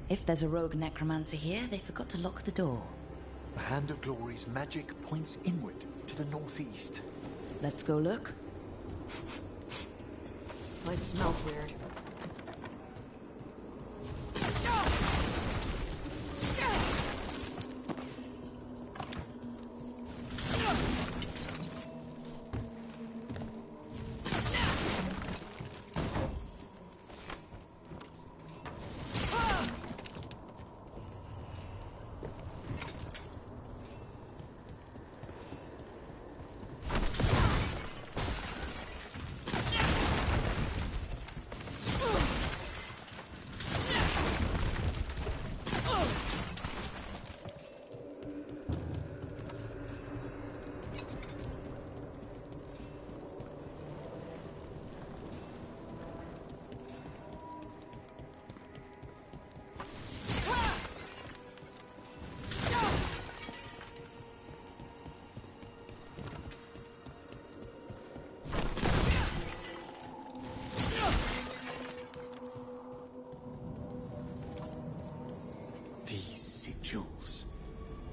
If there's a rogue necromancer here, they forgot to lock the door. The Hand of Glory's magic points inward to the northeast. Let's go look. This place smells weird.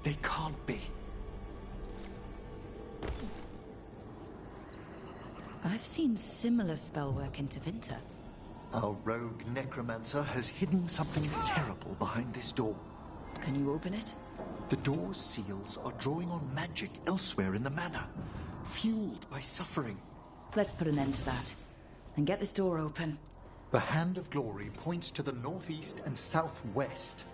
They can't be. I've seen similar spellwork in Tevinter. Our rogue necromancer has hidden something terrible behind this door. Can you open it? The door's seals are drawing on magic elsewhere in the manor, fueled by suffering. Let's put an end to that, and get this door open. The Hand of Glory points to the northeast and southwest.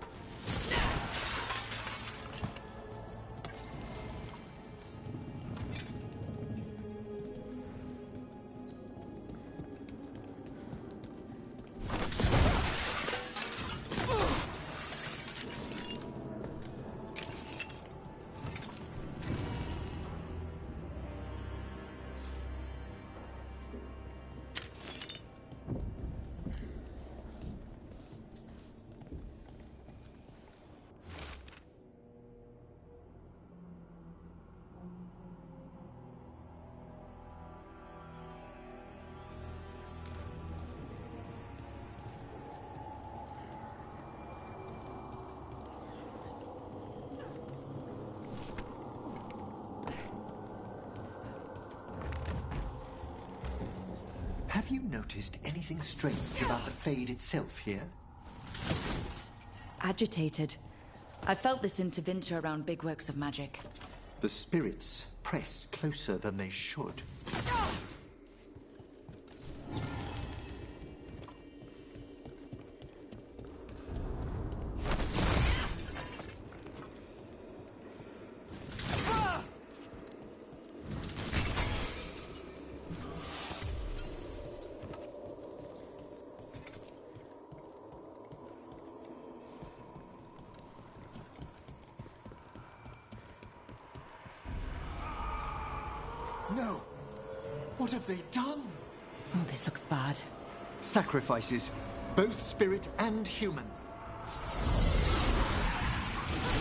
Have you noticed anything strange about the Fade itself here? It's agitated. I felt this in Tevinter around big works of magic. The spirits press closer than they should. No! What have they done? Oh, this looks bad. Sacrifices, both spirit and human.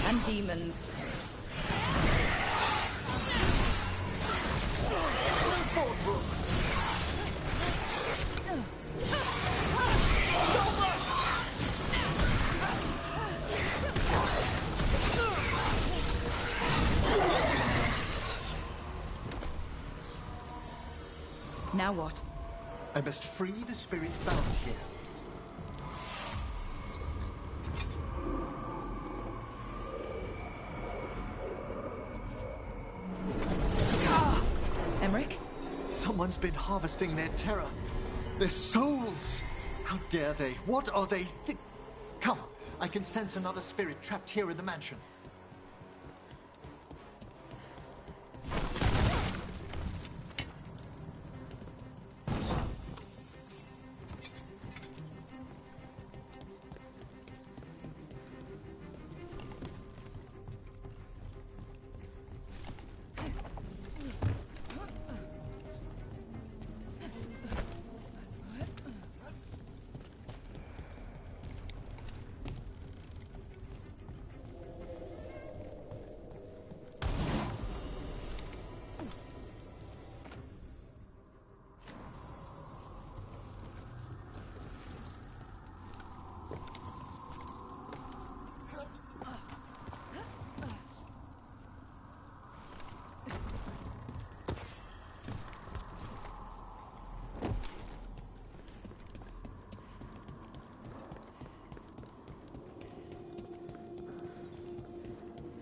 And demons. Now what? I must free the spirit bound here. Emmerich? Someone's been harvesting their terror. Their souls! How dare they? What are they Come, I can sense another spirit trapped here in the mansion.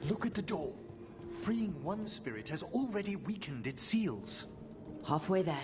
Look at the door. Freeing one spirit has already weakened its seals. Halfway there.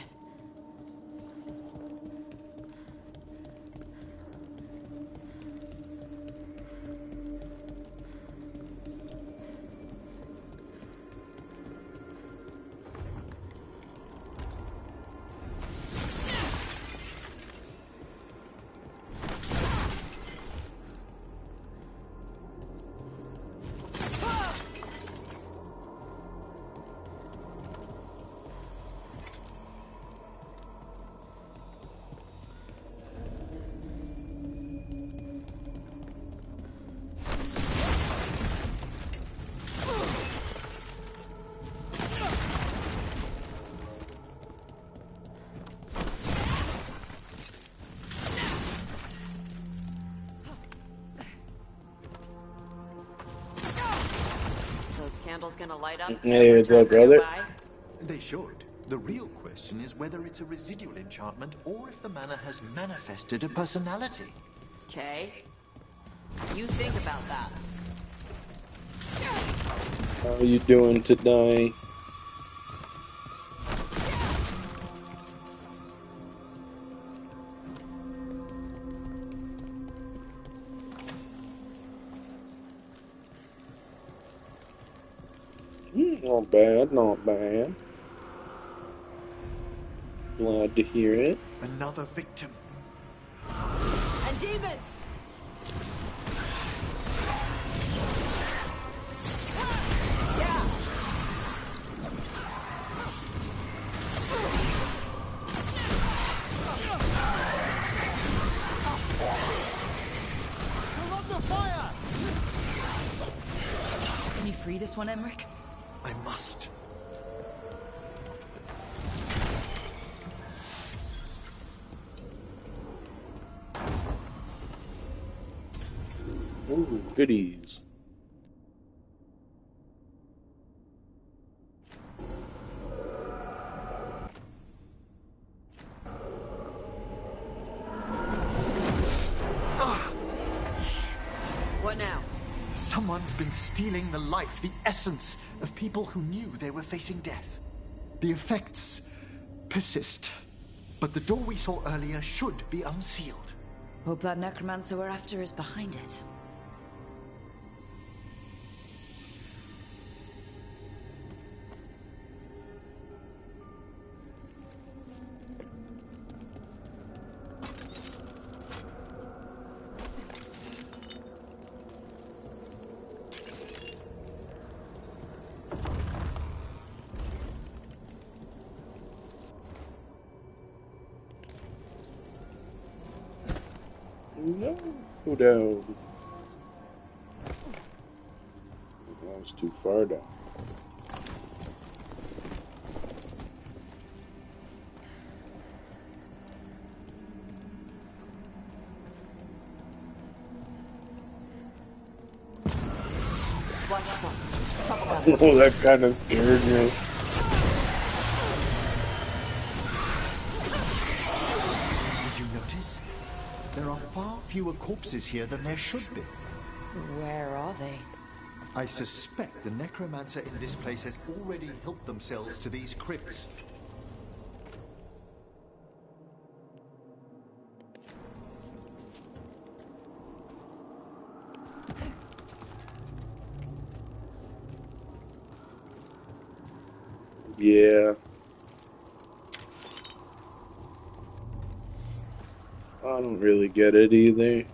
Candles gonna light up? Hey, what's up, brother? They should. The real question is whether it's a residual enchantment or if the mana has manifested a personality. Okay. You think about that. How are you doing today? Not bad, not bad. Glad to hear it. Another victim. And demons! Yeah! You're under fire! Can you free this one, Emmerich? I must. Ooh, goodies. What now? Someone's been stealing the life, the essence of people who knew they were facing death. The effects persist, but the door we saw earlier should be unsealed. Hope that necromancer we're after is behind it. No, go down. That was too far down. Watch yourself. Oh, that kind of scared me. Did you notice? There are far fewer corpses here than there should be. Where are they? I suspect the necromancer in this place has already helped themselves to these crypts. Yeah. I don't really get it either.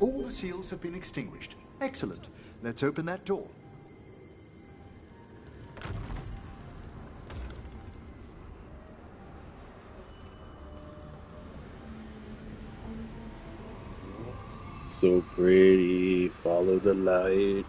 All the seals have been extinguished. Excellent. Let's open that door. So pretty. Follow the light.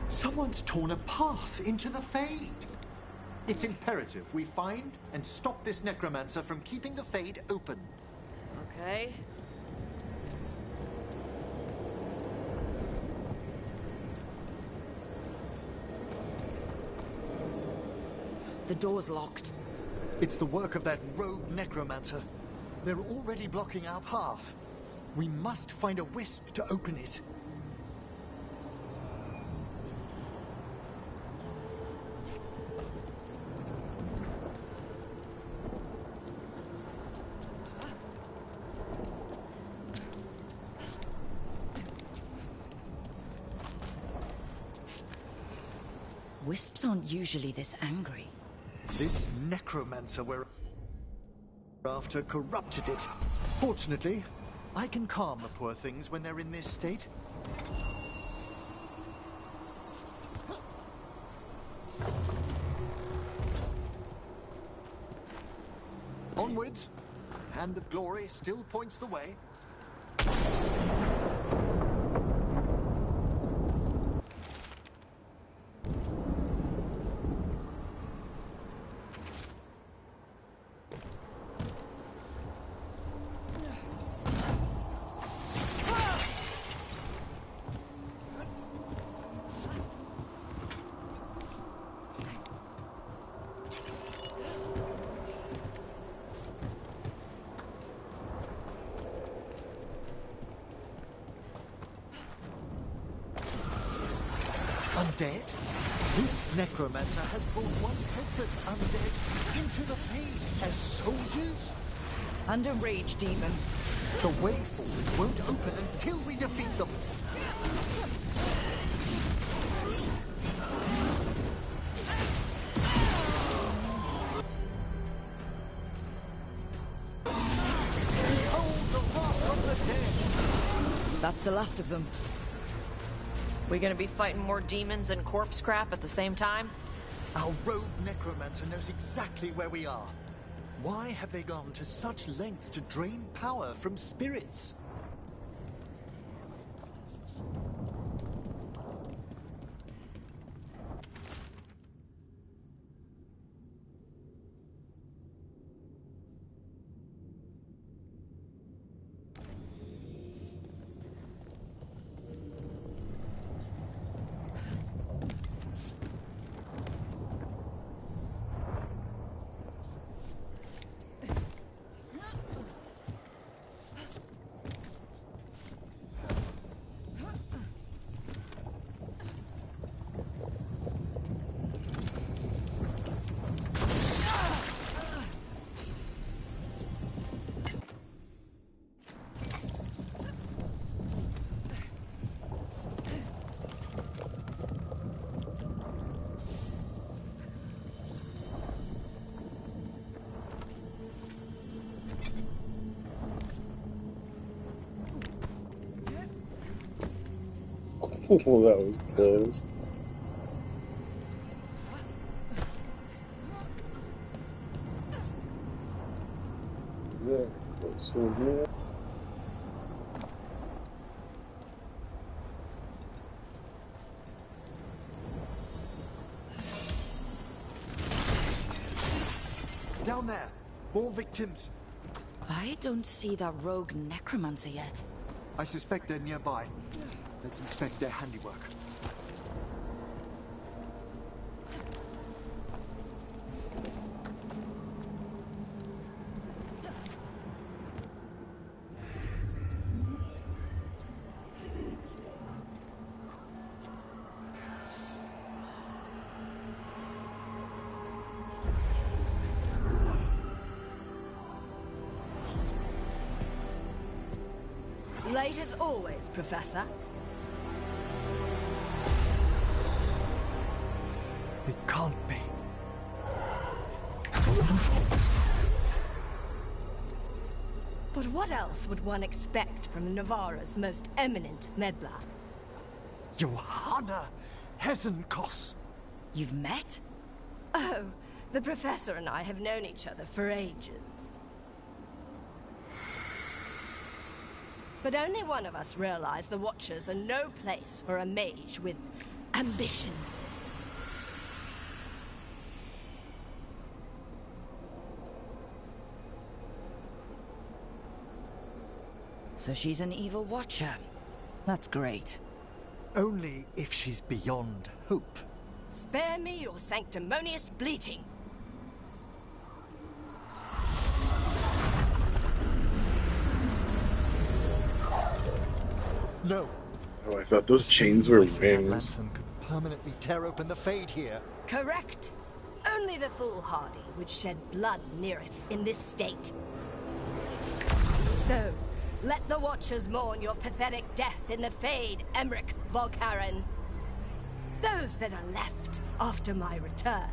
Someone's torn a path into the Fade. It's imperative we find and stop this necromancer from keeping the Fade open. Okay. The door's locked. It's the work of that rogue necromancer. They're already blocking our path. We must find a wisp to open it. Wisps aren't usually this angry. This necromancer we're after corrupted it. Fortunately, I can calm the poor things when they're in this state. Onwards. Hand of Glory still points the way. Undead? This necromancer has brought once helpless undead into the Fade as soldiers? Under rage, demon. The way forward won't open until we defeat them. Behold the wrath of the dead! That's the last of them. We gonna be fighting more demons and corpse crap at the same time? Our rogue necromancer knows exactly where we are. Why have they gone to such lengths to drain power from spirits? Well, that was close. There, close one here. Down there, more victims. I don't see that rogue necromancer yet. I suspect they're nearby. Let's inspect their handiwork. Late as always, Professor. It can't be. But what else would one expect from Navarra's most eminent meddler? Johanna Hesenkos. You've met? Oh, the Professor and I have known each other for ages. But only one of us realized the Watchers are no place for a mage with ambition. So she's an evil watcher. That's great. Only if she's beyond hope. Spare me your sanctimonious bleating. No. Oh, I thought those chains were That wings. lantern could permanently tear open the Fade here. Correct. Only the foolhardy would shed blood near it in this state. So, let the Watchers mourn your pathetic death in the Fade, Emmerich Volkaren. Those that are left after my return.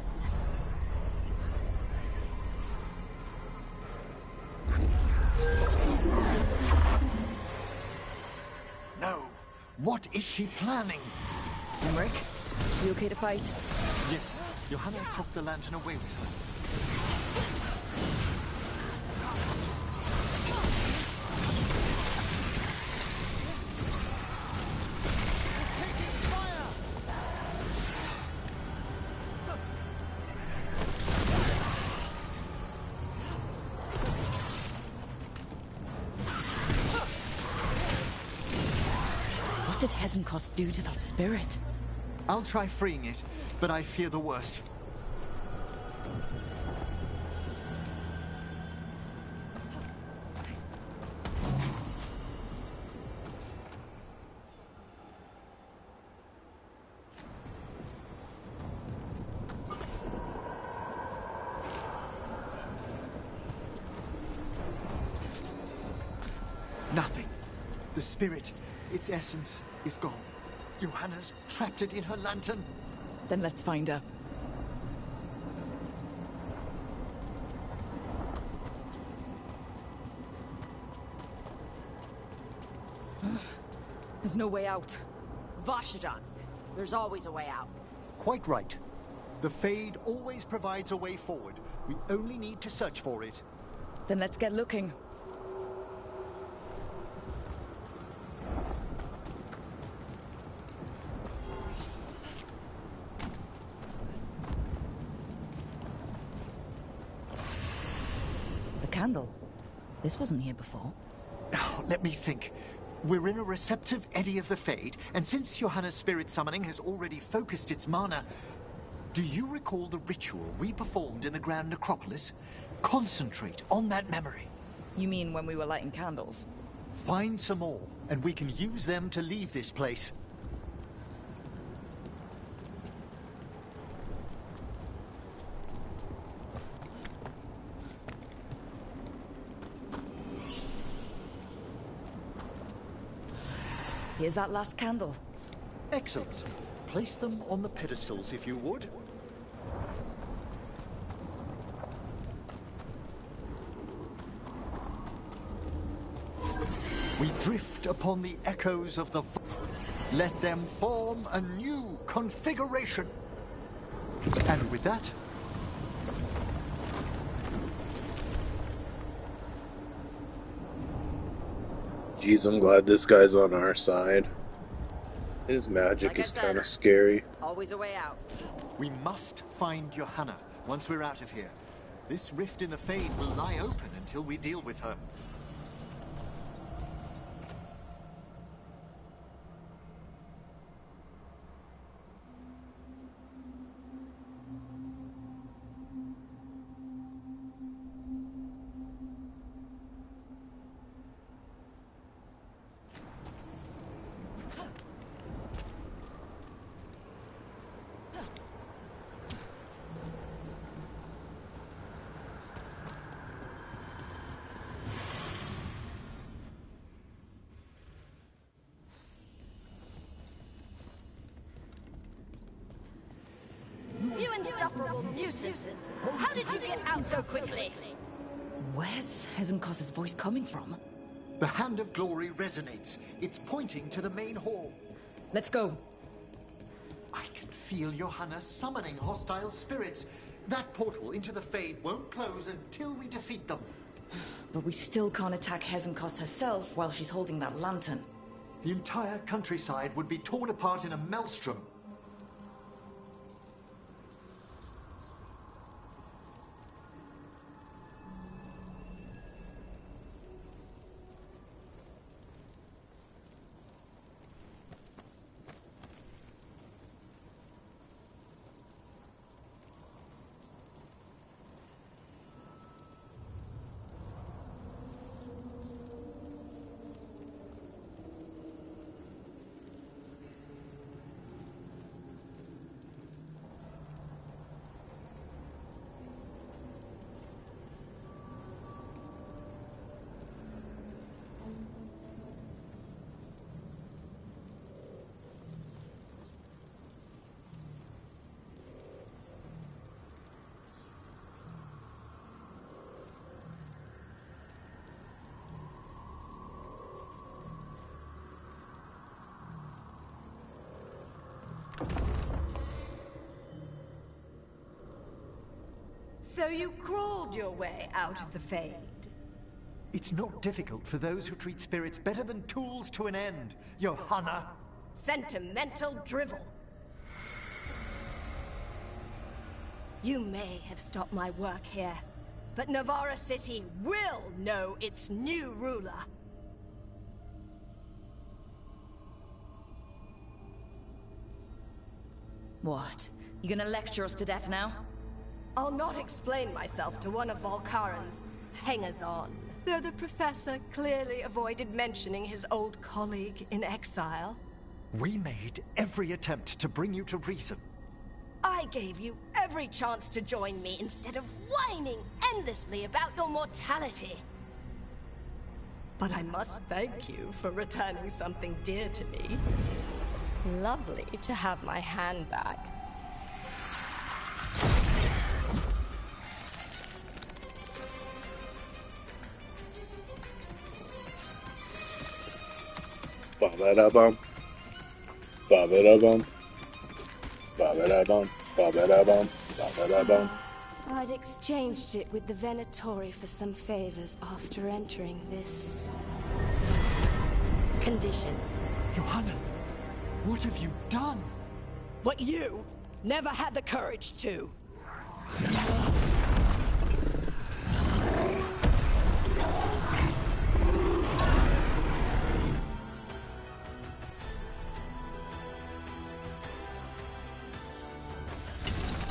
No. What is she planning? Emmerich, you okay to fight? Yes, Johanna took the lantern away with her. What did Hesenkos do to that spirit? I'll try freeing it, but I fear the worst. Nothing. The spirit, its essence, is gone. Johanna's trapped it in her lantern. Then let's find her. There's no way out. Vashadan, there's always a way out. Quite right. The Fade always provides a way forward. We only need to search for it. Then let's get looking. The candle. This wasn't here before. Oh, let me think. We're in a receptive eddy of the Fade, and since Johanna's spirit summoning has already focused its mana, do you recall the ritual we performed in the Grand Necropolis? Concentrate on that memory. You mean when we were lighting candles? Find some more, and we can use them to leave this place. Here's that last candle. Excellent. Place them on the pedestals, if you would. We drift upon the echoes of the... Let them form a new configuration. And with that, Jeez, I'm glad this guy's on our side. His magic Like I is said, kind of scary. Always a way out. we must find Johanna once we're out of here. This rift in the Fade will lie open until we deal with her. You insufferable nuisances! How did you get out so quickly? Where's Hezenkos's voice coming from? The Hand of Glory resonates. It's pointing to the main hall. Let's go. I can feel Johanna summoning hostile spirits. That portal into the Fade won't close until we defeat them. But we still can't attack Hezenkos herself while she's holding that lantern. The entire countryside would be torn apart in a maelstrom. So you crawled your way out of the Fade? It's not difficult for those who treat spirits better than tools to an end, Johanna. Sentimental drivel. You may have stopped my work here, but Navarra City will know its new ruler. What? You gonna lecture us to death now? I'll not explain myself to one of Volkaren's hangers-on. Though the professor clearly avoided mentioning his old colleague in exile. We made every attempt to bring you to reason. I gave you every chance to join me instead of whining endlessly about your mortality. But I must thank you for returning something dear to me. Lovely to have my hand back. Ba-ba-da-bum. Ba-ba-da-bum. Ba-ba-da-bum. Ba-ba-da-bum. Ba-ba-da-bum. I'd exchanged it with the Venatori for some favors after entering this condition. Johanna, what have you done? What you never had the courage to.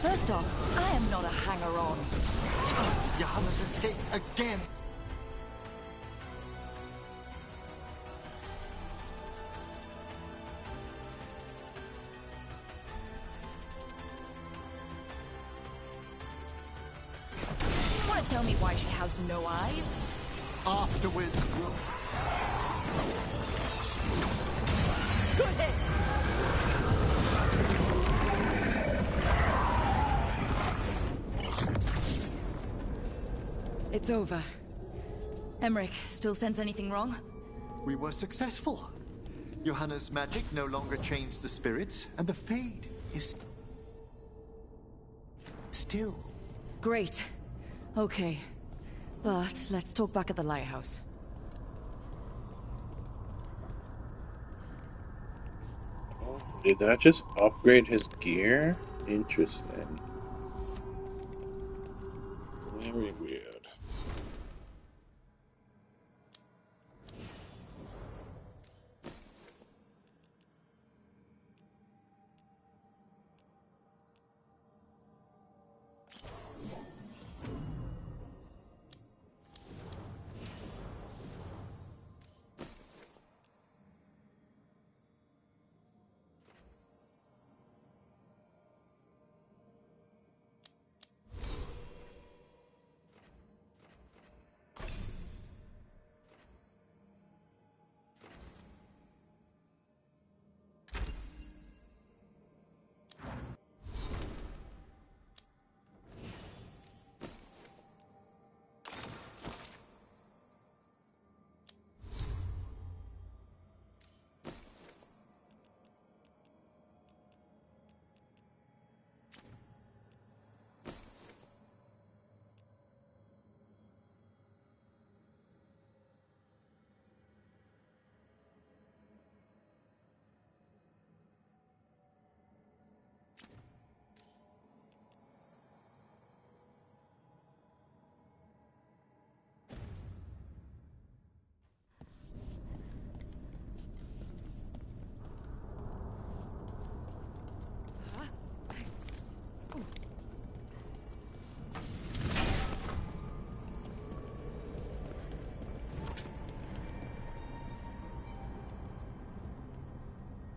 First off, I am not a hanger-on. Johanna's escaped again. Want to tell me why she has no eyes? Afterwards, we'll... Good hit! It's over. Emmerich, still sense anything wrong? We were successful. Johanna's magic no longer chains the spirits, and the Fade is still. Great. Okay. But let's talk back at the lighthouse. Oh, did that just upgrade his gear? Interesting. Very weird.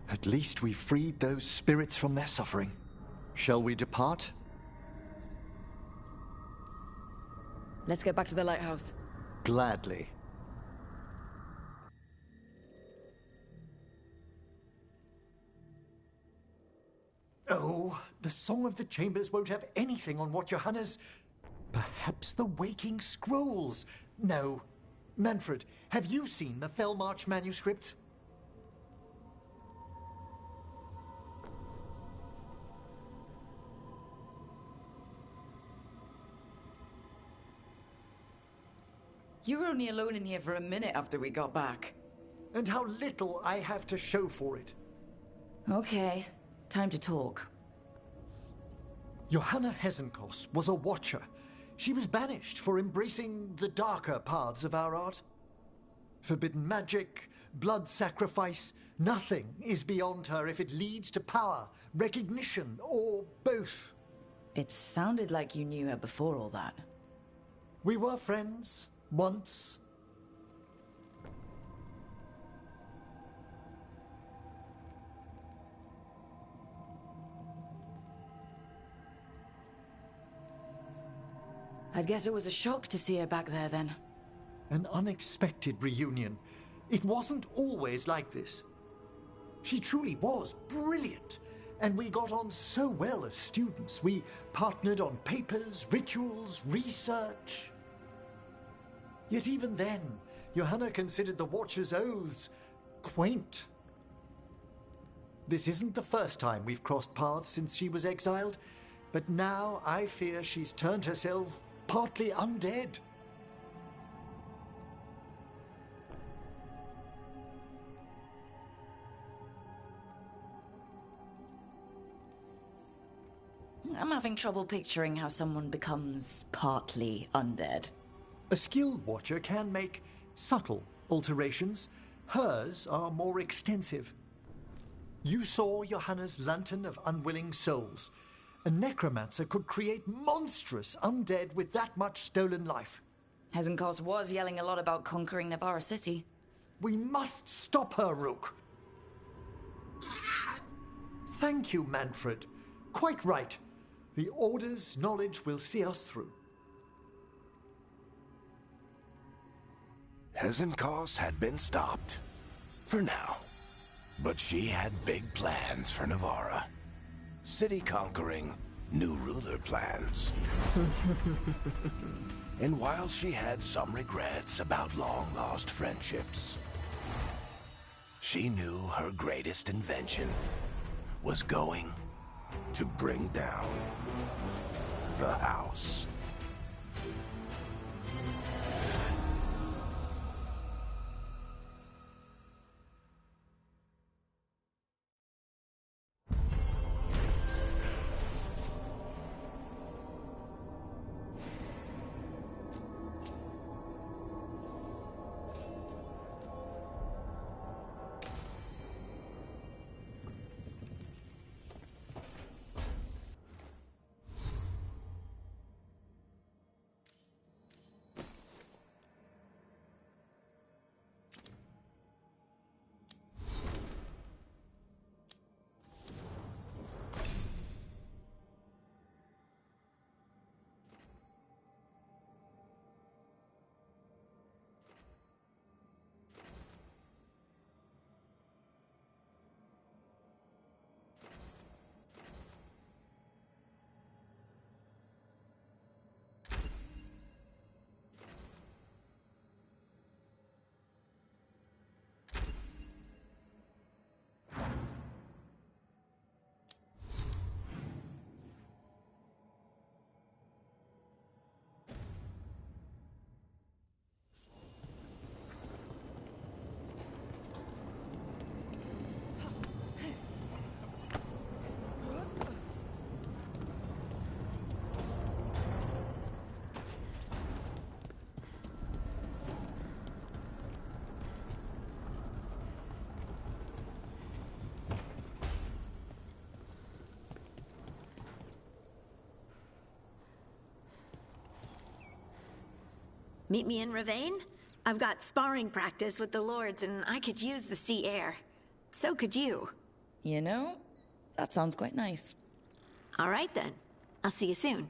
At least we freed those spirits from their suffering. Shall we depart? Let's get back to the lighthouse. Gladly. Oh, the Song of the Chambers won't have anything on what Johanna's... Perhaps the Waking Scrolls? No. Manfred, have you seen the Fellmarch manuscripts? You were only alone in here for a minute after we got back. And how little I have to show for it. Okay, time to talk. Johanna Hesenkos was a watcher. She was banished for embracing the darker paths of our art. Forbidden magic, blood sacrifice, nothing is beyond her if it leads to power, recognition, or both. It sounded like you knew her before all that. We were friends. Once. I guess it was a shock to see her back there then. An unexpected reunion. It wasn't always like this. She truly was brilliant, and we got on so well as students. We partnered on papers, rituals, research. Yet even then, Johanna considered the Watcher's oaths quaint. This isn't the first time we've crossed paths since she was exiled, but now I fear she's turned herself partly undead. I'm having trouble picturing how someone becomes partly undead. A skilled watcher can make subtle alterations. Hers are more extensive. You saw Johanna's lantern of unwilling souls. A necromancer could create monstrous undead with that much stolen life. Hesenkos was yelling a lot about conquering Navarra City. We must stop her, Rook. Thank you, Manfred. Quite right. The Order's knowledge will see us through. Hesenkos had been stopped. For now. But she had big plans for Navarra. City conquering, new ruler plans. And while she had some regrets about long-lost friendships, She knew her greatest invention was going to bring down the house. Meet me in Ravane? I've got sparring practice with the lords, and I could use the sea air. So could you. You know, that sounds quite nice. All right, then. I'll see you soon.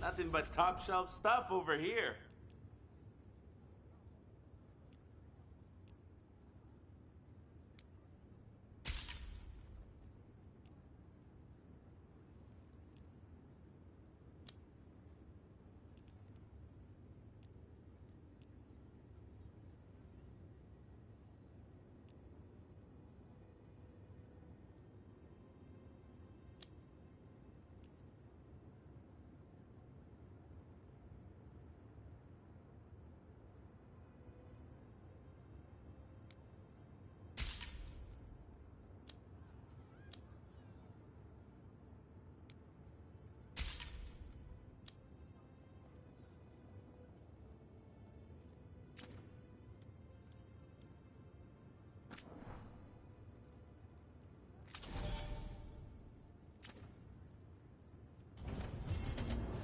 Nothing but top shelf stuff over here.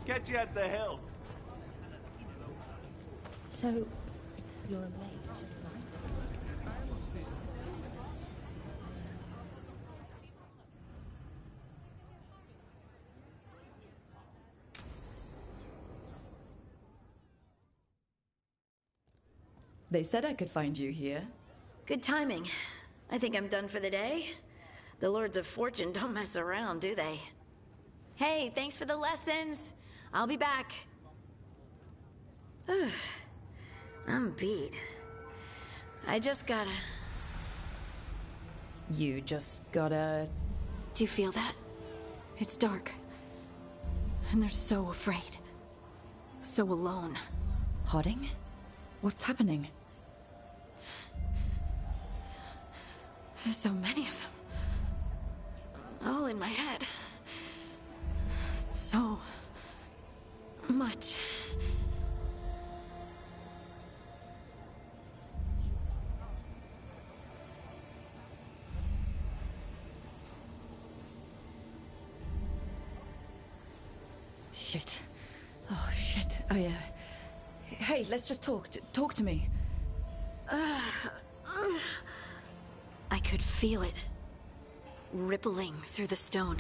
Catch you at the hill. So, you're late. They said I could find you here. Good timing. I think I'm done for the day. The Lords of Fortune don't mess around, do they? Hey, thanks for the lessons. I'll be back. I'm beat. I just gotta... You just gotta... Do you feel that? It's dark. And they're so afraid. So alone. Hodding? What's happening? There's so many of them. All in my head. So... much. Shit. Oh, shit. Hey, let's just talk. Talk to me. I could feel it. Rippling through the stone.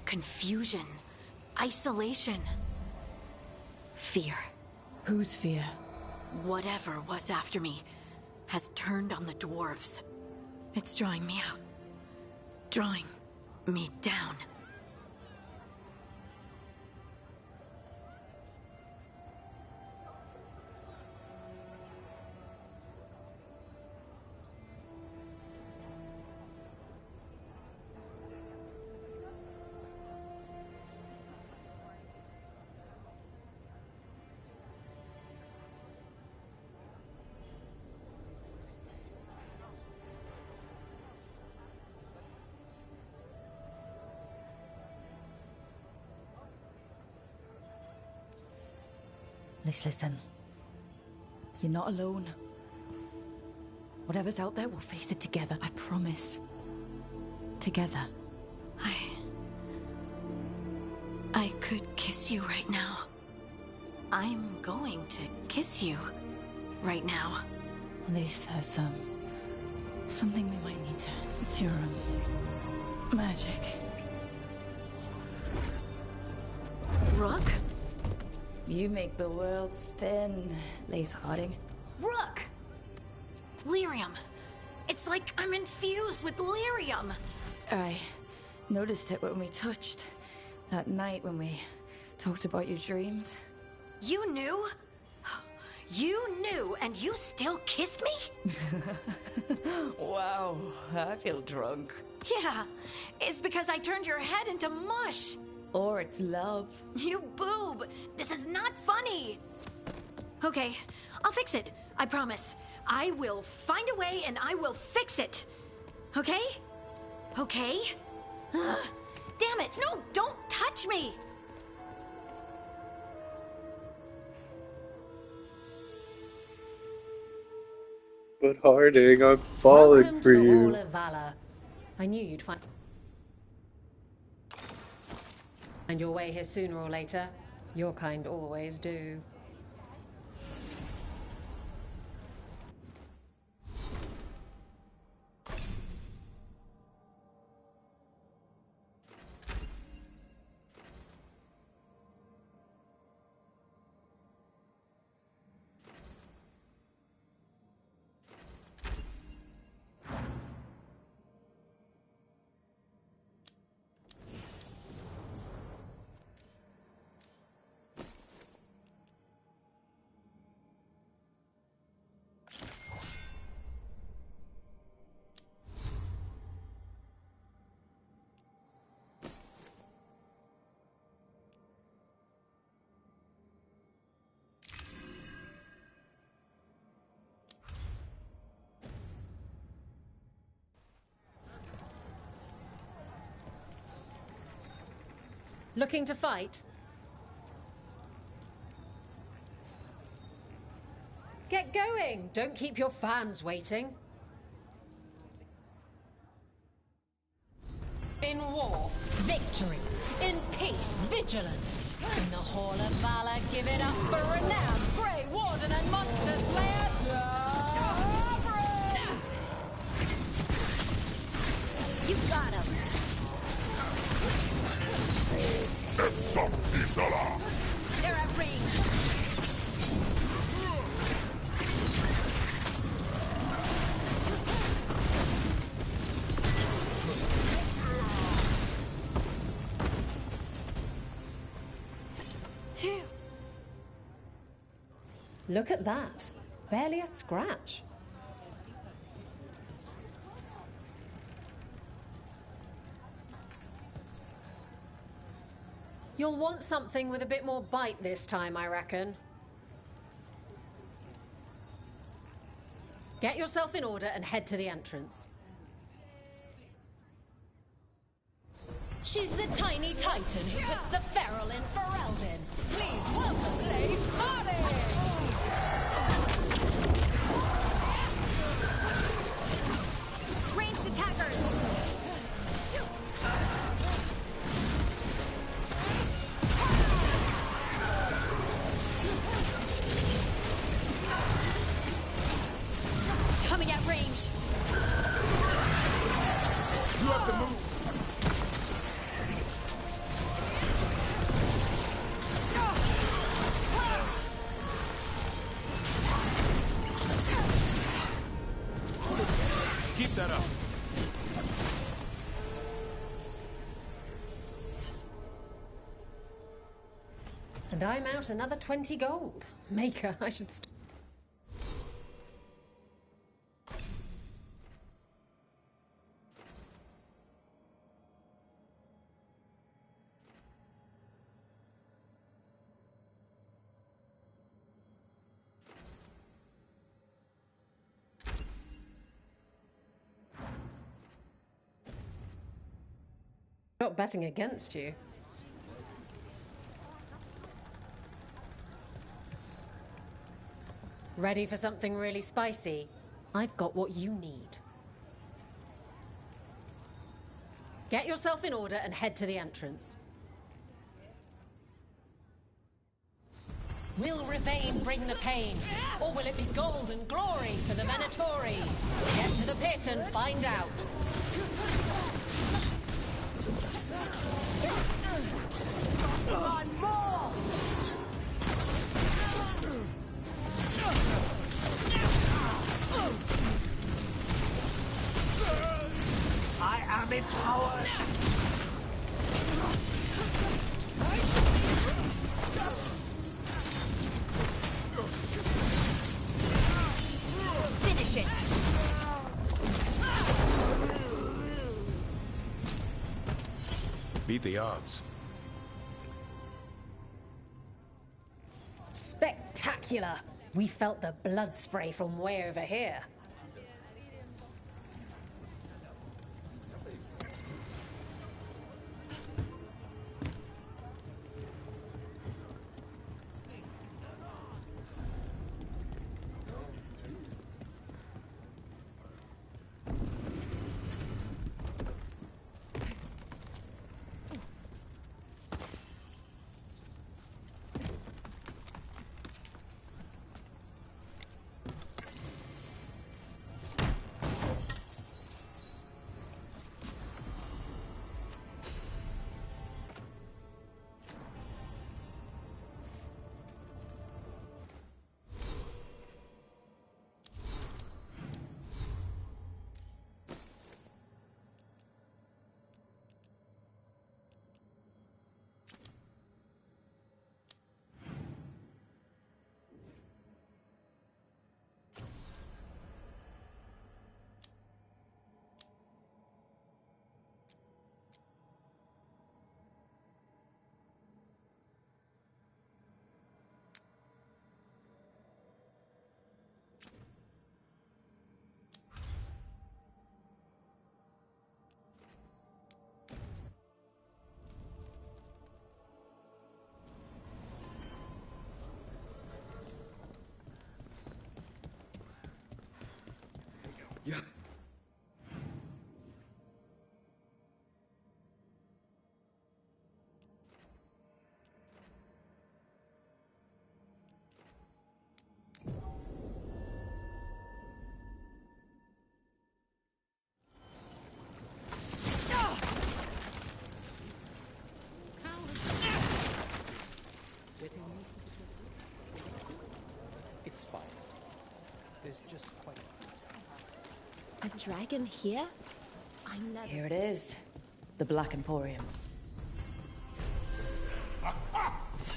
Confusion. Isolation. Fear. Whose fear? Whatever was after me has turned on the dwarves. It's drawing me out. Drawing me down. Listen. You're not alone. Whatever's out there, we'll face it together. I promise. Together. I could kiss you right now. I'm going to kiss you right now. This has something we might need to... It's your, magic. Rook? You make the world spin, Lace Harding. Rook! Lyrium. It's like I'm infused with lyrium. I noticed it when we touched. That night when we talked about your dreams. You knew? You knew and you still kissed me? Wow, I feel drunk. Yeah, it's because I turned your head into mush. Or it's love. You boob! This is not funny! Okay, I'll fix it. I promise. I will find a way and I will fix it. Okay? Okay? Damn it! No, don't touch me! But Harding, I'm falling Welcome for to the you. Hall of Valor. I knew you'd find your way here sooner or later. Your kind always do. Looking to fight? Get going! Don't keep your fans waiting. In war, victory. In peace, vigilance. In the Hall of Valor, give it up for renowned Grey Warden and Monster Slayer, Davron! You got him! They're at range. Phew. Look at that. Barely a scratch. You'll want something with a bit more bite this time, I reckon. Get yourself in order and head to the entrance. She's the tiny titan who puts the feral in Ferelden. Please welcome Lady Party! Ranged attackers! Coming at range. You have to move. Keep that up. And I'm out another 20 gold. Maker, I should not betting against you. Ready for something really spicy? I've got what you need. Get yourself in order and head to the entrance. Will Ravain bring the pain? Or will it be gold and glory for the Venatori? Get to the pit and find out. On more! I am empowered! Finish it. Beat the odds. Spectacular! We felt the blood spray from way over here. Yeah. It's fine. There's just quite A dragon here? I never... Here it is. The Black Emporium.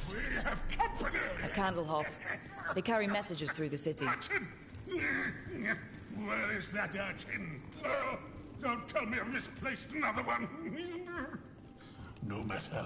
We have Candlehop. They carry messages through the city. Urchin! Where is that urchin? Oh, don't tell me I've misplaced another one. No matter.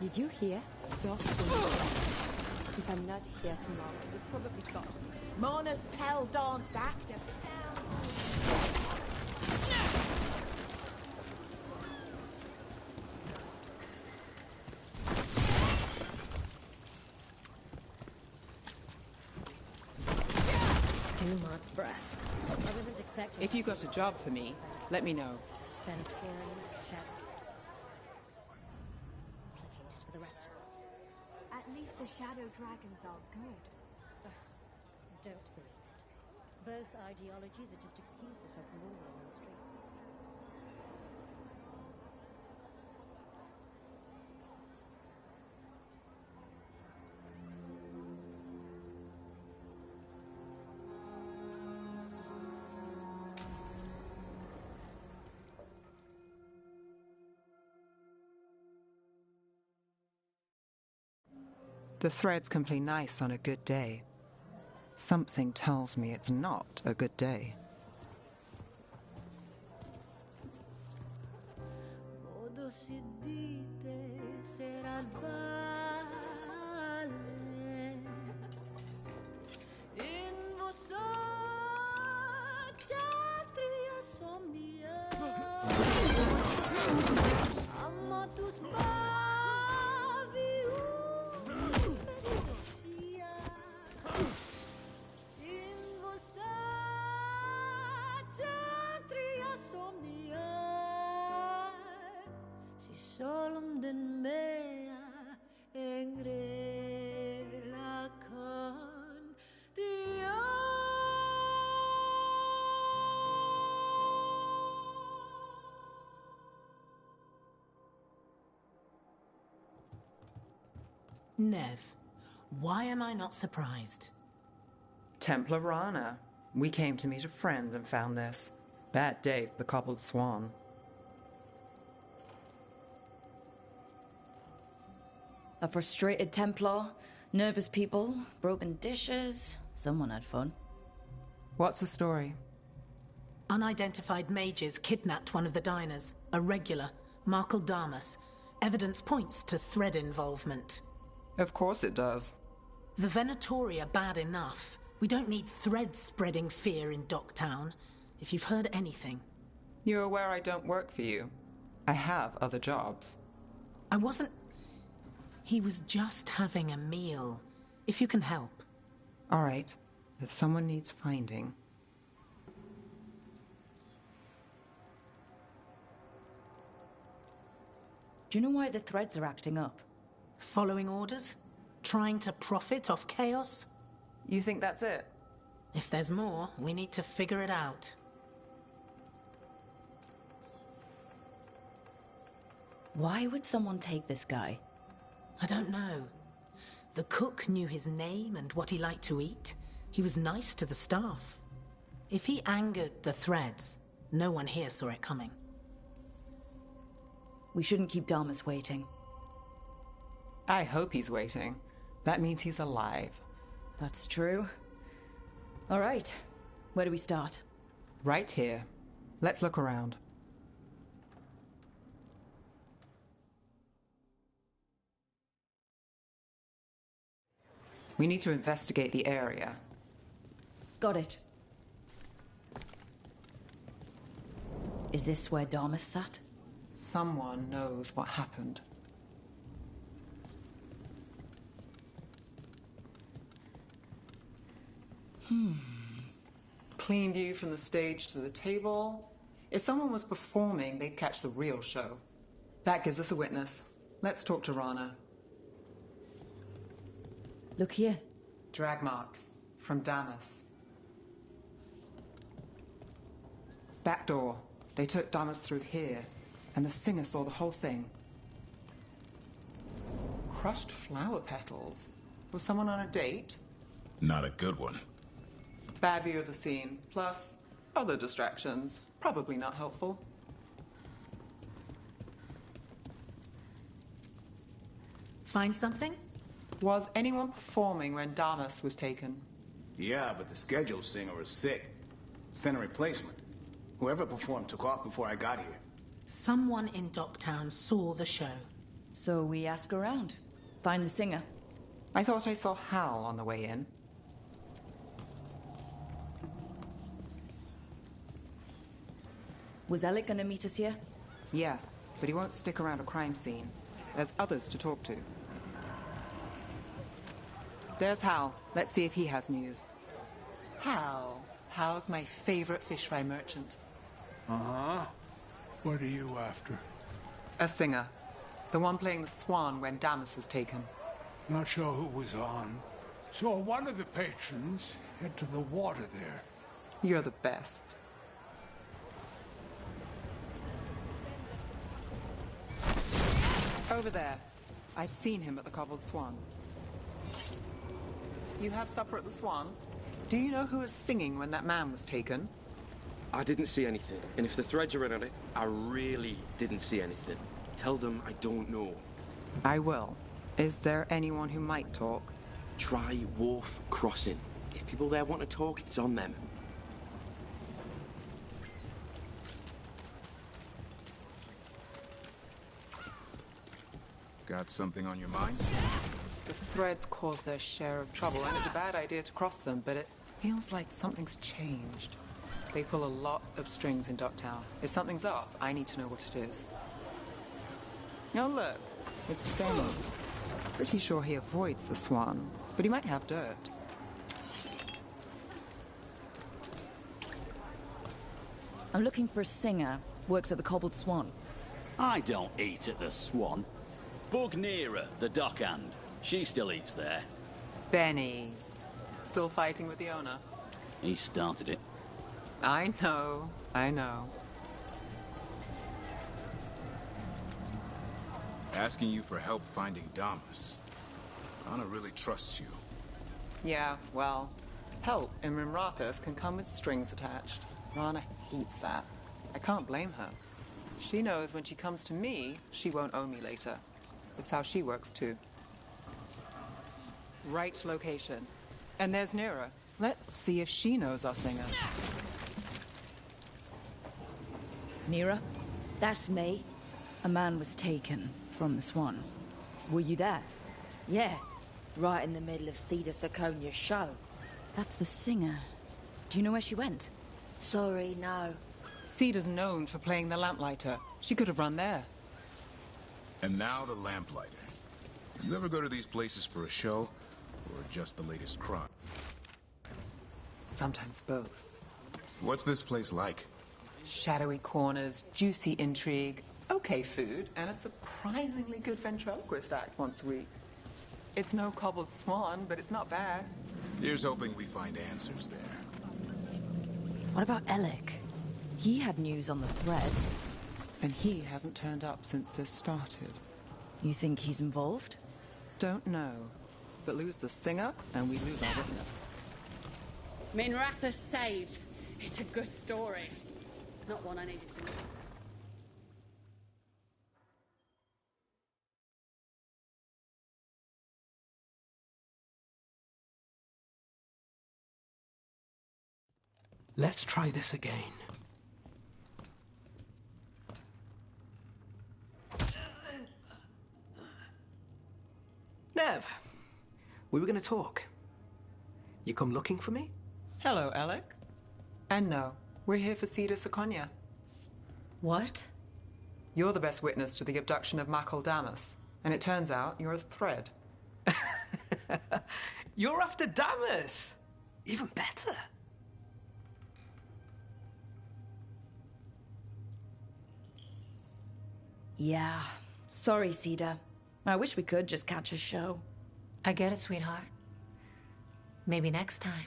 Did you hear? If I'm not here tomorrow, you're probably gone. Mona's Pell dance active. Too much breath. I wasn't expecting. If you got a job for me, let me know. For the rest of us. At least the shadow dragons are good. Don't believe it. Both ideologies are just excuses for brawling in the streets. The threads can play nice on a good day. Something tells me it's not a good day. Nev, why am I not surprised? Templar Rana. We came to meet a friend and found this. Bad day for the cobbled swan. A frustrated Templar, nervous people, broken dishes. Someone had fun. What's the story? Unidentified mages kidnapped one of the diners, a regular, Markle Damas. Evidence points to thread involvement. Of course it does. The Venatori are bad enough. We don't need threads spreading fear in Docktown. If you've heard anything. You're aware I don't work for you. I have other jobs. I wasn't... He was just having a meal. If you can help. All right. If someone needs finding... Do you know why the threads are acting up? Following orders? Trying to profit off chaos? You think that's it? If there's more, we need to figure it out. Why would someone take this guy? I don't know. The cook knew his name and what he liked to eat. He was nice to the staff. If he angered the threads, no one here saw it coming. We shouldn't keep Damas waiting. I hope he's waiting. That means he's alive. That's true. All right. Where do we start? Right here. Let's look around. We need to investigate the area. Got it. Is this where Damas sat? Someone knows what happened. Clean view from the stage to the table. If someone was performing, they'd catch the real show. That gives us a witness. Let's talk to Rana. Look here. Drag marks from Damas. Back door. They took Damas through here, and the singer saw the whole thing. Crushed flower petals. Was someone on a date? Not a good one. Bad view of the scene, plus other distractions. Probably not helpful. Find something? Was anyone performing when Damas was taken? Yeah, but the scheduled singer was sick. Sent a replacement. Whoever performed took off before I got here. Someone in Docktown saw the show. So we ask around. Find the singer. I thought I saw Hal on the way in. Was Alec gonna meet us here? Yeah, but he won't stick around a crime scene. There's others to talk to. There's Hal. Let's see if he has news. Hal. Hal's my favorite fish fry merchant. Uh-huh. What are you after? A singer. The one playing the swan when Damas was taken. Not sure who was on. Saw one of the patrons head to the water there. You're the best. Over there. I've seen him at the Cobbled Swan. You have supper at the Swan? Do you know who was singing when that man was taken? I didn't see anything, and if the threads are in on it, I really didn't see anything. Tell them I don't know. I will. Is there anyone who might talk? Try Wharf Crossing. If people there want to talk, it's on them. Got something on your mind? The threads cause their share of trouble, and it's a bad idea to cross them, but it feels like something's changed. They pull a lot of strings in Docktown. If something's up, I need to know what it is. Oh, look. It's Benny. Pretty sure he avoids the swan, but he might have dirt. I'm looking for a singer. Works at the Cobbled Swan. I don't eat at the Swan. Bug Nearer, the dockhand. She still eats there. Benny. Still fighting with the owner? He started it. I know. Asking you for help finding Damas. Anna really trusts you. Yeah, well, help in Rimrathos can come with strings attached. Rana hates that. I can't blame her. She knows when she comes to me, she won't owe me later. It's how she works, too. Right location. And there's Nera. Let's see if she knows our singer. Nera, that's me. A man was taken from the Swan. Were you there? Yeah, right in the middle of Cedar Siconia's show. That's the singer. Do you know where she went? Sorry, no. Cedar's known for playing the lamplighter. She could have run there. And now the lamplighter. You ever go to these places for a show, or just the latest crime? Sometimes both. What's this place like? Shadowy corners, juicy intrigue, okay food, and a surprisingly good ventriloquist act once a week. It's no cobbled swan, but it's not bad. Here's hoping we find answers there. What about Alec? He had news on the threads. And he hasn't turned up since this started. You think he's involved? Don't know. But lose the singer, and we lose our witness. Minratha saved. It's a good story. Not one I needed to know. Let's try this again. Nev, we were going to talk. You come looking for me? Hello, Alec. And no, we're here for Cedar Siconia. What? You're the best witness to the abduction of Makal Damas, and it turns out you're a thread. You're after Damas! Even better. Yeah. Sorry, Cedar. I wish we could just catch a show. I get it, sweetheart. Maybe next time.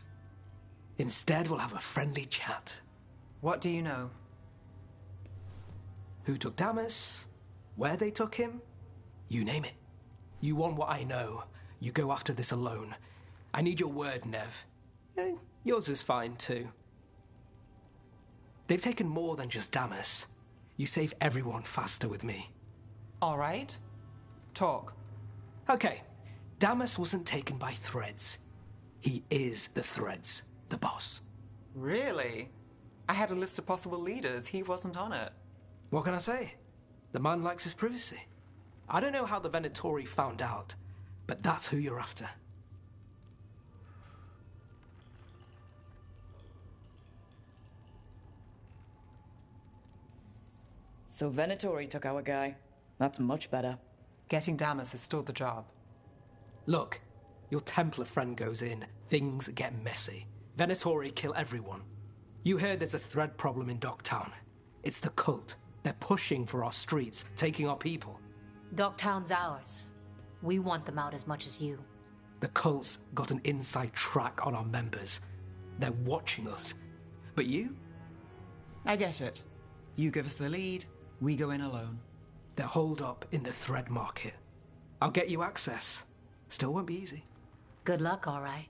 Instead, we'll have a friendly chat. What do you know? Who took Damas? Where they took him? You name it. You want what I know. You go after this alone. I need your word, Nev. Yours is fine, too. They've taken more than just Damas. You save everyone faster with me. All right. Talk. Okay. Damas wasn't taken by threads. He is the threads. The boss. Really? I had a list of possible leaders. He wasn't on it. What can I say? The man likes his privacy. I don't know how the Venatori found out, but that's who you're after. So Venatori took our guy. That's much better. Getting Damas is still the job. Look, your Templar friend goes in, things get messy. Venatori kill everyone. You heard there's a thread problem in Docktown. It's the cult. They're pushing for our streets, taking our people. Docktown's ours. We want them out as much as you. The cult's got an inside track on our members. They're watching us. But you? I get it. You give us the lead, we go in alone. They're holed up in the thread market. I'll get you access. Still won't be easy. Good luck, all right.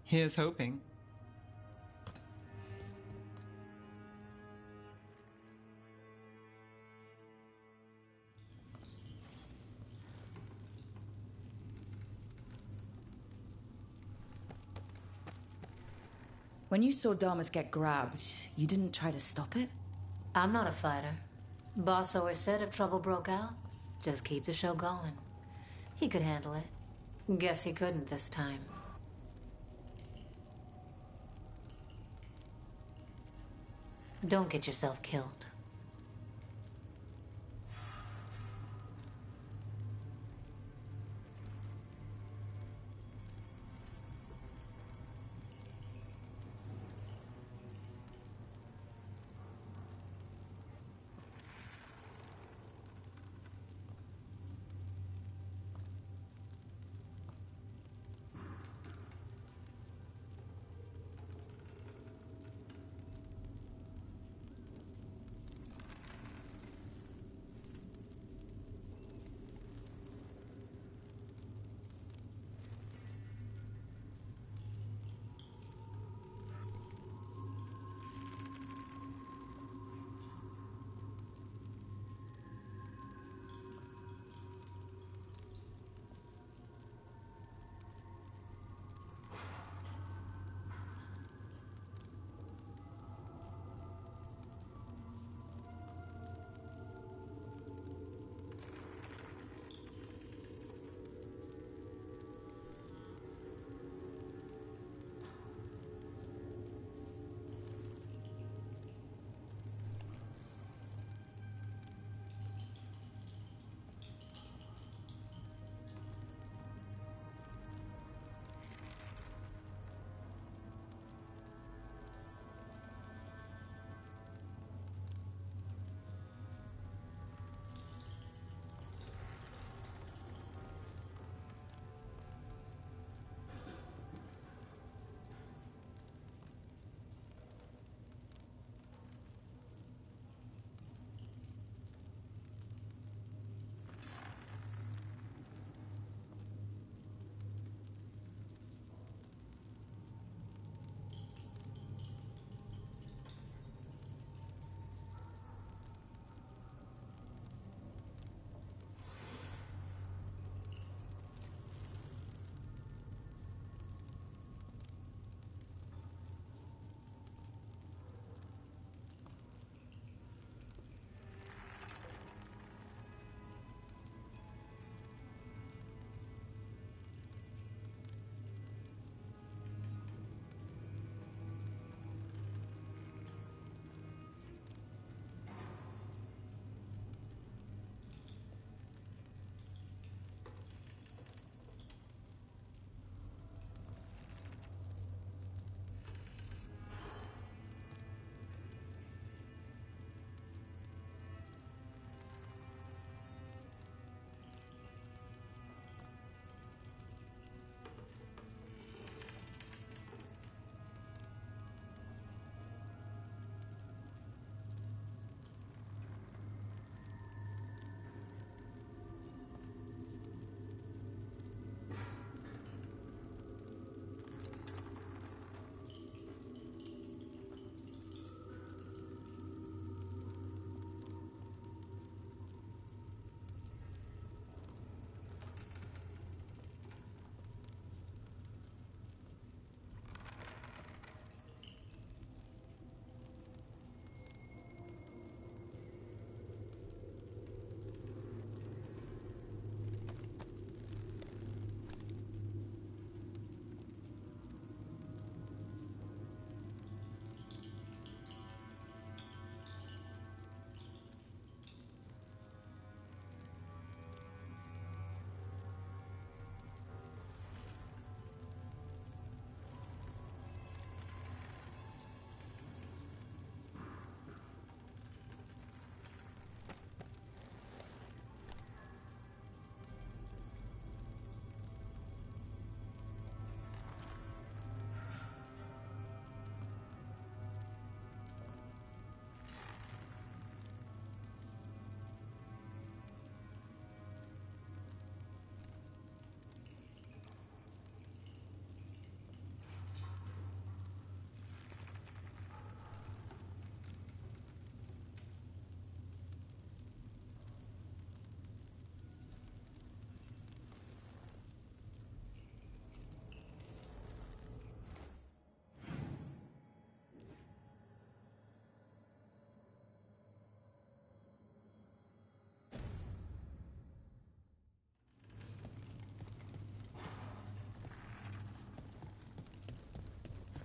Here's hoping. When you saw Damas get grabbed, you didn't try to stop it? I'm not a fighter. Boss always said if trouble broke out, just keep the show going. He could handle it. Guess he couldn't this time. Don't get yourself killed.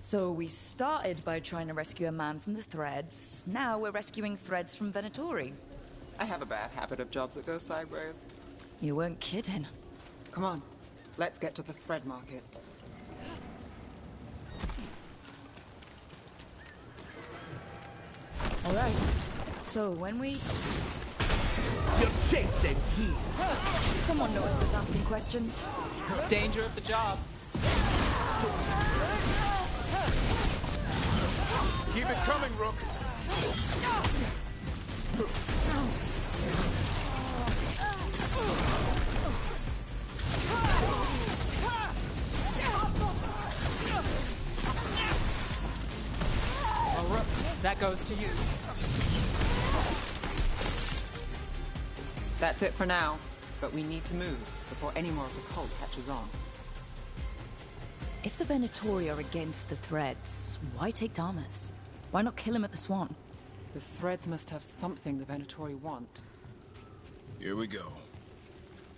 So we started by trying to rescue a man from the Threads. Now we're rescuing Threads from Venatori. I have a bad habit of jobs that go sideways. You weren't kidding. Come on, let's get to the thread market. All right. So when we... Your chase ends here. Someone knows us asking questions. Danger of the job. Keep it coming, Rook. Well, Rook, that goes to you. That's it for now, but we need to move before any more of the cult catches on. If the Venatori are against the Threads, why take Damas? Why not kill him at the Swan? The Threads must have something the Venatori want. Here we go.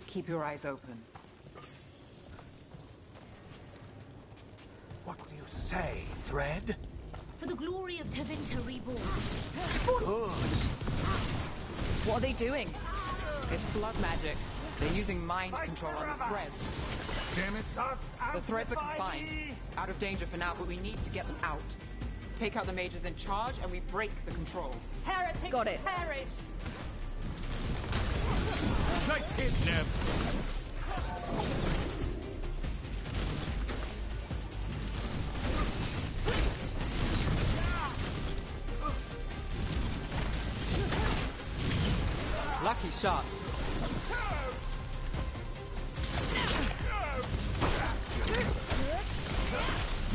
Keep your eyes open. What do you say, Thread? For the glory of Tevinter Reborn. Good. What are they doing? It's blood magic. They're using mind control on the Threads. Damn it. The Threads are confined. Out of danger for now, but we need to get them out. Take out the mages in charge, and we break the control. Heretics Got it. perish! Nice hit, Neb. Lucky shot.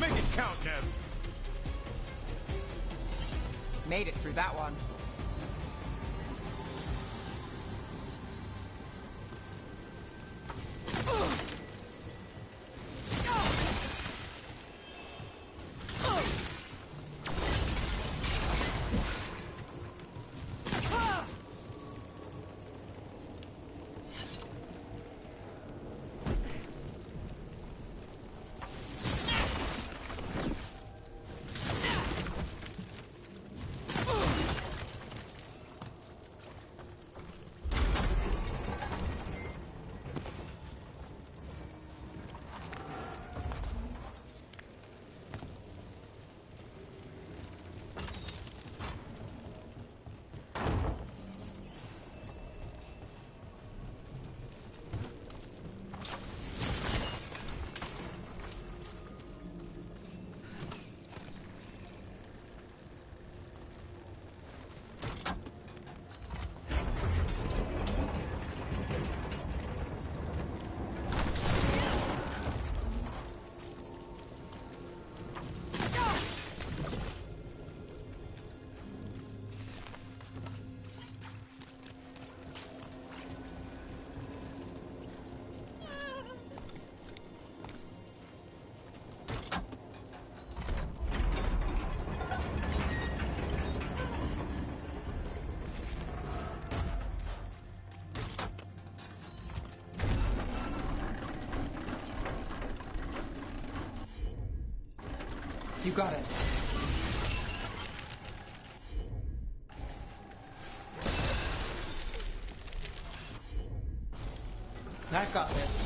Make it count, Neb. Made it through that one. You got it. I've got this.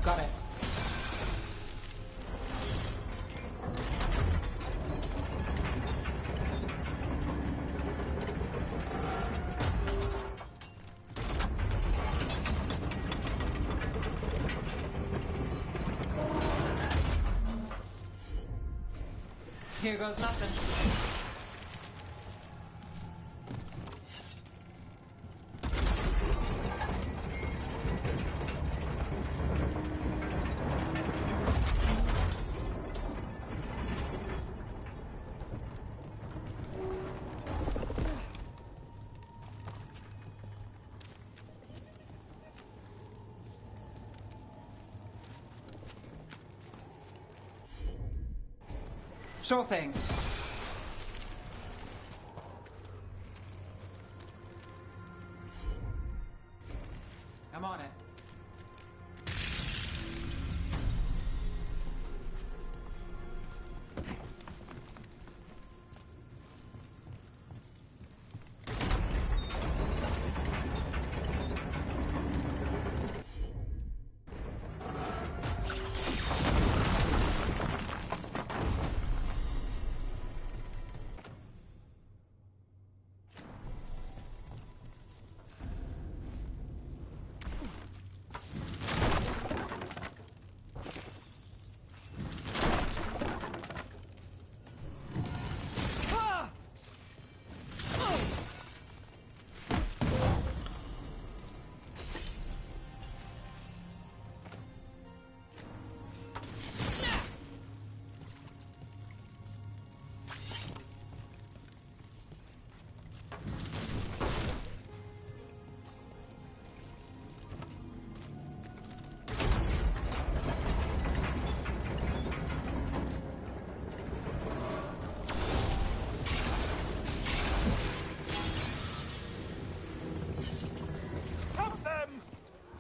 Got it. Here goes nothing. Sure thing. I'm on it.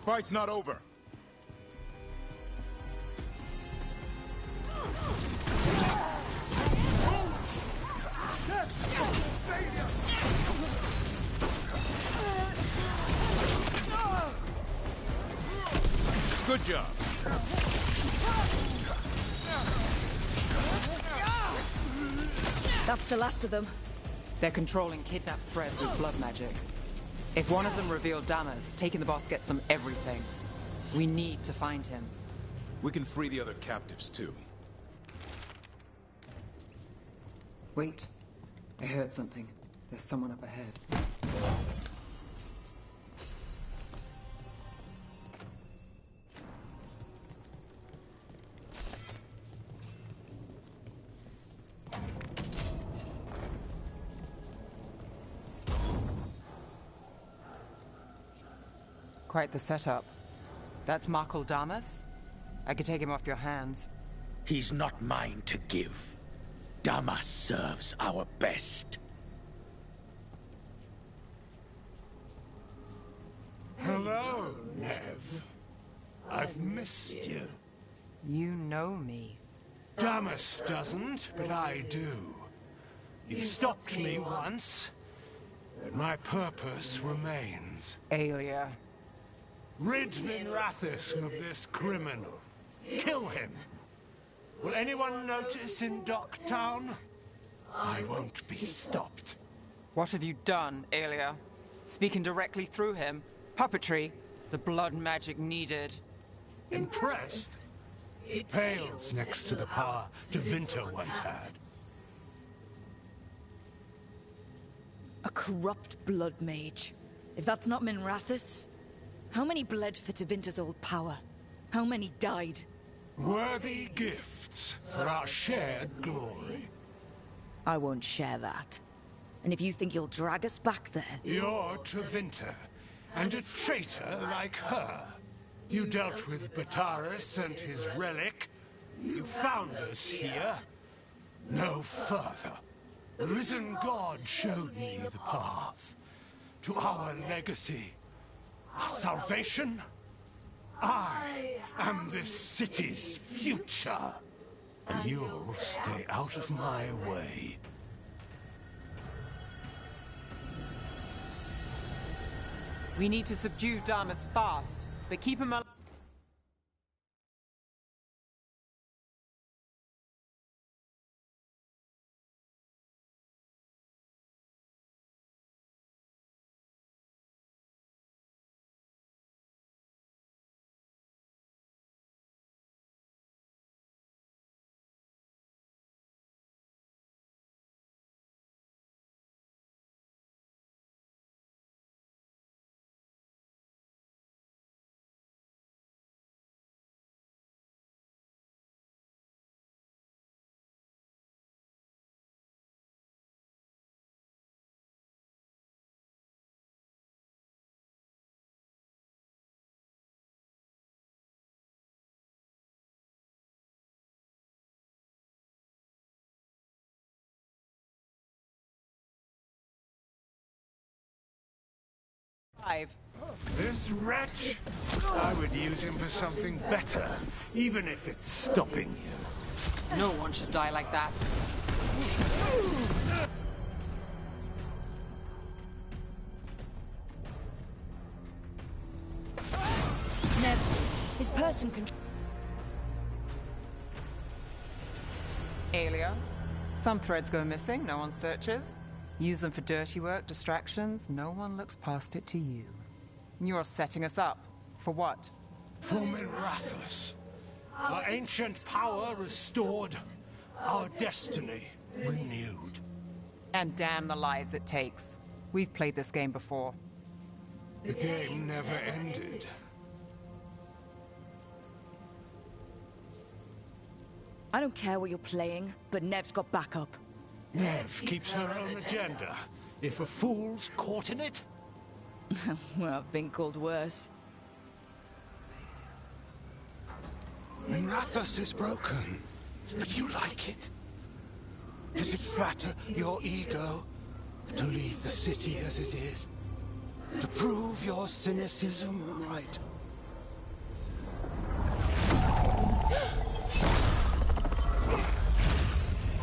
Fight's not over. Good job. That's the last of them. They're controlling kidnapped threads with blood magic. If one of them revealed Damas, taking the boss gets them everything. We need to find him. We can free the other captives, too. Wait. I heard something. There's someone up ahead. Quite the setup. That's Markle Damas? I could take him off your hands. He's not mine to give. Damas serves our best. Hello, Nev. I've missed you. You know me. Damas doesn't, but I do. You stopped me once, but my purpose remains. Aelia. Rid Minrathis of this criminal. Kill him. Will anyone notice in Docktown? I won't be stopped. What have you done, Aelia? Speaking directly through him? Puppetry? The blood magic needed. Impressed? It pales next to the power Tevinter once had. A corrupt blood mage. If that's not Minrathis, how many bled for Tevinter's old power? How many died? Worthy gifts for our shared glory. I won't share that. And if you think you'll drag us back there... You're Tevinter, and a traitor like her. You dealt with Bataris and his relic. You found us here. No further. The risen god showed me the path to our legacy. Our salvation? I am this city's future. And you'll stay out of my way. We need to subdue Damas fast, but keep him alive. alive. This wretch? I would use him for something better, even if it's stopping you. No one should die like that. Nev, his person control. Aelia, some threads go missing, no one searches. Use them for dirty work, distractions, no one looks past it to you. You're setting us up. For what? For Minrathous. Our ancient power restored, our destiny renewed. And damn the lives it takes. We've played this game before. The game never ended. I don't care what you're playing, but Nev's got backup. Nev keeps her own agenda. If a fool's caught in it... Well, I've been called worse. Minrathous is broken, but you like it. Does it flatter your ego to leave the city as it is? To prove your cynicism right?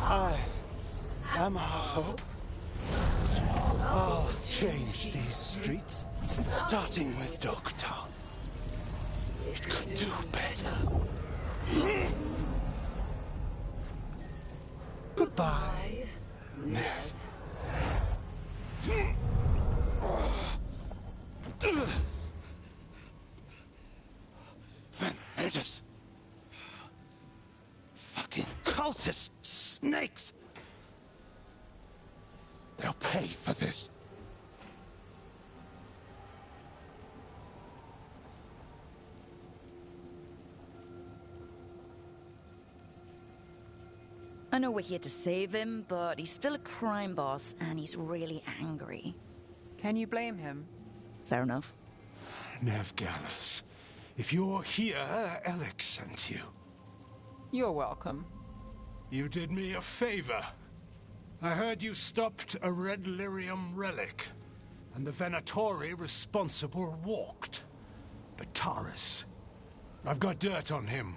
I am our hope. I'll change these streets, starting with Dogtown. It could do better. Goodbye, Nev. Van Herders. Fucking cultist snakes. They'll pay for this. I know we're here to save him, but he's still a crime boss, and he's really angry. Can you blame him? Fair enough. Nev Gallus, if you're here, Alex sent you. You're welcome. You did me a favor. I heard you stopped a red lyrium relic, and the Venatori responsible walked. Bataris. I've got dirt on him.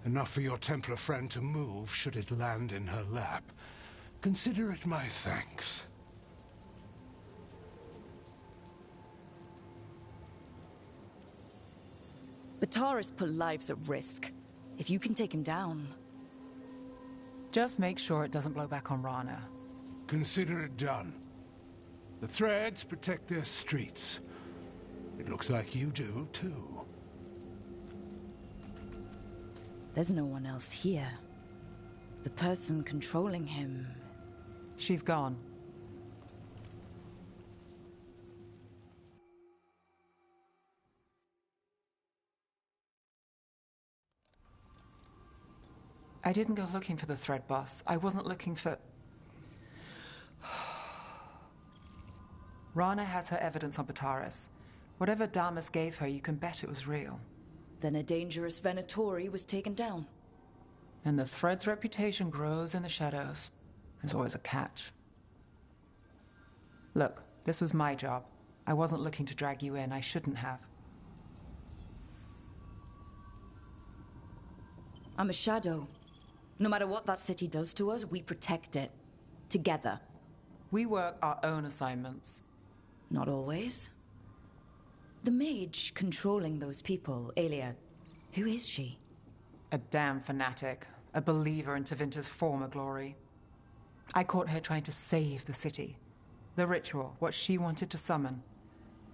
Enough for your Templar friend to move should it land in her lap. Consider it my thanks. Bataris put lives at risk. If you can take him down... Just make sure it doesn't blow back on Rana. Consider it done. The Threads protect their streets. It looks like you do, too. There's no one else here. The person controlling him... She's gone. I didn't go looking for the Thread boss. I wasn't looking for... Rana has her evidence on Bataris. Whatever Damas gave her, you can bet it was real. Then a dangerous Venatori was taken down. And the Thread's reputation grows in the shadows. There's always a catch. Look, this was my job. I wasn't looking to drag you in. I shouldn't have. I'm a shadow. No matter what that city does to us, we protect it. Together. We work our own assignments. Not always. The mage controlling those people, Aelia, who is she? A damn fanatic. A believer in Tevinter's former glory. I caught her trying to save the city. The ritual, what she wanted to summon.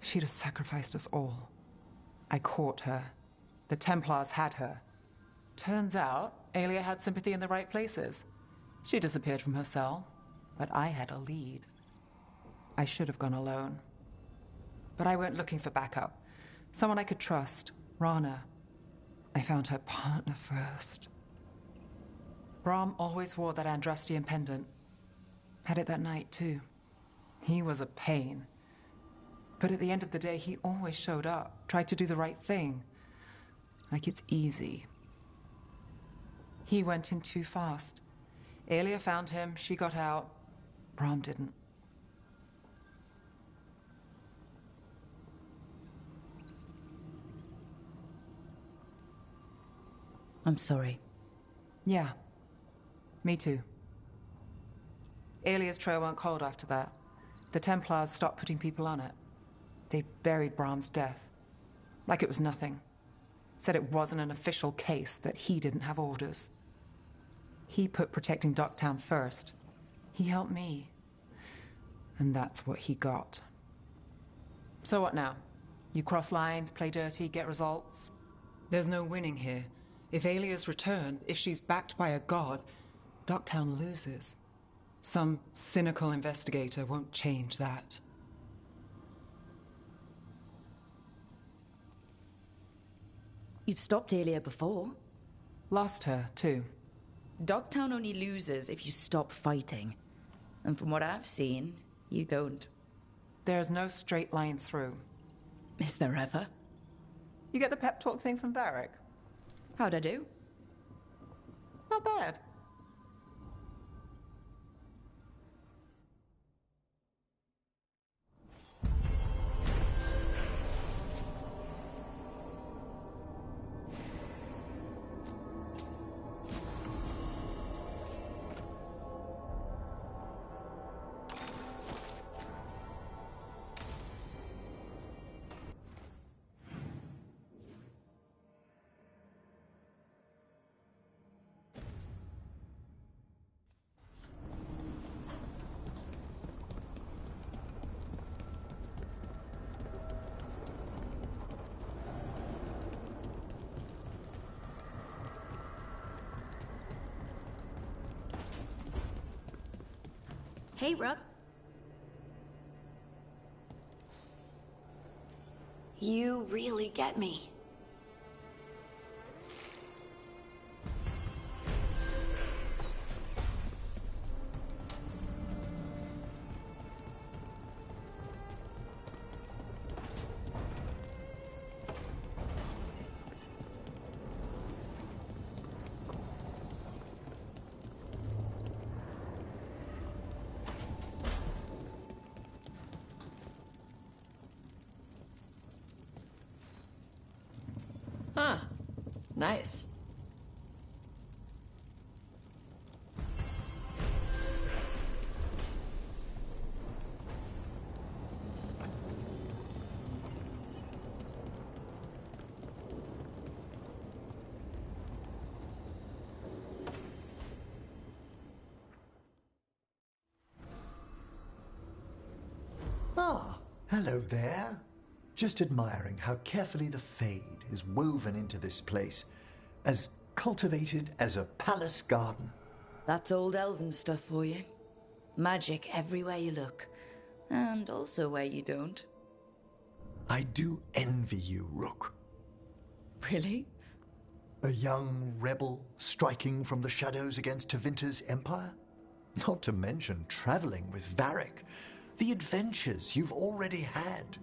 She'd have sacrificed us all. I caught her. The Templars had her. Turns out, Aelia had sympathy in the right places. She disappeared from her cell, but I had a lead. I should have gone alone. But I went looking for backup. Someone I could trust. Rana. I found her partner first. Brahm always wore that Andrastian pendant. Had it that night, too. He was a pain. But at the end of the day, he always showed up, tried to do the right thing. Like it's easy. He went in too fast. Aelia found him, she got out. Brahm didn't. I'm sorry. Yeah. Me too. Alia's trail went cold after that. The Templars stopped putting people on it. They buried Brahm's death. Like it was nothing. Said it wasn't an official case, that he didn't have orders. He put protecting Docktown first. He helped me. And that's what he got. So what now? You cross lines, play dirty, get results? There's no winning here. If Alia's returned, if she's backed by a god, Docktown loses. Some cynical investigator won't change that. You've stopped Alia before. Lost her, too. Dogtown only loses if you stop fighting. And from what I've seen, you don't. There's no straight line through. Is there ever? You get the pep talk thing from Varric? How'd I do? Not bad. Hey, Rook. You really get me. Huh. Nice. Ah, hello there. Just admiring how carefully the Fade is woven into this place, as cultivated as a palace garden. That's old elven stuff for you. Magic everywhere you look, and also where you don't. I do envy you, Rook. Really? A young rebel striking from the shadows against Tevinter's empire? Not to mention traveling with Varric. The adventures you've already had.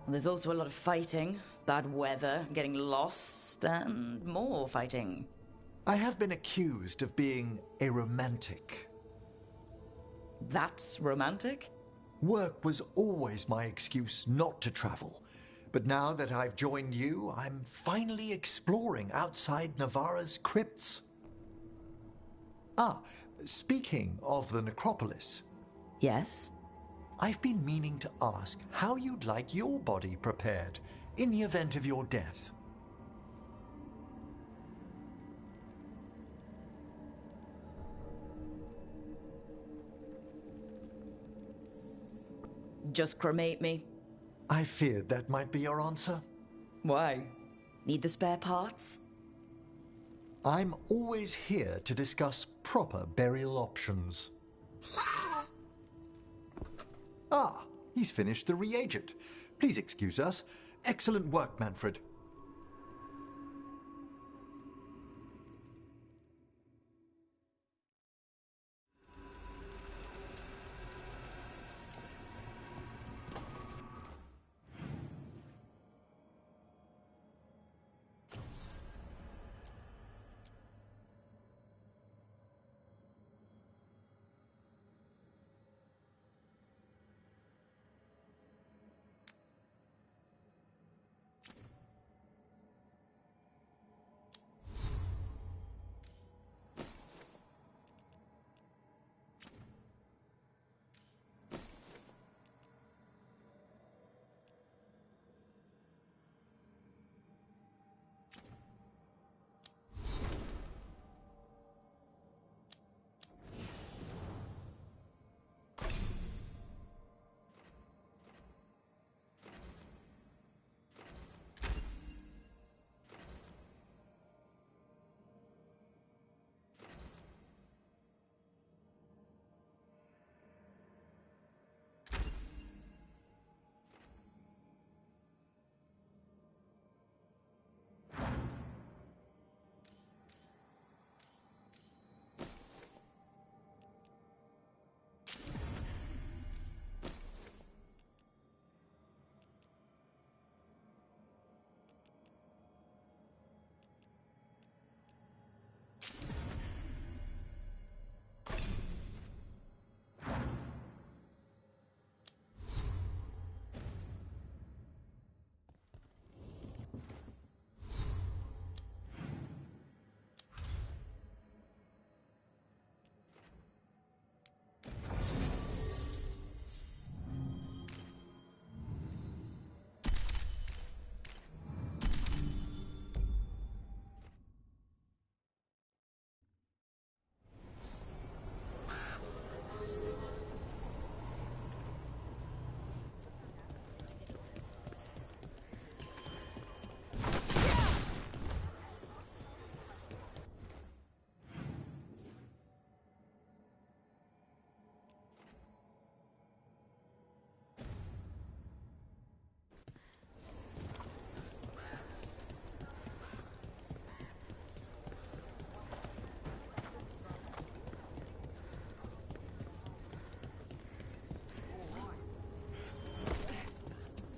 There's also a lot of fighting, bad weather, getting lost, and more fighting. I have been accused of being a romantic. That's romantic? Work was always my excuse not to travel. But now that I've joined you, I'm finally exploring outside Navarra's crypts. Ah, speaking of the necropolis. Yes? I've been meaning to ask how you'd like your body prepared in the event of your death. Just cremate me. I feared that might be your answer. Why? Need the spare parts? I'm always here to discuss proper burial options. Ah, he's finished the reagent. Please excuse us. Excellent work, Manfred.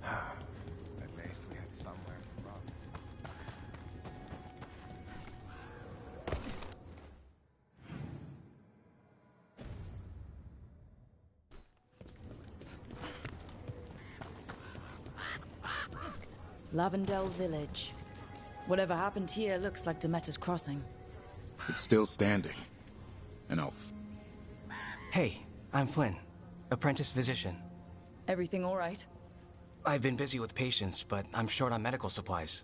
At least we had somewhere to run. Lavendel Village. Whatever happened here looks like Demeter's Crossing. It's still standing. And Hey, I'm Flynn, apprentice physician. Everything all right? I've been busy with patients, but I'm short on medical supplies.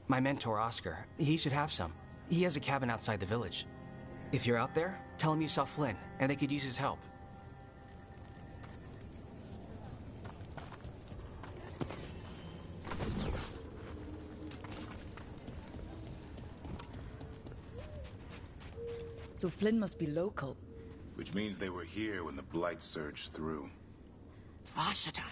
My mentor, Oscar, he should have some. He has a cabin outside the village. If you're out there, tell him you saw Flynn, and they could use his help. So Flynn must be local. which means they were here when the Blight surged through. Vashadan.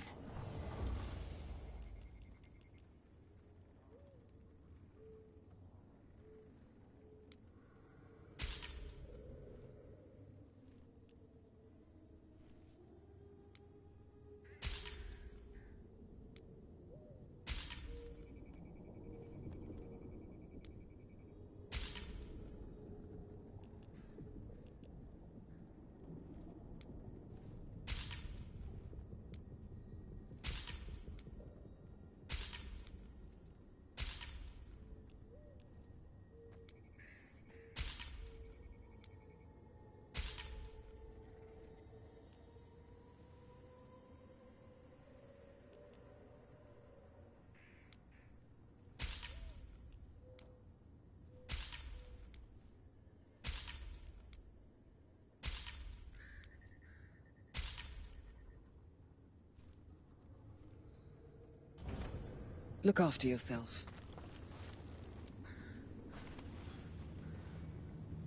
Look after yourself.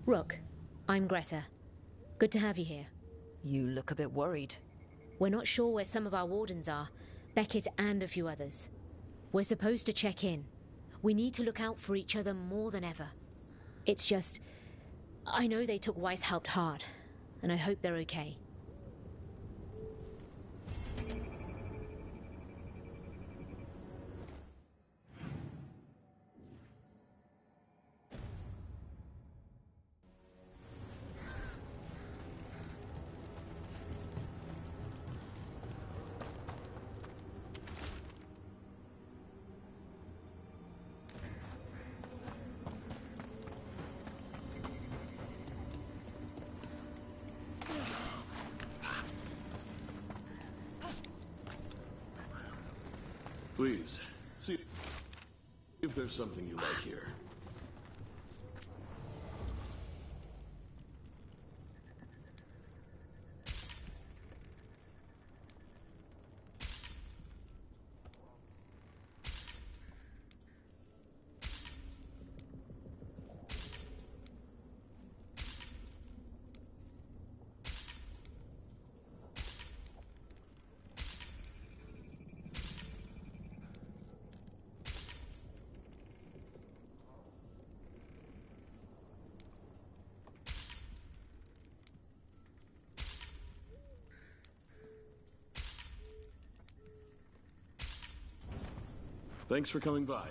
Rook, I'm Greta. Good to have you here. You look a bit worried. We're not sure where some of our wardens are, Beckett and a few others. We're supposed to check in. We need to look out for each other more than ever. It's just, I know they took Weishaupt hard, and I hope they're okay. Please, see if there's something you like here. Thanks for coming by.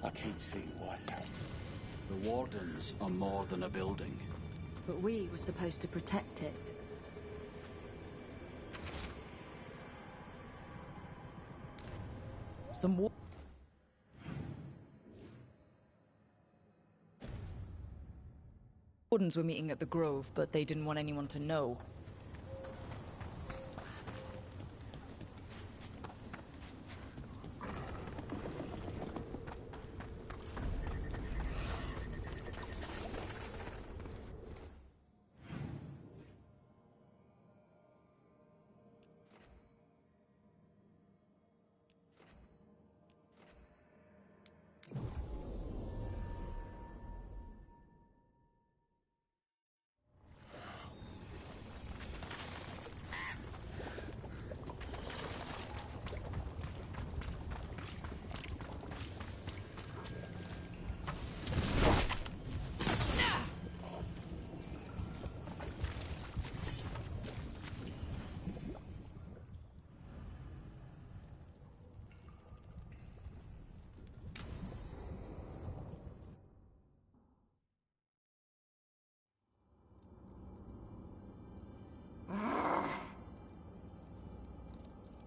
I keep seeing Weishaupt. The Wardens are more than a building. But we were supposed to protect it. Some Wardens were meeting at the Grove, but they didn't want anyone to know.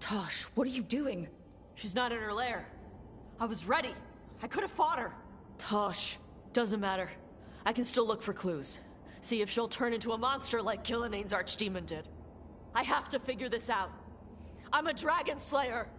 Tosh, what are you doing? She's not in her lair. I was ready. I could have fought her. Tosh. Doesn't matter. I can still look for clues. See if she'll turn into a monster like Killiane's archdemon did. I have to figure this out. I'm a dragon slayer.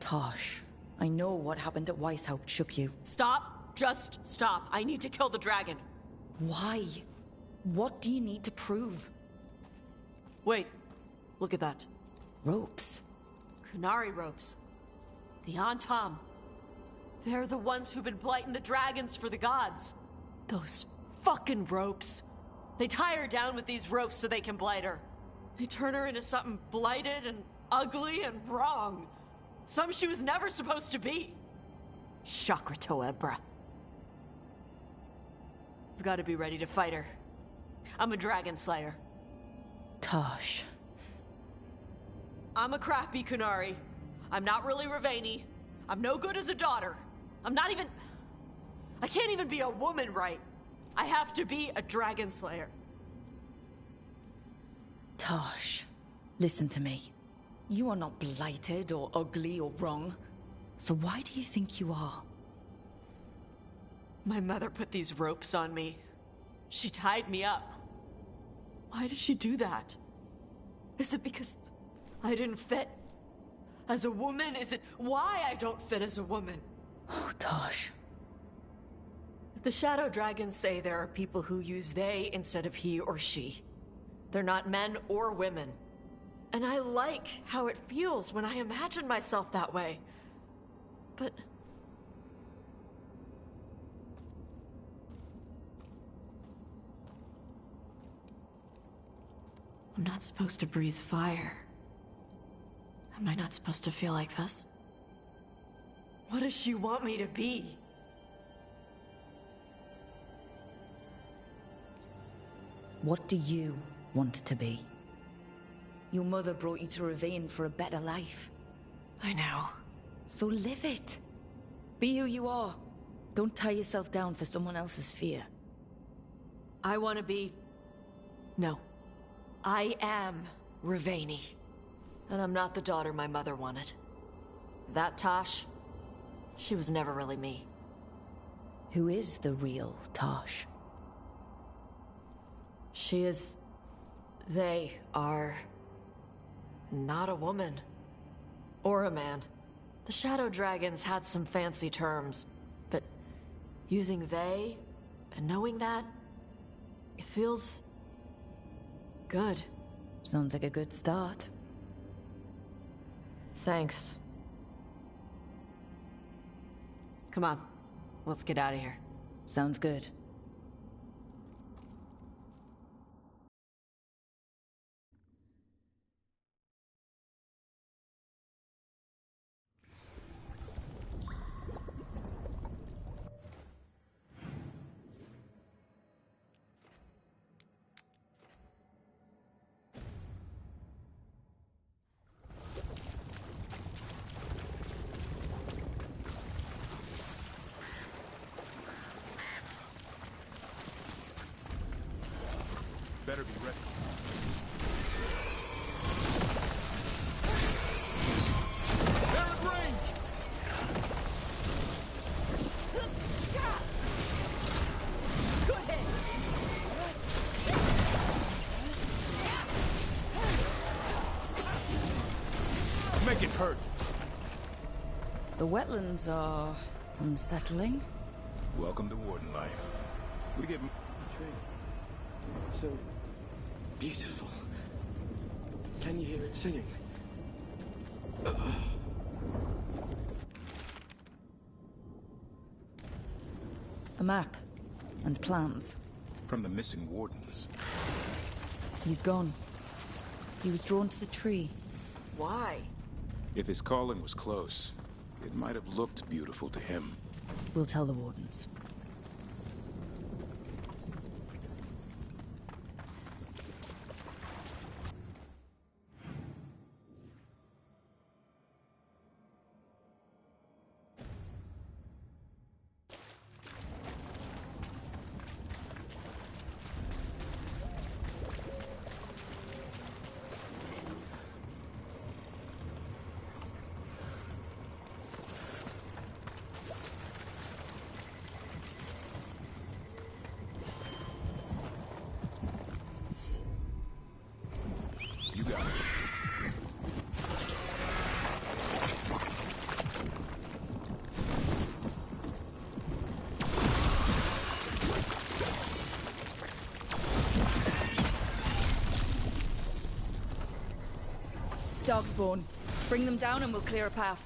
Tosh, I know what happened at Weishaupt shook you. Stop. Just stop. I need to kill the dragon. Why? What do you need to prove? Wait. Look at that. Ropes. Kunari ropes. The Antam. They're the ones who've been blighting the dragons for the gods. Those fucking ropes. They tie her down with these ropes so they can blight her. They turn her into something blighted and ugly and wrong. Some she was never supposed to be. Chakra Toebra. I've got to be ready to fight her. I'm a dragon slayer. Tosh. I'm a crappy Kunari. I'm not really Ravani. I'm no good as a daughter. I'm not even... I can't even be a woman right. I have to be a dragon slayer. Tosh, listen to me. You are not blighted or ugly or wrong. So why do you think you are? My mother put these ropes on me. She tied me up. Why did she do that? Is it because I didn't fit as a woman? Is it why I don't fit as a woman? Oh, Tosh. The Shadow Dragons say there are people who use they instead of he or she. They're not men or women. And I like how it feels when I imagine myself that way. But... I'm not supposed to breathe fire. Am I not supposed to feel like this? What does she want me to be? What do you want to be? Your mother brought you to Ravine for a better life. I know. So live it. Be who you are. Don't tie yourself down for someone else's fear. I want to be... No. I am Ravani. And I'm not the daughter my mother wanted. That Tosh, she was never really me. Who is the real Tosh? She is... They are... not a woman. Or a man. The Shadow Dragons had some fancy terms, but using they and knowing that, it feels... good. Sounds like a good start. Thanks. Come on, let's get out of here. Sounds good. Better be ready. They're at range! Good hit! Make it hurt. The wetlands are unsettling. Welcome to Warden life. We get... So beautiful. Can you hear it singing? A map and plans. From the missing wardens. He's gone. He was drawn to the tree. Why? If his calling was close, it might have looked beautiful to him. We'll tell the wardens. You got it. Darkspawn. Bring them down and we'll clear a path.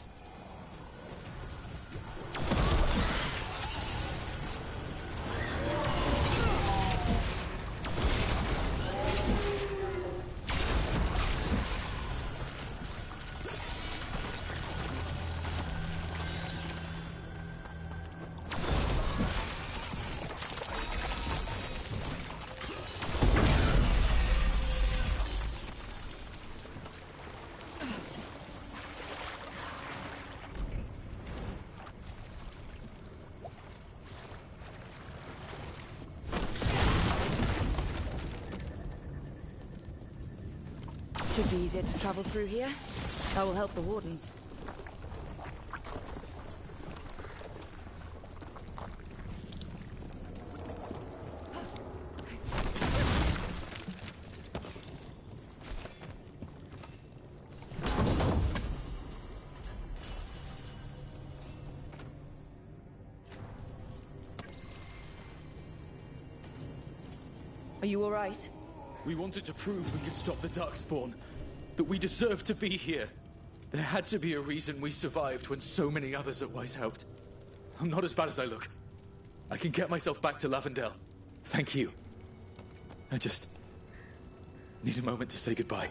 Should be easier to travel through here. That will help the wardens. Are you all right? We wanted to prove we could stop the Darkspawn. That we deserved to be here. There had to be a reason we survived when so many others at Weiss helped. I'm not as bad as I look. I can get myself back to Lavendel. Thank you. I just need a moment to say goodbye.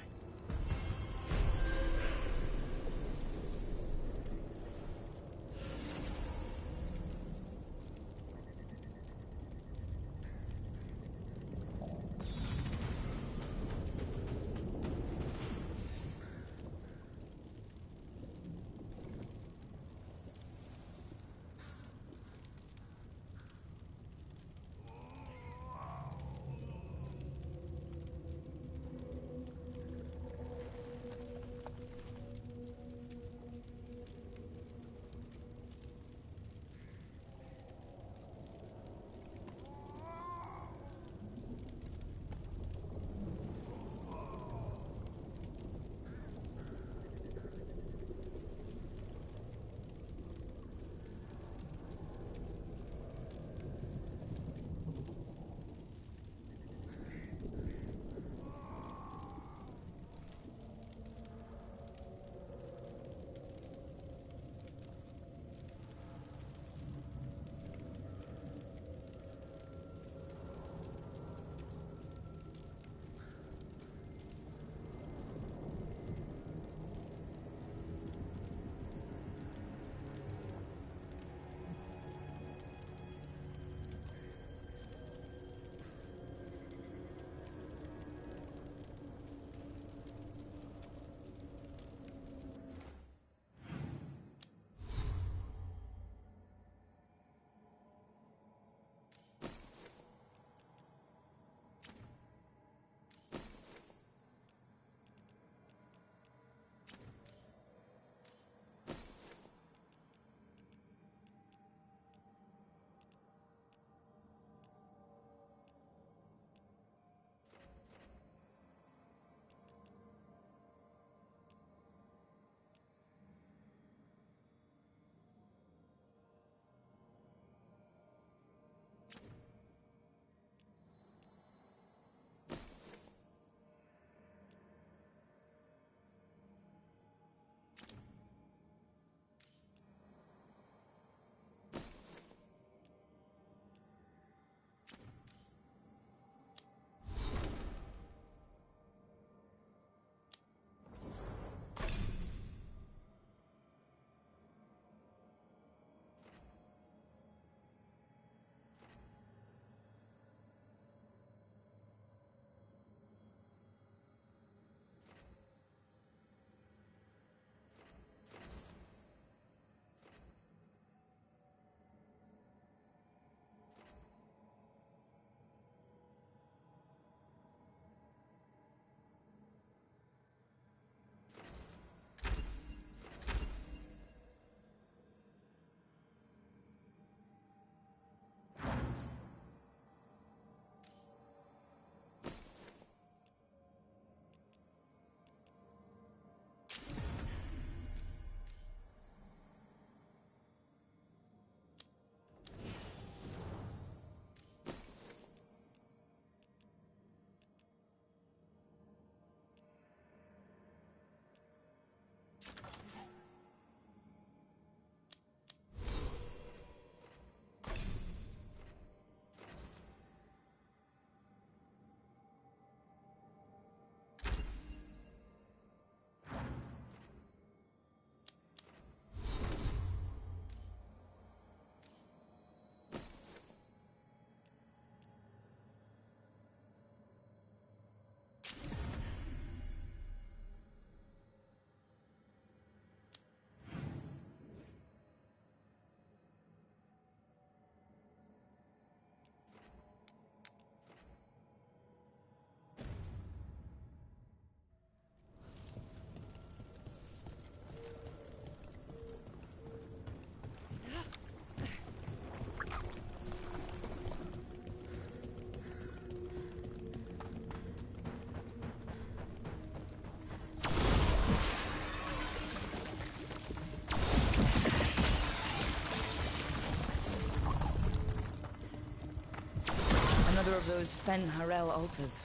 those Fen Harel altars.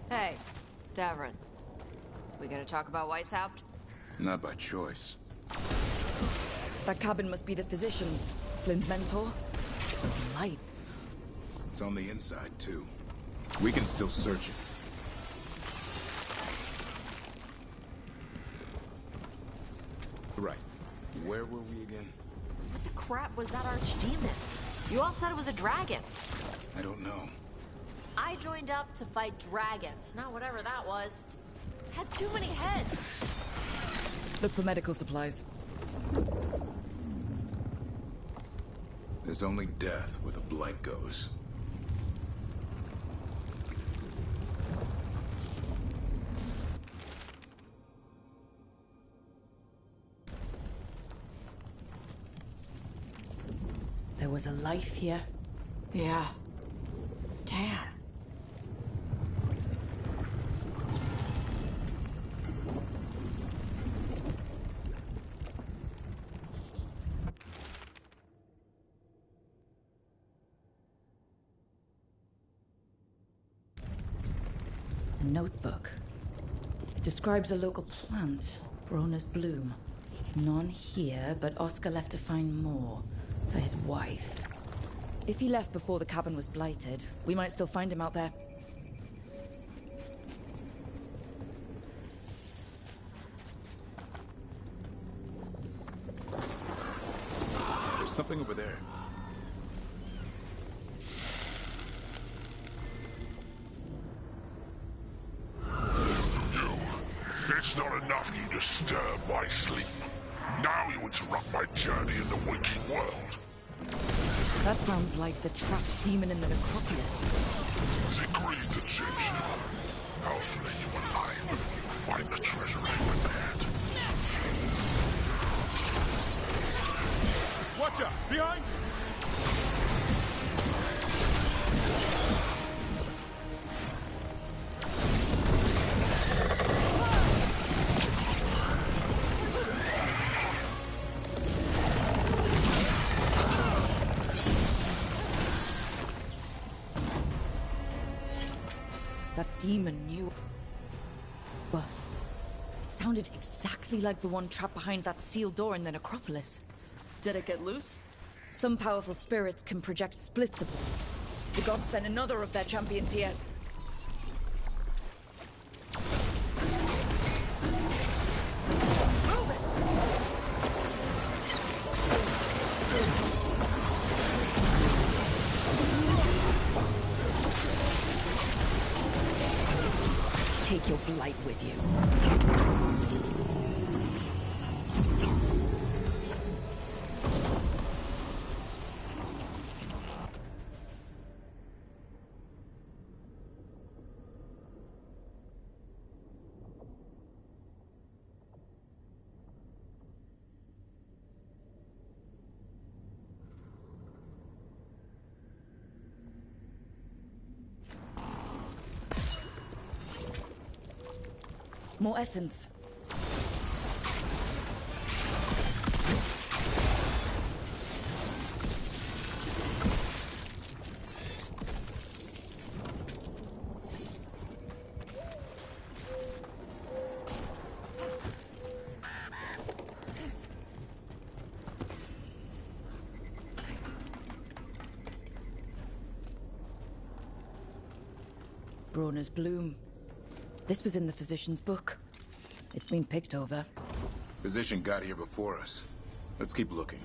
Hey, Davrin. We gonna talk about Weishaupt? Not by choice. That cabin must be the physician's. Flynn's mentor. Light. It's on the inside, too. We can still search it. Right. Where were we again? What the crap was that archdemon? You all said it was a dragon. I don't know. I joined up to fight dragons, not whatever that was. Had too many heads. Look for medical supplies. There's only death where the blight goes. There was a life here. Yeah. Damn. A notebook. It describes a local plant, Brona's bloom. None here, but Oscar left to find more. For his wife. If he left before the cabin was blighted, we might still find him out there. something over there. It's not enough you disturb my sleep. Now you interrupt my journey in the waking world. That sounds like the trapped demon in the necropolis. Has it grieved the Egyptian? I'll flay you alive before you find the treasure I prepared. Watch out! Behind! That demon knew us. It sounded exactly like the one trapped behind that sealed door in the necropolis. Did it get loose? Some powerful spirits can project splits of them. The gods sent another of their champions here. Take your blight with you. More essence. Broner's bloom. This was in the physician's book. It's been picked over. Physician got here before us. Let's keep looking.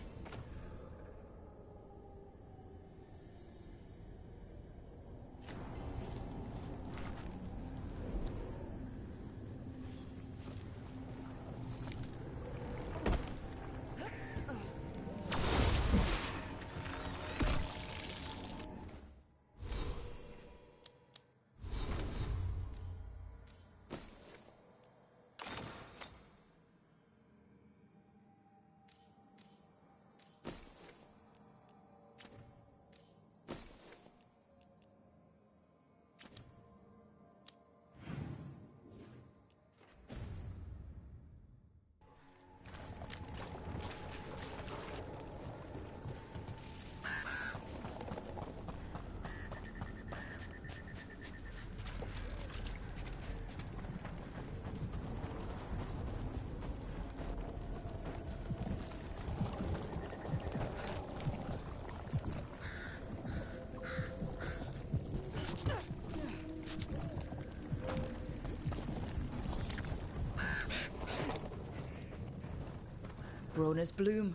Broner's bloom.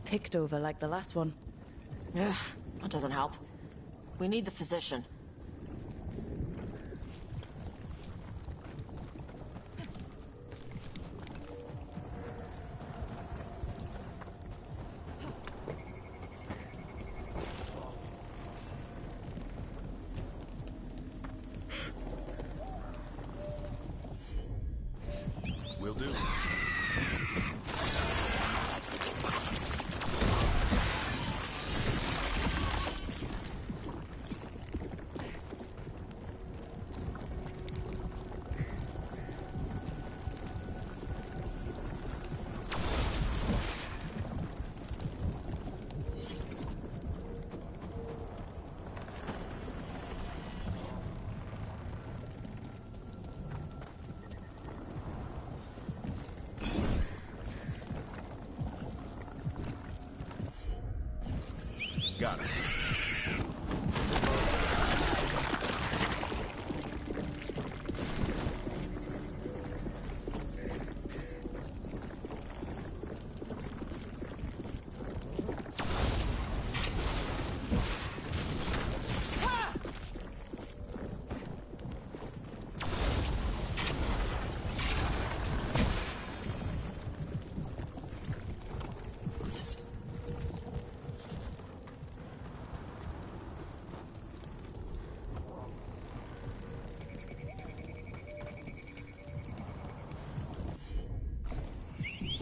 Picked over like the last one. Ugh, that doesn't help. We need the physician. Will do. Got it.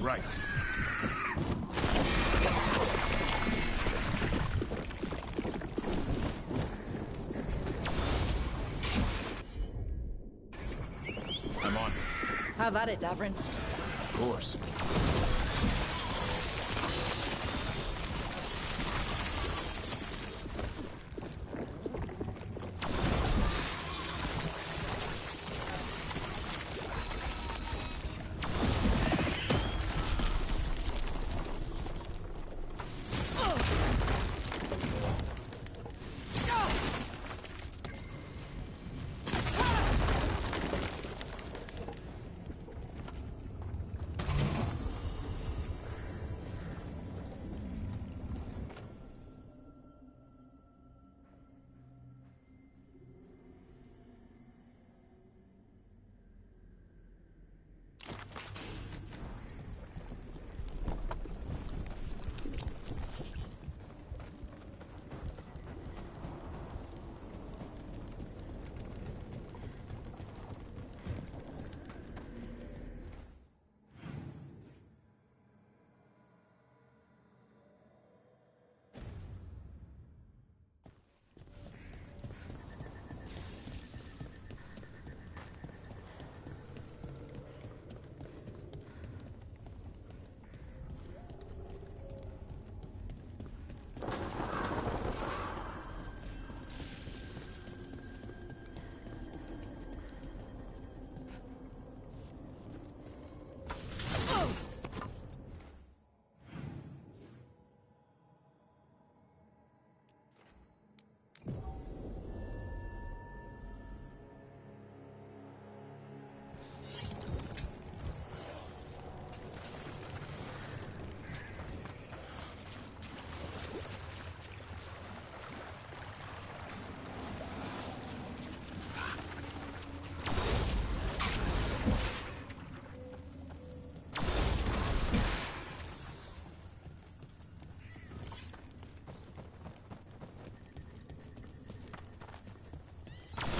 Right. I'm on. Have at it, Davrin. Of course.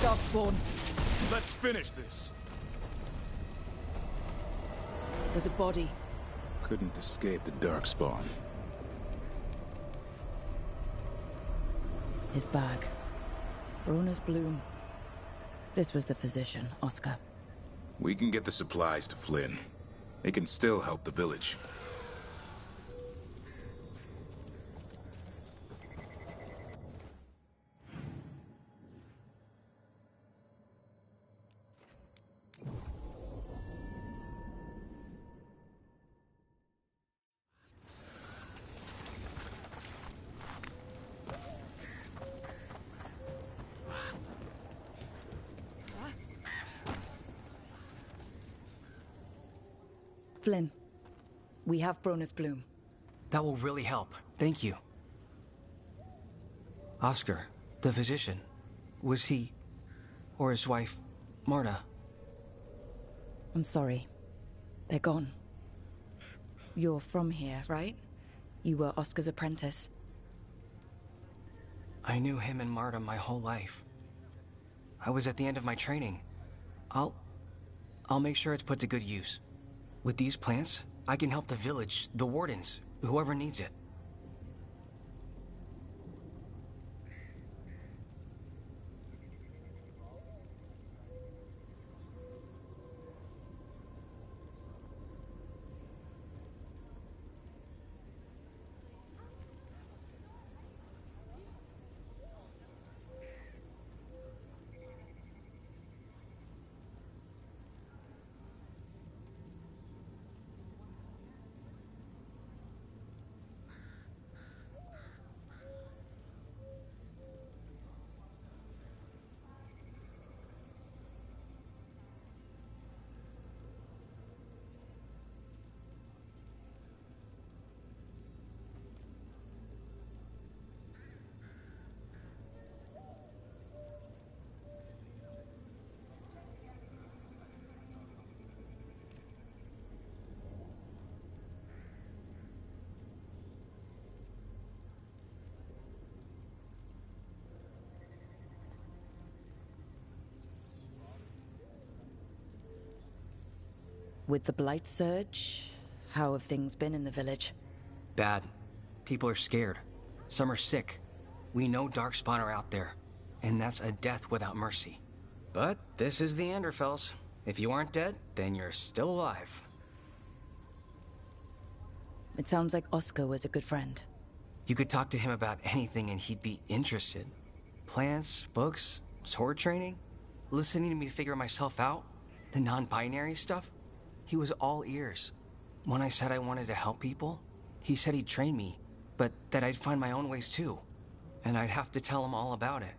Darkspawn. Let's finish this. There's a body. Couldn't escape the Darkspawn. His bag. Broner's Bloom. This was the physician, Oscar. We can get the supplies to Flynn. They can still help the village. Flynn, we have Broner's Bloom. That will really help. Thank you. Oscar, the physician, was he, or his wife, Marta? I'm sorry. They're gone. You're from here, right? You were Oscar's apprentice. I knew him and Marta my whole life. I was at the end of my training. I'll make sure it's put to good use. With these plants, I can help the village, the wardens, whoever needs it. With the Blight Surge, How have things been in the village? Bad. People are scared. Some are sick. We know Darkspawn are out there, and that's a death without mercy. But this is the Anderfells. If you aren't dead, then you're still alive. It sounds like Oscar was a good friend. You could talk to him about anything and he'd be interested. Plants, books, sword training, listening to me figure myself out, the non-binary stuff. He was all ears. When I said I wanted to help people, he said he'd train me, but that I'd find my own ways too. And I'd have to tell him all about it.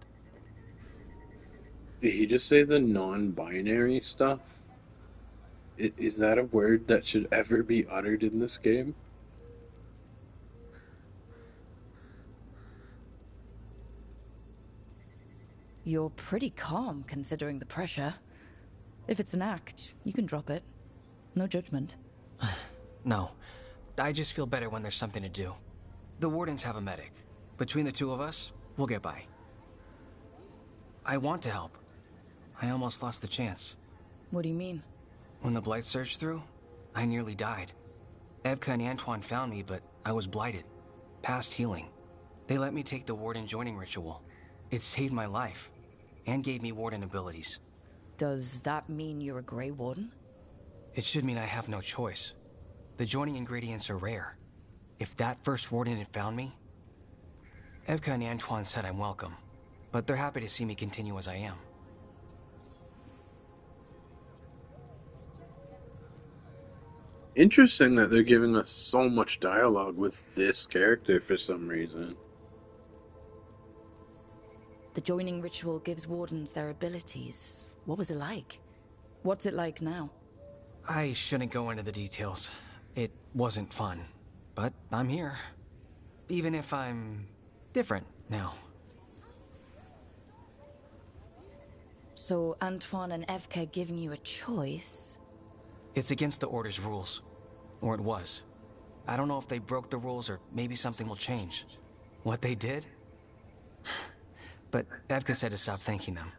Did he just say the non-binary stuff? Is that a word that should ever be uttered in this game? You're pretty calm, considering the pressure. If it's an act, you can drop it. No judgment. No. I just feel better when there's something to do. The wardens have a medic. Between the two of us, we'll get by. I want to help. I almost lost the chance. What do you mean? When the blight surged through, I nearly died. Evka and Antoine found me, but I was blighted. Past healing. They let me take the warden joining ritual. It saved my life, and gave me warden abilities. Does that mean you're a Grey Warden? It should mean I have no choice. The joining ingredients are rare. If that first warden had found me... Evka and Antoine said I'm welcome, but they're happy to see me continue as I am. Interesting that they're giving us so much dialogue with this character for some reason. The joining ritual gives wardens their abilities. What was it like? What's it like now? I shouldn't go into the details. It wasn't fun. But I'm here. Even if I'm different now. So Antoine and Evka giving you a choice? It's against the Order's rules. Or it was. I don't know if they broke the rules or maybe something will change. What they did? But Evka said to stop thanking them.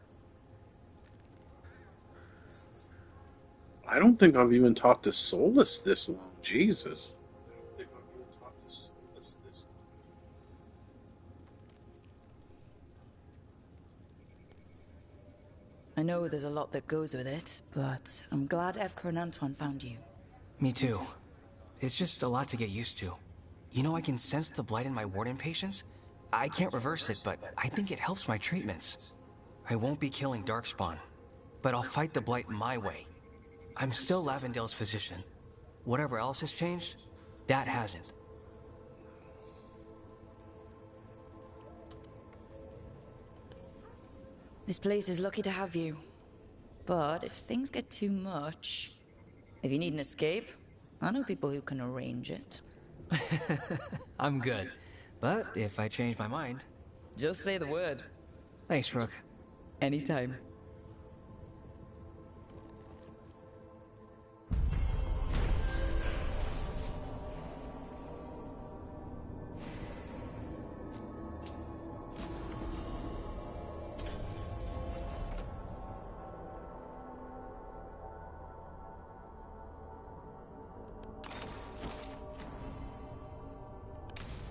I don't think I've even talked to Solus this long. Jesus. I know there's a lot that goes with it, but I'm glad Evka and Antoine found you. Me too. It's just a lot to get used to. You know, I can sense the blight in my warden patients. I can't reverse it, but I think it helps my treatments. I won't be killing Darkspawn, but I'll fight the blight my way. I'm still Lavendale's physician. Whatever else has changed, that hasn't. This place is lucky to have you. But if things get too much... If you need an escape, I know people who can arrange it. I'm good. But if I change my mind... Just say the word. Thanks, Rook. Anytime.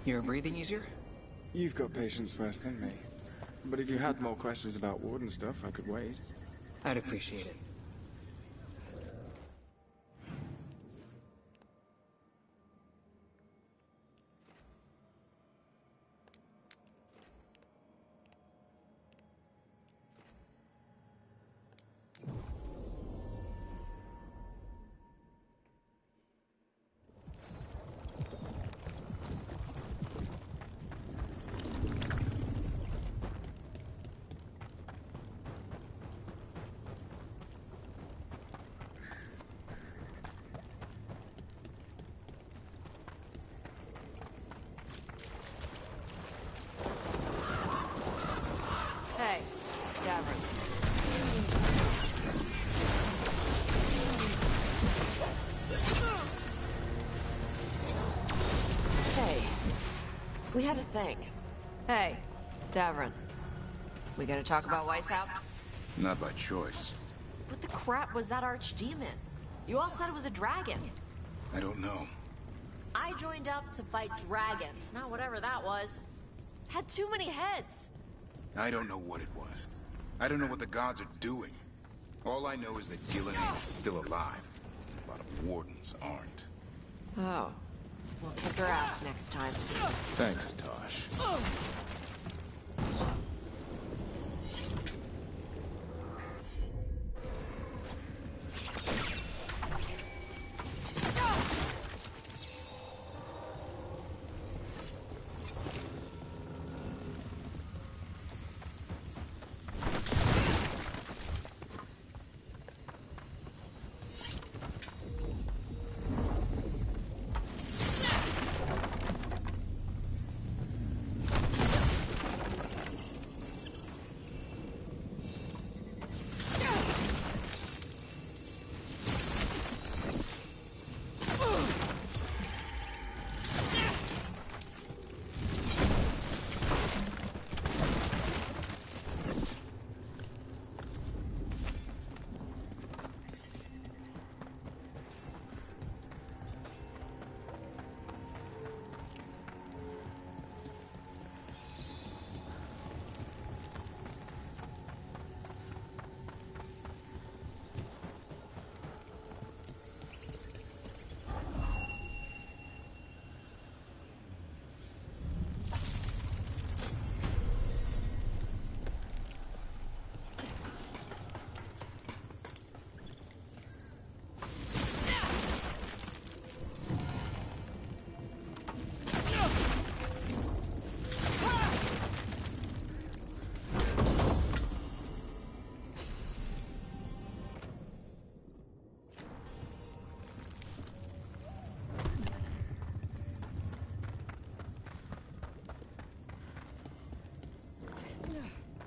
You're breathing easier? You've got patience worse than me. But if you had more questions about warden stuff, I could wait. I'd appreciate it. Hey, Davin. Hey, we had a thing. Hey, Davin. We gonna talk about Weishaupt? Not by choice. What the crap was that archdemon? You all said it was a dragon. I don't know. I joined up to fight dragons, not whatever that was. Had too many heads. I don't know what it was. I don't know what the gods are doing. All I know is that Gillian is still alive. A lot of wardens aren't. Oh. We'll kick her ass next time. Thanks, Tosh.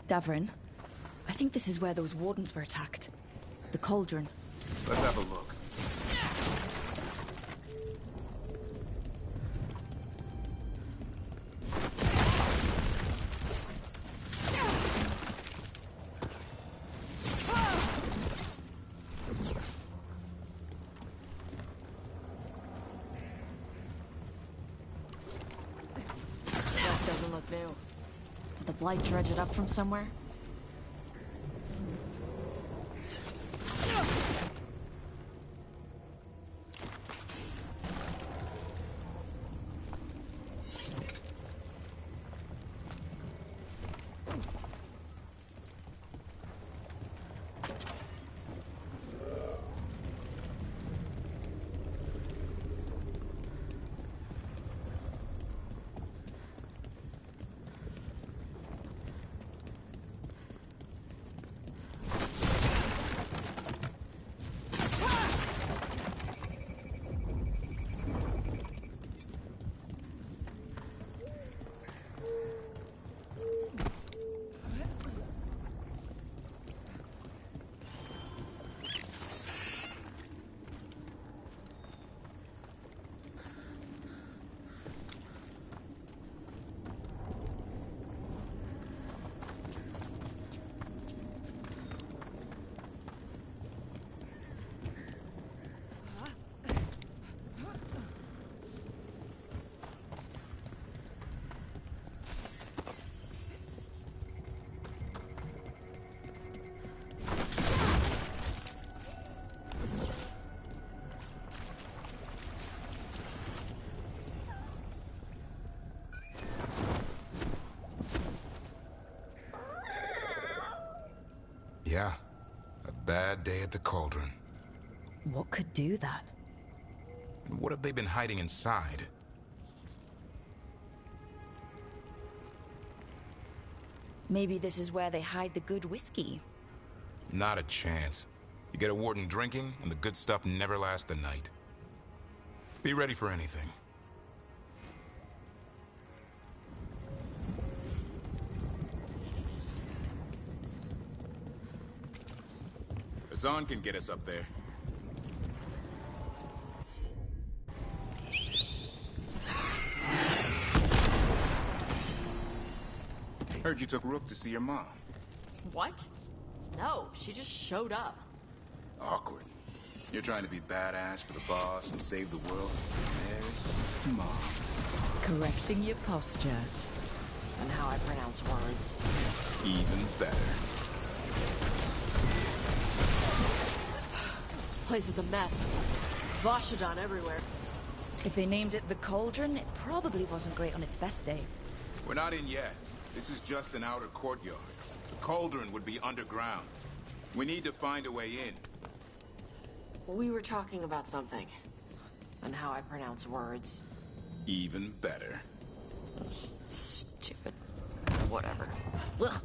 Davrin, I think this is where those wardens were attacked. The cauldron. Let's have a look. That doesn't look new. Did the Blight dredge it up from somewhere? Yeah, a bad day at the cauldron. What could do that? What have they been hiding inside? Maybe this is where they hide the good whiskey. Not a chance. You get a warden drinking, and the good stuff never lasts a night. Be ready for anything. Zahn can get us up there. Heard you took Rook to see your mom. What? No, she just showed up. Awkward. You're trying to be badass for the boss and save the world. There's Mom. Correcting your posture. And how I pronounce words. Even better. This place is a mess. Vashadon everywhere. If they named it the Cauldron, it probably wasn't great on its best day. We're not in yet. This is just an outer courtyard. The cauldron would be underground. We need to find a way in. We were talking about something. And how I pronounce words. Even better. Stupid. Whatever. Ugh.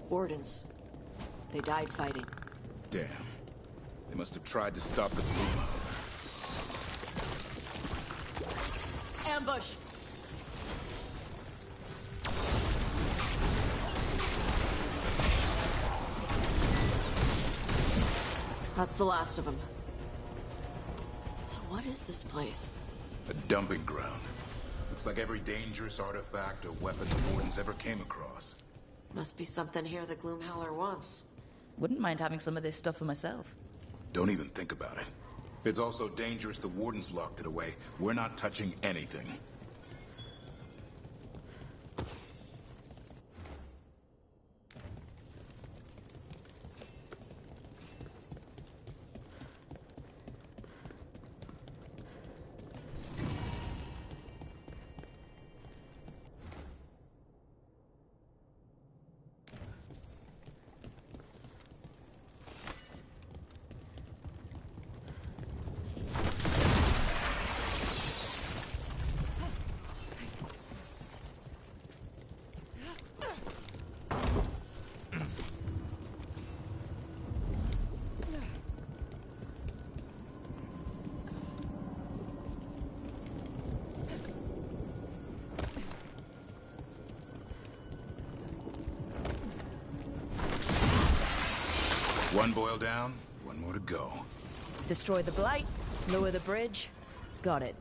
Wardens. They died fighting. Damn. They must have tried to stop the boom. Ambush! That's the last of them. So what is this place? A dumping ground. Looks like every dangerous artifact or weapon the Wardens ever came across. Must be something here the Gloomhowler wants. Wouldn't mind having some of this stuff for myself. Don't even think about it. It's also dangerous the Wardens locked it away. We're not touching anything. One boil down, one more to go. Destroy the blight, lower the bridge. Got it.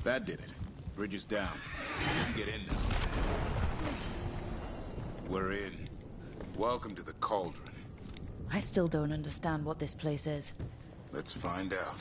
That did it. Bridge is down. We can get in now. We're in. Welcome to the Cauldron. I still don't understand what this place is. Let's find out.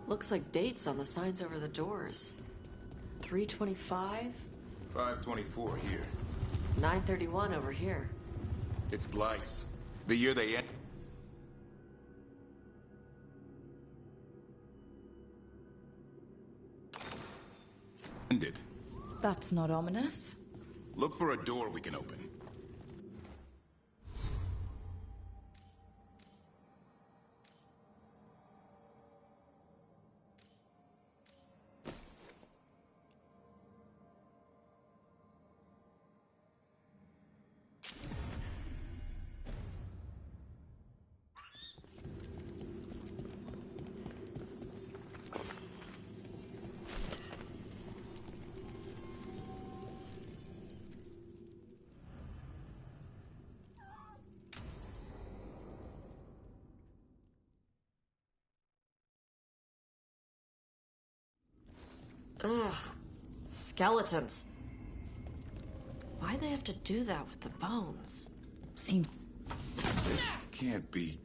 Looks like dates on the signs over the doors. 325? 524 here. 931 over here. It's Blight's. The year they ended. That's not ominous. Look for a door we can open. Ugh. Skeletons. Why'd they have to do that with the bones? Seems... This can't be...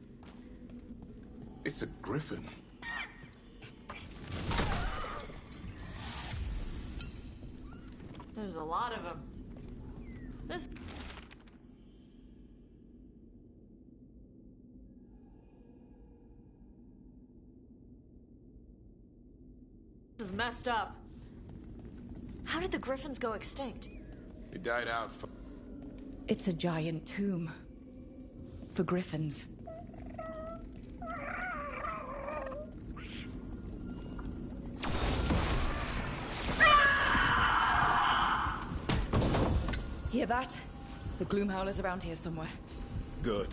It's a griffin. There's a lot of them. This is messed up. How did the griffins go extinct? They died out. It's a giant tomb. For griffins. Hear that? The Gloomhowler's around here somewhere. Good.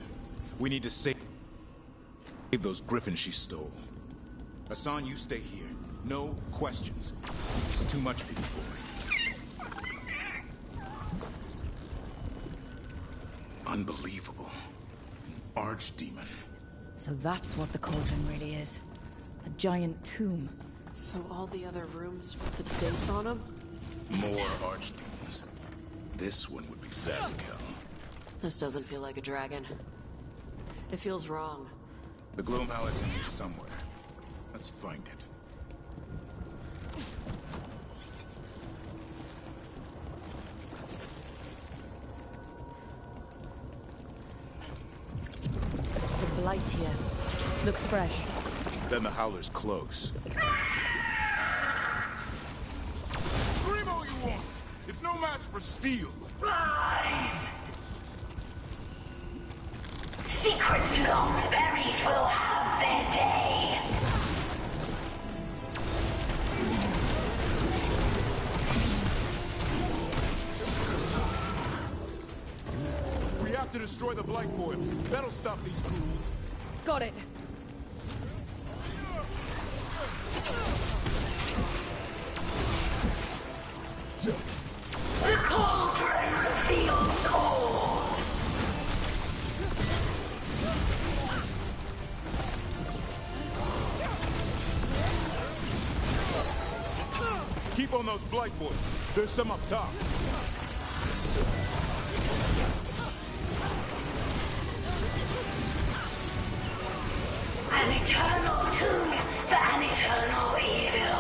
We need to save those griffins she stole. Hassan, you stay here. No questions. This is too much for you, boy. Unbelievable. An archdemon. So that's what the cauldron really is. A giant tomb. So all the other rooms with the dates on them? More archdemons. This one would be Zazakel. This doesn't feel like a dragon. It feels wrong. The Gloomhowler's in here somewhere. Let's find it. It's a blight here. Looks fresh. Then the Howler's close. Scream all you want! It's no match for steel! Rise! Secrets long buried will have their day. We have to destroy the Blight Boils. That'll stop these ghouls. Got it. The cauldron reveals all. Keep on those Blight Boils. There's some up top. An eternal tomb for an eternal evil.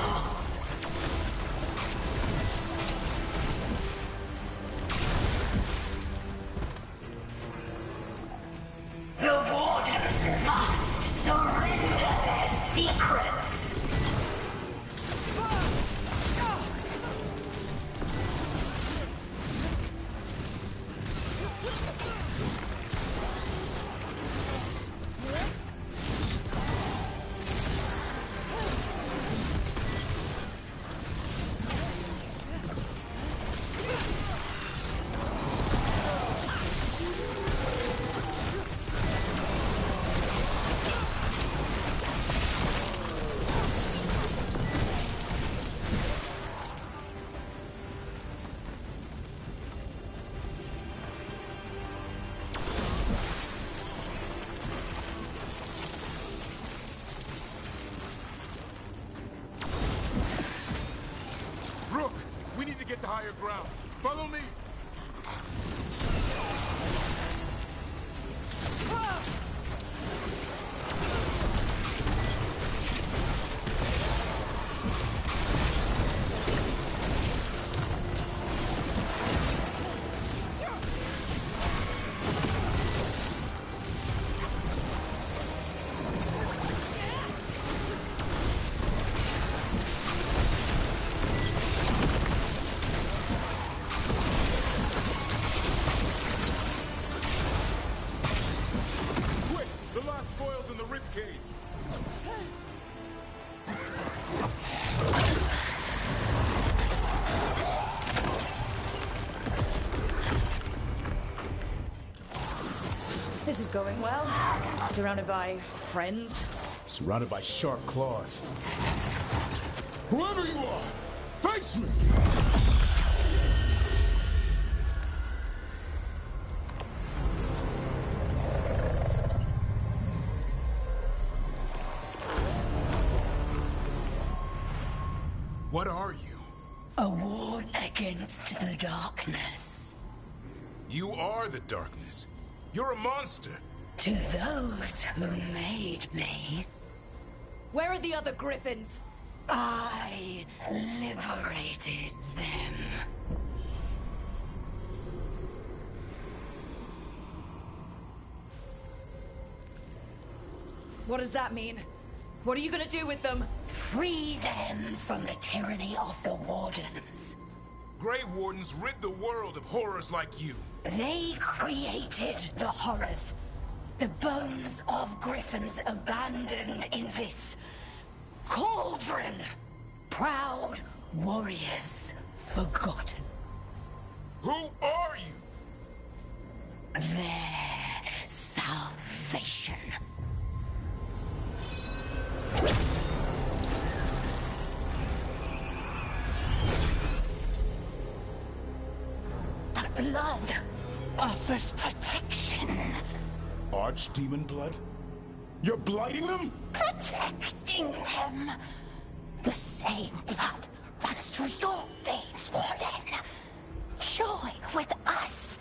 The Wardens must surrender their secrets. need to get to higher ground. Follow me. This is going well. Surrounded by friends. Surrounded by sharp claws. Whoever you are, face me! What are you? A ward against the darkness. You are the darkness. You're a monster. To those who made me, Where are the other griffins? I liberated them. What does that mean? What are you gonna do with them? Free them from the tyranny of the Wardens. Grey Wardens rid the world of horrors like you. They created the horrors. The bones of griffins abandoned in this cauldron. Proud warriors forgotten. Who are you? Their salvation. The blood offers protection. Archdemon blood? You're blighting them? Protecting them. The same blood runs through your veins, Warden. Join with us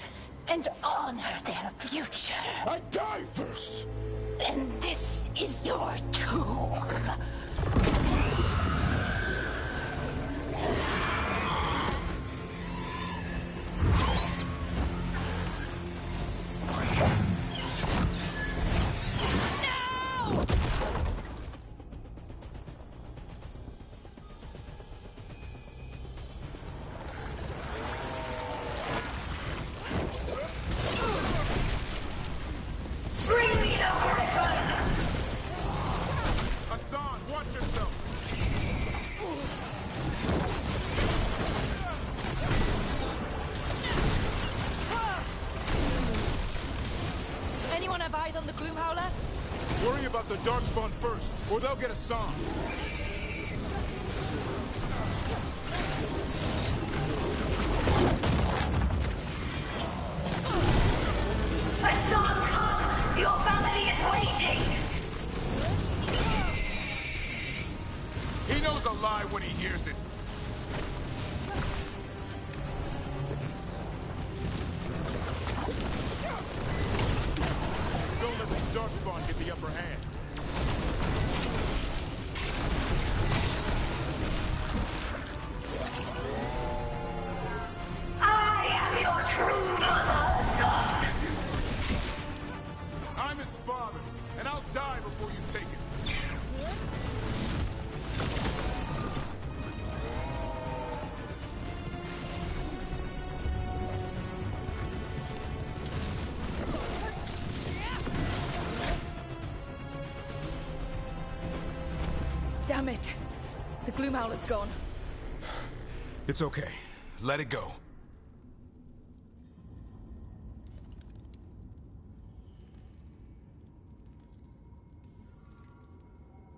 and honor their future. I die first! And this is your tomb. Bring me the griffin! Hassan, watch yourself! Anyone have eyes on the Gloom Howler? Worry about the Darkspawn first, or they'll get Hassan. Hassan, come! Your family is waiting! He knows a lie when he hears it. Don't let these Darkspawn get the upper hand. I am your true mother, son! I'm his father, and I'll die before you take it. Damn it. The Gloom Howler's gone. It's okay. Let it go.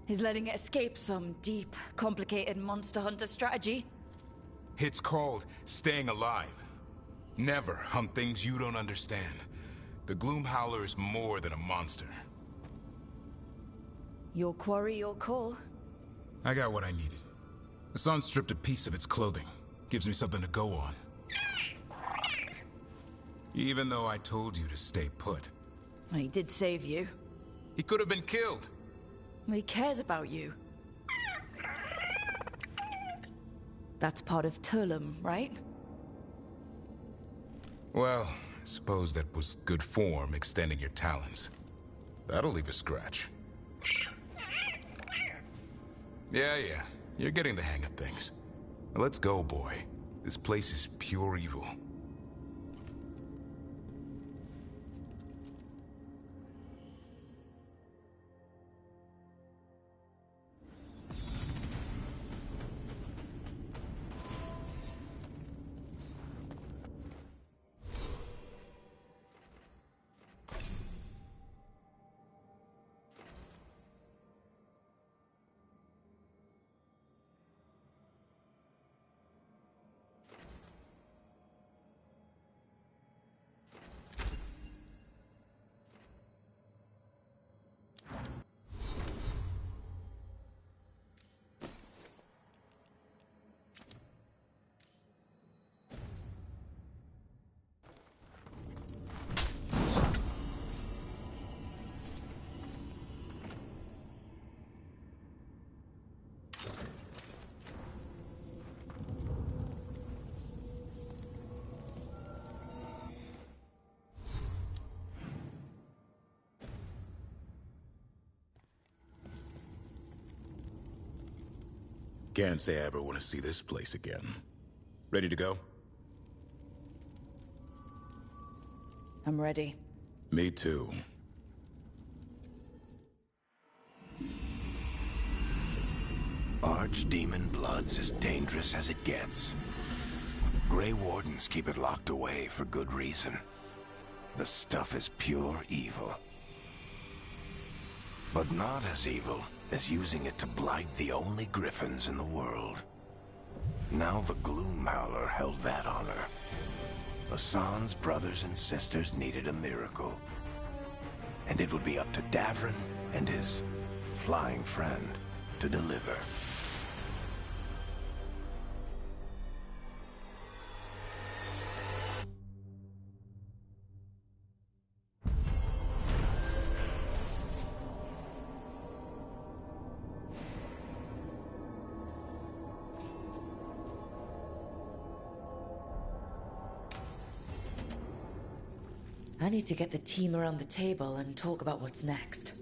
Is letting it escape some deep, complicated monster hunter strategy? It's called staying alive. Never hunt things you don't understand. The Gloom Howler is more than a monster. Your quarry, your call. I got what I needed. Hassan stripped a piece of its clothing. Gives me something to go on. Even though I told you to stay put. He did save you. He could have been killed. He cares about you. That's part of Turlum, right? Well, I suppose that was good form, extending your talons. That'll leave a scratch. Yeah, you're getting the hang of things. Now let's go, boy. This place is pure evil. Can't say I ever want to see this place again. Ready to go? I'm ready. Me too. Archdemon blood's as dangerous as it gets. Grey Wardens keep it locked away for good reason. The stuff is pure evil. But not as evil as using it to blight the only griffins in the world. Now the Gloom Howler held that honor. Hassan's brothers and sisters needed a miracle. And it would be up to Davrin and his flying friend to deliver. I need to get the team around the table and talk about what's next.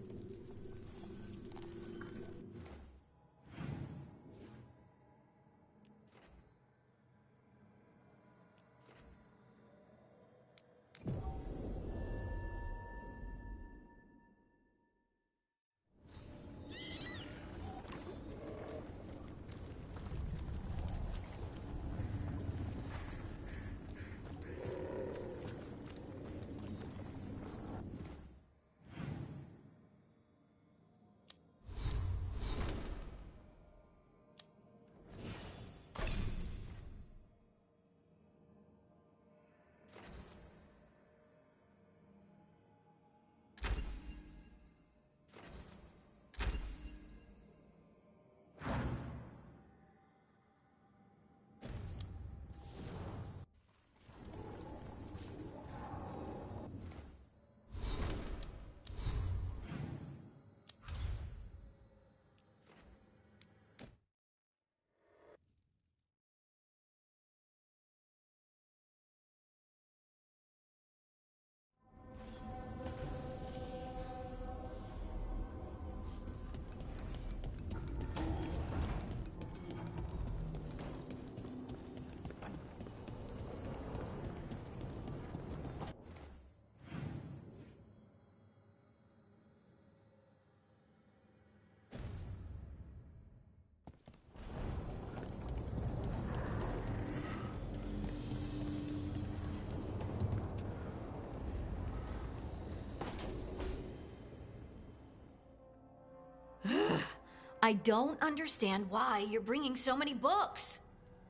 I don't understand why you're bringing so many books.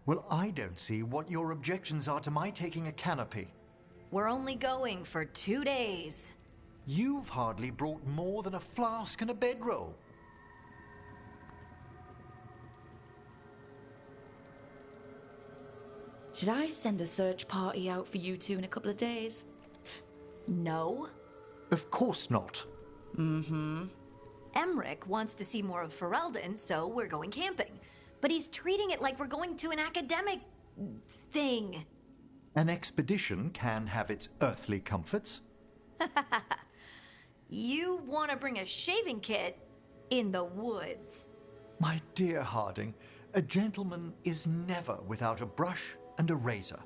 Well, I don't see what your objections are to my taking a canopy. We're only going for 2 days. You've hardly brought more than a flask and a bedroll. Should I send a search party out for you two in a couple of days? No. Of course not. Mm-hmm. Emmerich wants to see more of Ferelden, so we're going camping. But he's treating it like we're going to an academic thing. An expedition can have its earthly comforts. You want to bring a shaving kit in the woods. My dear Harding, a gentleman is never without a brush and a razor.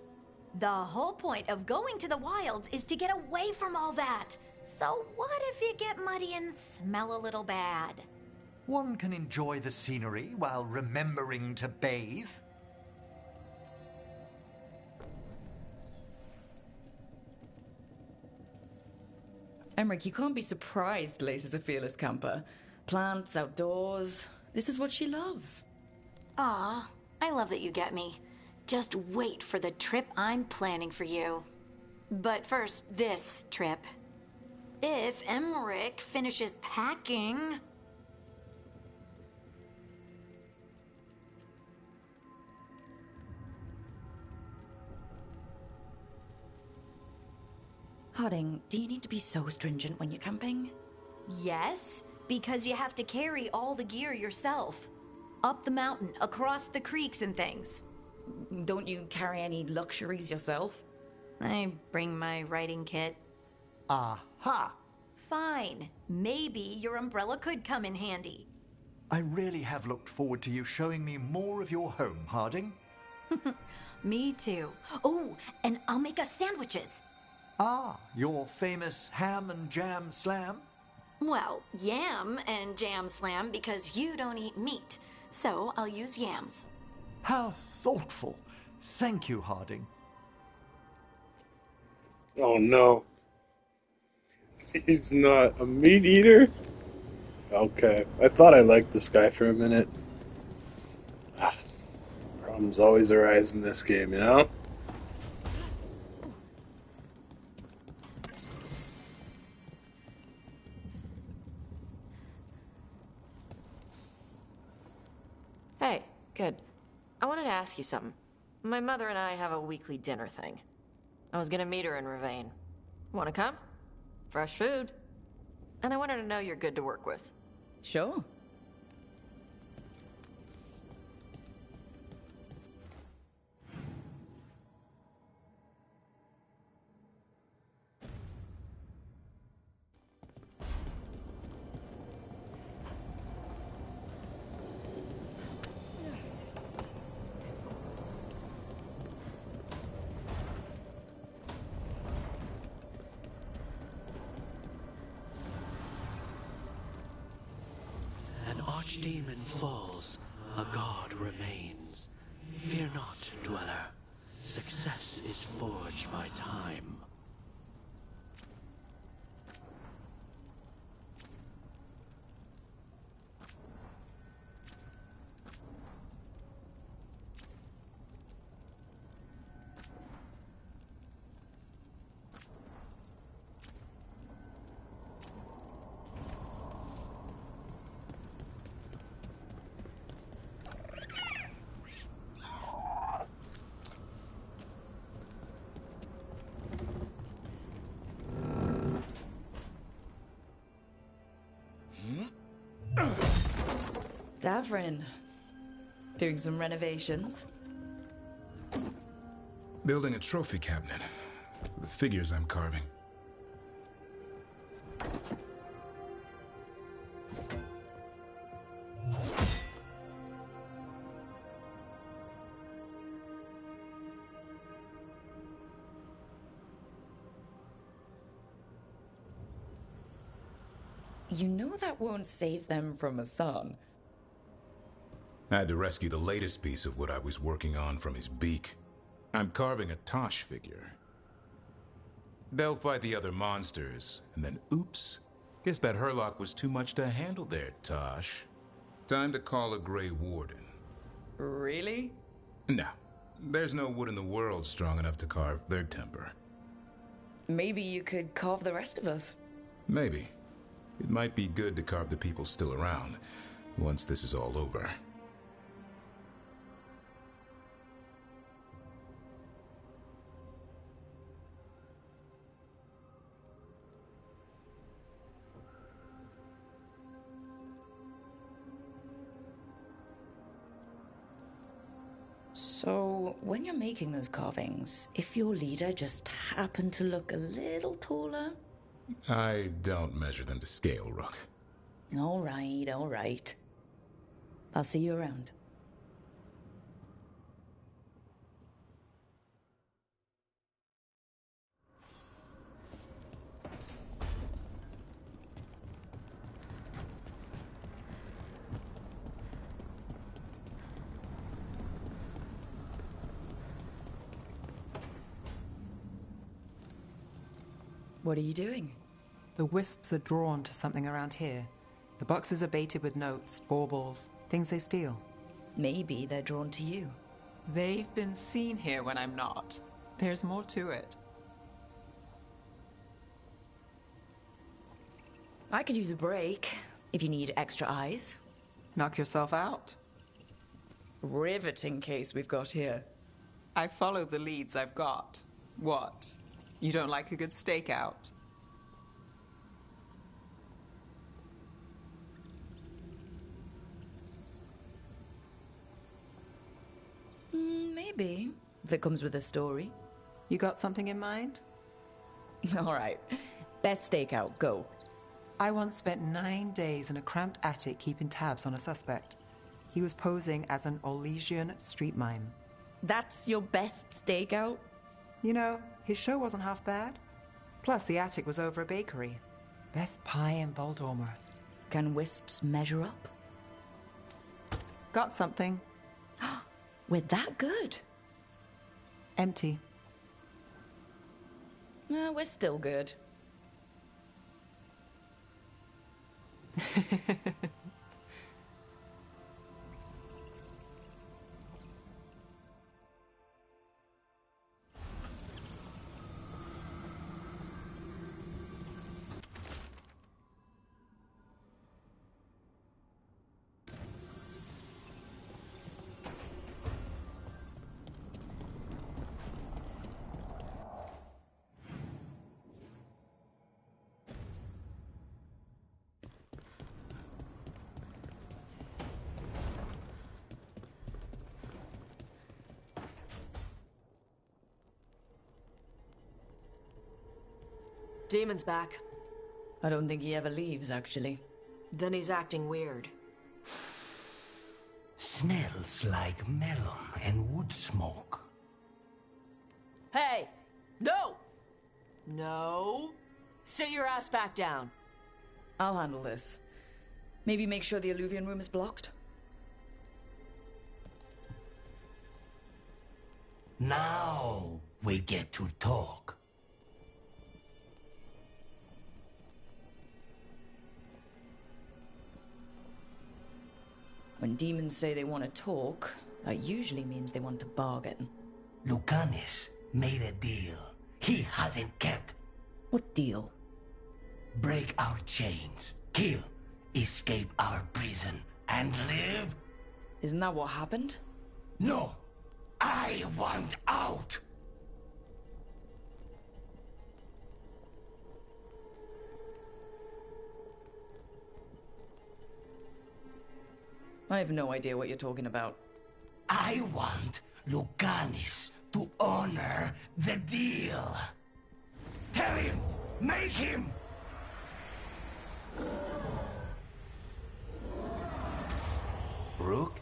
The whole point of going to the wilds is to get away from all that. So what if you get muddy and smell a little bad? One can enjoy the scenery while remembering to bathe. Emmerich, you can't be surprised Lace a fearless camper. Plants, outdoors. This is what she loves. Aw, I love that you get me. Just wait for the trip I'm planning for you. But first, this trip. If Emmerich finishes packing... Harding, do you need to be so stringent when you're camping? Yes, because you have to carry all the gear yourself. Up the mountain, across the creeks and things. Don't you carry any luxuries yourself? I bring my writing kit. Aha! Fine. Maybe your umbrella could come in handy. I really have looked forward to you showing me more of your home, Harding. Me too. Oh, and I'll make us sandwiches. Ah, your famous ham and jam slam? Well, yam and jam slam because you don't eat meat. So I'll use yams. How thoughtful. Thank you, Harding. Oh no. He's not a meat eater? Okay. I thought I liked this guy for a minute. Problems always arise in this game, you know? Hey, good. I wanted to ask you something. My mother and I have a weekly dinner thing. I was gonna meet her in Ravane. Wanna come? Fresh food. And I wanted to know you're good to work with. Sure. An archdemon falls, a god remains. Fear not, dweller. Success is forged by time. Davrin. Doing some renovations? Building a trophy cabinet. The figures I'm carving. You know that won't save them from Hassan. I had to rescue the latest piece of what I was working on from his beak. I'm carving a Tosh figure. They'll fight the other monsters, and then oops. Guess that Herlock was too much to handle there, Tosh. Time to call a Grey Warden. Really? No. There's no wood in the world strong enough to carve their temper. Maybe you could carve the rest of us. Maybe. It might be good to carve the people still around, once this is all over. So, when you're making those carvings, if your leader just happened to look a little taller... I don't measure them to scale, Rook. All right, all right. I'll see you around. What are you doing? The wisps are drawn to something around here. The boxes are baited with notes, baubles, things they steal. Maybe they're drawn to you. They've been seen here when I'm not. There's more to it. I could use a break, if you need extra eyes. Knock yourself out. Riveting case we've got here. I follow the leads I've got. What? You don't like a good stakeout? Maybe, if it comes with a story. You got something in mind? All right. Best stakeout, go. I once spent 9 days in a cramped attic keeping tabs on a suspect. He was posing as an Orlesian street mime. That's your best stakeout? You know, his show wasn't half bad. Plus, the attic was over a bakery. Best pie in Voldormer. Can wisps measure up? Got something. We're that good. Empty. We're still good. Demon's back. I don't think he ever leaves, actually. Then he's acting weird. Smells like melon and wood smoke. Hey! No! No! Sit your ass back down. I'll handle this. Maybe make sure the alluvion room is blocked? Now we get to talk. When demons say they want to talk, that usually means they want to bargain. Lucanis made a deal he hasn't kept. What deal? Break our chains, kill, escape our prison, and live? Isn't that what happened? No! I want out! I have no idea what you're talking about. I want Lucanis to honor the deal. Tell him! Make him! Rook?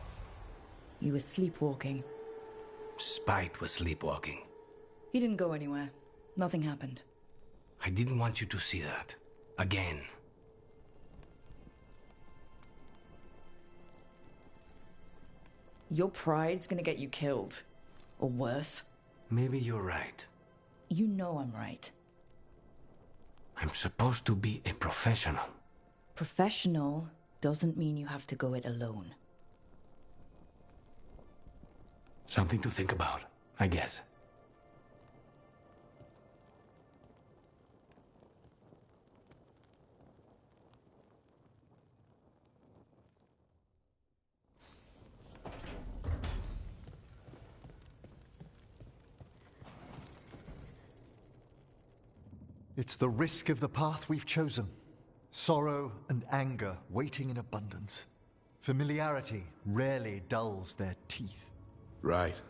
You were sleepwalking. Spite was sleepwalking. He didn't go anywhere. Nothing happened. I didn't want you to see that. Again. Your pride's gonna get you killed. Or worse. Maybe you're right. You know I'm right. I'm supposed to be a professional. Professional doesn't mean you have to go it alone. Something to think about, I guess. It's the risk of the path we've chosen. Sorrow and anger waiting in abundance. Familiarity rarely dulls their teeth. Right.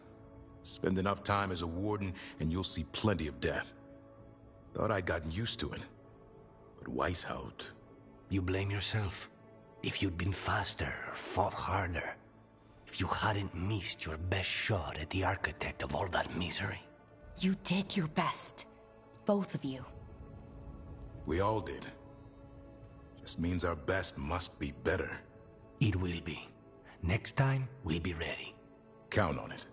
Spend enough time as a warden, and you'll see plenty of death. Thought I'd gotten used to it. But Weishaupt... You blame yourself. If you'd been faster or fought harder. If you hadn't missed your best shot at the architect of all that misery. You did your best. Both of you. We all did. Just means our best must be better. It will be. Next time, we'll be ready. Count on it.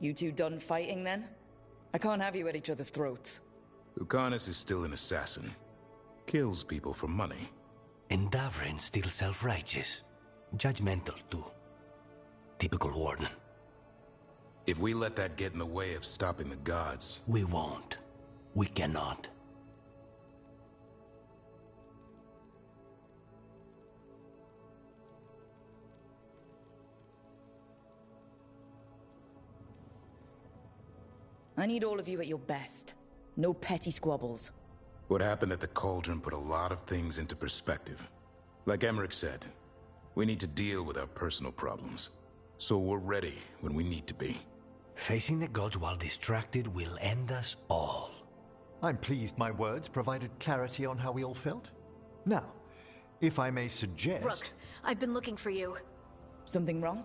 You two done fighting then? I can't have you at each other's throats. Lucanus is still an assassin. Kills people for money. And Davrin's still self-righteous. Judgmental, too. Typical warden. If we let that get in the way of stopping the gods... We won't. We cannot. I need all of you at your best. No petty squabbles. What happened at the Cauldron put a lot of things into perspective. Like Emmerich said, we need to deal with our personal problems. So we're ready when we need to be. Facing the gods while distracted will end us all. I'm pleased my words provided clarity on how we all felt. Now, if I may suggest... Rook, I've been looking for you. Something wrong?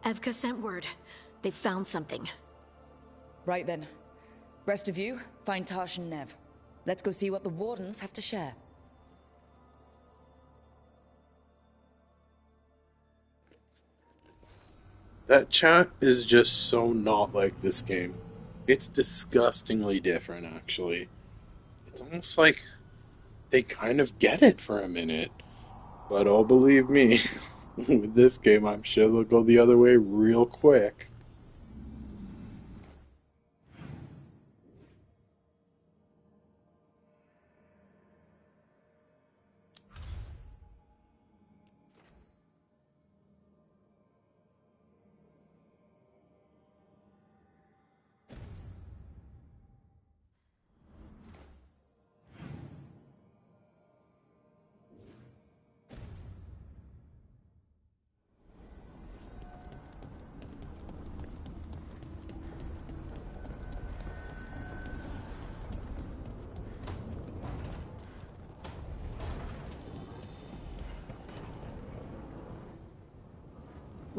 Evka sent word. They found something. Right then. Rest of you, find Tash and Nev. Let's go see what the Wardens have to share. That chat is just so not like this game. It's disgustingly different, actually. It's almost like they kind of get it for a minute. But oh, believe me, with this game, I'm sure they'll go the other way real quick.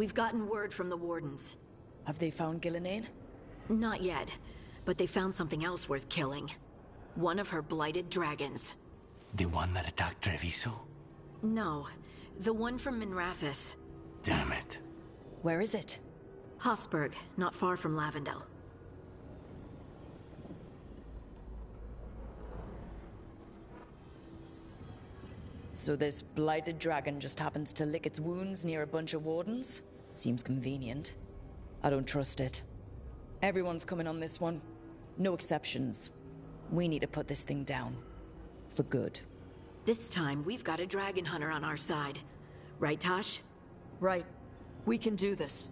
We've gotten word from the Wardens. Have they found Gillenane? Not yet, but they found something else worth killing. One of her blighted dragons. The one that attacked Treviso? No, the one from Minrathous. Damn it. Where is it? Hossberg, not far from Lavendel. So this blighted dragon just happens to lick its wounds near a bunch of wardens? Seems convenient. I don't trust it. Everyone's coming on this one. No exceptions. We need to put this thing down. For good. This time, we've got a dragon hunter on our side. Right, Tosh? Right. We can do this.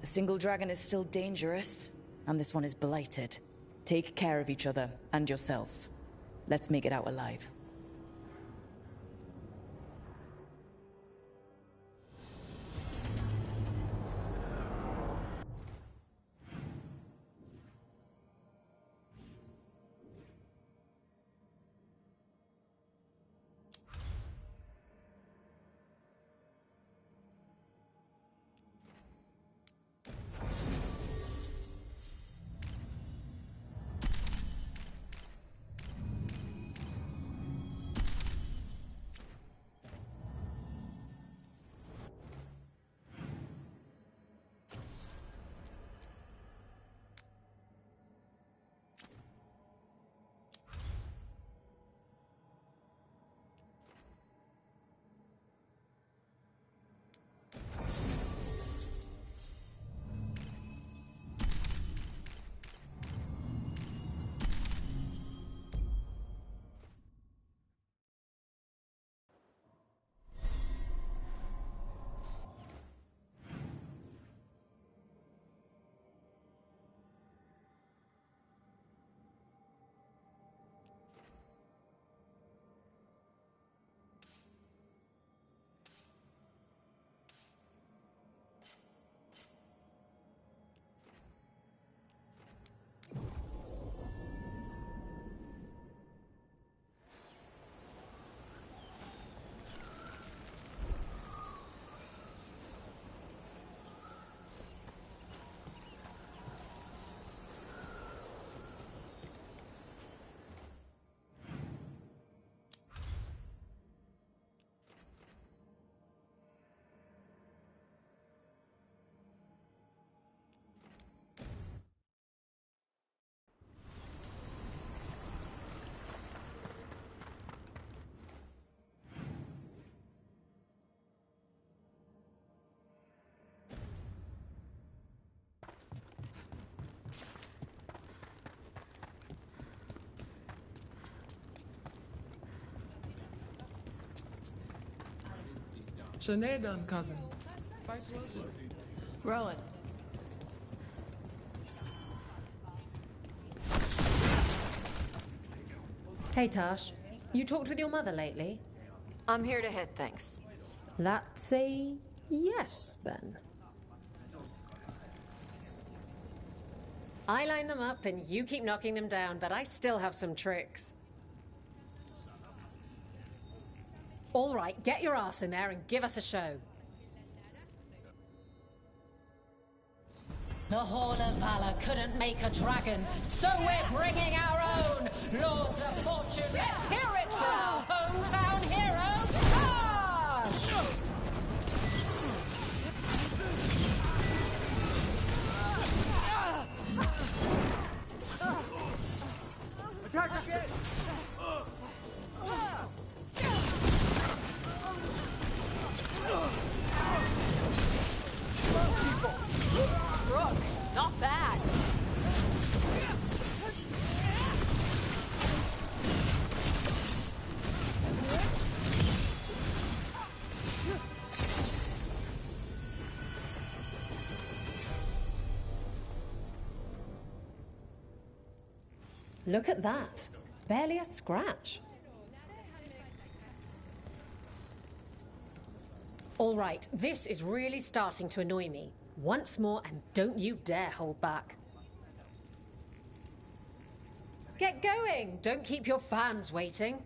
A single dragon is still dangerous, and this one is blighted. Take care of each other, and yourselves. Let's make it out alive. Sinead done, cousin. Rowan. Hey, Tosh. You talked with your mother lately? I'm here to hit things. That's a yes, then. I line them up and you keep knocking them down, but I still have some tricks. All right, get your ass in there and give us a show. The Hall of Valor couldn't make a dragon, so we're bringing our own! Lords of Fortune, let's hear it for our hometown hero, Tosh! Attack again! Brooke, not bad. Look at that. Barely a scratch. All right, this is really starting to annoy me. Once more, and don't you dare hold back. Get going! Don't keep your fans waiting.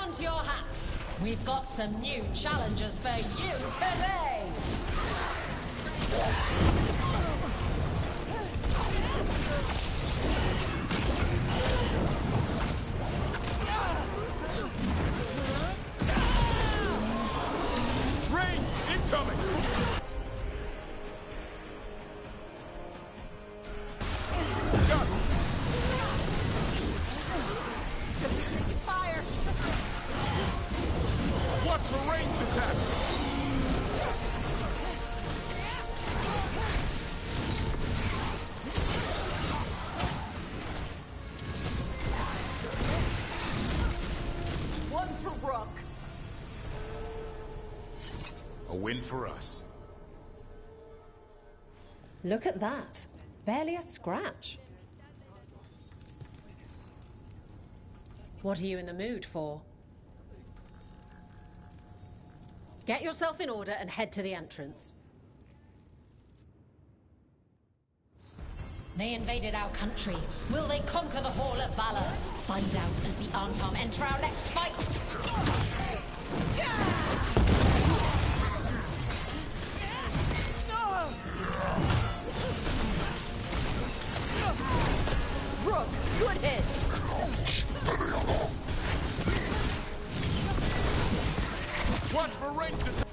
on to your hats. We've got some new challengers for you today. Rain incoming! Fire! Watch for ranged attacks! One for Rook. A win for us. Look at that. Barely a scratch. What are you in the mood for? Get yourself in order and head to the entrance. They invaded our country. Will they conquer the Hall of Valor? Find out as the Antom enter our next fight. Rook, good hit. Watch for ranged attacks!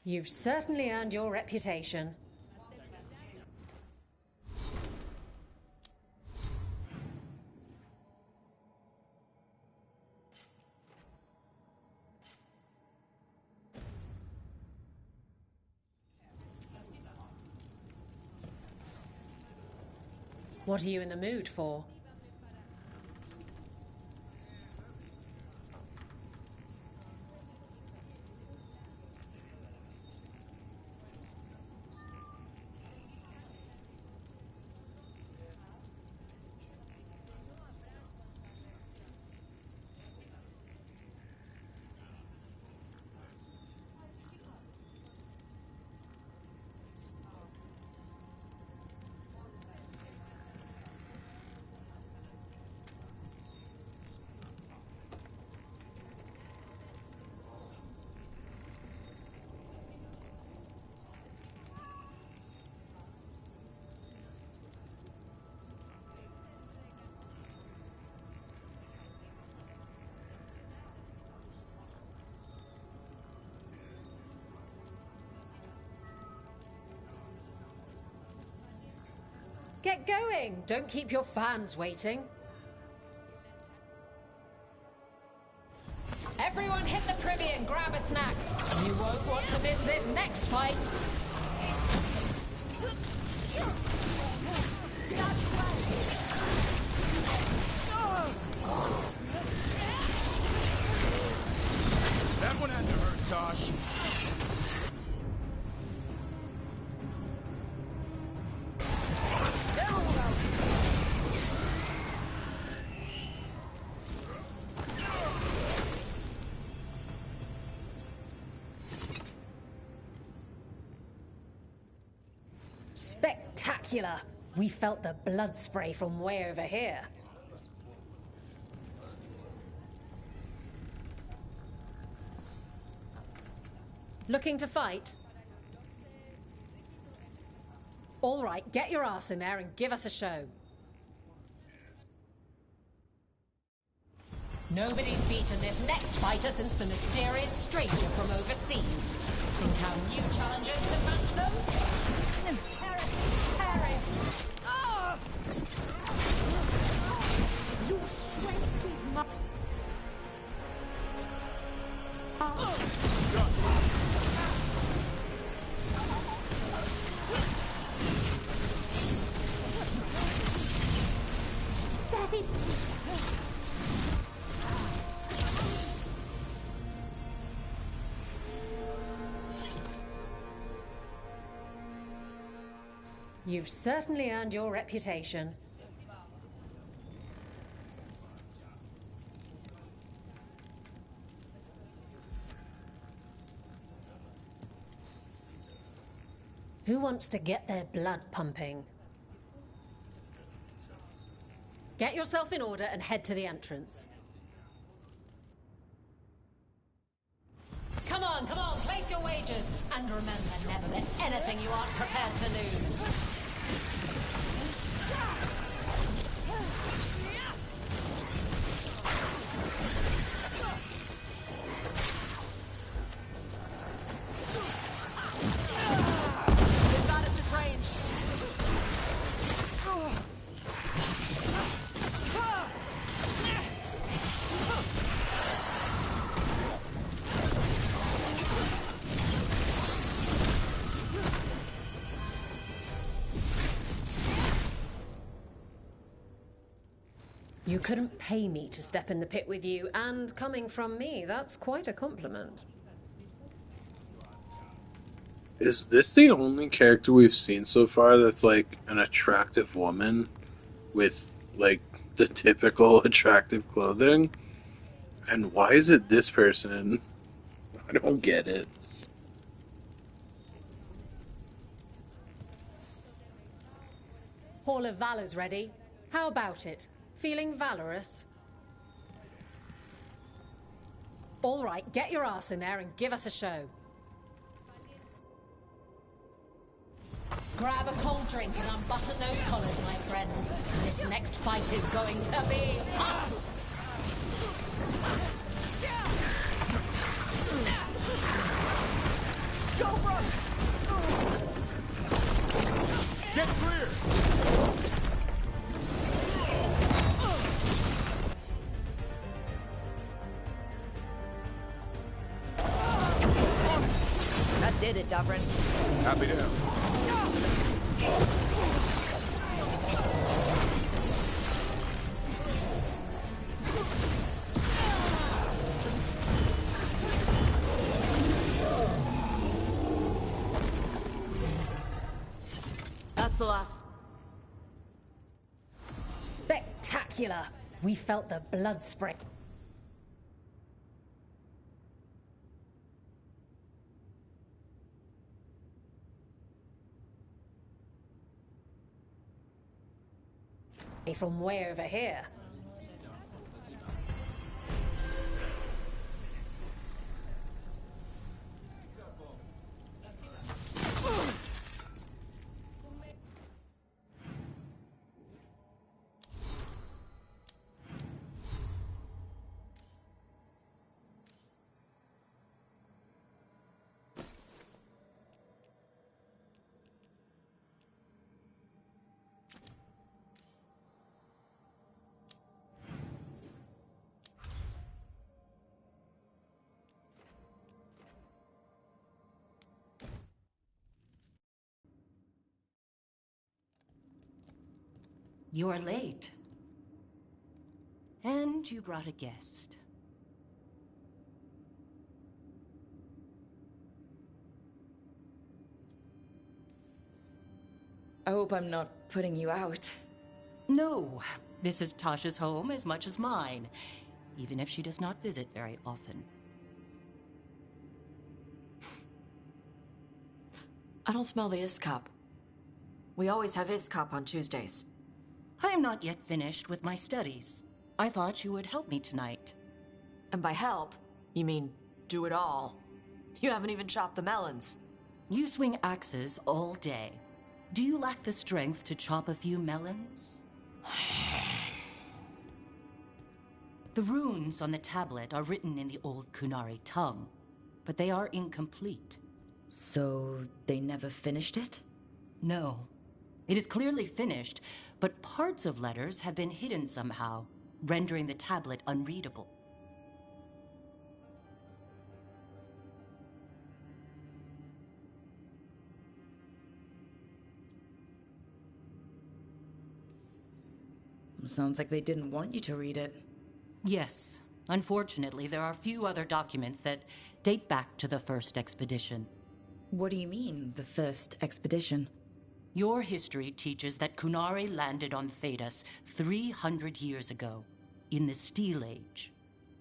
You've certainly earned your reputation. What are you in the mood for? Get going! Don't keep your fans waiting. Everyone hit the privy and grab a snack. You won't want to miss this next fight. That one had to hurt, Tosh. Spectacular! We felt the blood spray from way over here. Looking to fight? All right, get your ass in there and give us a show. Nobody's beaten this next fighter since the mysterious stranger from overseas. Think how new challengers can match them? Harry! Ah! Your strength is not... You've certainly earned your reputation. Who wants to get their blood pumping? Get yourself in order and head to the entrance. Come on, place your wagers. And remember, never bet anything you aren't prepared to lose. They've got us at range. You couldn't pay me to step in the pit with you, and coming from me, that's quite a compliment. Is this the only character we've seen so far that's like an attractive woman with like the typical attractive clothing? And why is it this person? I don't get it. Hall of Valor's ready. How about it? Feeling valorous? All right, get your ass in there and give us a show. Grab a cold drink and unbutton those collars, my friends. This next fight is going to be hot! Go for it! Get clear! That did it, Dufferin. Happy to help. That's the last. Spectacular! We felt the blood spray. From way over here. You're late. And you brought a guest. I hope I'm not putting you out. No, this is Tasha's home as much as mine, even if she does not visit very often. I don't smell the Iskop. We always have Iskop on Tuesdays. I am not yet finished with my studies. I thought you would help me tonight. And by help, you mean do it all. You haven't even chopped the melons. You swing axes all day. Do you lack the strength to chop a few melons? The runes on the tablet are written in the old Kunari tongue, but they are incomplete. So they never finished it? No. It is clearly finished, but parts of letters have been hidden somehow, rendering the tablet unreadable. Sounds like they didn't want you to read it. Yes. Unfortunately, there are few other documents that date back to the first expedition. What do you mean, the first expedition? Your history teaches that Kunari landed on Thedas 300 years ago, in the Steel Age.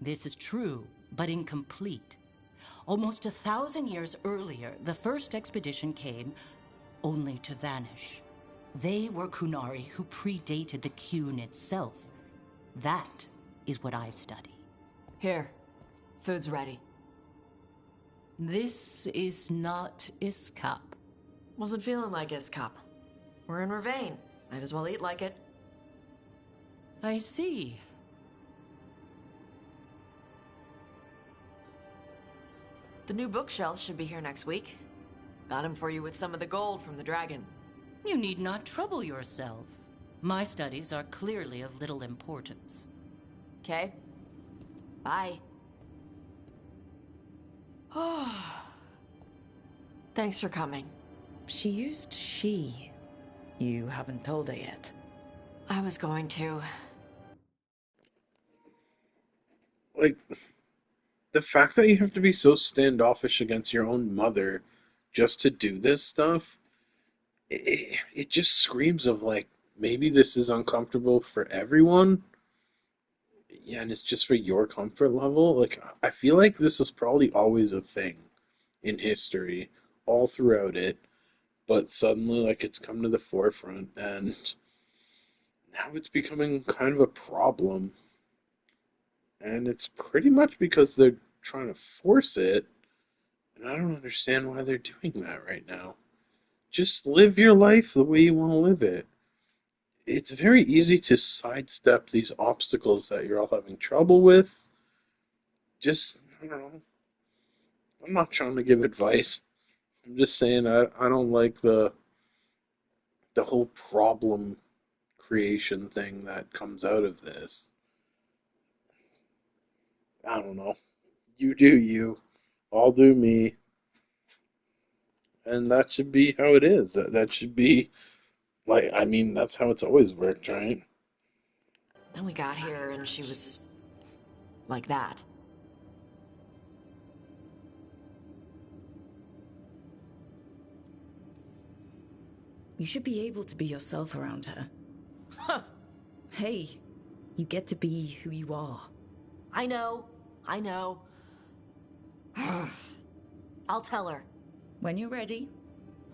This is true, but incomplete. Almost 1,000 years earlier, the first expedition came only to vanish. They were Kunari who predated the Qun itself. That is what I study. Here. Food's ready. This is not Iskap. Wasn't feeling like Iskap. We're in Ravane. Might as well eat like it. I see. The new bookshelf should be here next week. Got him for you with some of the gold from the dragon. You need not trouble yourself. My studies are clearly of little importance. Okay. Bye. Thanks for coming. She used she. You haven't told her yet. I was going to. Like, the fact that you have to be so standoffish against your own mother just to do this stuff, it just screams of, like, maybe this is uncomfortable for everyone. Yeah, and it's just for your comfort level. Like, I feel like this was probably always a thing in history, all throughout it, but suddenly, like, it's come to the forefront, and now it's becoming kind of a problem. And it's pretty much because they're trying to force it, and I don't understand why they're doing that right now. Just live your life the way you want to live it. It's very easy to sidestep these obstacles that you're all having trouble with. Just, I don't know. I'm not trying to give advice. I'm just saying I don't like the whole problem creation thing that comes out of this. I don't know. You do you. I'll do me. And that should be how it is. That should be, like, I mean, that's how it's always worked, right? Then we got here and she was like that. You should be able to be yourself around her. Huh. Hey, you get to be who you are. I know. I'll tell her. When you're ready,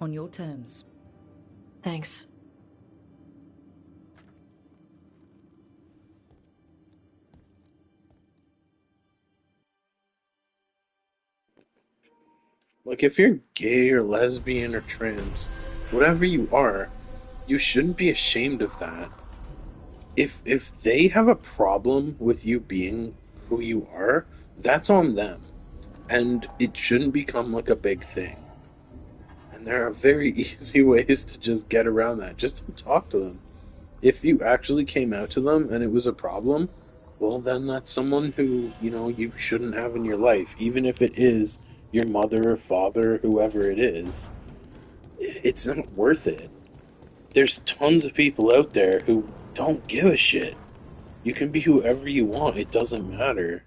on your terms. Thanks. Like, if you're gay or lesbian or trans, whatever you are, you shouldn't be ashamed of that. If they have a problem with you being who you are, that's on them. And it shouldn't become like a big thing. And there are very easy ways to just get around that. Just to talk to them. If you actually came out to them and it was a problem, well, then that's someone who, you shouldn't have in your life. Even if it is your mother or father, whoever it is. It's not worth it. There's tons of people out there who don't give a shit. You can be whoever you want. It doesn't matter.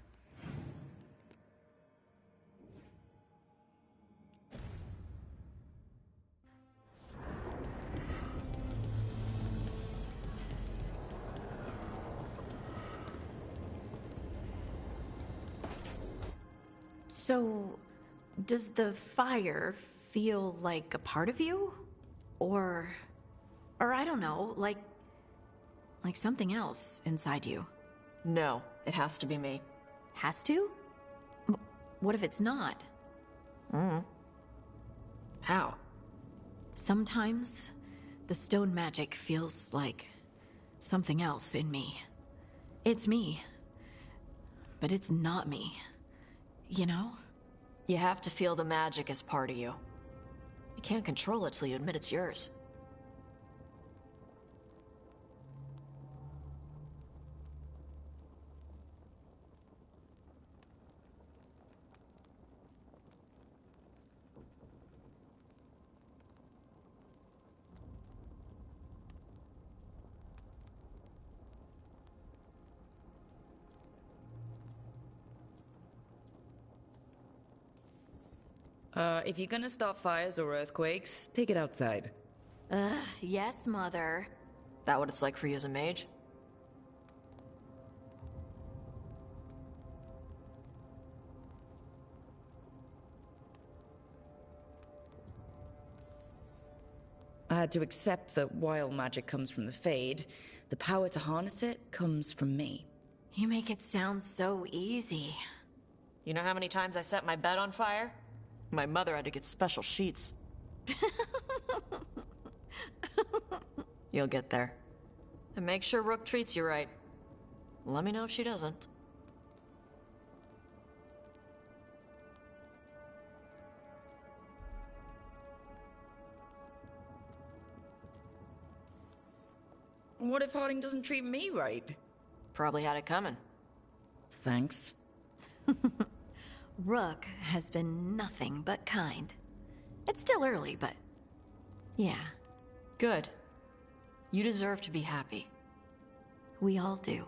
So, does the fire feel like a part of you? Or I don't know, like something else inside you? No, it has to be me. Has to? What if it's not? How? Sometimes the stone magic feels like something else in me. It's me, but it's not me. You know? You have to feel the magic as part of you. You can't control it till you admit it's yours. If you're gonna start fires or earthquakes, take it outside. Yes, Mother. That what it's like for you as a mage? I had to accept that while magic comes from the Fade, the power to harness it comes from me. You make it sound so easy. You know how many times I set my bed on fire? My mother had to get special sheets. You'll get there. And make sure Rook treats you right. Let me know if she doesn't. What if Harding doesn't treat me right? Probably had it coming. Thanks. Rook has been nothing but kind. It's still early, but... yeah. Good. You deserve to be happy. We all do.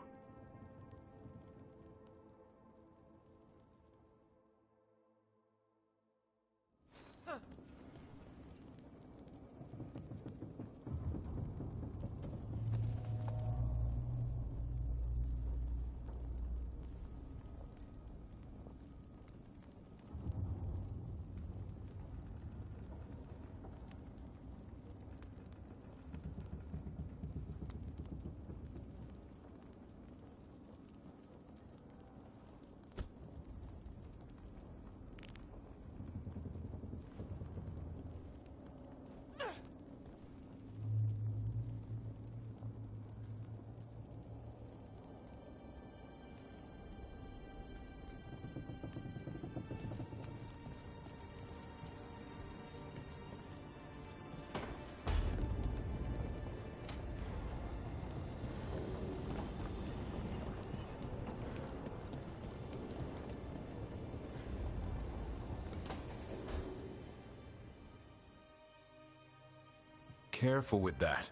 Careful with that.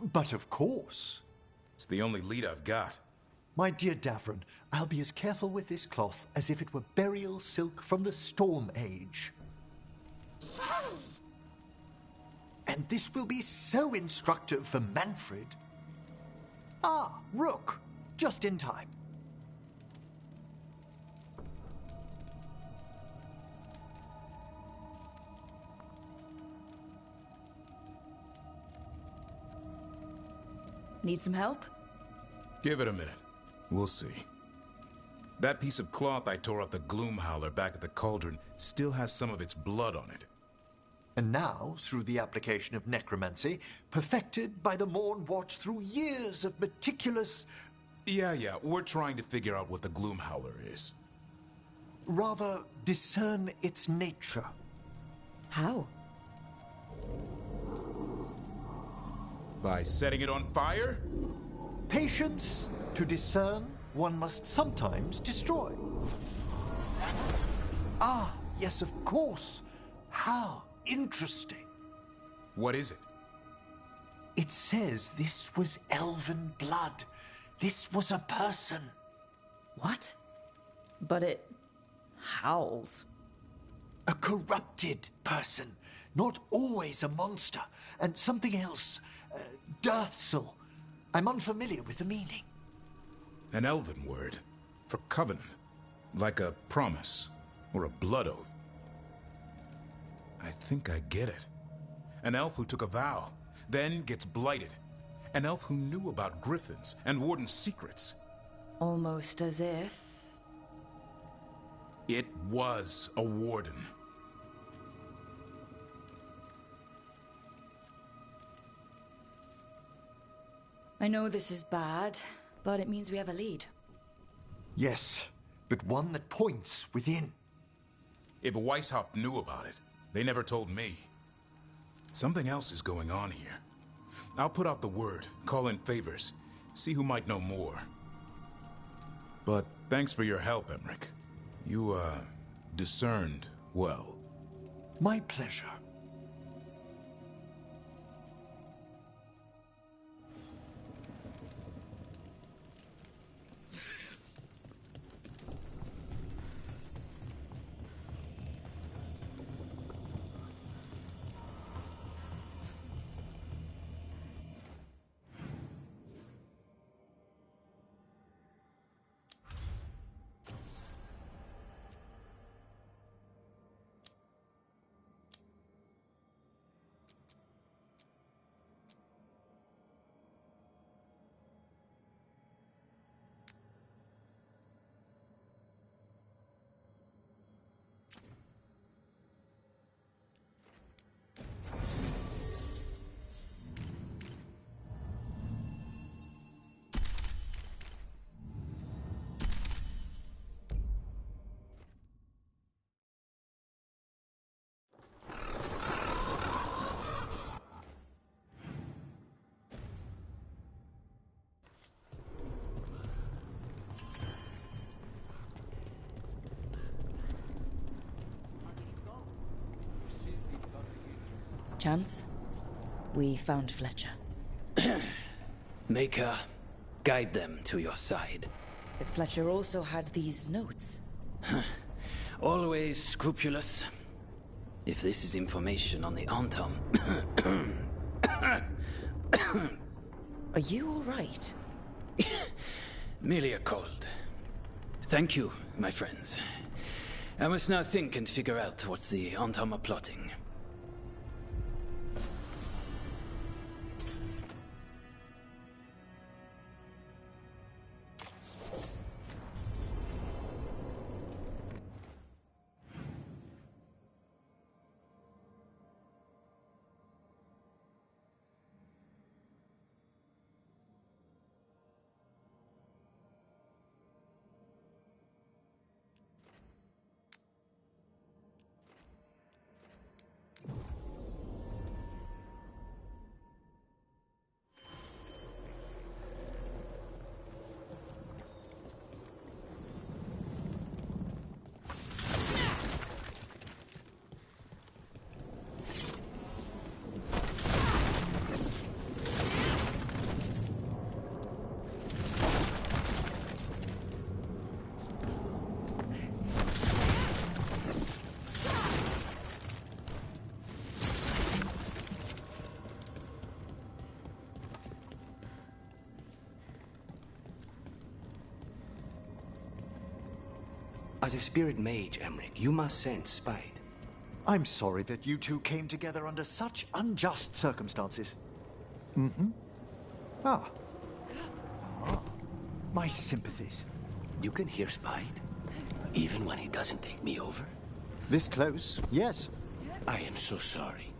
But of course. It's the only lead I've got. My dear Davron, I'll be as careful with this cloth as if it were burial silk from the Storm Age. And this will be so instructive for Manfred. Ah, Rook, just in time. Need some help? Give it a minute. We'll see. That piece of cloth I tore off the Gloom Howler back at the cauldron still has some of its blood on it. And now, through the application of necromancy, perfected by the Morn Watch through years of meticulous... Yeah, we're trying to figure out what the Gloom Howler is. Rather, discern its nature. How? By setting it on fire? Patience. To discern, one must sometimes destroy. Ah, yes, of course. How interesting. What is it? It says this was elven blood. This was a person. What? But it howls. A corrupted person. Not always a monster. And something else. Dirthsel. I'm unfamiliar with the meaning. An elven word for covenant. Like a promise or a blood oath. I think I get it. An elf who took a vow, then gets blighted. An elf who knew about griffins and warden's secrets. Almost as if... It was a warden. I know this is bad, but it means we have a lead. Yes, but one that points within. If Weishaupt knew about it, they never told me. Something else is going on here. I'll put out the word, call in favors, see who might know more. But thanks for your help, Emmerich. You, discerned well. My pleasure. Chance? We found Fletcher. Maker, guide them to your side. Fletcher also had these notes. Always scrupulous. If this is information on the Antom... Are you all right? Merely a cold. Thank you, my friends. I must now think and figure out what the Antom are plotting. As a spirit mage, Emmerich, you must sense spite. I'm sorry that you two came together under such unjust circumstances. Mm-hmm. Ah. My sympathies. You can hear spite, even when he doesn't take me over? This close, yes. I am so sorry.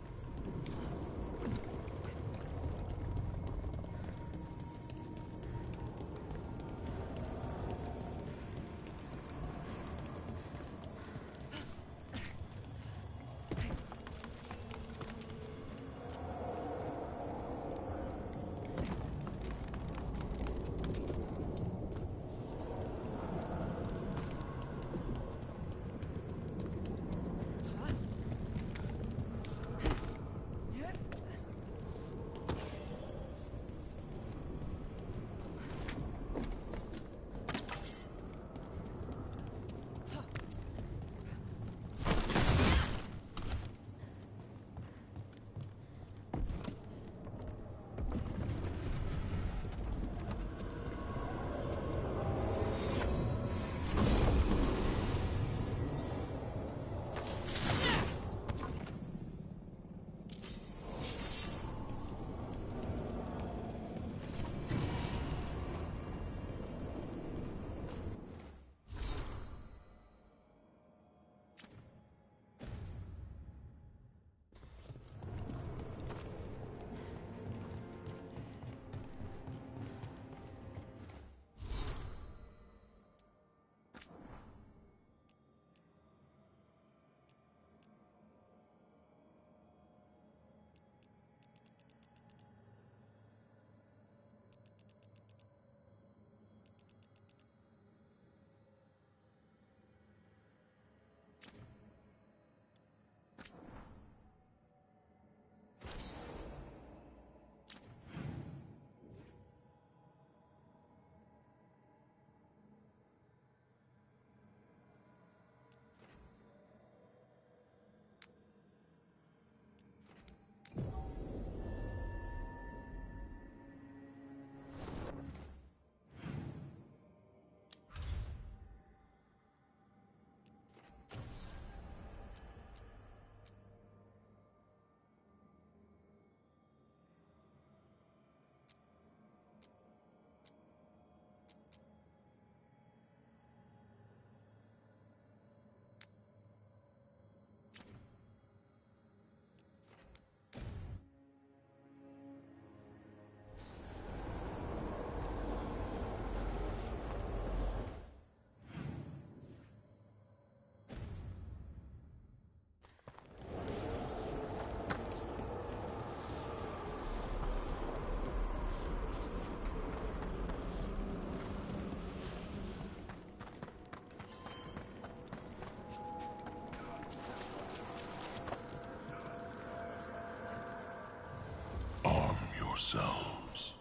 yourselves.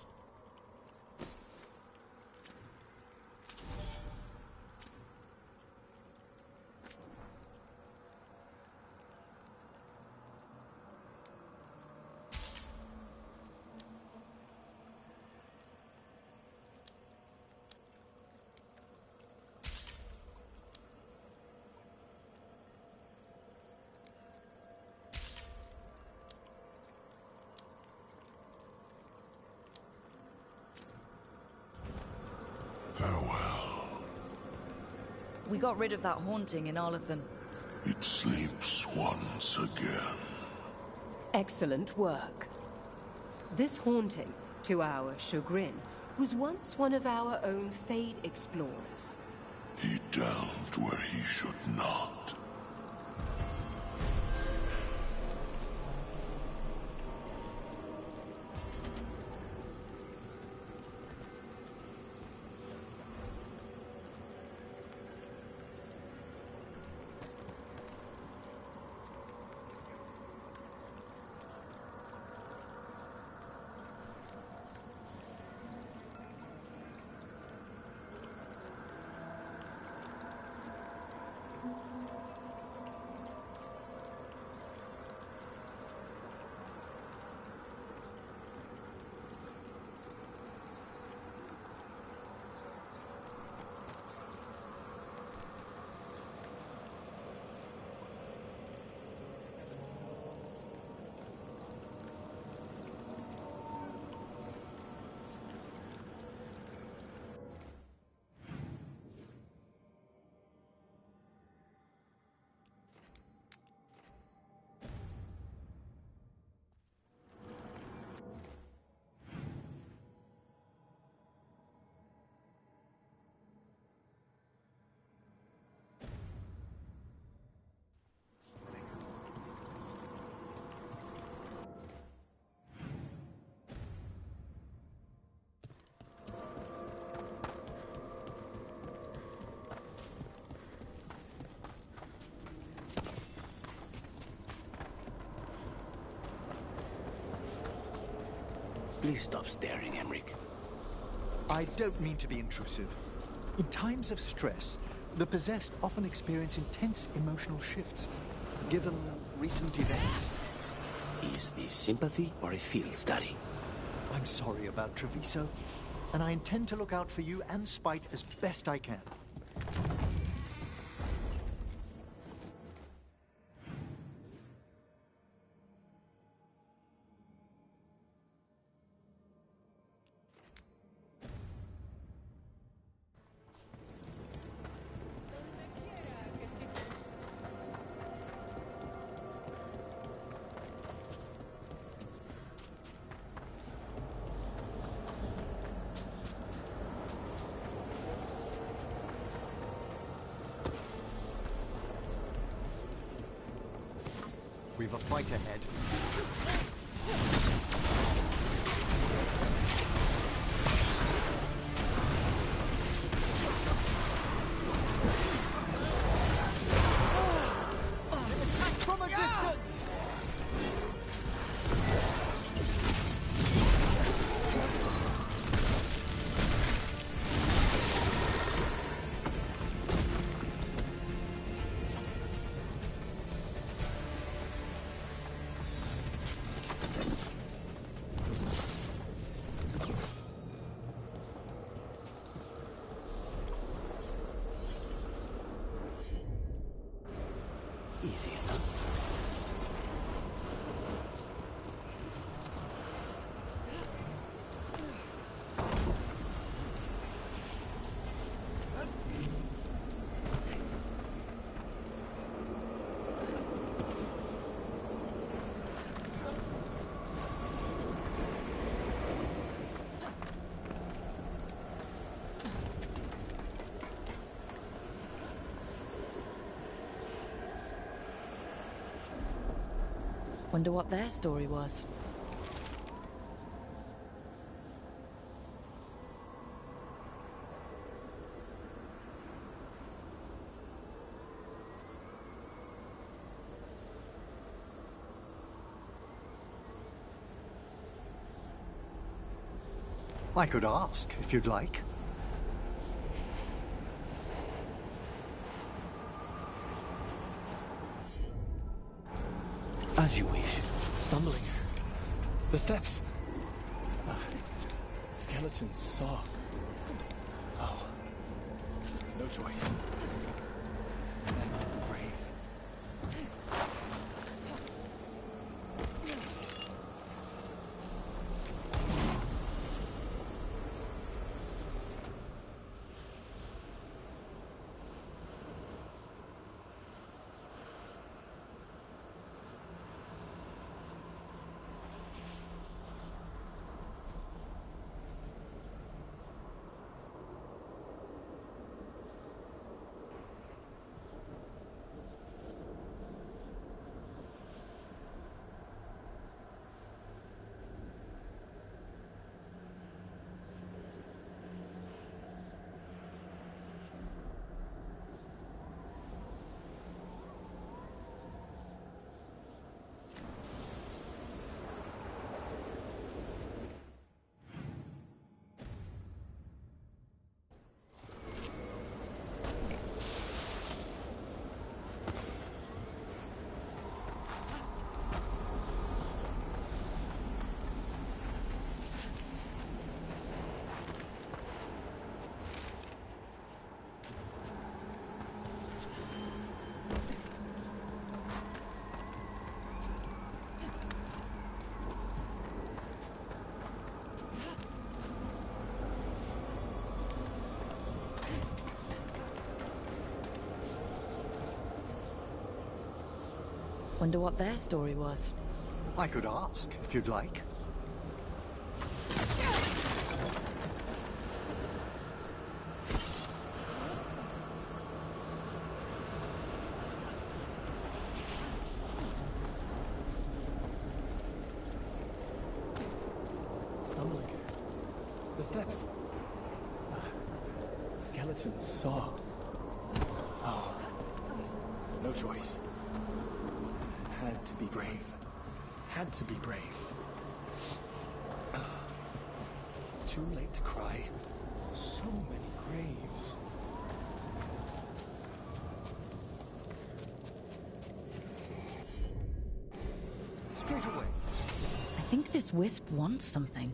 Farewell. We got rid of that haunting in Arlathan. It sleeps once again. Excellent work. This haunting, to our chagrin, was once one of our own Fade explorers. He delved where he should not. Please stop staring, Emmerich. I don't mean to be intrusive. In times of stress, the possessed often experience intense emotional shifts. Given recent events... Is this sympathy or a field study? I'm sorry about Treviso, and I intend to look out for you and Spite as best I can. We've a fight ahead. Attack from a distance! Easy enough. Wonder what their story was. I could ask, if you'd like. As you wish. Stumbling. The steps. Skeletons saw. Oh. No choice. Brave. Wonder what their story was. I could ask, if you'd like. Stumbling. The steps. Skeletons saw. Oh. No choice. Had to be brave. Had to be brave. Too late to cry. So many graves. Straight away. I think this wisp wants something.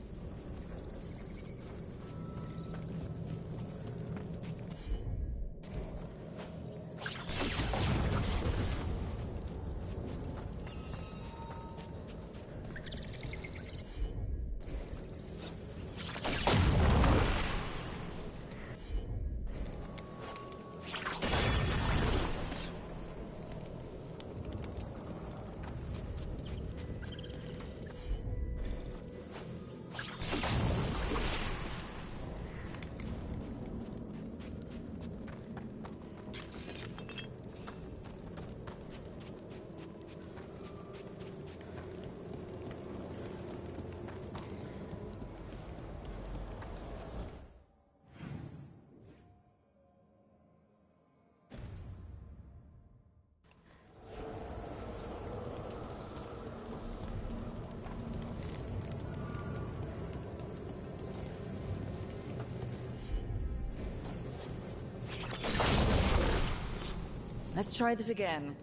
Let's try this again.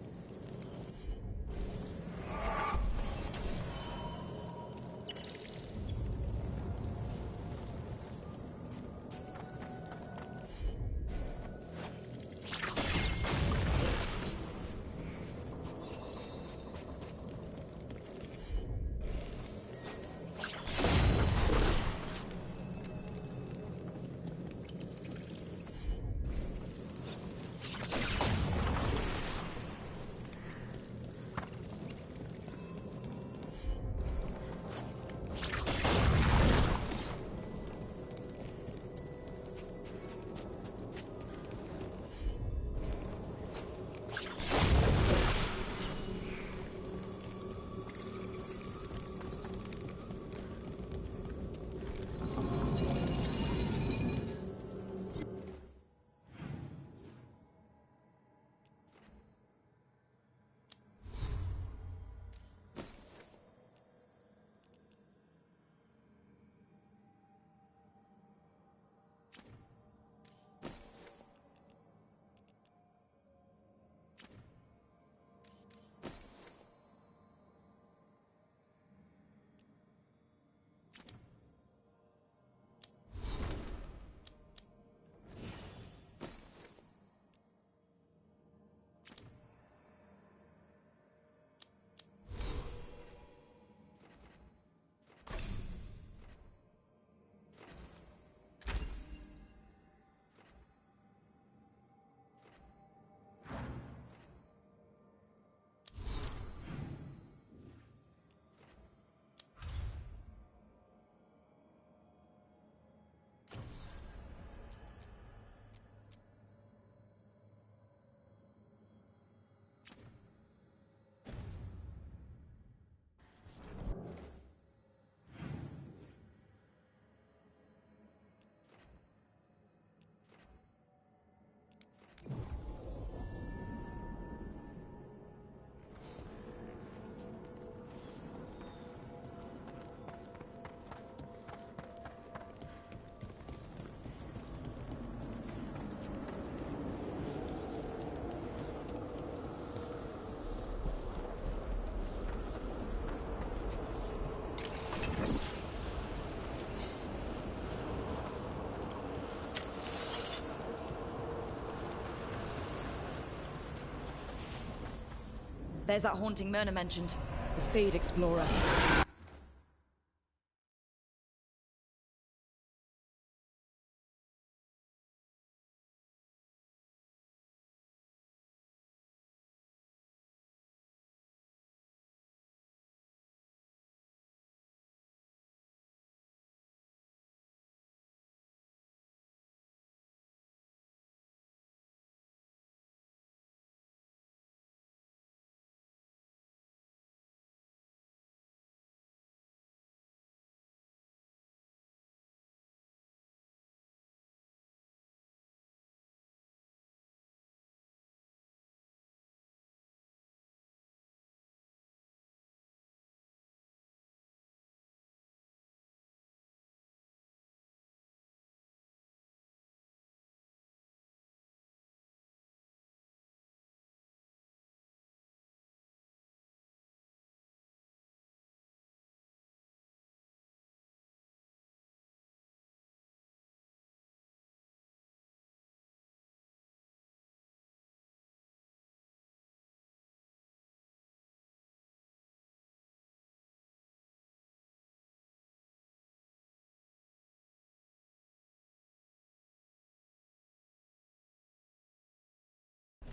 There's that haunting Myrna mentioned. The Fade Explorer.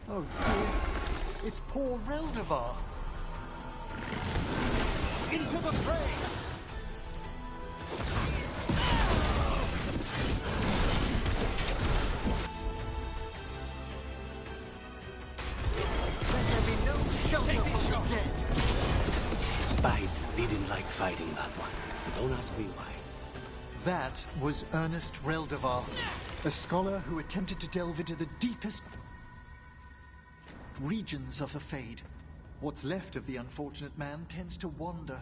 Oh dear. It's poor Reldevar. Into the fray! Let there be no shelter from the dead. Spite didn't like fighting that one. Don't ask me why. That was Ernest Reldevar, a scholar who attempted to delve into the deepest regions of the Fade. What's left of the unfortunate man tends to wander.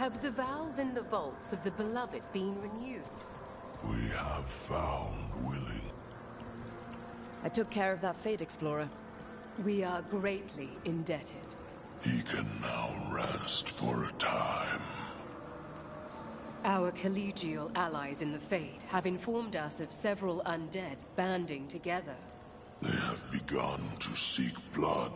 Have the vows in the vaults of the Beloved been renewed? We have found Willie. I took care of that Fate Explorer. We are greatly indebted. He can now rest for a time. Our collegial allies in the Fade have informed us of several undead banding together. They have begun to seek blood.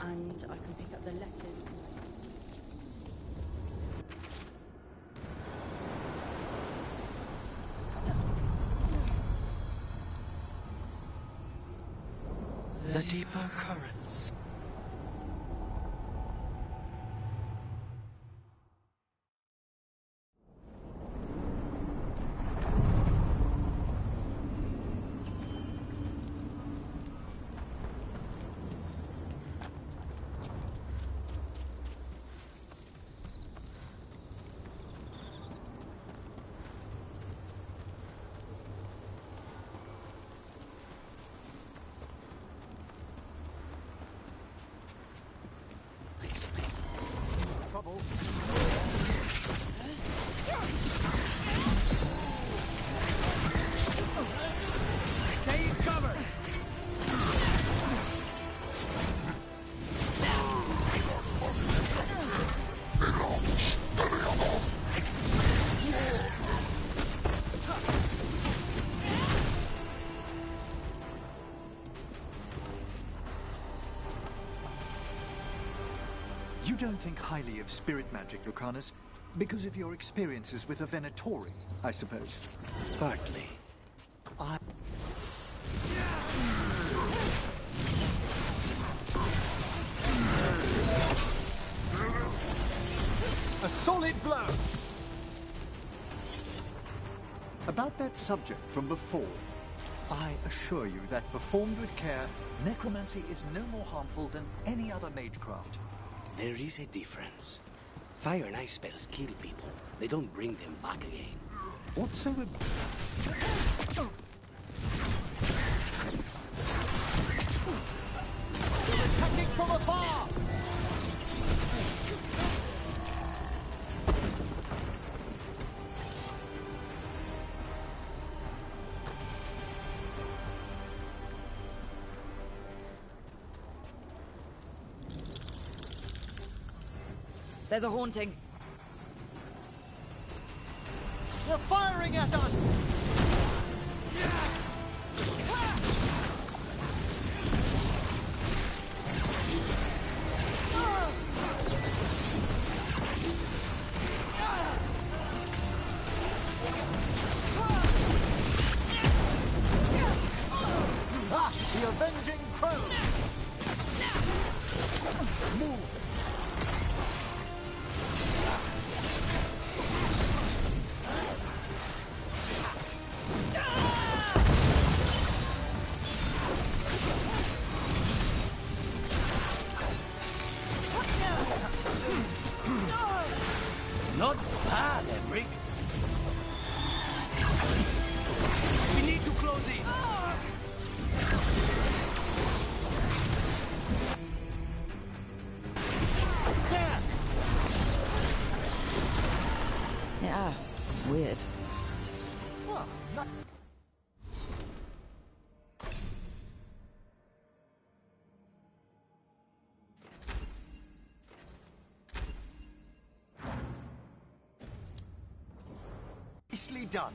And I can pick up the letters. The deeper currents. Stay covered! You don't think highly of spirit magic, Lucanus, because of your experiences with a Venatori, I suppose. Partly. A solid blow! About that subject from before, I assure you that performed with care, necromancy is no more harmful than any other magecraft. There is a difference. Fire and ice spells kill people. They don't bring them back again. What's so... They're attacking from afar! There's a haunting. They're firing at us! Ah! The Avenging Crow! Move! Not bad, Emric. We need to close in. Yeah, weird. Well, not... Nicely done.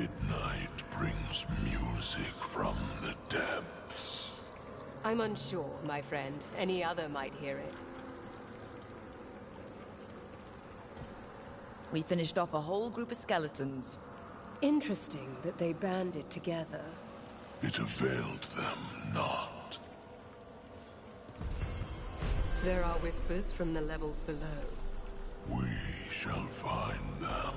Midnight brings music from the depths. I'm unsure, my friend. Any other might hear it. We finished off a whole group of skeletons. Interesting that they banded together. It availed them not. There are whispers from the levels below. We shall find them.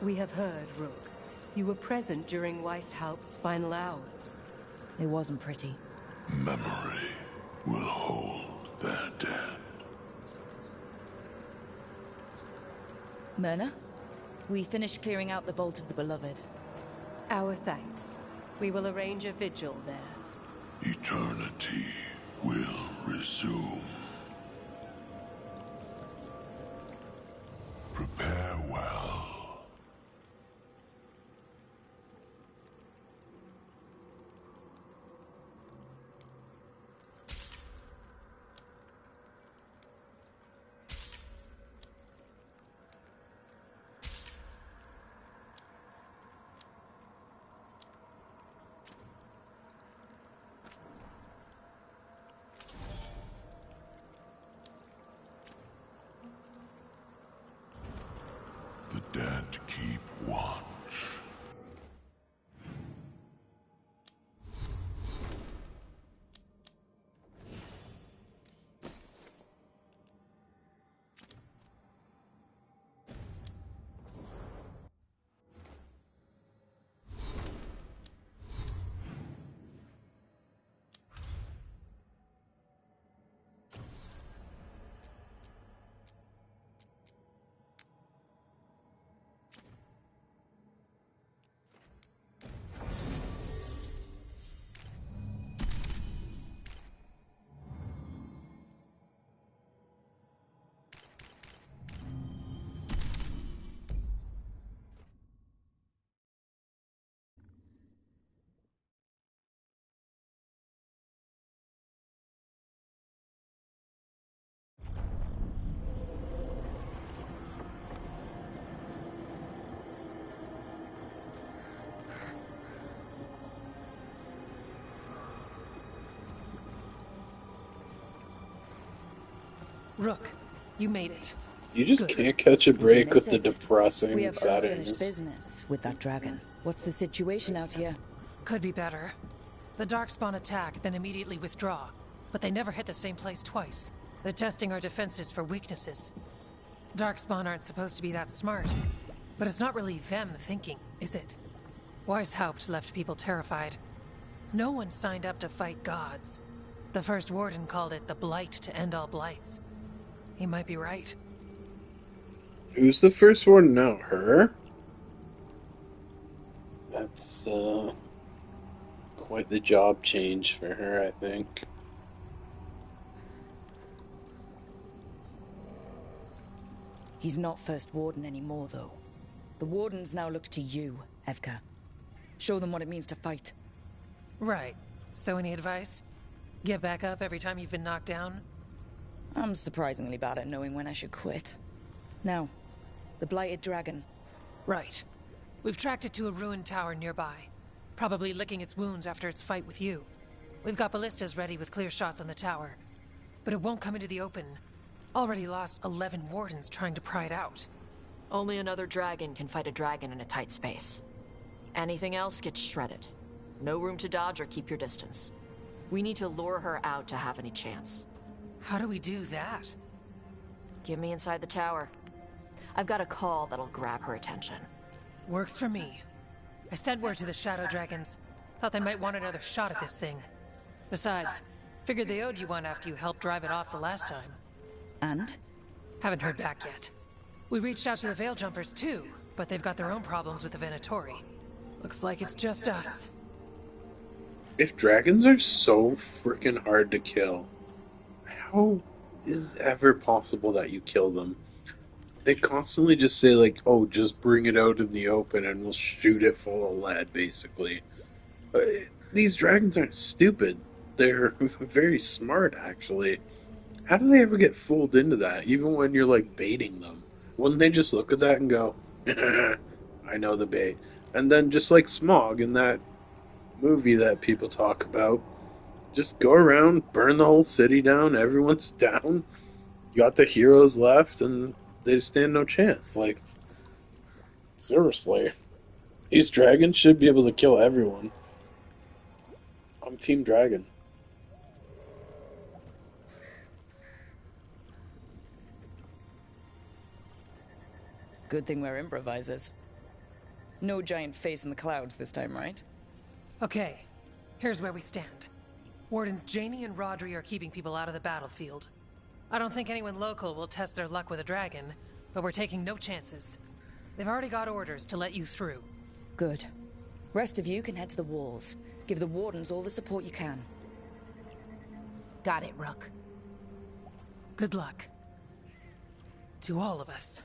We have heard, Rook. You were present during Weisthaupt's final hours. It wasn't pretty. Memory will hold their dead. Myrna, we finished clearing out the Vault of the Beloved. Our thanks. We will arrange a vigil there. Eternity will resume. Prepare well. The dead keep watch. Rook, you made it. You just can't catch a break with the We depressing have unfinished settings. business with that dragon. What's the situation out here? Could be better. The Darkspawn attack, then immediately withdraw. But they never hit the same place twice. They're testing our defenses for weaknesses. Darkspawn aren't supposed to be that smart. But it's not really them thinking, is it? Weishaupt left people terrified. No one signed up to fight gods. The first warden called it the blight to end all blights. He might be right. Who's the first one now? Her? That's, quite the job change for her, I think. He's not First Warden anymore, though. The Wardens now look to you, Evka. Show them what it means to fight. Right. So any advice? Get back up every time you've been knocked down? I'm surprisingly bad at knowing when I should quit. Now, the Blighted Dragon. Right. We've tracked it to a ruined tower nearby. Probably licking its wounds after its fight with you. We've got ballistas ready with clear shots on the tower. But it won't come into the open. Already lost 11 wardens trying to pry it out. Only another dragon can fight a dragon in a tight space. Anything else gets shredded. No room to dodge or keep your distance. We need to lure her out to have any chance. How do we do that? Get me inside the tower. I've got a call that'll grab her attention. Works for me. I sent word to the Shadow Dragons. Thought they might want another shot at this thing. Besides, figured they owed you one after you helped drive it off the last time. And? Haven't heard back yet. We reached out to the Veil Jumpers too, but they've got their own problems with the Venatori. Looks like it's just us. If dragons are so freaking hard to kill, how is it ever possible that you kill them? They constantly just say, like, oh, just bring it out in the open and we'll shoot it full of lead, basically. These dragons aren't stupid. They're very smart, actually. How do they ever get fooled into that, even when you're, like, baiting them? Wouldn't they just look at that and go, I know the bait? And then just like Smog in that movie that people talk about, just go around, burn the whole city down, everyone's down, you got the heroes left, and they stand no chance. Like, seriously. These dragons should be able to kill everyone. I'm Team Dragon. Good thing we're improvisers. No giant face in the clouds this time, right? Okay, here's where we stand. Wardens Janie and Rodri are keeping people out of the battlefield. I don't think anyone local will test their luck with a dragon, but we're taking no chances. They've already got orders to let you through. Good. Rest of you can head to the walls. Give the Wardens all the support you can. Got it, Rook. Good luck. To all of us.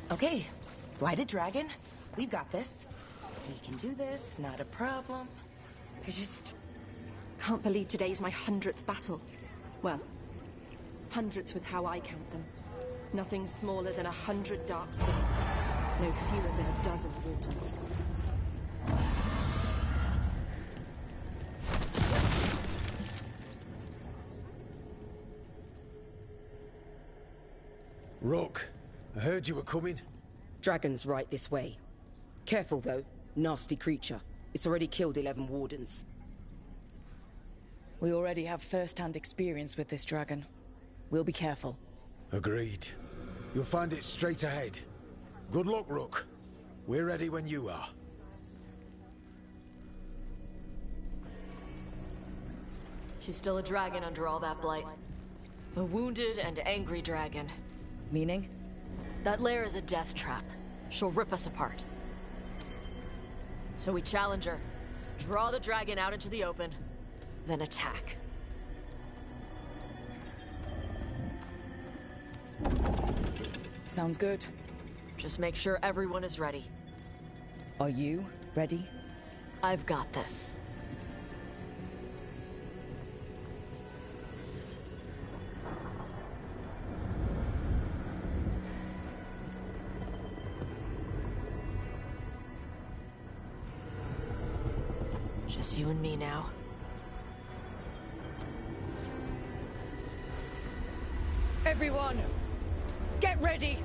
Okay, Blighted Dragon, we've got this. We can do this, not a problem. I just can't believe today's my 100th battle. Well, 100th with how I count them. Nothing smaller than 100 darkspawn. No fewer than a dozen Wardens. Rook, I heard you were coming. Dragon's right this way. Careful, though. Nasty creature. It's already killed 11 Wardens. We already have first-hand experience with this dragon. We'll be careful. Agreed. You'll find it straight ahead. Good luck, Rook. We're ready when you are. She's still a dragon under all that blight. A wounded and angry dragon. Meaning? That lair is a death trap. She'll rip us apart. So we challenge her, draw the dragon out into the open, then attack. Sounds good. Just make sure everyone is ready. Are you ready? I've got this. Just you and me now. Everyone, get ready!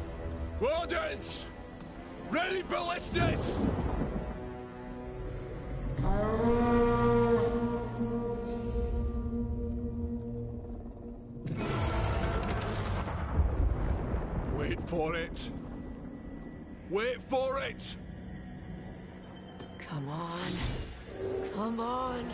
Wardens! Ready ballistas! Wait for it. Wait for it! Come on. Come on.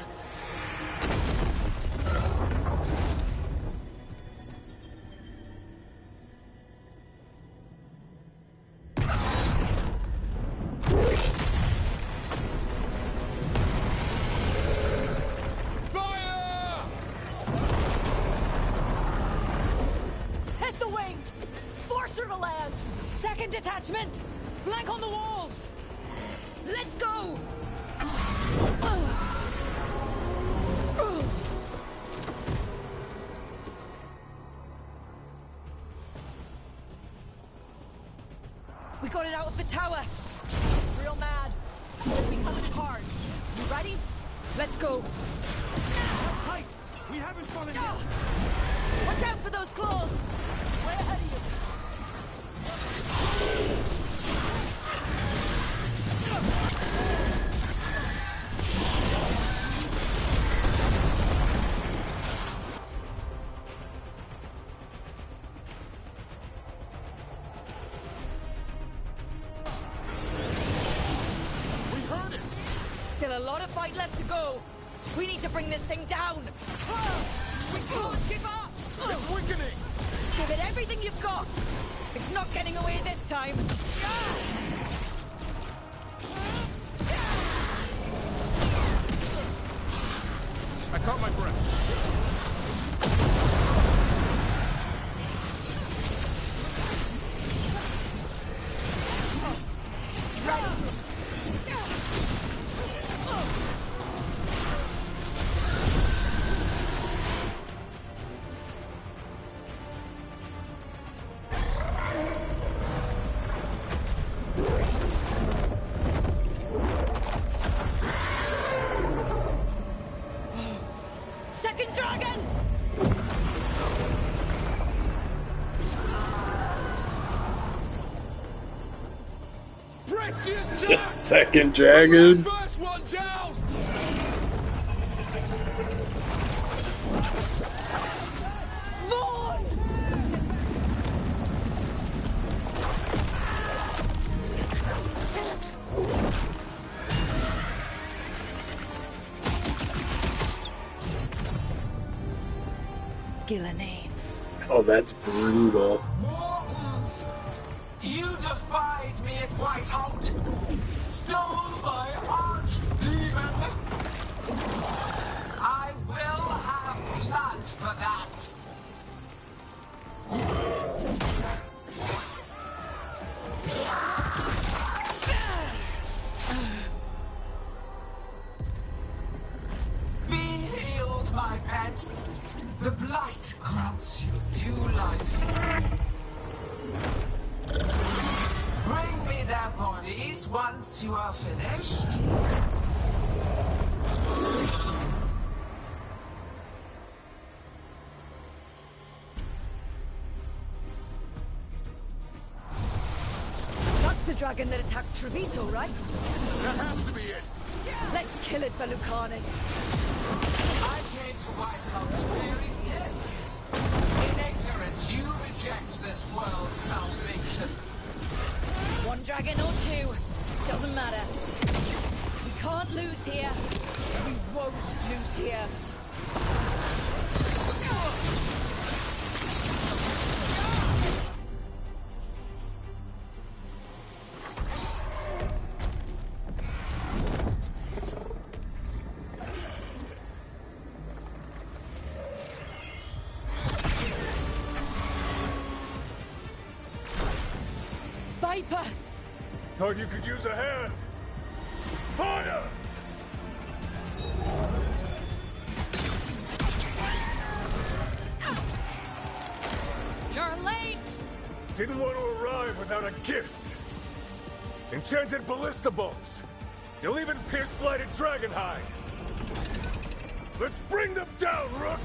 Fire! Hit the wings! Force her to land! Second detachment! Flank on the walls! Let's go! We got it out of the tower! Real mad. It's becoming hard. You ready? Let's go! Tight! We haven't fallen yet! Watch out for those claws! Way ahead of you! Still a lot of fight left to go. We need to bring this thing down. We can't give up. It's weakening. Give it everything you've got. It's not getting away this time. I caught my breath. Second dragon! The second dragon. First one down. Vaughn! Gillenane. Oh, that's brutal. Mortals! You defied me at Whitehout! Stole my archdemon! I will have blood for that! Be healed, my pet! The blight grants you new life. Bring me their bodies once you are finished. That's the dragon that attacked Treviso, right? That has to be it. Let's kill it for Lucanus. I came to Whitehout wearing ends. In ignorance, you reject this world's salvation. One dragon or two, doesn't matter. We can't lose here. We won't lose here. Viper! Thought you could use a hand. Fire! You're late! Didn't want to arrive without a gift. Enchanted ballista bolts. You'll even pierce blighted dragonhide. Let's bring them down, Rook!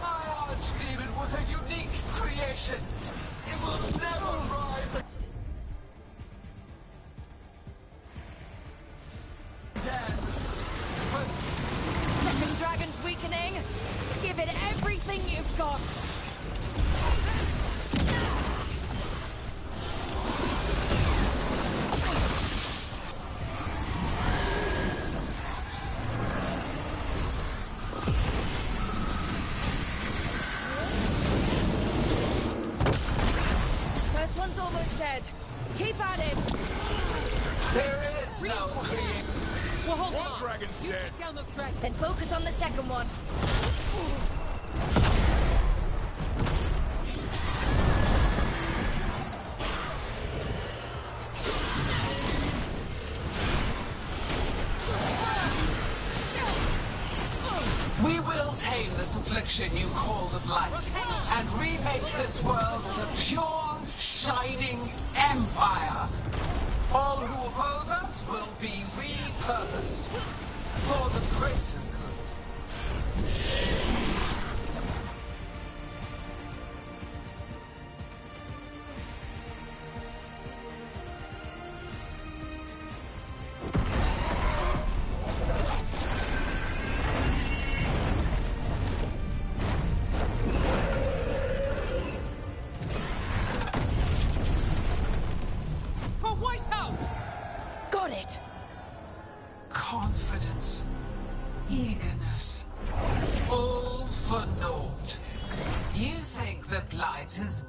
My archdemon was a unique creation. It will never rise again. But Second dragon's weakening. Give it everything you've got. First one's almost dead. Keep at it. there is no creation. Well, hold One on. dragon's You dead. take down those dragons. Then focus on the second one. We will tame this affliction you call the Blight, and remake this world as a pure, shining empire. All who oppose us will be repurposed for the greater good.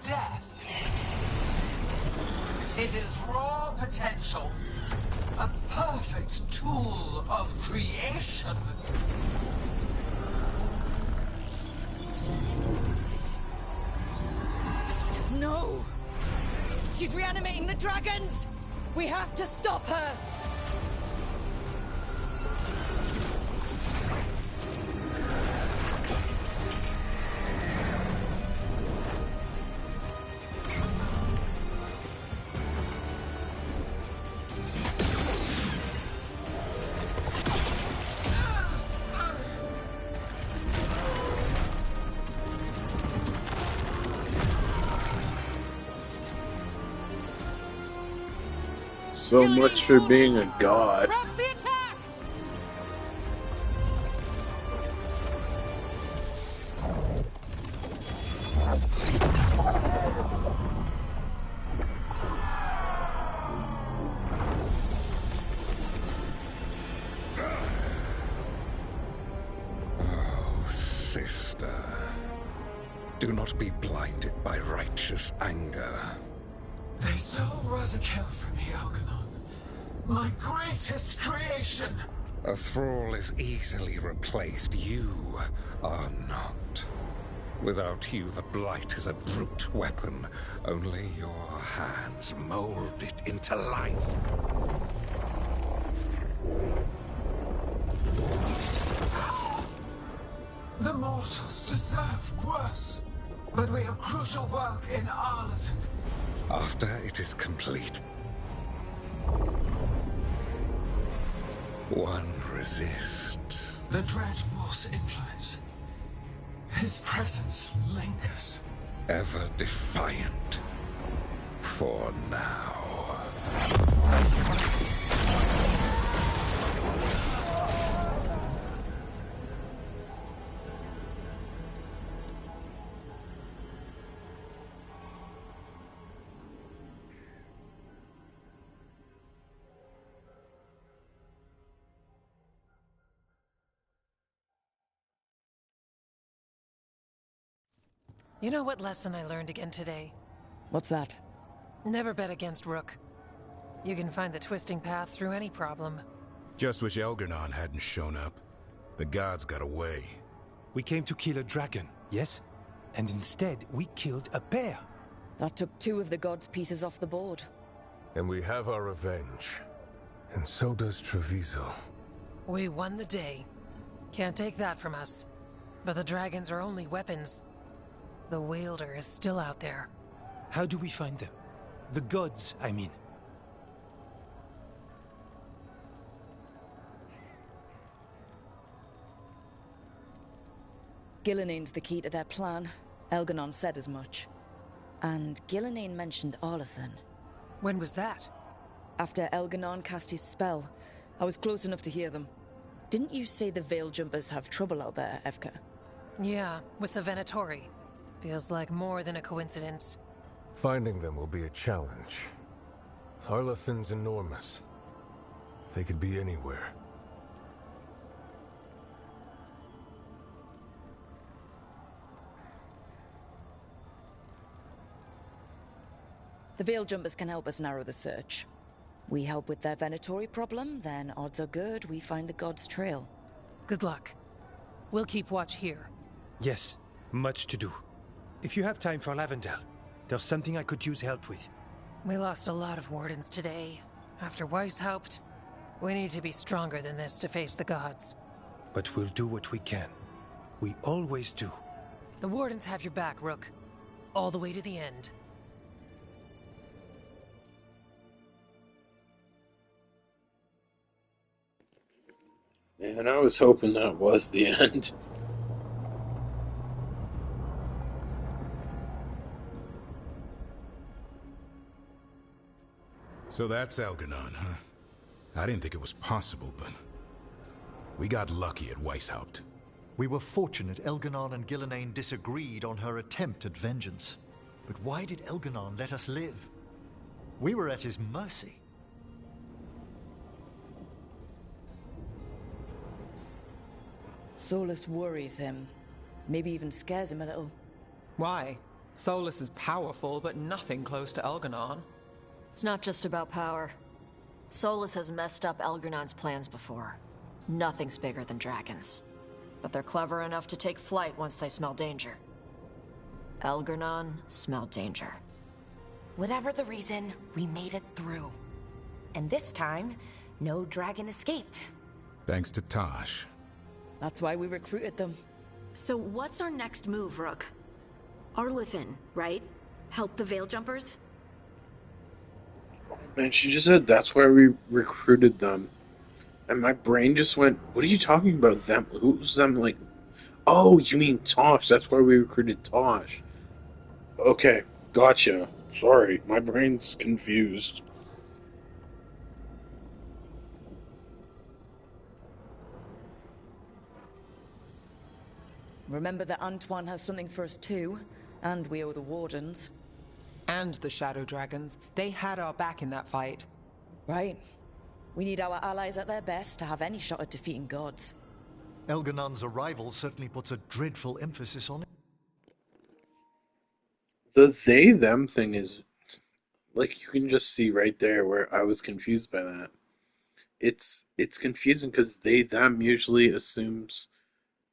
death. It is raw potential. A perfect tool of creation. No! She's reanimating the dragons! We have to stop her! So much for being a god. Press the attack! Oh, sister. Do not be blinded by righteous anger. They stole Razakel from me, Algernon. My greatest creation! A thrall is easily replaced. You are not. Without you, the Blight is a brute weapon. Only your hands mold it into life. The mortals deserve worse. But we have crucial work in Arlethan. After it is complete, one resists. The Dread Wolf's influence. His presence lingers. Ever defiant. For now. You know what lesson I learned again today? What's that? Never bet against Rook. You can find the twisting path through any problem. Just wish Elgernon hadn't shown up. The gods got away. We came to kill a dragon, yes? And instead, we killed a bear. That took 2 of the gods' pieces off the board. And we have our revenge. And so does Treviso. We won the day. Can't take that from us. But the dragons are only weapons. The Wielder is still out there. How do we find them? The gods, I mean. Gillenane's the key to their plan. Elgernon said as much. And Gillenane mentioned Arlethan. When was that? After Elgernon cast his spell. I was close enough to hear them. Didn't you say the Veil Jumpers have trouble out there, Evka? Yeah, with the Venatori. Feels like more than a coincidence. Finding them will be a challenge. Arlethan's enormous. They could be anywhere. The Veil Jumpers can help us narrow the search. We help with their Venatori problem, then odds are good we find the God's trail. Good luck. We'll keep watch here. Yes, much to do. If you have time for Lavendel, there's something I could use help with. We lost a lot of wardens today. After Weishaupt, we need to be stronger than this to face the gods. But we'll do what we can. We always do. The wardens have your back, Rook. All the way to the end. Man, I was hoping that was the end. So that's Elgernon, huh? I didn't think it was possible, but we got lucky at Weishaupt. We were fortunate Elgernon and Gillenane disagreed on her attempt at vengeance. But why did Elgernon let us live? We were at his mercy. Solus worries him. Maybe even scares him a little. Why? Solus is powerful, but nothing close to Elganon. It's not just about power. Solus has messed up Elgernon's plans before. Nothing's bigger than dragons. But they're clever enough to take flight once they smell danger. Elgernon smelled danger. Whatever the reason, we made it through. And this time, no dragon escaped. Thanks to Tosh. That's why we recruited them. So what's our next move, Rook? Arlithin, right? Help the Veil Jumpers? Man, she just said that's why we recruited them. And my brain just went, what are you talking about? Them? Who's them? Like, oh, you mean Tosh. That's why we recruited Tosh. Okay, gotcha. Sorry, my brain's confused. Remember that Antoine has something for us too, and we owe the Wardens. And the Shadow Dragons. They had our back in that fight. Right. We need our allies at their best to have any shot at defeating gods. Elganon's arrival certainly puts a dreadful emphasis on it. The they-them thing is, like, you can just see right there where I was confused by that. It's confusing because they-them usually assumes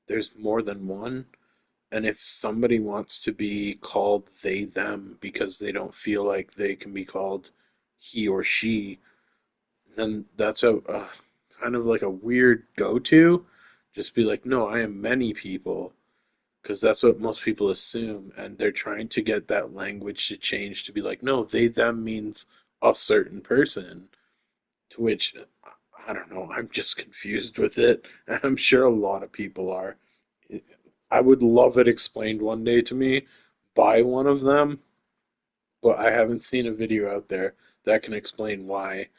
there's more than one. And if somebody wants to be called they-them because they don't feel like they can be called he or she, then that's a kind of like a weird go-to. Just be like, no, I am many people. Because that's what most people assume. And they're trying to get that language to change to be like, no, they-them means a certain person. To which, I don't know, I'm just confused with it. And I'm sure a lot of people are. I would love it explained one day to me by one of them, but I haven't seen a video out there that can explain why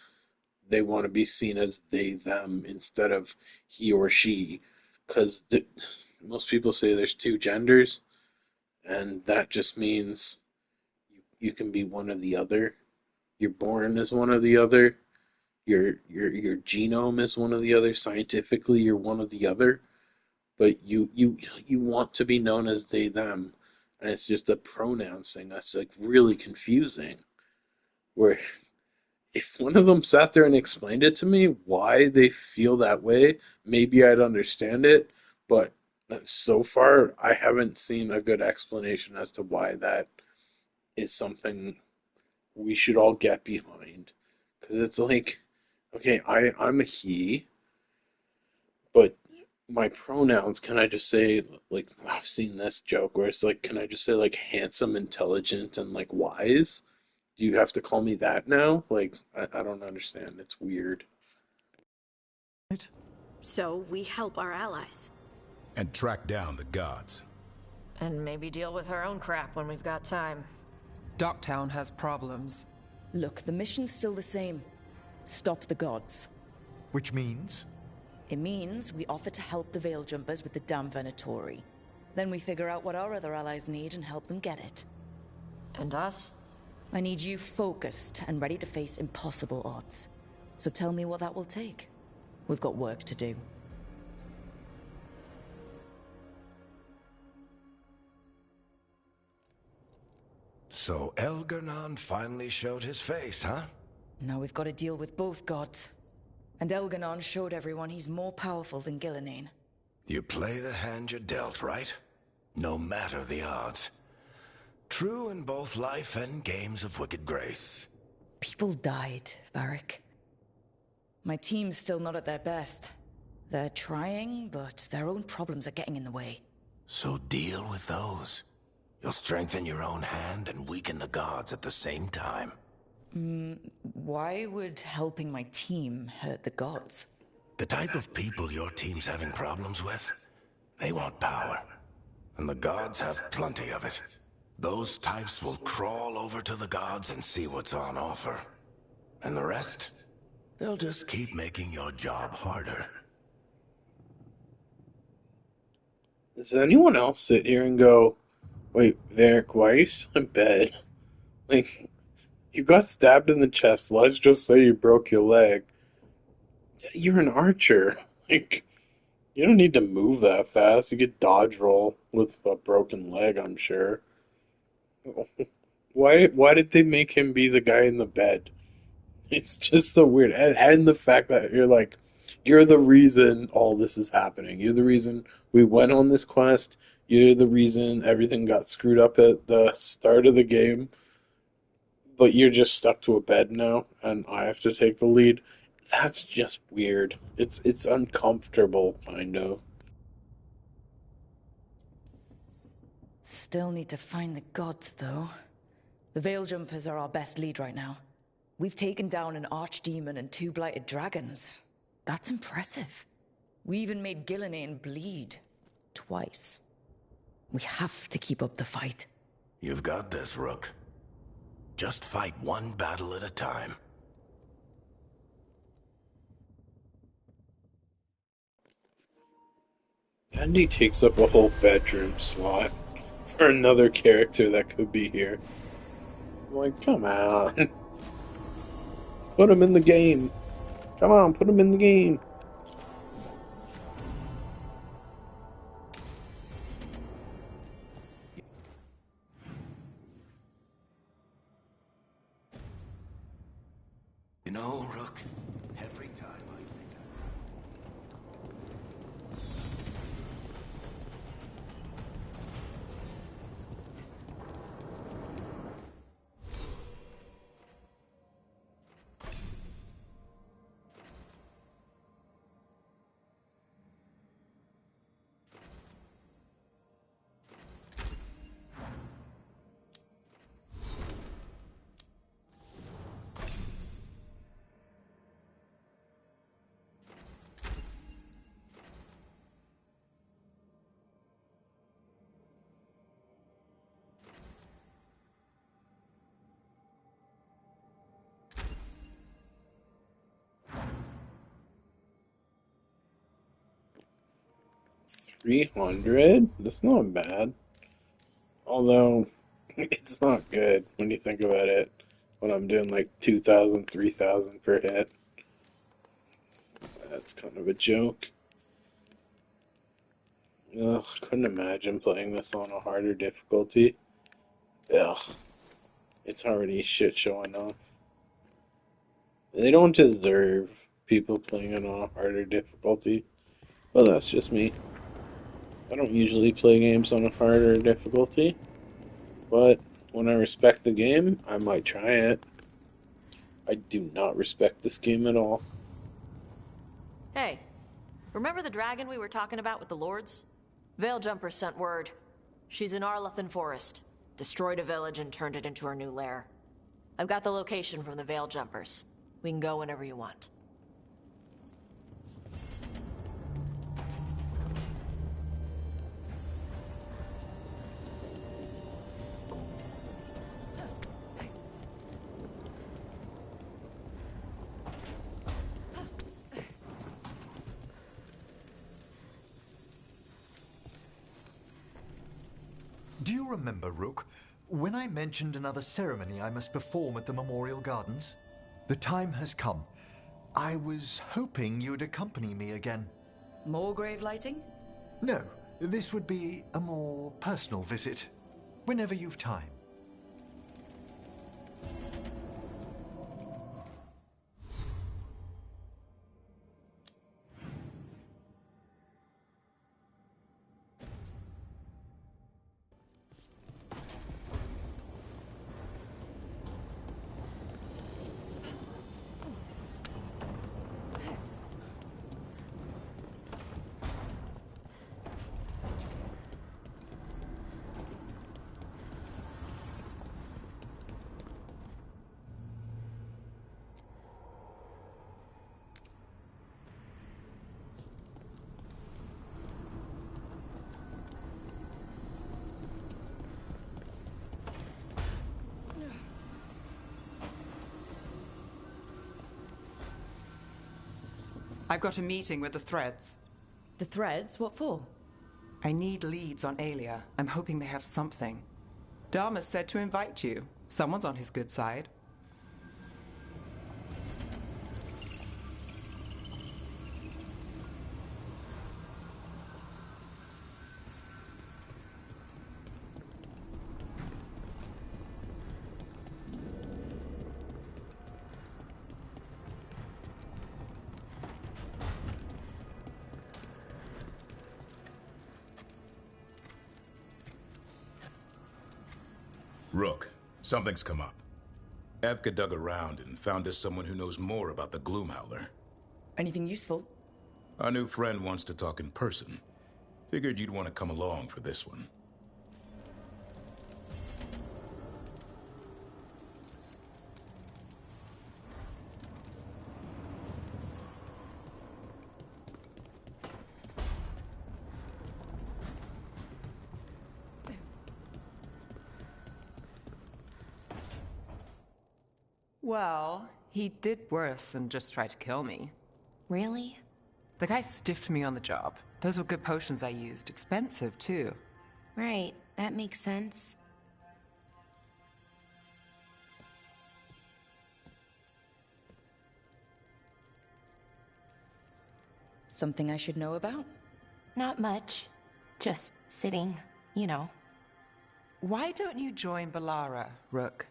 they want to be seen as they, them, instead of he or she. Because most people say there's two genders, and that just means you can be one or the other. You're born as one or the other. Your genome is one or the other. Scientifically, you're one or the other. But you want to be known as they, them. And it's just a pronoun thing that's like really confusing. Where if one of them sat there and explained it to me why they feel that way, maybe I'd understand it. But so far, I haven't seen a good explanation as to why that is something we should all get behind. Because it's like, okay, I'm a he, but my pronouns, can I just say, like, I've seen this joke where it's like, can I just say, like, handsome, intelligent, and, like, wise? Do you have to call me that now? Like, I don't understand. It's weird. So we help our allies. And track down the gods. And maybe deal with our own crap when we've got time. Docktown has problems. Look, the mission's still the same. Stop the gods. Which means? It means we offer to help the Veil Jumpers with the damn Venatori. Then we figure out what our other allies need and help them get it. And us? I need you focused and ready to face impossible odds. So tell me what that will take. We've got work to do. So Elgernon finally showed his face, huh? Now we've got to deal with both gods. And Elganon showed everyone he's more powerful than Gillenane. You play the hand you're dealt, right? No matter the odds. True in both life and games of wicked grace. People died, Varric. My team's still not at their best. They're trying, but their own problems are getting in the way. So deal with those. You'll strengthen your own hand and weaken the gods at the same time. Why would helping my team hurt the gods? The type of people your team's having problems with, they want power. And the gods have plenty of it. Those types will crawl over to the gods and see what's on offer. And the rest, they'll just keep making your job harder. Does anyone else sit here and go, wait, Varric, why are you still in bed? Like, you got stabbed in the chest. Let's just say you broke your leg. You're an archer. Like, you don't need to move that fast. You could dodge roll with a broken leg, I'm sure. Why did they make him be the guy in the bed? It's just so weird. And the fact that you're like, you're the reason all this is happening. You're the reason we went on this quest. You're the reason everything got screwed up at the start of the game. But you're just stuck to a bed now, and I have to take the lead. That's just weird. It's uncomfortable, kind of. Still need to find the gods, though. The Veil Jumpers are our best lead right now. We've taken down an archdemon and 2 blighted dragons. That's impressive. We even made Gillenane bleed. Twice. We have to keep up the fight. You've got this, Rook. Just fight one battle at a time. Andy takes up a whole bedroom slot for another character that could be here. Like, come on. Put him in the game. Come on, put him in the game. You know, Rook, every time I think $300? That's not bad. Although, it's not good when you think about it. When I'm doing like 2,000, 3,000 per hit. That's kind of a joke. Ugh, couldn't imagine playing this on a harder difficulty. Ugh, it's already shit showing off. They don't deserve people playing on a harder difficulty. Well, that's just me. I don't usually play games on a harder difficulty, but when I respect the game, I might try it. I do not respect this game at all. Hey, remember the dragon we were talking about with the lords? Veil Jumper sent word. She's in Arlethan Forest. Destroyed a village and turned it into her new lair. I've got the location from the Veil Jumpers. We can go whenever you want. Do you remember, Rook, when I mentioned another ceremony I must perform at the Memorial Gardens? The time has come. I was hoping you'd accompany me again. More grave lighting? No, this would be a more personal visit. Whenever you've time. I've got a meeting with the Threads. The Threads? What for? I need leads on Aelia. I'm hoping they have something. Dharma's said to invite you. Someone's on his good side. Rook, something's come up. Evka dug around and found us someone who knows more about the Gloomhowler. Anything useful? Our new friend wants to talk in person. Figured you'd want to come along for this one. Well, he did worse than just try to kill me. Really? The guy stiffed me on the job. Those were good potions I used. Expensive, too. Right, that makes sense. Something I should know about? Not much. Just sitting, you know. Why don't you join Balara, Rook?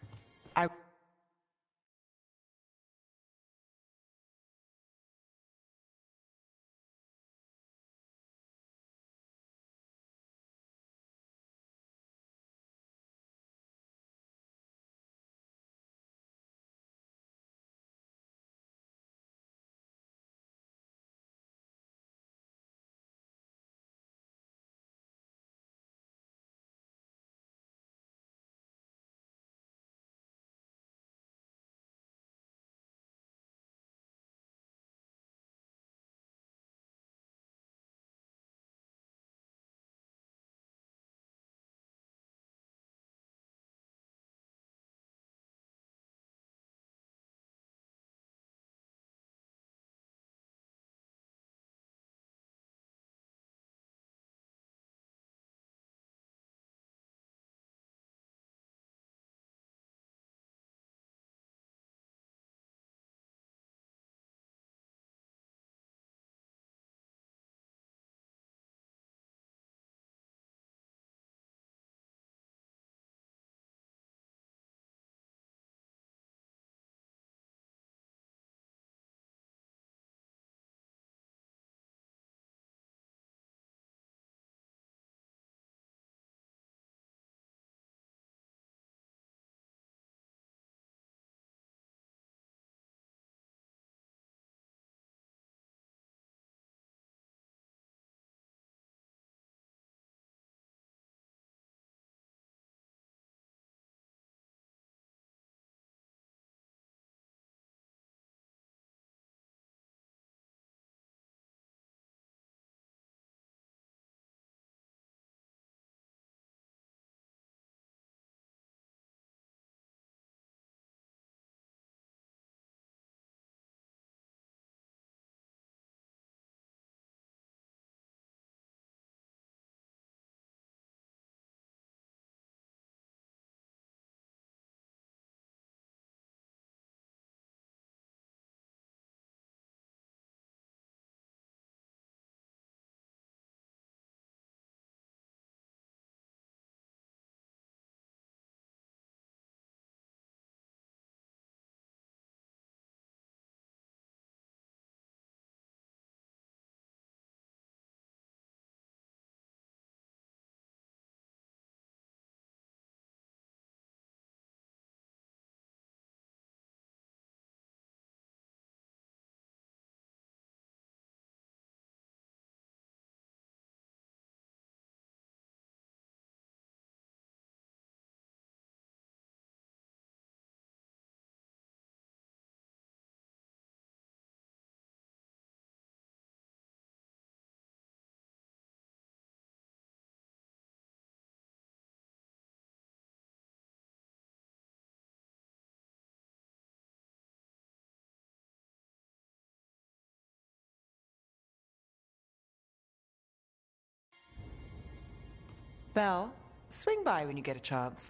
Belle, swing by when you get a chance.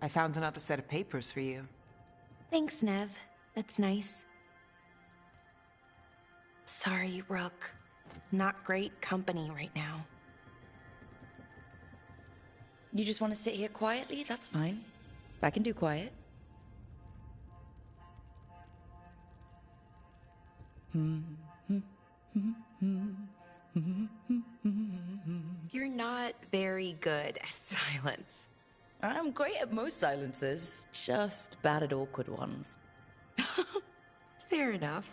I found another set of papers for you. Thanks, Nev. That's nice. Sorry, Rook. Not great company right now. You just want to sit here quietly? That's fine. I can do quiet. You're not very good at silence. I'm great at most silences, just bad at awkward ones. Fair enough.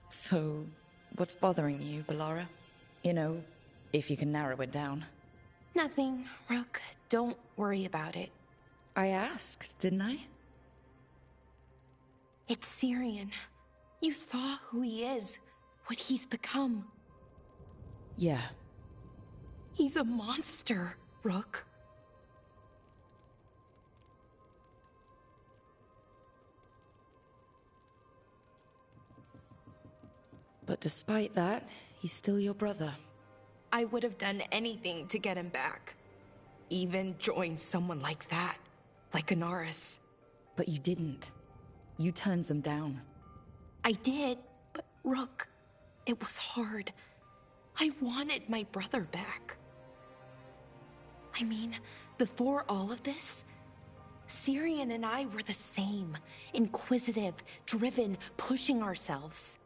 So, what's bothering you, Bellara? You know, if you can narrow it down. Nothing, Rook. Don't worry about it. I asked, didn't I? It's Syrian. You saw who he is, what he's become. Yeah. He's a monster, Rook. But despite that, he's still your brother. I would have done anything to get him back. Even join someone like that, like Anaris. But you didn't. You turned them down. I did, but Rook, it was hard. I wanted my brother back. I mean, before all of this, Syrian and I were the same. Inquisitive, driven, pushing ourselves.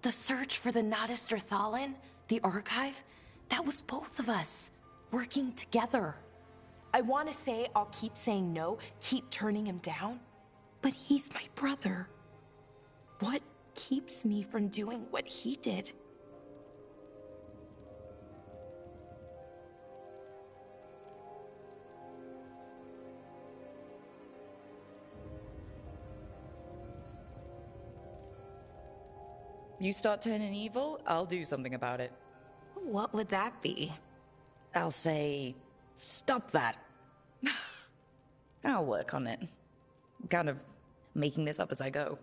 The search for the Nadister Thalin, the archive, that was both of us, working together. I want to say I'll keep saying no, keep turning him down, but he's my brother. What keeps me from doing what he did? You start turning evil, I'll do something about it. What would that be? I'll say, stop that. I'll work on it. I'm kind of making this up as I go.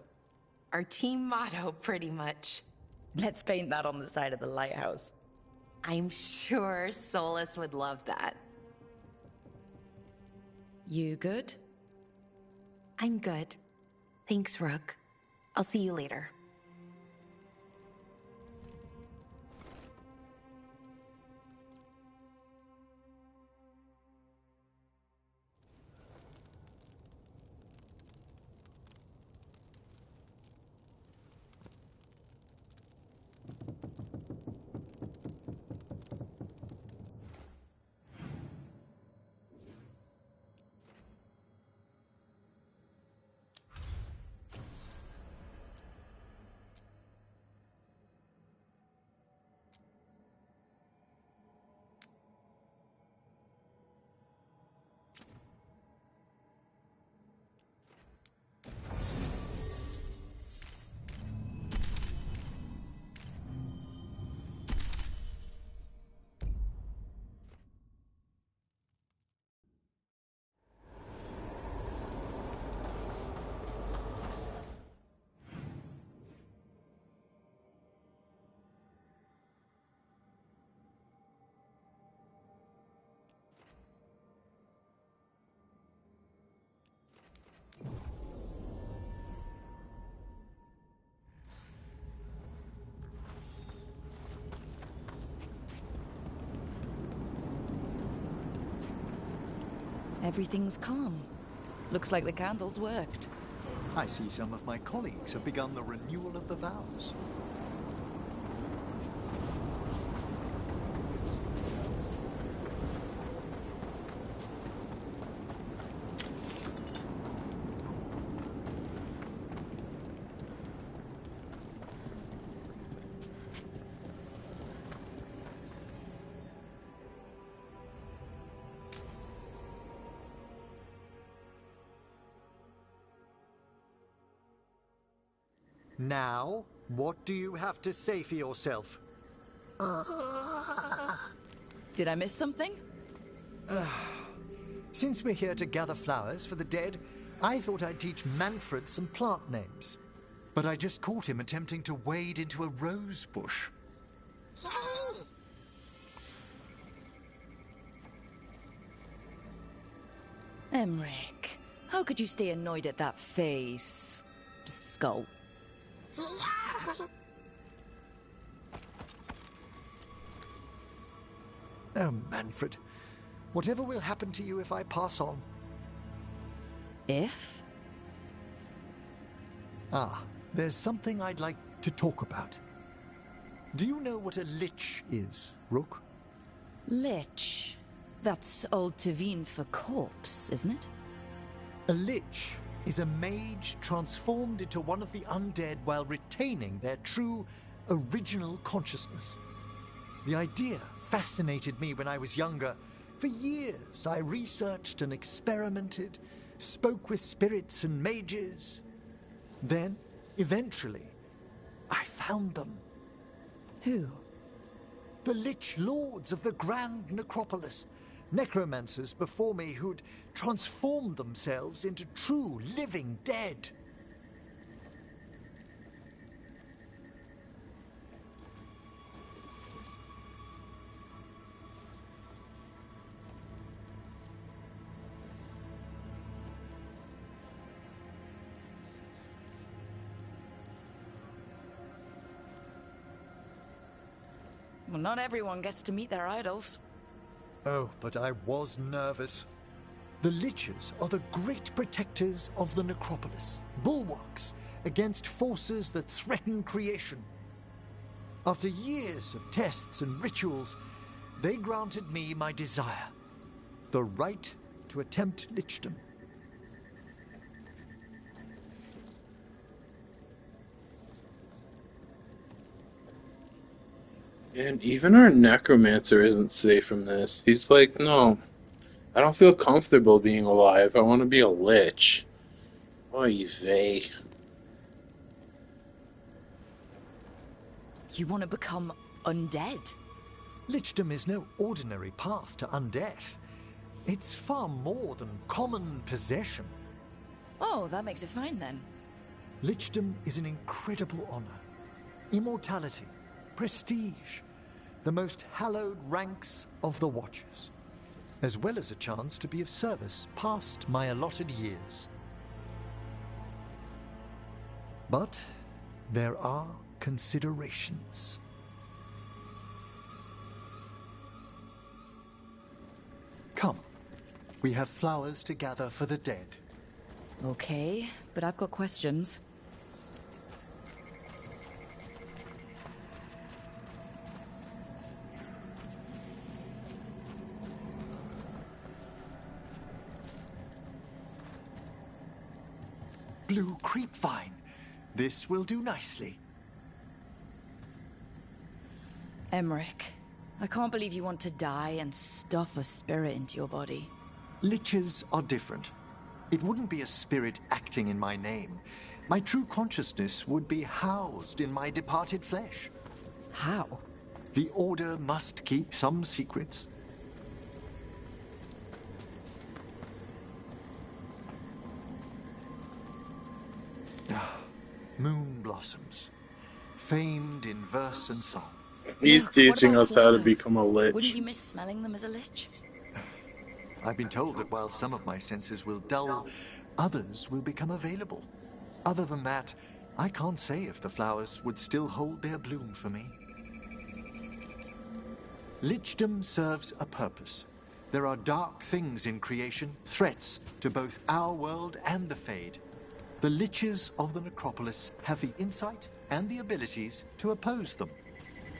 Our team motto, pretty much. Let's paint that on the side of the lighthouse. I'm sure Solus would love that. You good? I'm good. Thanks, Rook. I'll see you later. Everything's calm. Looks like the candles worked. I see some of my colleagues have begun the renewal of the vows. Now, what do you have to say for yourself? Did I miss something? Since we're here to gather flowers for the dead, I thought I'd teach Manfred some plant names. But I just caught him attempting to wade into a rose bush. Emric, how could you stay annoyed at that face? Skull. Oh, Manfred. Whatever will happen to you if I pass on? If? Ah, there's something I'd like to talk about. Do you know what a lich is, Rook? Lich. That's Old Tevin for corpse, isn't it? A lich is a mage transformed into one of the undead while retaining their true, original consciousness. The idea fascinated me when I was younger. For years, I researched and experimented, spoke with spirits and mages. Then, eventually, I found them. Who? The Lich Lords of the Grand Necropolis. Necromancers before me who'd transformed themselves into true living dead. Well, not everyone gets to meet their idols. Oh, but I was nervous. The Liches are the great protectors of the necropolis, bulwarks against forces that threaten creation. After years of tests and rituals, they granted me my desire, the right to attempt lichdom. And even our necromancer isn't safe from this. He's like, no, I don't feel comfortable being alive. I want to be a lich. Oy vey. You want to become undead? Lichdom is no ordinary path to undeath. It's far more than common possession. Oh, that makes it fine then. Lichdom is an incredible honor. Immortality, prestige, the most hallowed ranks of the Watchers, as well as a chance to be of service past my allotted years. But there are considerations. Come, we have flowers to gather for the dead. Okay, but I've got questions. Blue creepvine. This will do nicely. Emmerich, I can't believe you want to die and stuff a spirit into your body. Liches are different. It wouldn't be a spirit acting in my name. My true consciousness would be housed in my departed flesh. How? The Order must keep some secrets. Moon blossoms, famed in verse and song. He's teaching us how to become a lich. Wouldn't you miss smelling them as a lich? I've been told that while some of my senses will dull, others will become available. Other than that, I can't say if the flowers would still hold their bloom for me. Lichdom serves a purpose. There are dark things in creation, threats to both our world and the Fade. The Liches of the Necropolis have the insight and the abilities to oppose them.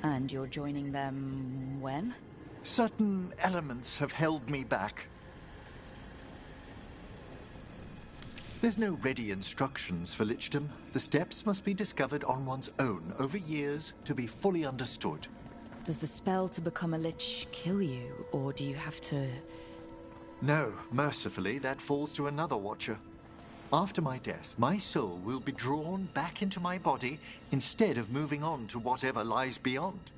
And you're joining them when? Certain elements have held me back. There's no ready instructions for Lichdom. The steps must be discovered on one's own over years to be fully understood. Does the spell to become a lich kill you, or do you have to... No, mercifully, that falls to another Watcher. After my death, my soul will be drawn back into my body instead of moving on to whatever lies beyond.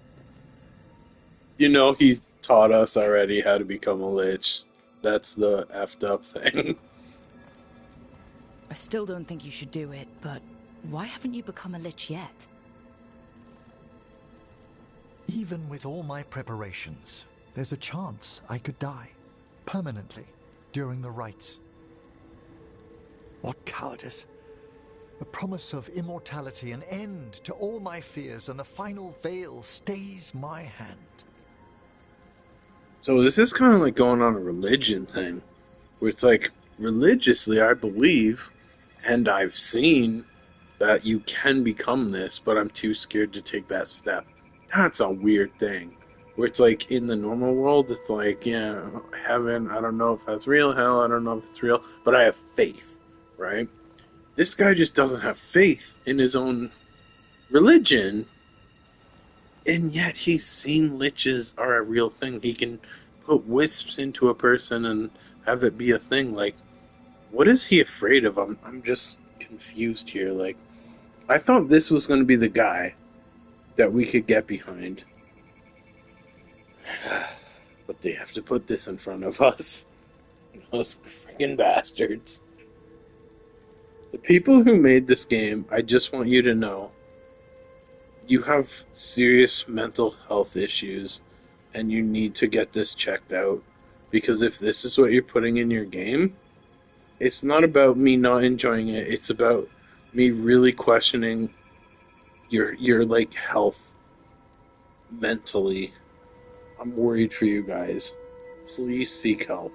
You know, he's taught us already how to become a lich. That's the effed up thing. I still don't think you should do it, but why haven't you become a lich yet? Even with all my preparations, there's a chance I could die permanently during the rites. What cowardice! A promise of immortality, an end to all my fears, and the final veil stays my hand. So this is kind of like going on a religion thing, where it's like, religiously I believe, and I've seen that you can become this, but I'm too scared to take that step. That's a weird thing. Where it's like in the normal world, it's like, yeah, heaven, I don't know if that's real, hell, I don't know if it's real, but I have faith, right? This guy just doesn't have faith in his own religion, and yet he's seen liches are a real thing. He can put wisps into a person and have it be a thing. Like, what is he afraid of? I'm just confused here. Like, I thought this was going to be the guy that we could get behind. But they have to put this in front of us. Those freaking bastards. The people who made this game, I just want you to know, you have serious mental health issues and you need to get this checked out. Because if this is what you're putting in your game, it's not about me not enjoying it, it's about me really questioning your like health mentally. I'm worried for you guys. Please seek help.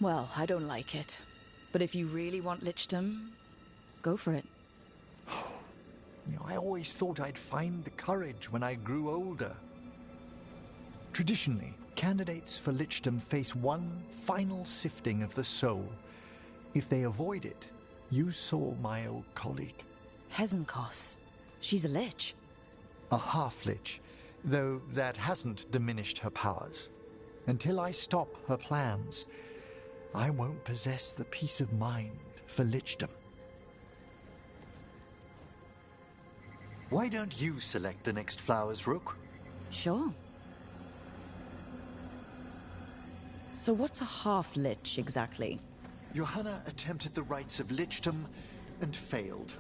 Well, I don't like it. But if you really want lichdom, go for it. I always thought I'd find the courage when I grew older. Traditionally, candidates for lichdom face one final sifting of the soul. If they avoid it, you saw my old colleague. Hezenkos. She's a lich. A half-lich, though that hasn't diminished her powers. Until I stop her plans, I won't possess the peace of mind for lichdom. Why don't you select the next flowers, Rook? Sure. So what's a half-lich exactly? Johanna attempted the rites of lichdom and failed.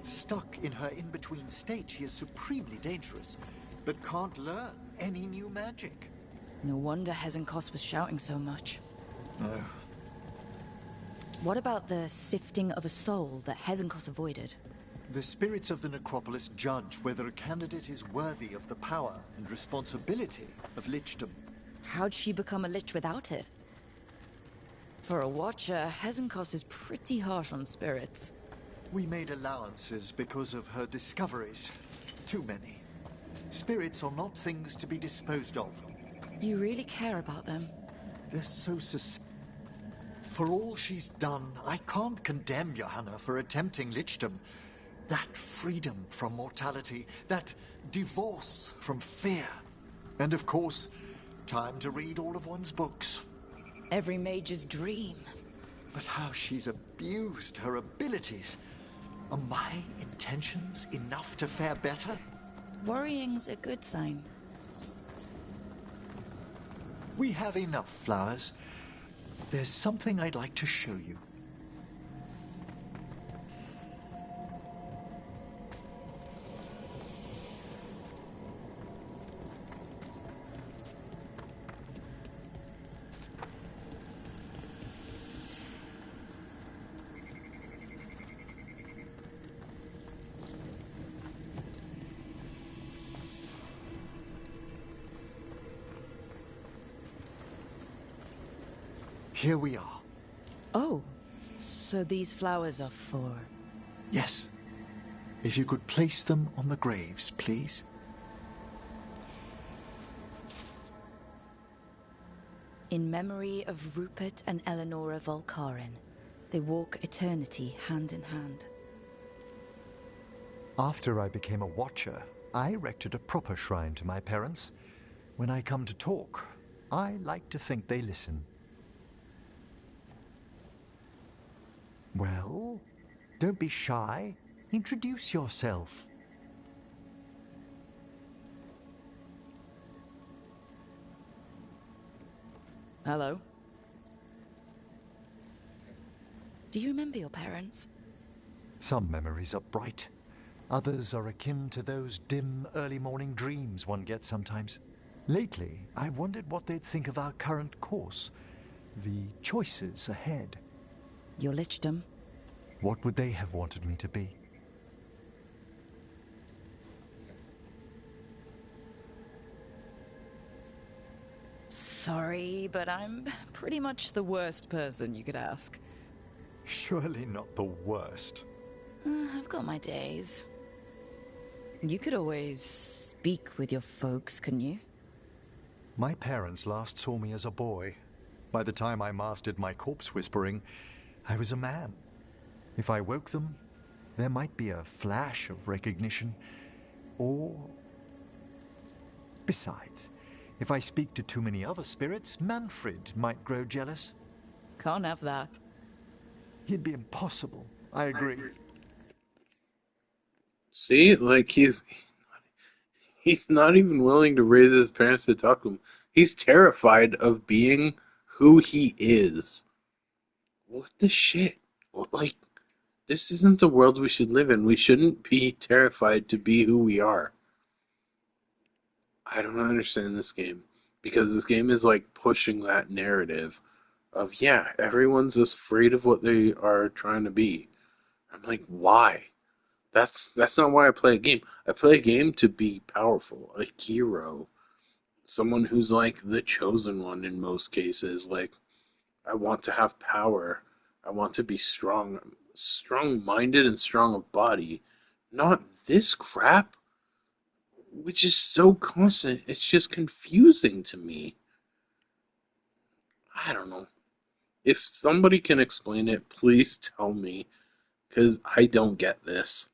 Stuck in her in-between state, she is supremely dangerous, but can't learn any new magic. No wonder Hezenkos was shouting so much. Oh. What about the sifting of a soul that Hezenkos avoided? The spirits of the necropolis judge whether a candidate is worthy of the power and responsibility of lichdom. How'd she become a lich without it? For a watcher, Hezenkos is pretty harsh on spirits. We made allowances because of her discoveries. Too many. Spirits are not things to be disposed of. You really care about them? They're so For all she's done, I can't condemn Johanna for attempting lichdom. That freedom from mortality, that divorce from fear. And of course, time to read all of one's books. Every mage's dream. But how she's abused her abilities. Are my intentions enough to fare better? Worrying's a good sign. We have enough flowers. There's something I'd like to show you. Here we are. Oh, so these flowers are for... Yes. If you could place them on the graves, please. In memory of Rupert and Eleonora Volkarin, they walk eternity hand in hand. After I became a watcher, I erected a proper shrine to my parents. When I come to talk, I like to think they listen. Well, don't be shy. Introduce yourself. Hello. Do you remember your parents? Some memories are bright. Others are akin to those dim early morning dreams one gets sometimes. Lately, I wondered what they'd think of our current course. The choices ahead. Your lichdom. What would they have wanted me to be? Sorry, but I'm pretty much the worst person you could ask. Surely not the worst. I've got my days. You could always speak with your folks, couldn't you? My parents last saw me as a boy. By the time I mastered my corpse whispering, I was a man. If I woke them, there might be a flash of recognition, or... Besides, if I speak to too many other spirits, Manfred might grow jealous. Can't have that. He'd be impossible. I agree. See, like he's not even willing to raise his parents to talk to him. He's terrified of being who he is. What the shit? Like, this isn't the world we should live in. We shouldn't be terrified to be who we are. I don't understand this game. Because this game is like pushing that narrative of, yeah, everyone's afraid of what they are trying to be. I'm like, why? That's not why I play a game. I play a game to be powerful, a hero, someone who's like the chosen one in most cases. Like, I want to have power. I want to be strong-minded and strong of body. Not this crap, which is so constant. It's just confusing to me. I don't know. If somebody can explain it, please tell me, because I don't get this.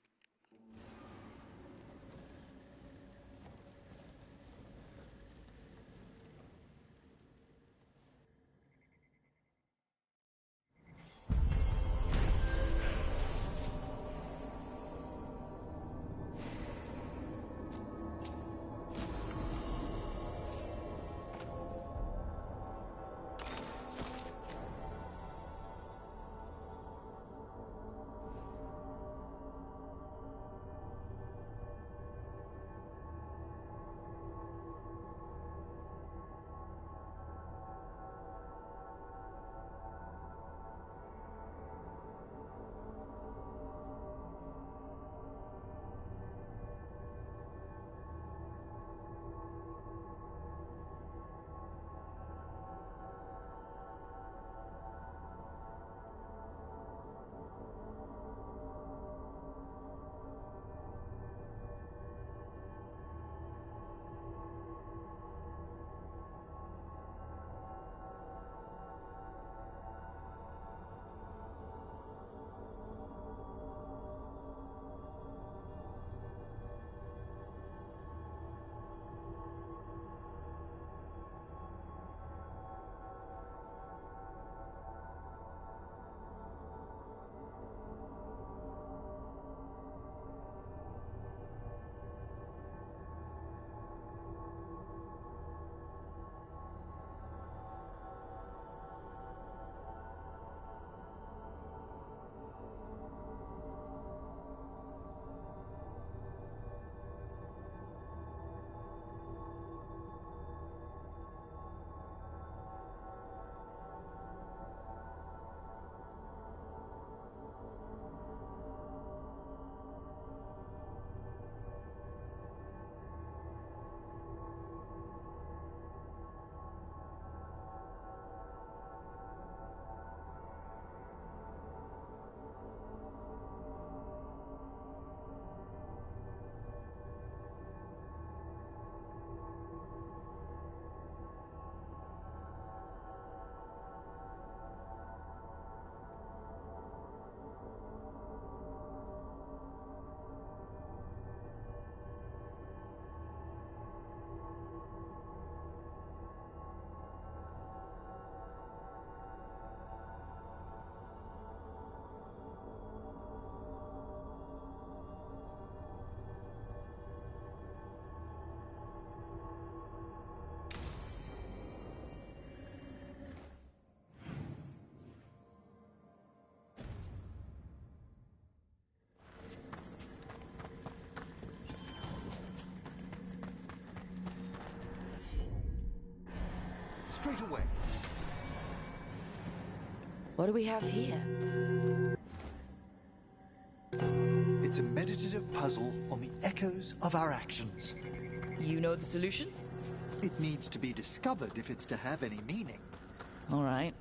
Straight away. What do we have here? It's a meditative puzzle on the echoes of our actions. You know the solution? It needs to be discovered if it's to have any meaning. All right.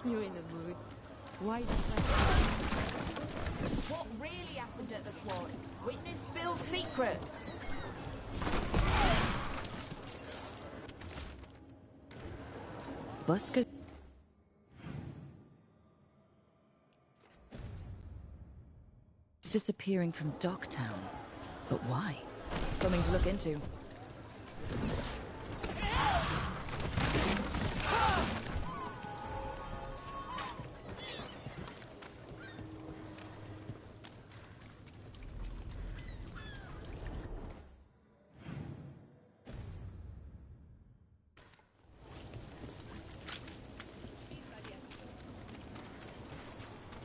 You're in the mood. Why? What really happened at the Swan? Witness spills secrets. Busker disappearing from Docktown. But why? Something to look into.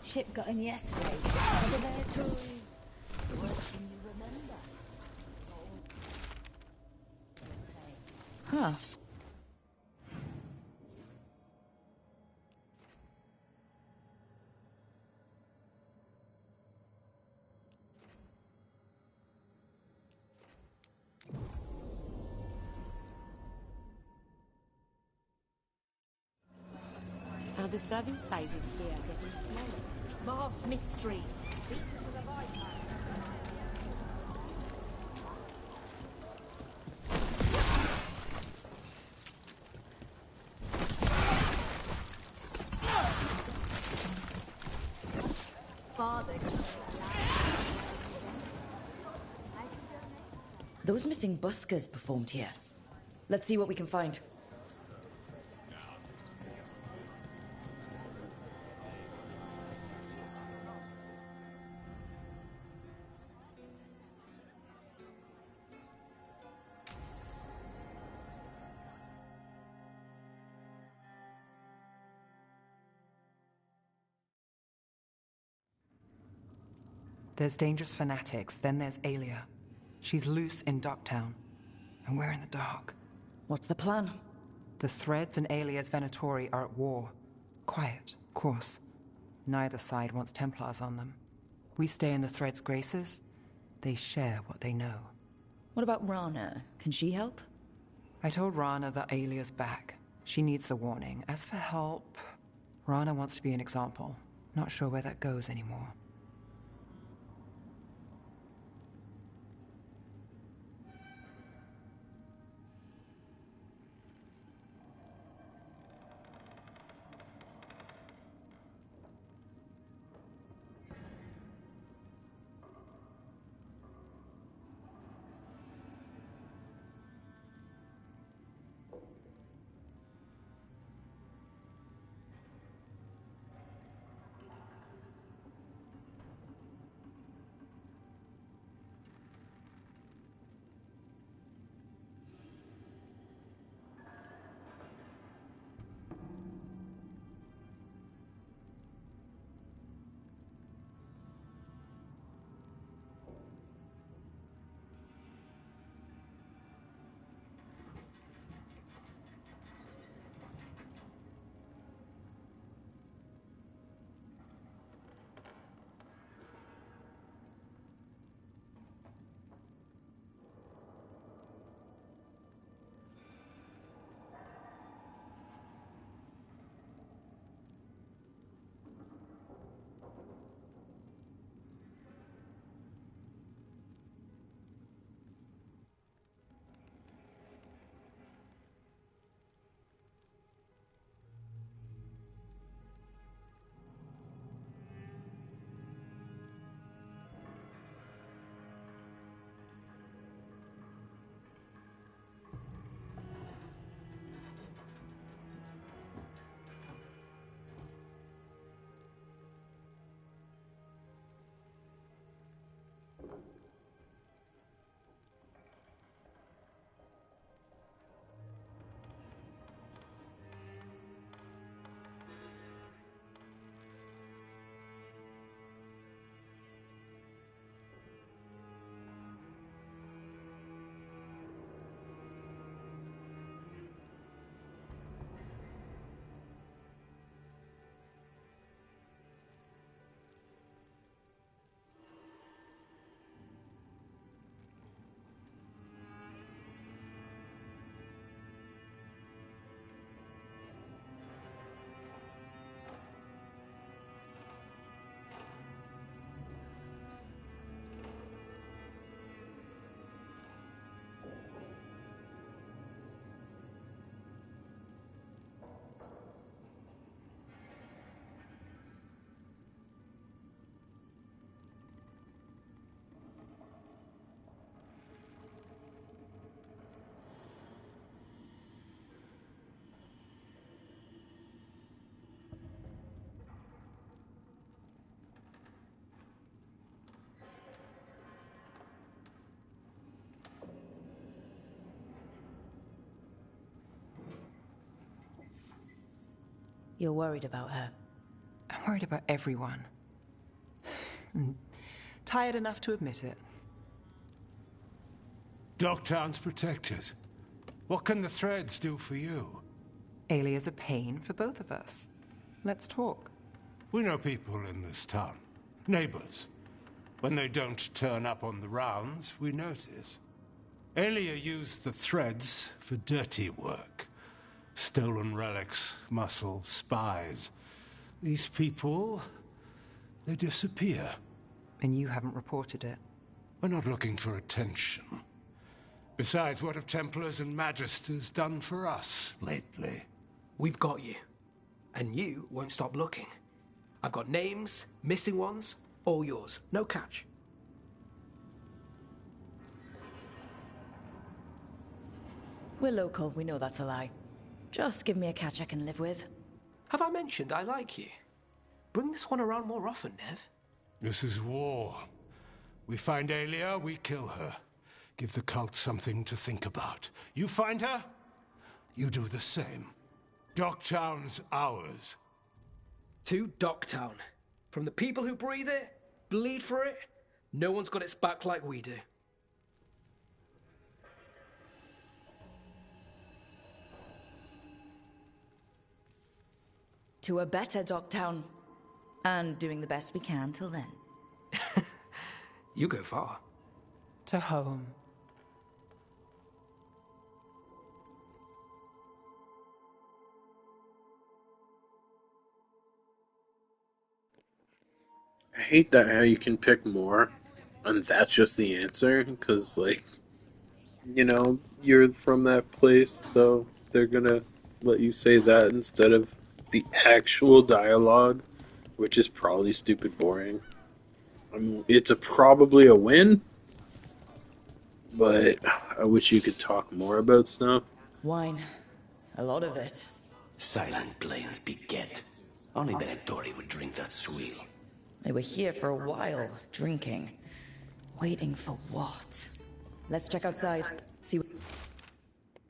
Ship got in yesterday. Over there, Troy. What can you remember? Huh. Are the serving sizes here getting smaller? Vast mystery. Secrets of the Vega. Father. Those missing buskers performed here. Let's see what we can find. There's dangerous fanatics, then there's Alia. She's loose in Docktown, and we're in the dark. What's the plan? The Threads and Alia's Venatori are at war. Quiet, of course. Neither side wants Templars on them. We stay in the Threads' graces. They share what they know. What about Rana? Can she help? I told Rana that Alia's back. She needs the warning. As for help, Rana wants to be an example. Not sure where that goes anymore. You're worried about her. I'm worried about everyone. Tired enough to admit it. Dogtown's protected. What can the Threads do for you? Alia's a pain for both of us. Let's talk. We know people in this town. Neighbors. When they don't turn up on the rounds, we notice. Alia used the Threads for dirty work. Stolen relics, muscle, spies. These people, they disappear. And you haven't reported it? We're not looking for attention. Besides, what have Templars and Magisters done for us lately? We've got you. And you won't stop looking. I've got names, missing ones, all yours. No catch. We're local, we know that's a lie. Just give me a catch I can live with. Have I mentioned I like you? Bring this one around more often, Nev. This is war. We find Alia, we kill her. Give the cult something to think about. You find her, you do the same. Docktown's ours. To Docktown. From the people who breathe it, bleed for it, no one's got its back like we do. To a better Docktown. And doing the best we can till then. You go far. To home. I hate that how you can pick more, and that's just the answer, because, like, you know, you're from that place, so they're gonna let you say that instead of the actual dialogue, which is probably stupid boring. I mean, it's probably a win, but I wish you could talk more about stuff. Wine. A lot of it. Silent plains beget. Only Venatori would drink that swill. They were here for a while, drinking. Waiting for what? Let's check outside, see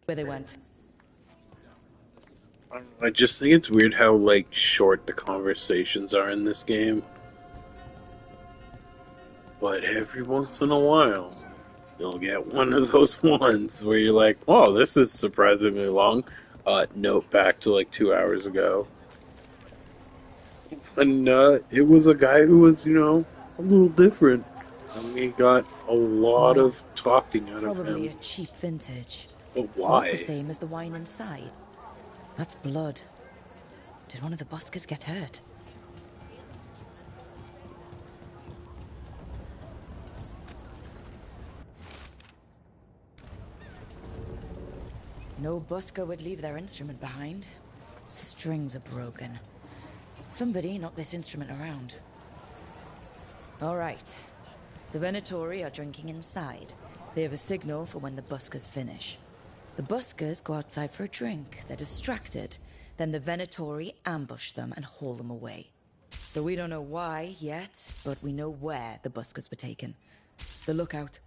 where they went. I just think it's weird how, like, short the conversations are in this game. But every once in a while, you'll get one of those ones where you're like, "Oh, this is surprisingly long." Note back to like 2 hours ago. And it was a guy who was, you know, a little different. And we got a lot of talking out of him. Probably a cheap vintage. But why? Not the same as the wine inside. That's blood. Did one of the buskers get hurt? No busker would leave their instrument behind. Strings are broken. Somebody knocked this instrument around. All right. The Venatori are drinking inside. They have a signal for when the buskers finish. The buskers go outside for a drink. They're distracted. Then the Venatori ambush them and haul them away. So we don't know why yet, but we know where the buskers were taken. The lookout.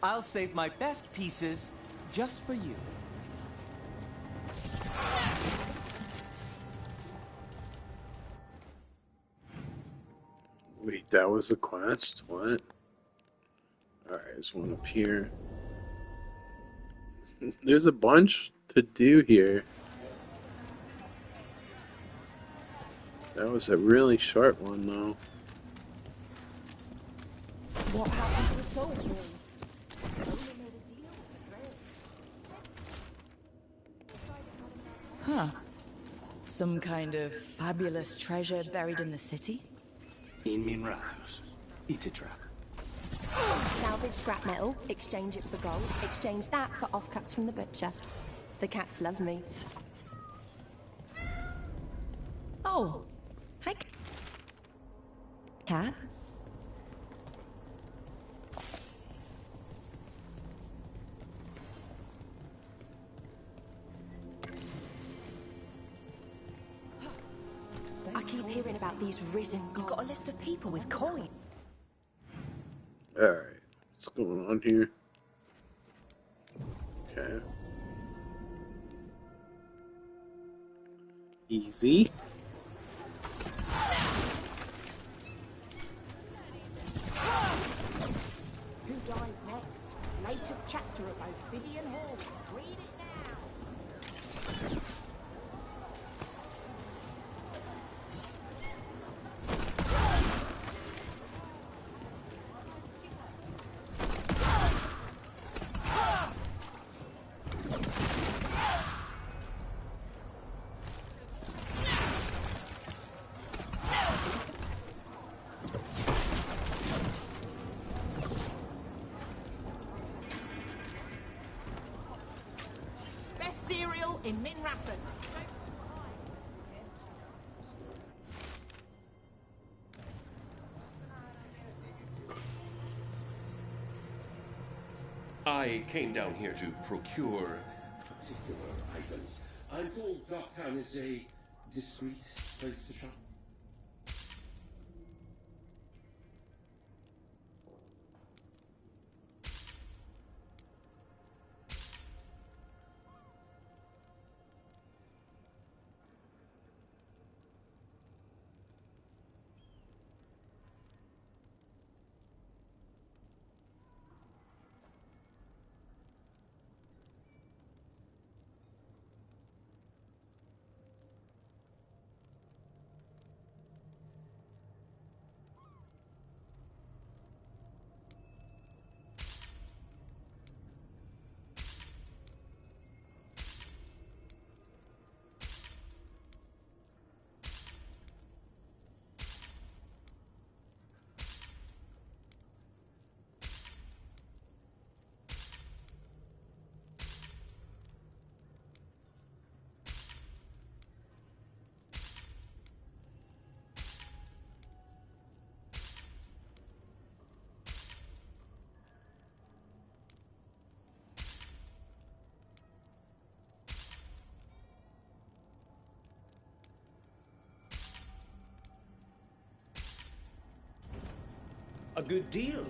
I'll save my best pieces just for you. Wait, that was the quest? What? Alright, there's one up here. There's a bunch to do here. That was a really short one, though. What happened to the soul ring? Huh. Some kind of fabulous treasure buried in the city? In Minrathos. It's a trap. Salvage scrap metal, exchange it for gold, exchange that for offcuts from the butcher. The cats love me. Oh. Hi, cat. I keep hearing about these risen gods. You've got a list of people with coin. Alright, what's going on here? Easy. Who dies next? Latest chapter of Ophidian Hall. Read it now. Best cereal in Min Raffers. I came down here to procure particular items. I'm told Docktown is a discreet place to shop. A good deal.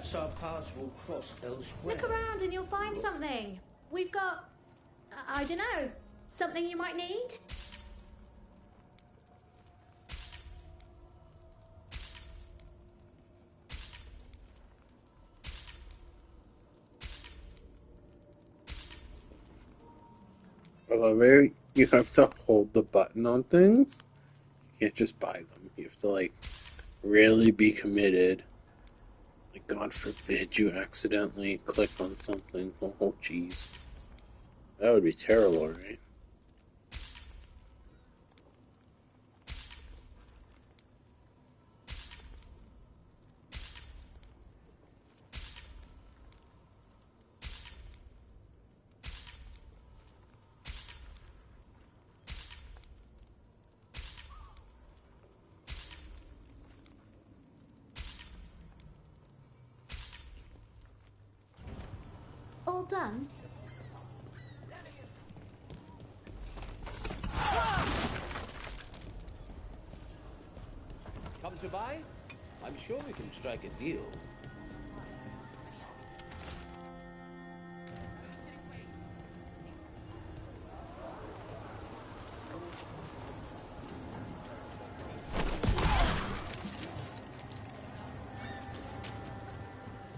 Perhaps our paths will cross elsewhere. Look around and you'll find something. We've got... I don't know. Something you might need? I love it. You have to hold the button on things. You can't just buy them. You have to, like, really be committed. Like, God forbid you accidentally click on something. Oh, jeez. That would be terrible, right? All done? Come to buy? I'm sure we can strike a deal.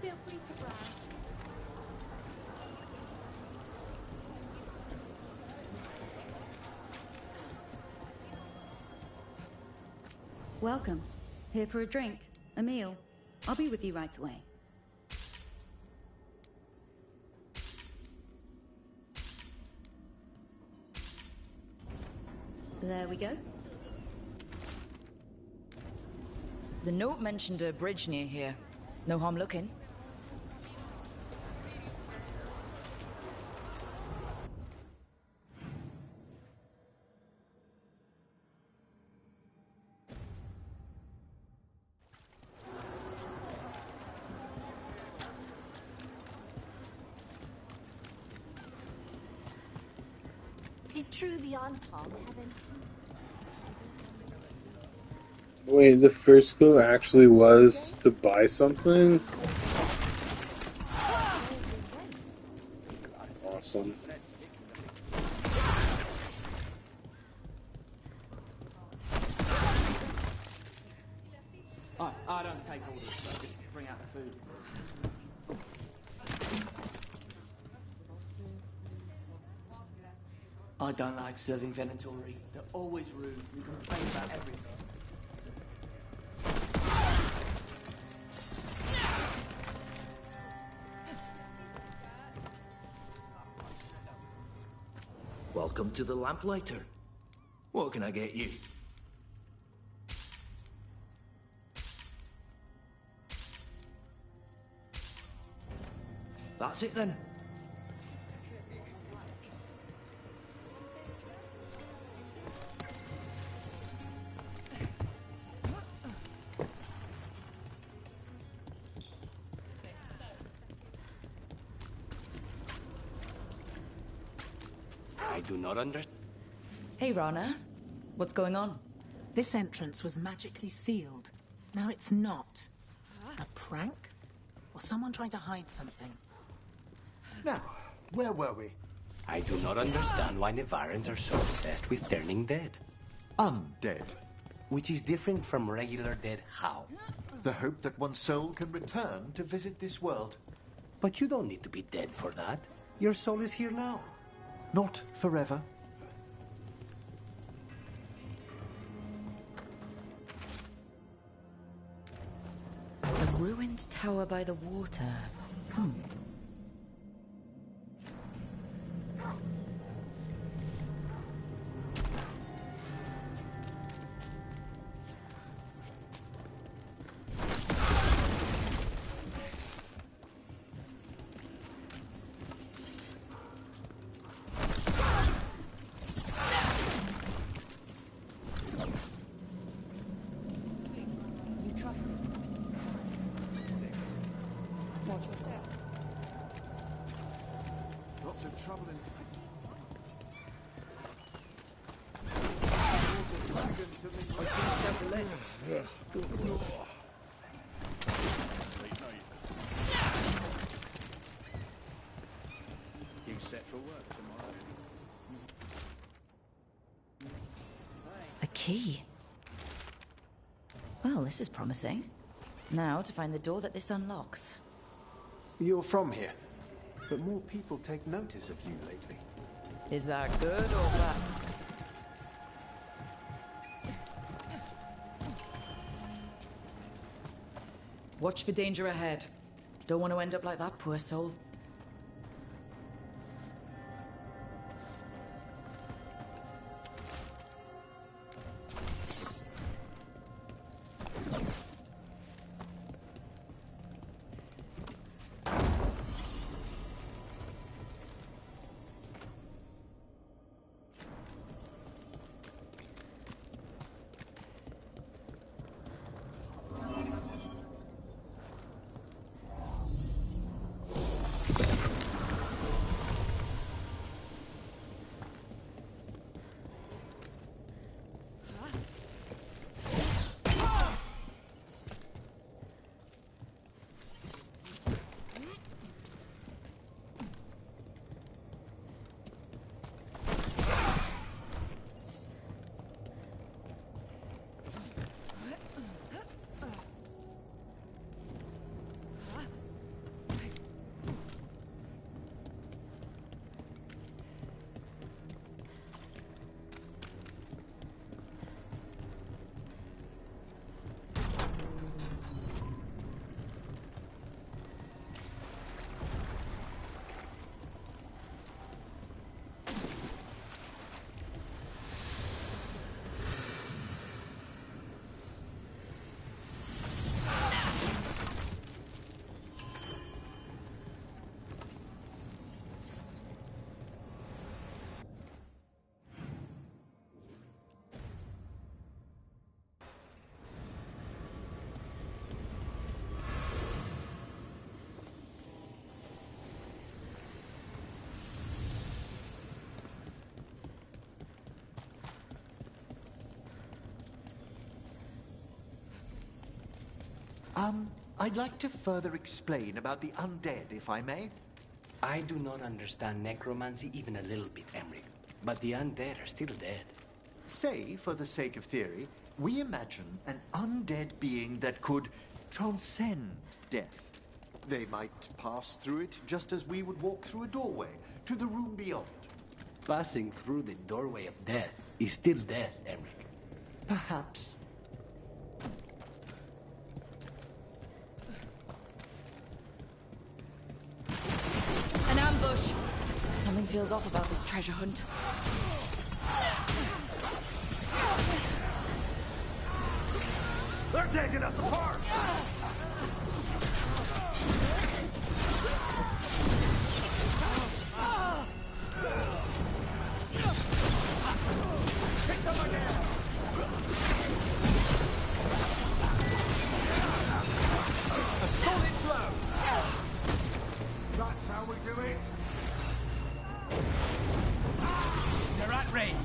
Feel free to browse. Welcome. Here for a drink, a meal. I'll be with you right away. There we go. The note mentioned a bridge near here. No harm looking. Is it true the Antom haven't? Wait, the first clue actually was to buy something? Awesome. I don't take orders, I just bring out the food. I don't like serving Venatori. They're always rude and complain about everything. Welcome to the Lamplighter. What can I get you? That's it then. I do not understand. Hey, Rana. What's going on? This entrance was magically sealed. Now it's not. A prank? Or someone trying to hide something? Now, where were we? I do not understand why Nevarans are so obsessed with turning dead. Undead. Which is different from regular dead how? The hope that one's soul can return to visit this world. But you don't need to be dead for that. Your soul is here now. Not forever. A ruined tower by the water. Lots of trouble in... A key. Well, this is promising. Now to find the door that this unlocks. You're from here, but more people take notice of you lately. Is that good or bad? Watch for danger ahead. Don't want to end up like that poor soul. I'd like to further explain about the undead, if I may. I do not understand necromancy even a little bit, Emmerich. But the undead are still dead. Say, for the sake of theory, we imagine an undead being that could transcend death. They might pass through it just as we would walk through a doorway to the room beyond. Passing through the doorway of death is still death, Emmerich. Perhaps. An ambush! Something feels off about this treasure hunt. They're taking us apart! Take them again! A solid blow! That's how we do it! They're at range!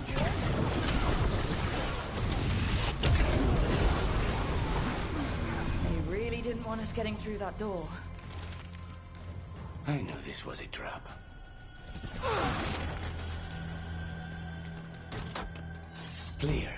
They really didn't want us getting through that door. I knew this was a trap. Clear.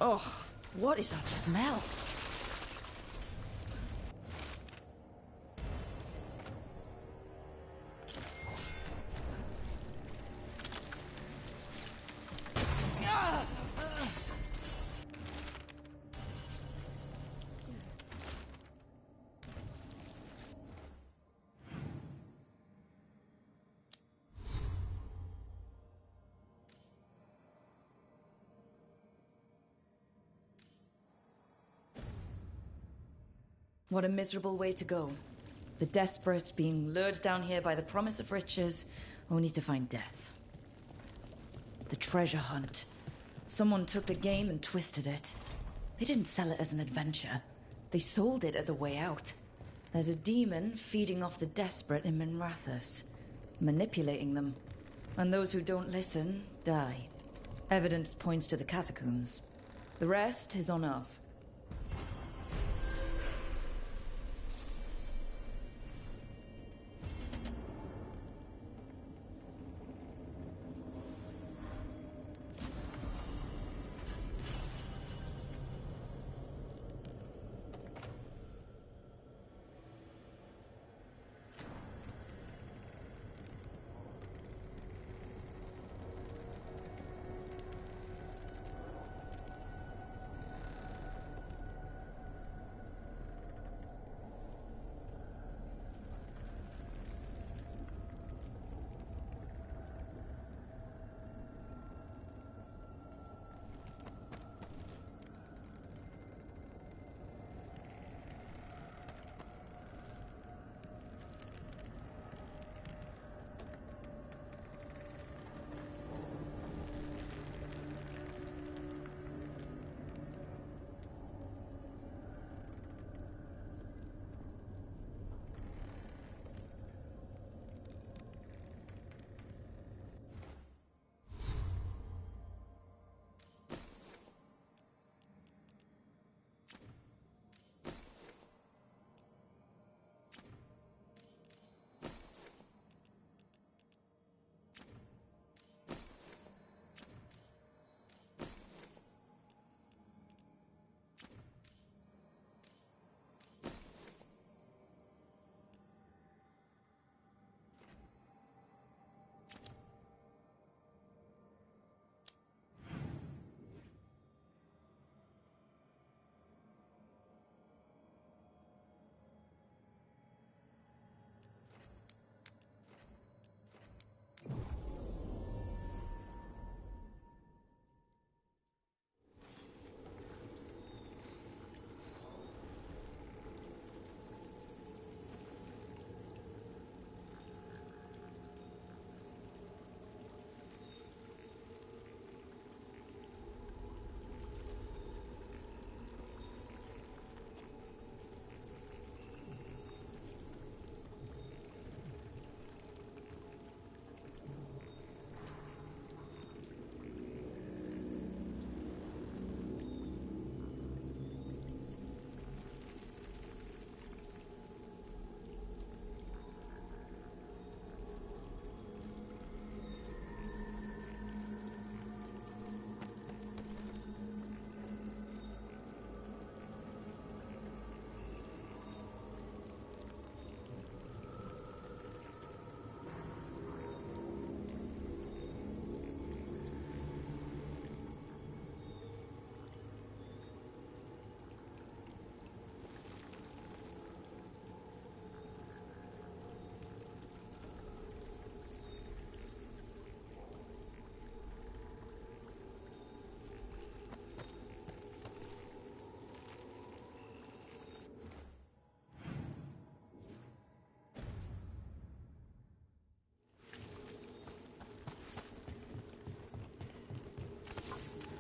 Oh, what is that smell? What a miserable way to go. The desperate being lured down here by the promise of riches, only to find death. The treasure hunt. Someone took the game and twisted it. They didn't sell it as an adventure. They sold it as a way out. There's a demon feeding off the desperate in Minrathous, manipulating them. And those who don't listen, die. Evidence points to the catacombs. The rest is on us.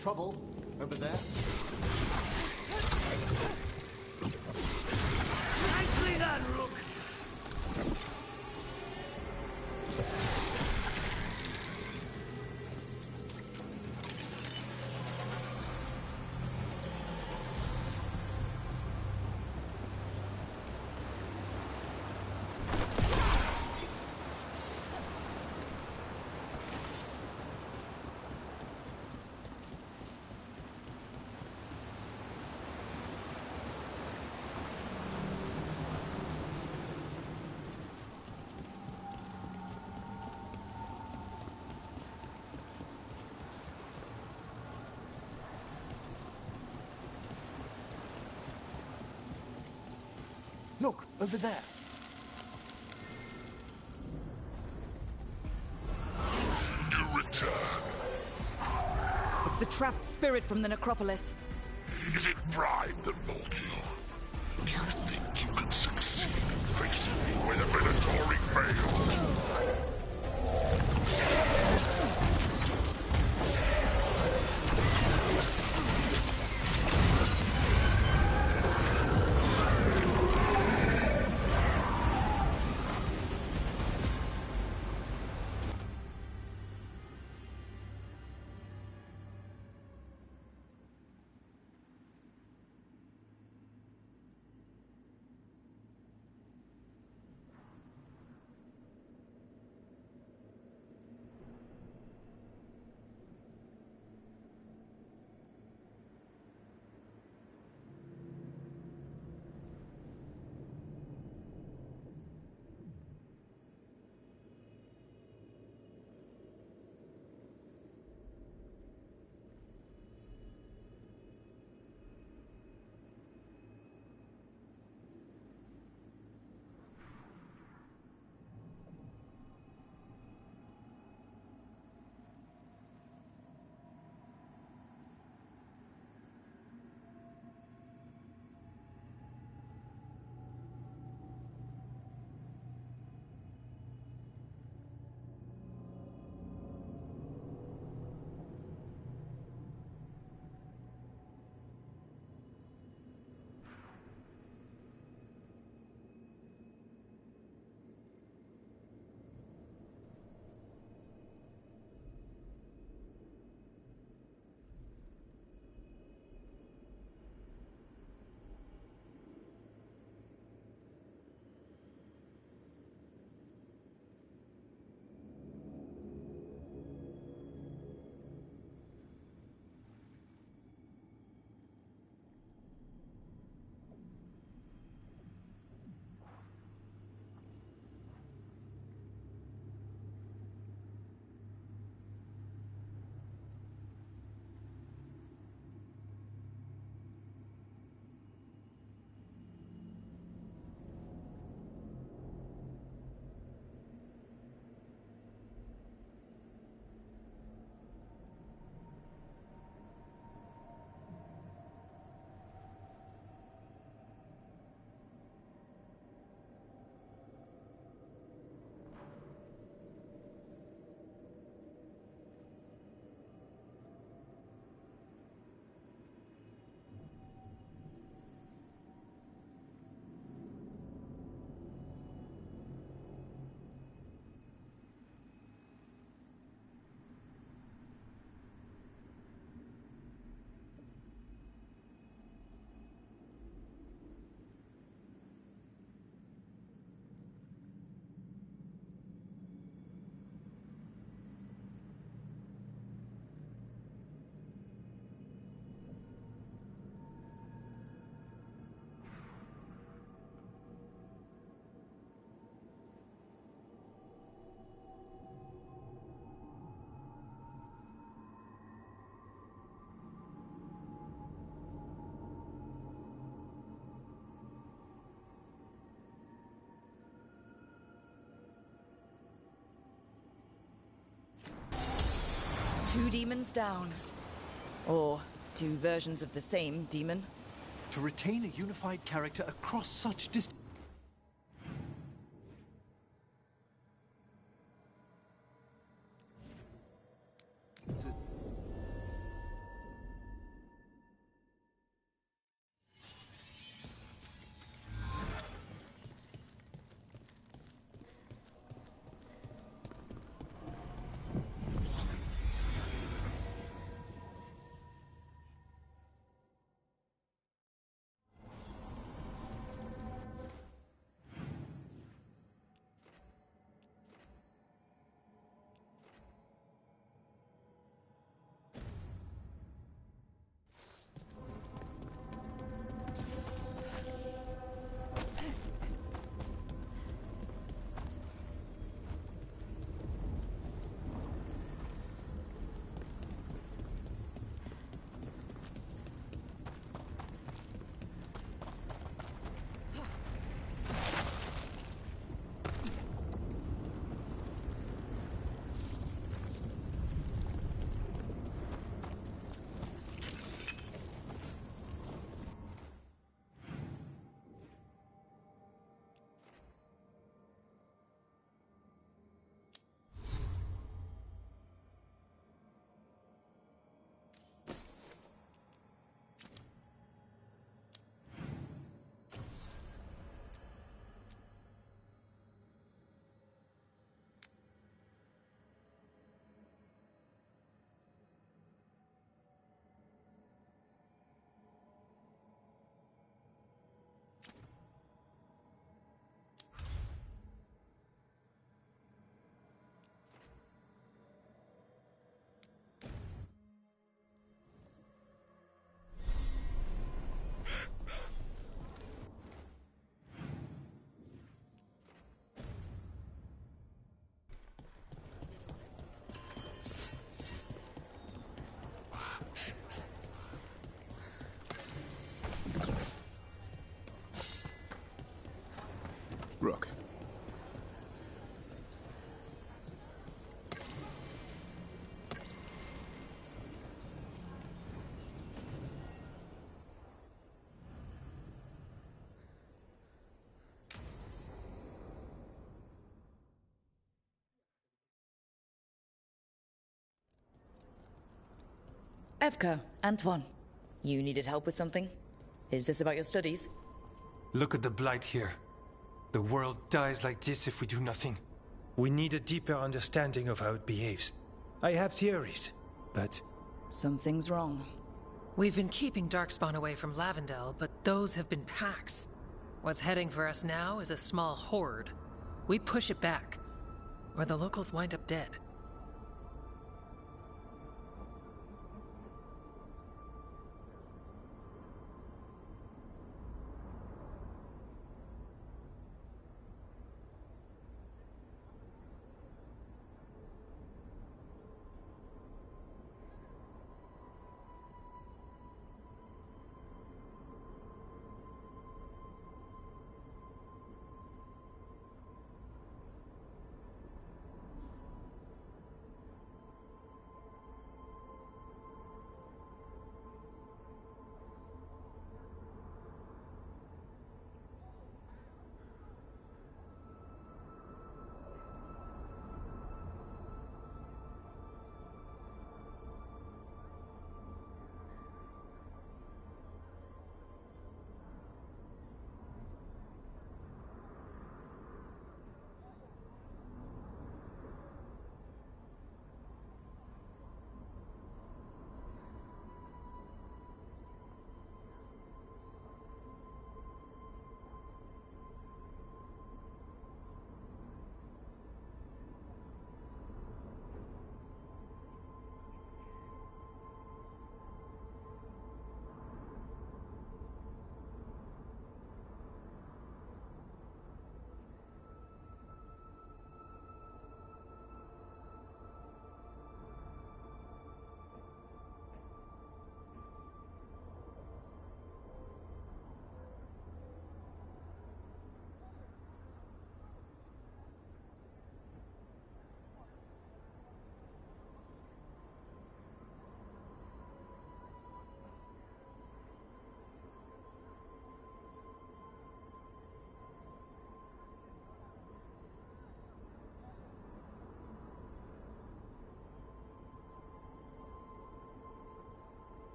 Trouble over there? Nicely done, Rook! Look, over there. You return. It's the trapped spirit from the necropolis. Is it pride that balked you? Do you think you can succeed in facing me where the Minotauri failed? Two demons down. Or two versions of the same demon. To retain a unified character across such distance. Rook. Evka, Antoine, you needed help with something? Is this about your studies? Look at the blight here. The world dies like this if we do nothing. We need a deeper understanding of how it behaves. I have theories, but... Something's wrong. We've been keeping Darkspawn away from Lavendel, but those have been packs. What's heading for us now is a small horde. We push it back, or the locals wind up dead.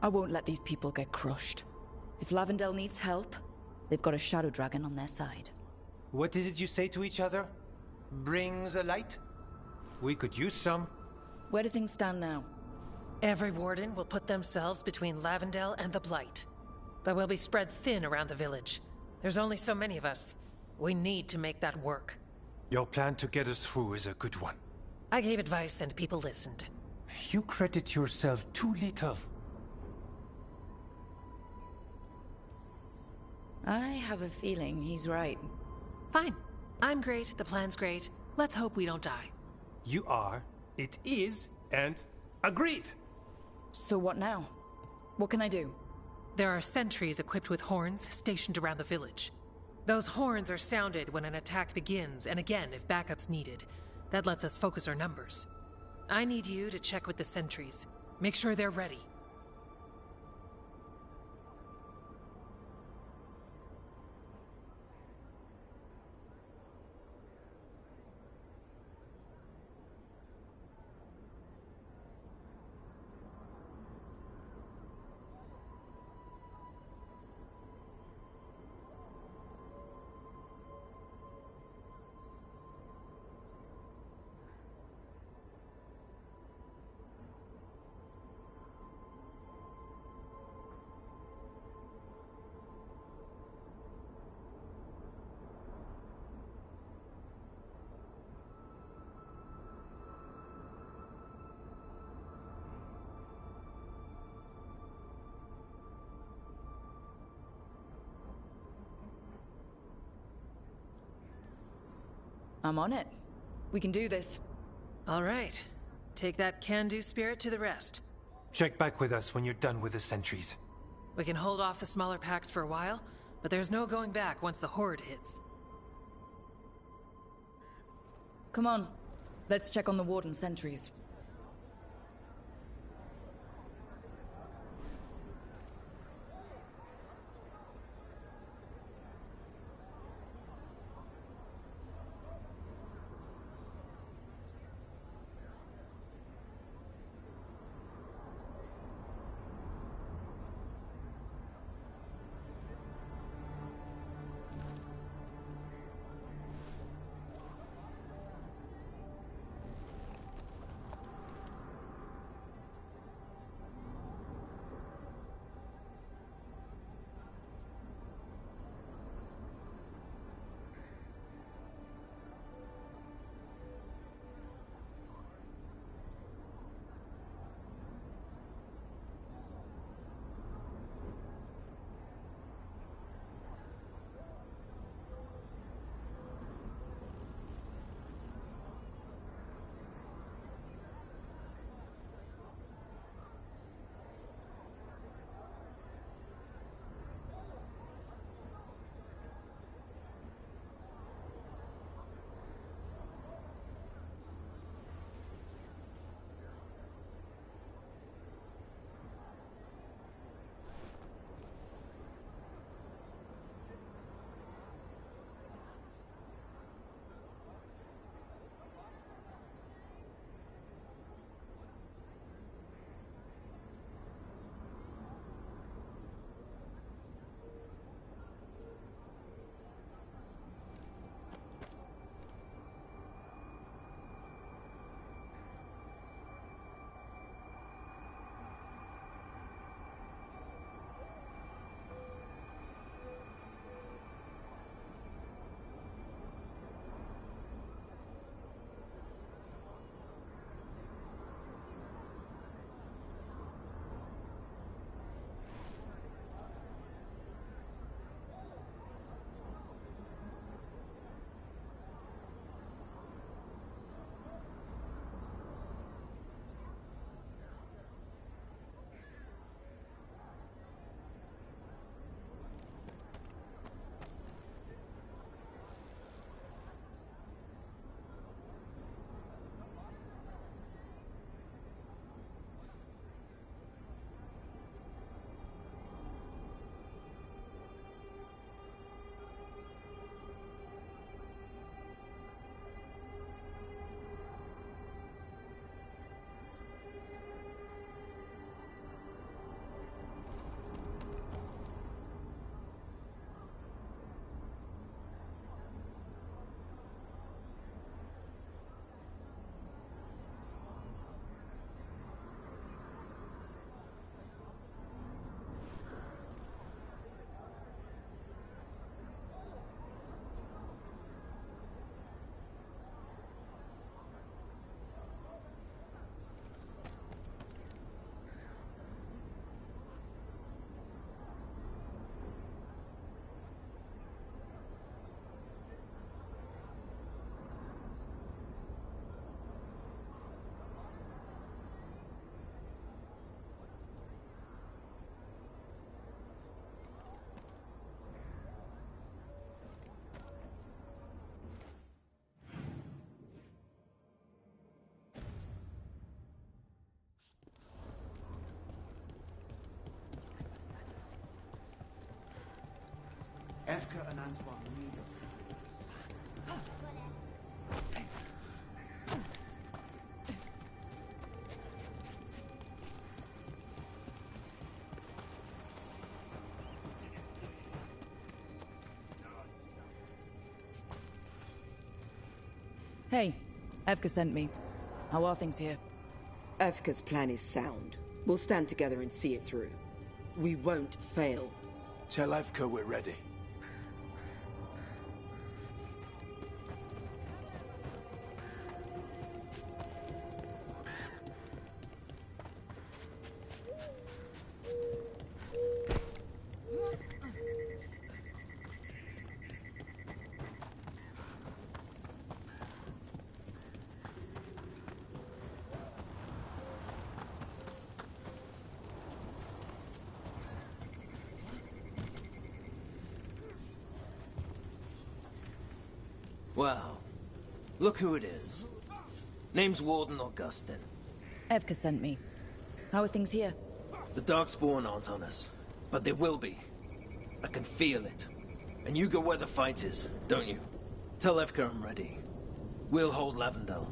I won't let these people get crushed. If Lavendel needs help, they've got a shadow dragon on their side. What is it you say to each other? Bring the light? We could use some. Where do things stand now? Every warden will put themselves between Lavendel and the Blight. But we'll be spread thin around the village. There's only so many of us. We need to make that work. Your plan to get us through is a good one. I gave advice and people listened. You credit yourself too little. I have a feeling he's right. Fine. I'm great, the plan's great. Let's hope we don't die. You are, it is, and agreed! So what now? What can I do? There are sentries equipped with horns stationed around the village. Those horns are sounded when an attack begins, and again if backup's needed. That lets us focus our numbers. I need you to check with the sentries. Make sure they're ready. I'm on it. We can do this. All right. Take that can-do spirit to the rest. Check back with us when you're done with the sentries. We can hold off the smaller packs for a while, but there's no going back once the horde hits. Come on. Let's check on the warden sentries. Evka and Antoine need us. Hey, Evka sent me. How are things here? Evka's plan is sound. We'll stand together and see it through. We won't fail. Tell Evka we're ready. Wow. Look who it is. Name's Warden Augustin. Evka sent me. How are things here? The Darkspawn aren't on us, but they will be. I can feel it. And you go where the fight is, don't you? Tell Evka I'm ready. We'll hold Lavendel.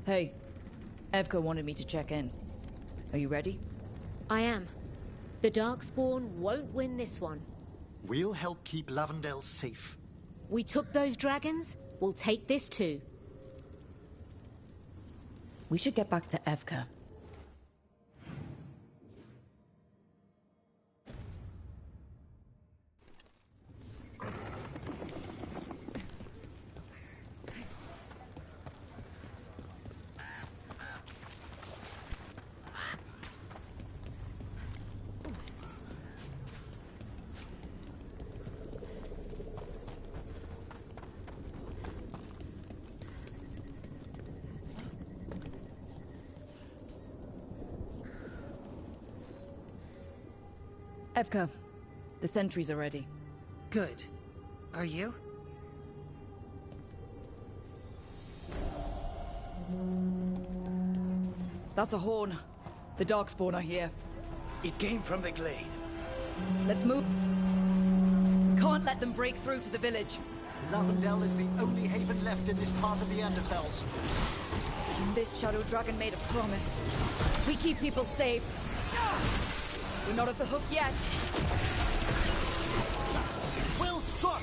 Hey, Evka wanted me to check in. Are you ready? I am. The Darkspawn won't win this one. We'll help keep Lavendel safe. We took those dragons, we'll take this too. We should get back to Evka. Evka, the sentries are ready. Good. Are you? That's a horn. The Darkspawn are here. It came from the glade. Let's move. Can't let them break through to the village. Lavendel is the only haven left in this part of the Anderfels. This Shadow Dragon made a promise. We keep people safe. We're not off the hook yet. Will struck!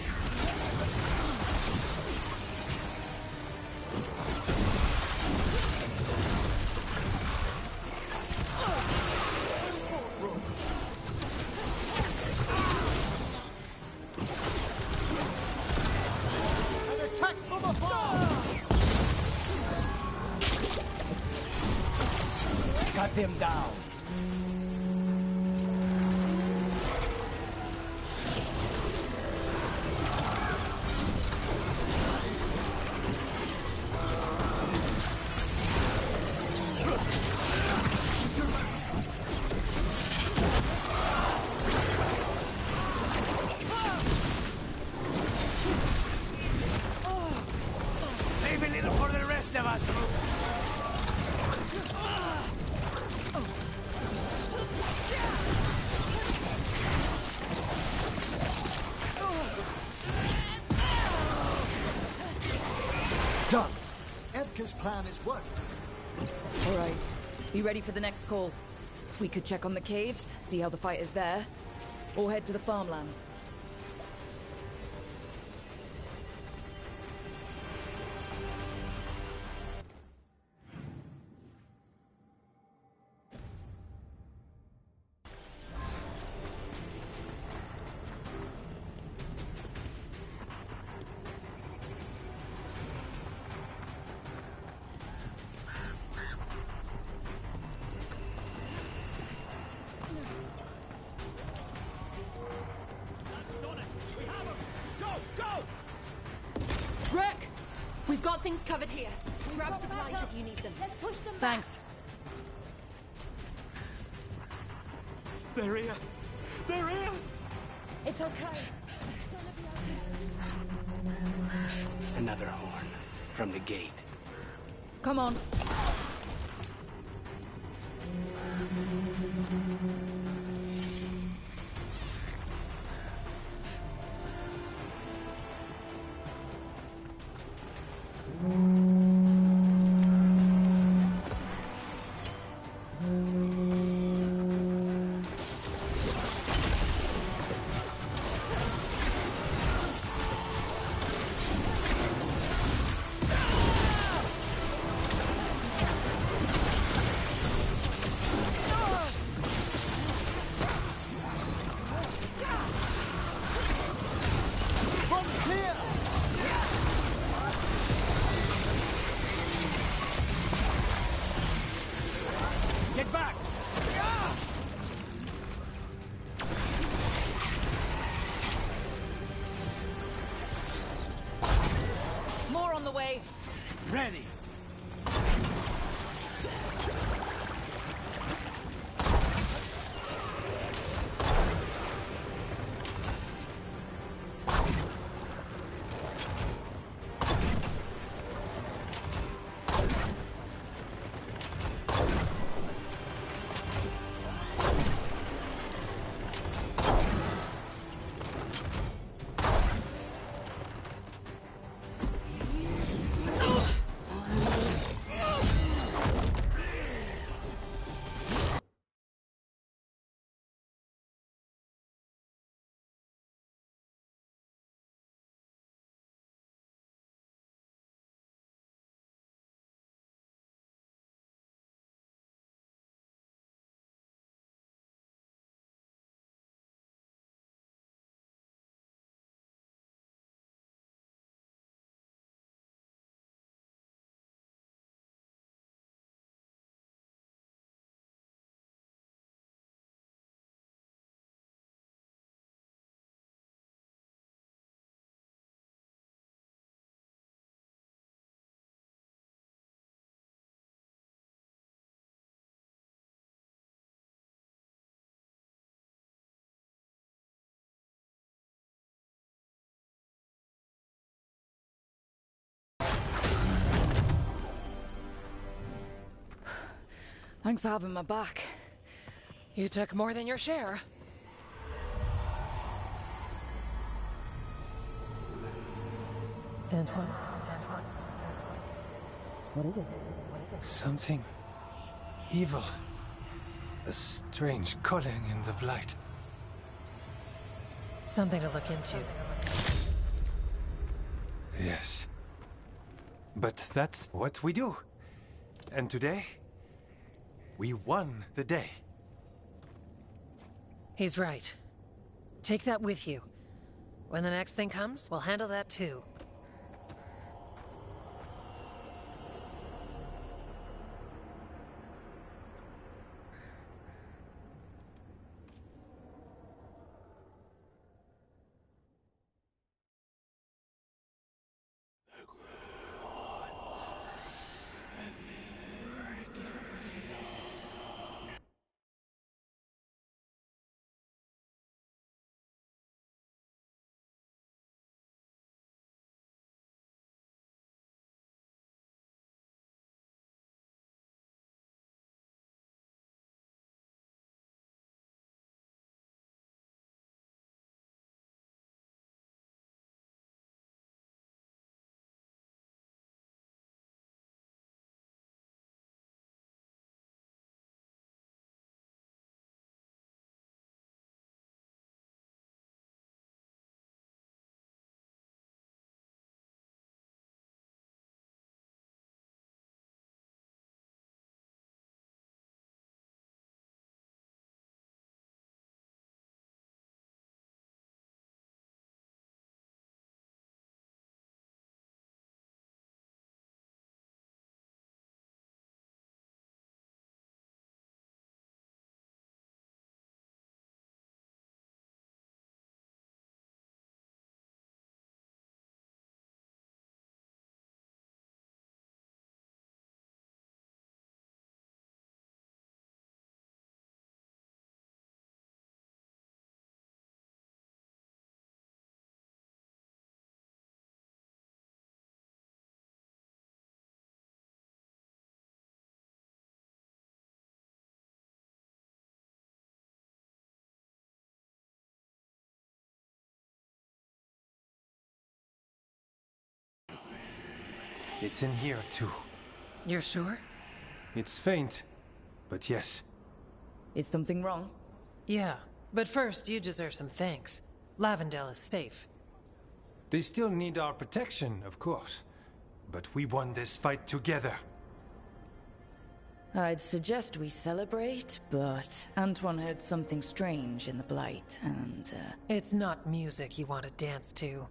An attack from afar! Cut them down. Save a little for the rest of us. Done. Evka's plan is working. All right. Be ready for the next call. We could check on the caves, see how the fight is there, or head to the farmlands. Rook! We've got things covered here. Grab supplies if you need them. Let's push them back. Thanks. They're here. They're here. It's okay. Another horn from the gate. Come on. Run clear! Get back. More on the way. Ready. Thanks for having my back. You took more than your share. Antoine? What is it? Something evil. A strange calling in the blight. Something to look into. Yes. But that's what we do. And today, we won the day. He's right. Take that with you. When the next thing comes, we'll handle that too. It's in here, too. You're sure? It's faint, but yes. Is something wrong? Yeah, but first you deserve some thanks. Lavendale is safe. They still need our protection, of course. But we won this fight together. I'd suggest we celebrate, but Antoine heard something strange in the Blight, and, It's not music you want to dance to.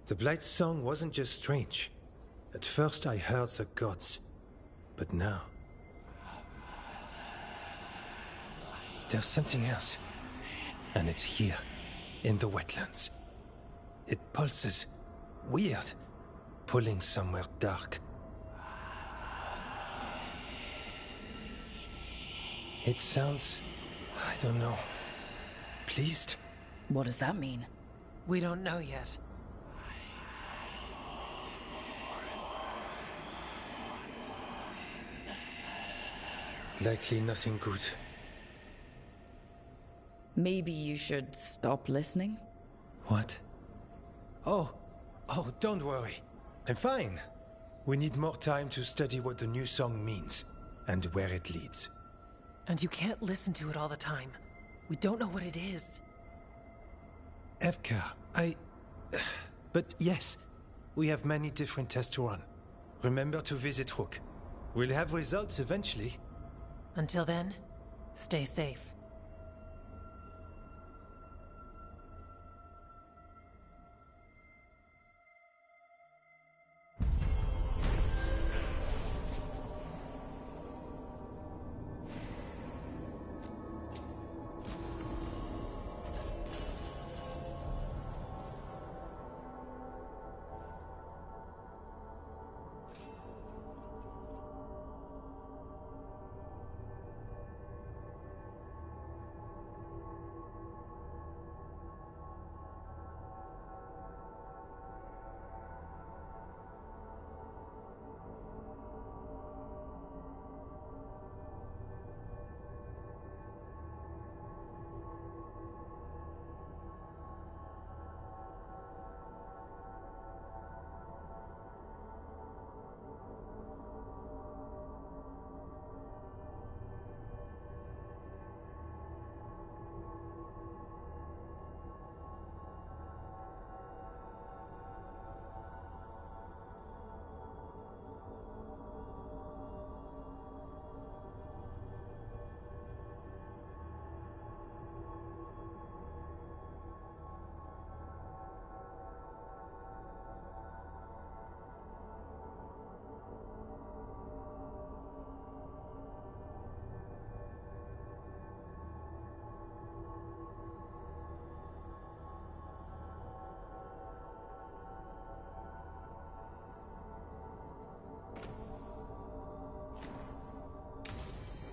The Blight's song wasn't just strange. At first I heard the gods. But now... there's something else. And it's here, in the wetlands. It pulses. Weird. Pulling somewhere dark. It sounds... I don't know. Pleased? What does that mean? We don't know yet. Likely nothing good. Maybe you should stop listening? What? Oh, don't worry. I'm fine. We need more time to study what the new song means, and where it leads. And you can't listen to it all the time. We don't know what it is. Evka, But yes, we have many different tests to run. Remember to visit Rook. We'll have results eventually. Until then, stay safe.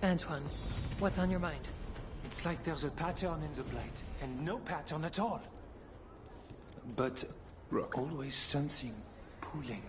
Antoine, what's on your mind? It's like there's a pattern in the blade, and no pattern at all. But always something pulling.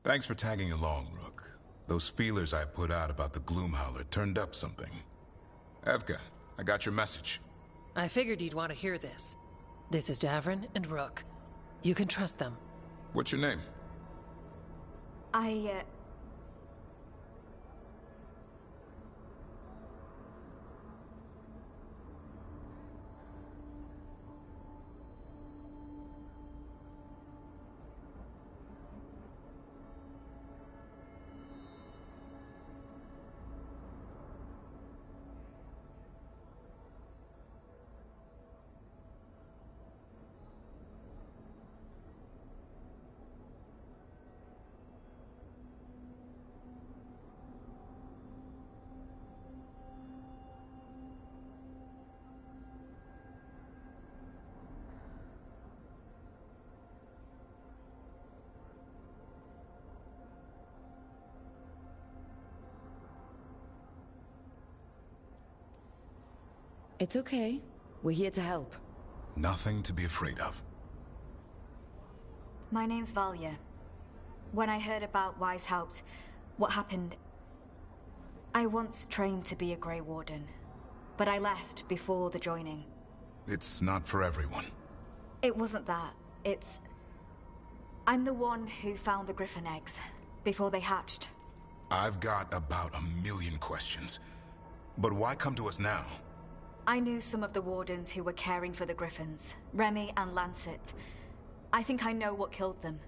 Thanks for tagging along, Rook. Those feelers I put out about the Gloomhowler turned up something. Evka, I got your message. I figured you'd want to hear this. This is Davrin and Rook. You can trust them. What's your name? It's okay. We're here to help. Nothing to be afraid of. My name's Valya. When I heard about Wise helped, what happened... I once trained to be a Grey Warden, but I left before the joining. It's not for everyone. It wasn't that. It's... I'm the one who found the Griffin eggs, before they hatched. I've got about 1,000,000 questions. But why come to us now? I knew some of the Wardens who were caring for the Griffins, Remy and Lancet. I think I know what killed them.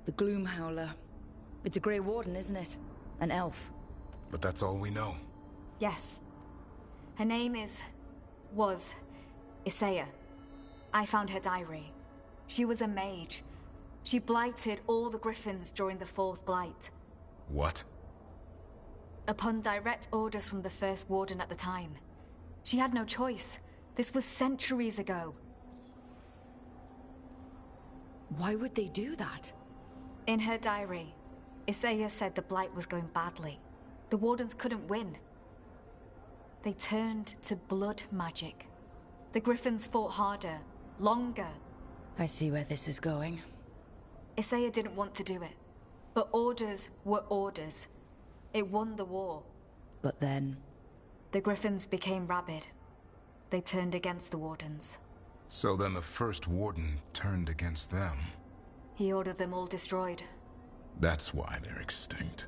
The Gloomhowler. It's a Grey Warden, isn't it? An elf. But that's all we know. Yes. Her name was Isaiah. I found her diary. She was a mage. She blighted all the Griffins during the Fourth Blight. What? Upon direct orders from the First Warden at the time. She had no choice. This was centuries ago. Why would they do that? In her diary, Isaiah said the Blight was going badly. The Wardens couldn't win. They turned to blood magic. The Griffins fought harder, longer. I see where this is going. Isaiah didn't want to do it. But orders were orders. It won the war. But then... The Griffins became rabid. They turned against the Wardens. So then the First Warden turned against them. He ordered them all destroyed. That's why they're extinct.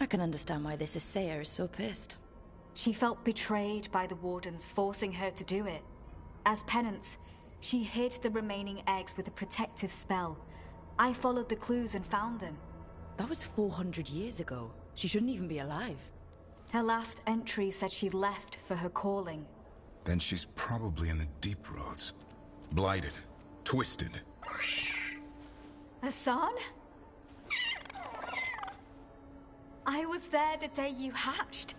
can understand why this Isaiah is so pissed. She felt betrayed by the Wardens, forcing her to do it. As penance, she hid the remaining eggs with a protective spell. I followed the clues and found them. That was 400 years ago. She shouldn't even be alive. Her last entry said she left for her calling. Then she's probably in the deep roads. Blighted. Twisted. Hassan? I was there the day you hatched.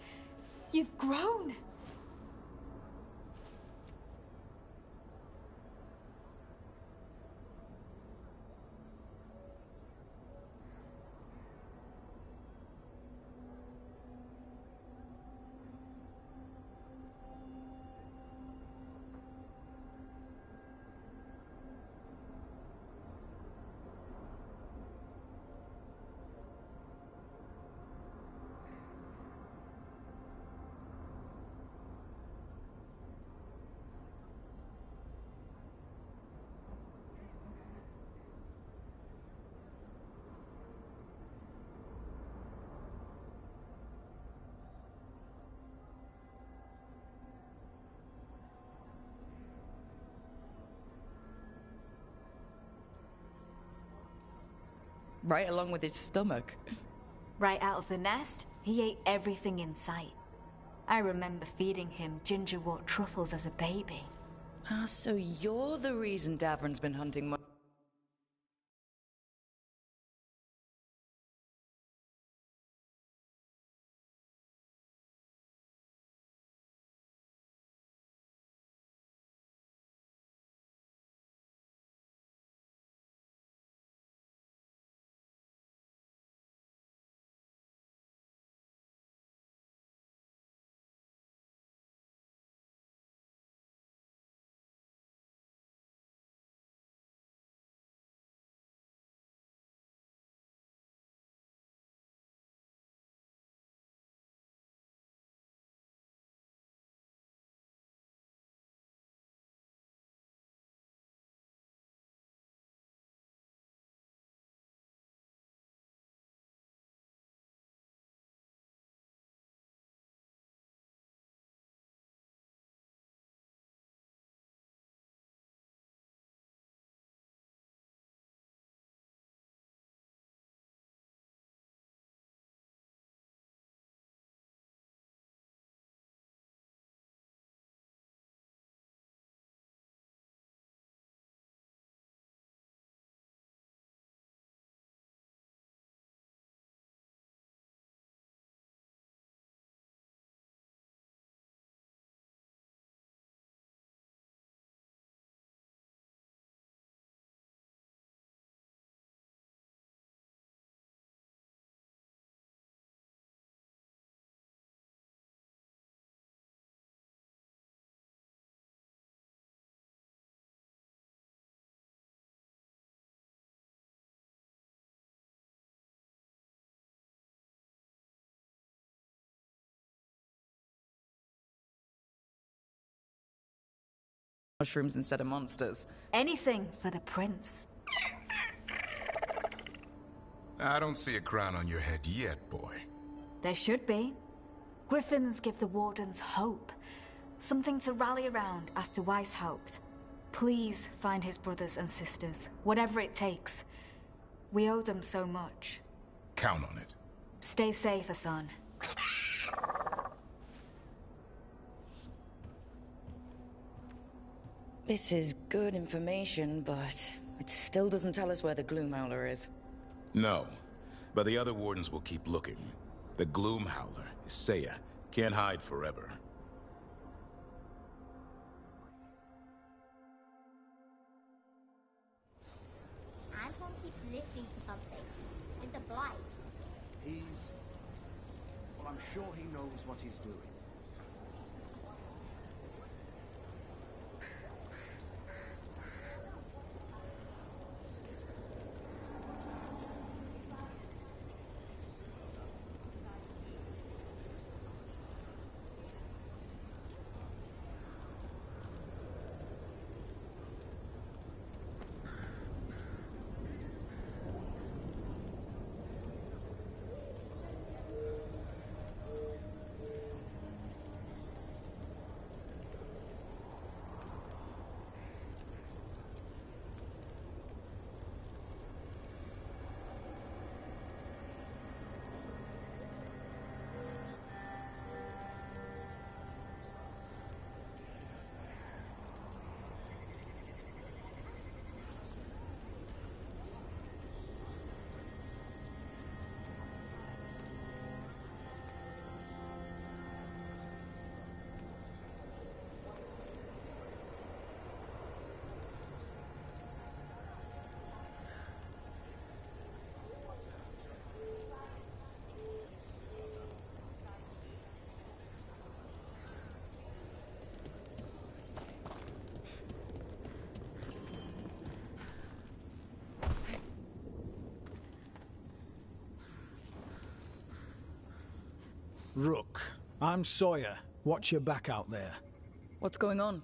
You've grown. Right along with his stomach. Right out of the nest, he ate everything in sight. I remember feeding him gingerwort truffles as a baby. Ah, so you're the reason Davron's been hunting mushrooms instead of monsters. Anything for the prince. I don't see a crown on your head yet, boy. There should be. Griffins give the Wardens hope. Something to rally around after Weishaupt. Please find his brothers and sisters, whatever it takes. We owe them so much. Count on it. Stay safe, Hassan. This is good information, but it still doesn't tell us where the Gloomhowler is. No, but the other wardens will keep looking. The Gloomhowler, Isaiah, can't hide forever. Anton keeps listening to something. With the blight. Well, I'm sure he knows what he's doing. Rook, I'm Sawyer. Watch your back out there. What's going on?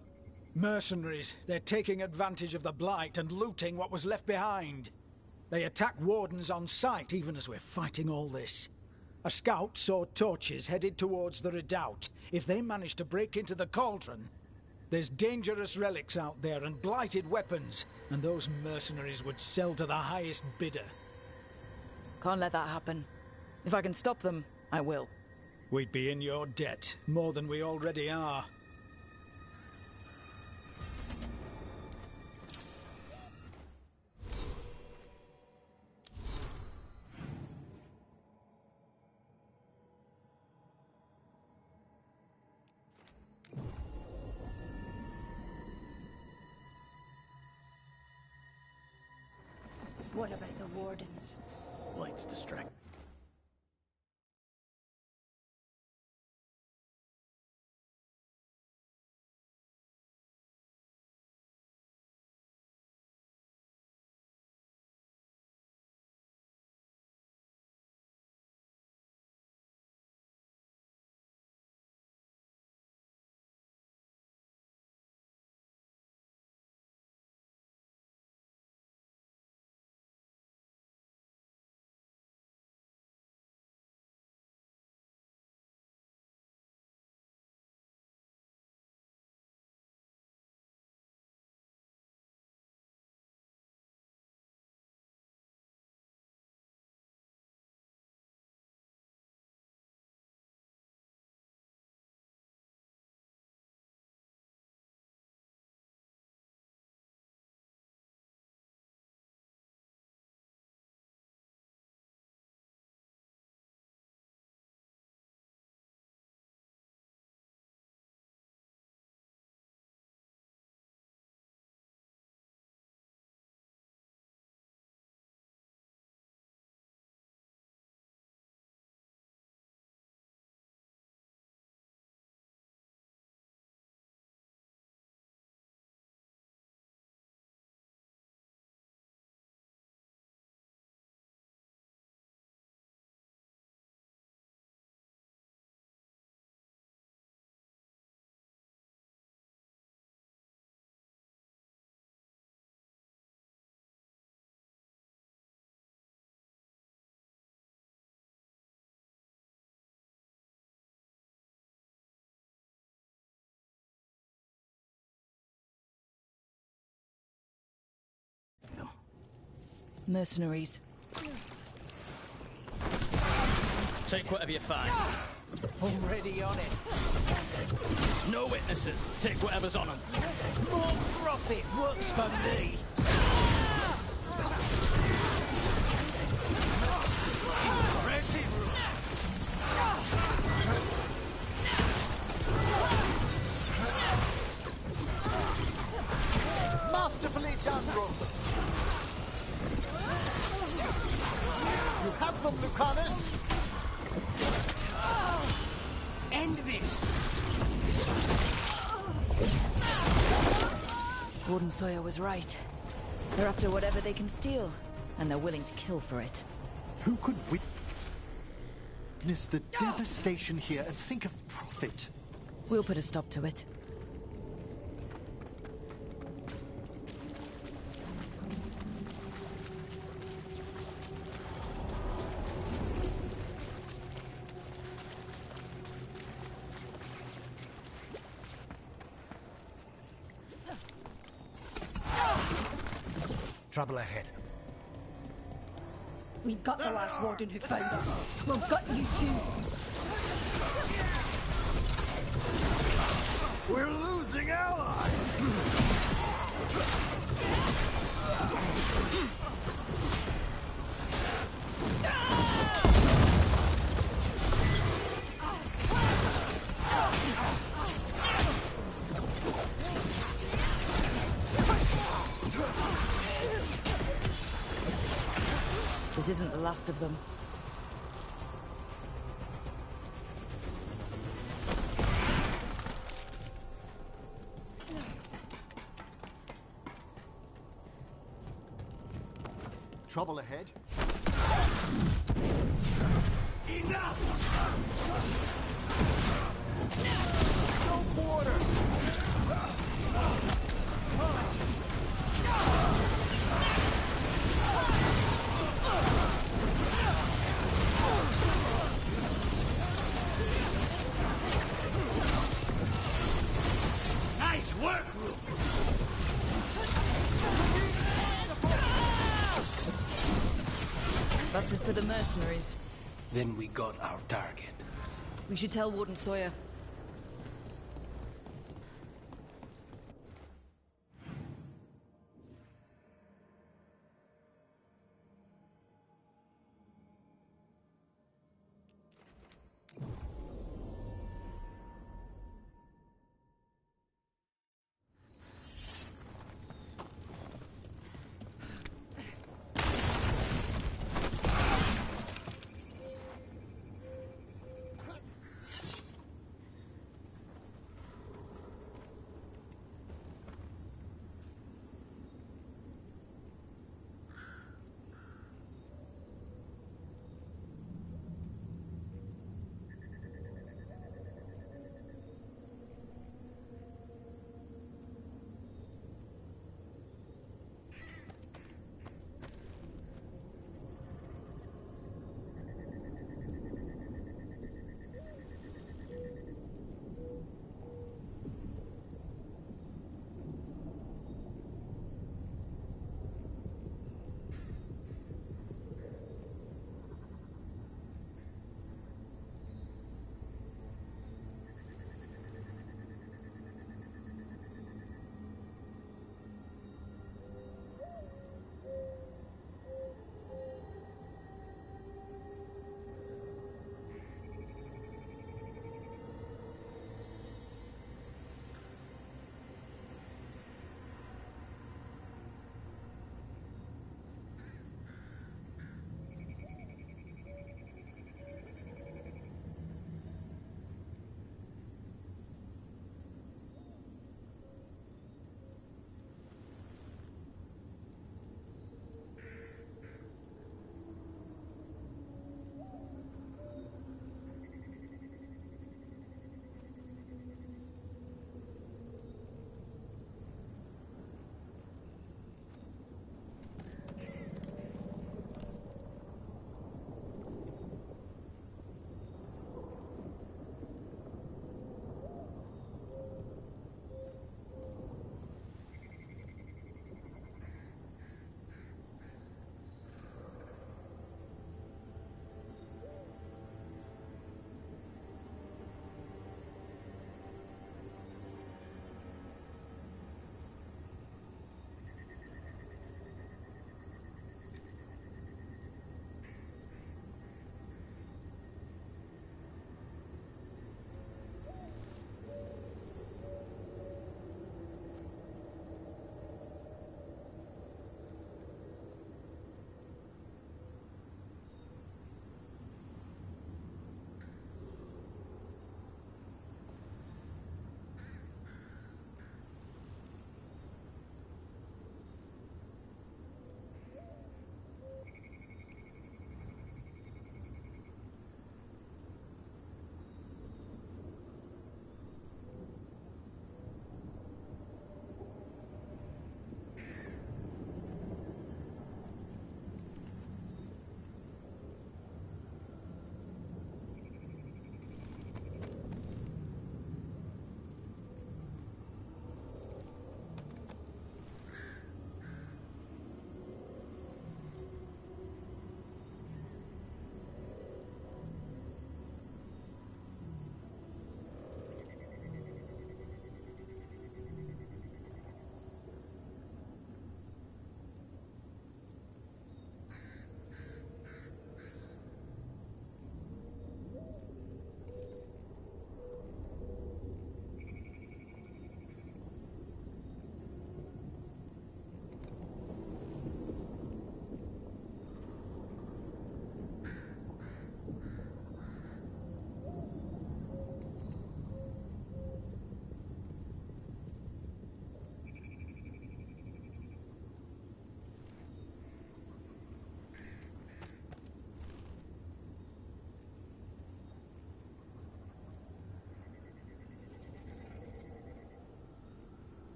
Mercenaries. They're taking advantage of the Blight and looting what was left behind. They attack wardens on sight, even as we're fighting all this. A scout saw torches headed towards the redoubt. If they manage to break into the cauldron, there's dangerous relics out there and blighted weapons, and those mercenaries would sell to the highest bidder. Can't let that happen. If I can stop them, I will. We'd be in your debt, more than we already are. What about the wardens? Blight's distracted. Mercenaries. Take whatever you find. Already on it. No witnesses. Take whatever's on them. More profit works for me. Masterfully done, Rook. You have them, Lucanus. End this. Warden Sawyer was right. They're after whatever they can steal, and they're willing to kill for it. Who could witness the devastation here and think of profit? We'll put a stop to it. Trouble ahead. We got the last warden who found us. We've got you too. We're losing allies. This isn't the last of them. Trouble ahead. No border! Nice work, Rook! That's it for the mercenaries. Then we got our target. We should tell Warden Sawyer.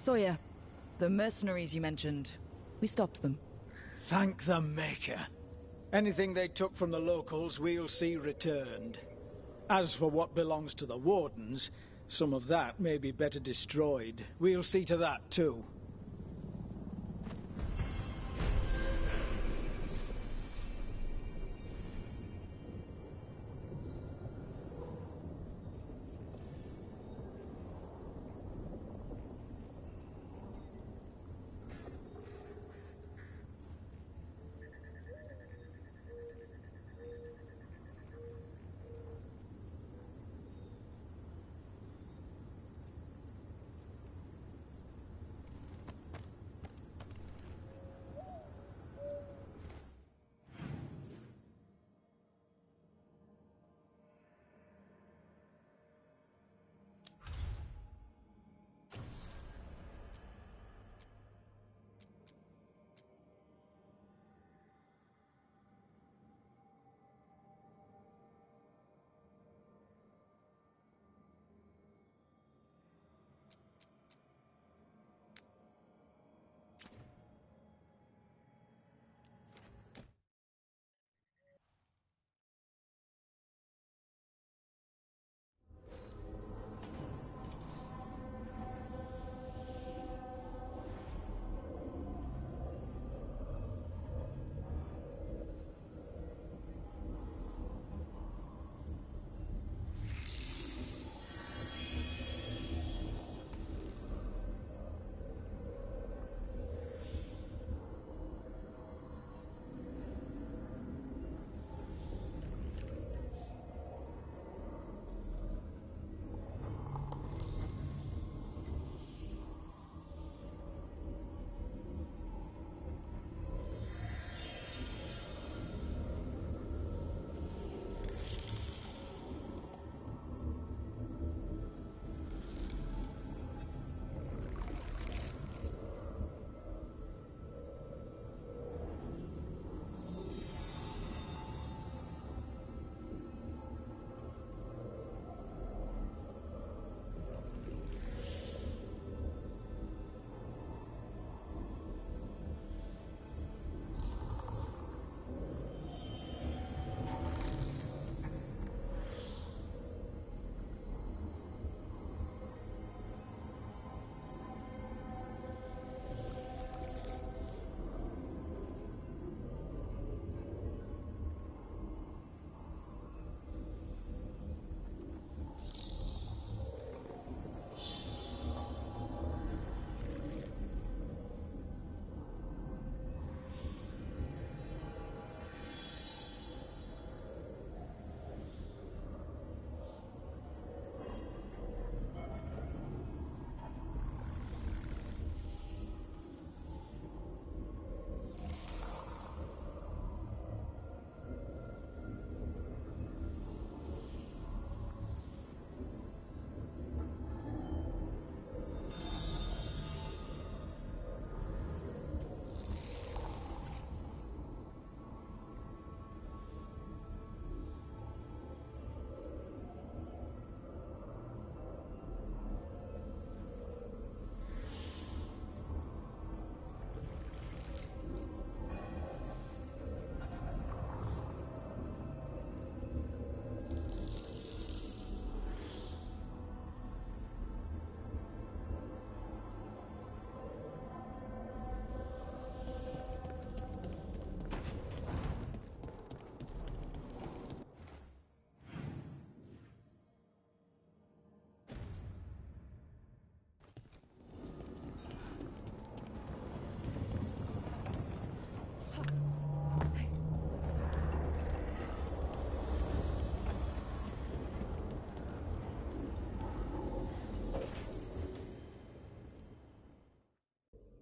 Sawyer, the mercenaries you mentioned, we stopped them. Thank the Maker. Anything they took from the locals, we'll see returned. As for what belongs to the Wardens, some of that may be better destroyed. We'll see to that, too.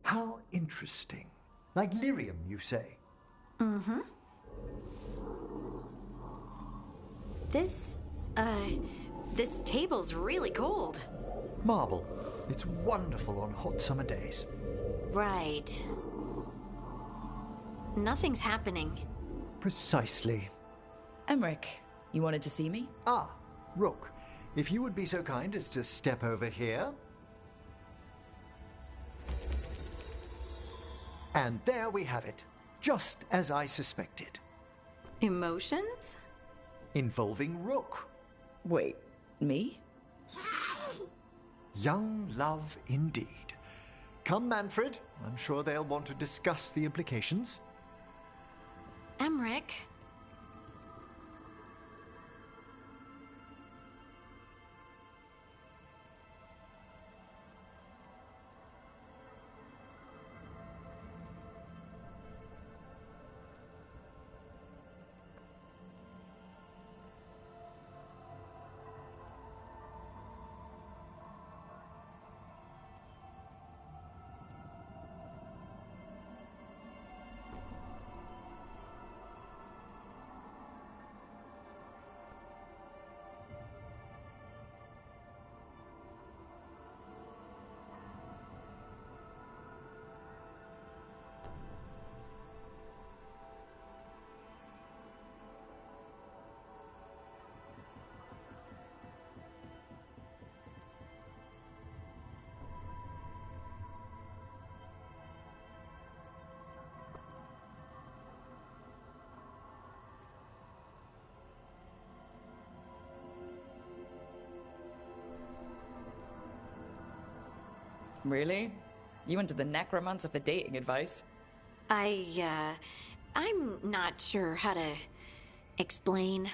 How interesting. Like lyrium, you say? Mm-hmm. This table's really cold. Marble. It's wonderful on hot summer days. Right. Nothing's happening. Precisely. Emmerich, you wanted to see me? Ah, Rook. If you would be so kind as to step over here. And there we have it, just as I suspected. Emotions? Involving Rook. Wait, me? Young love indeed. Come, Manfred. I'm sure they'll want to discuss the implications. Emmerich? Really? You went to the necromancer for dating advice? I'm not sure how to explain.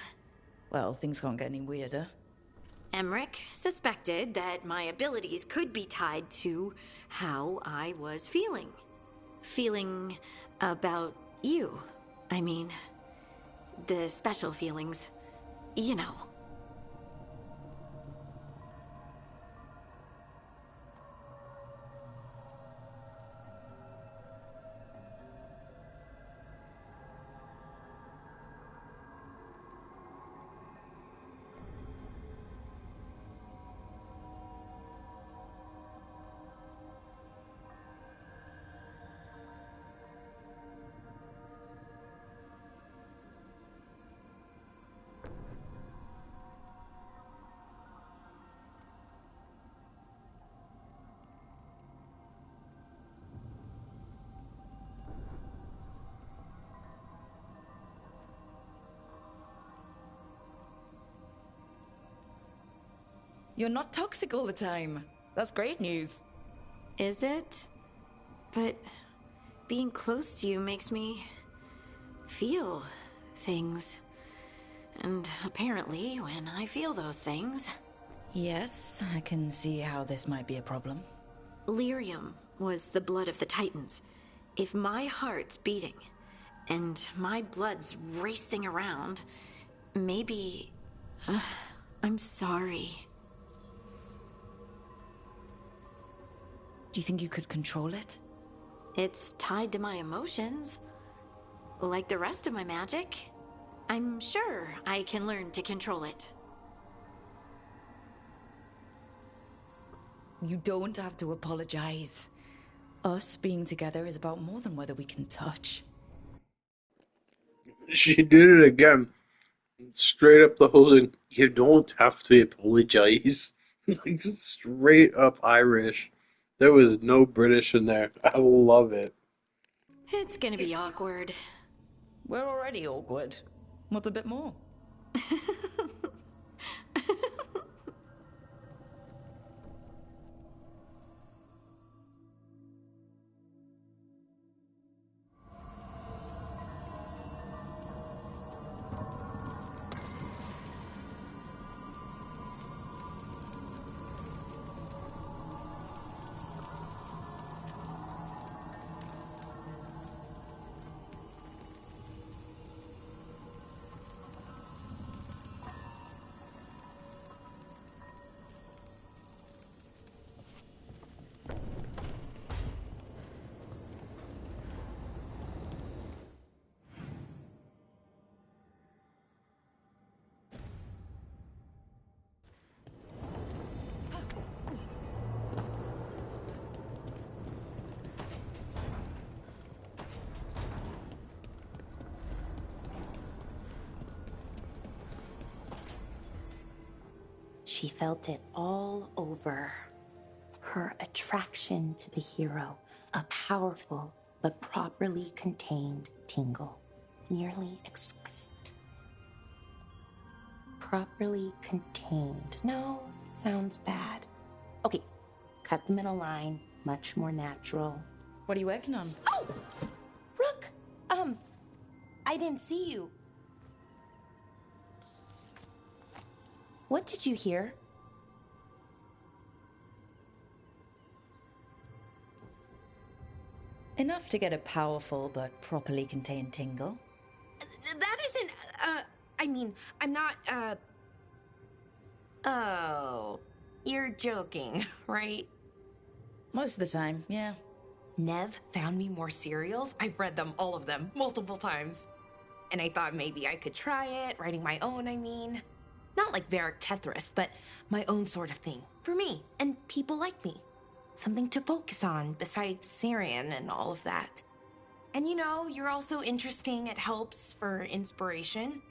Well, things can't get any weirder. Emmerich suspected that my abilities could be tied to how I was feeling. Feeling about you. I mean, the special feelings. You know. You're not toxic all the time. That's great news. Is it? But being close to you makes me feel things. And apparently, when I feel those things... Yes, I can see how this might be a problem. Lyrium was the blood of the Titans. If my heart's beating, and my blood's racing around, maybe... I'm sorry. Do you think you could control it? It's tied to my emotions. Like the rest of my magic. I'm sure I can learn to control it. You don't have to apologize. Us being together is about more than whether we can touch. She did it again. Straight up the whole thing. You don't have to apologize. Like straight up Irish. There was no British in there. I love it. It's gonna be awkward. We're already awkward. What's a bit more? She felt it all over. Her attraction to the hero, a powerful, but properly contained tingle. Nearly exquisite. Properly contained. No, sounds bad. Okay, cut the middle line. Much more natural. What are you working on? Oh! Rook! I didn't see you. What did you hear? Enough to get a powerful but properly contained tingle. That isn't, I mean, I'm not, Oh, you're joking, right? Most of the time, yeah. Nev found me more serials. I've read them, all of them, multiple times. And I thought maybe I could try it, writing my own, I mean. Not like Varric Tethrus, but my own sort of thing. For me, and people like me. Something to focus on, besides Syrian and all of that. And you know, you're also interesting, it helps for inspiration.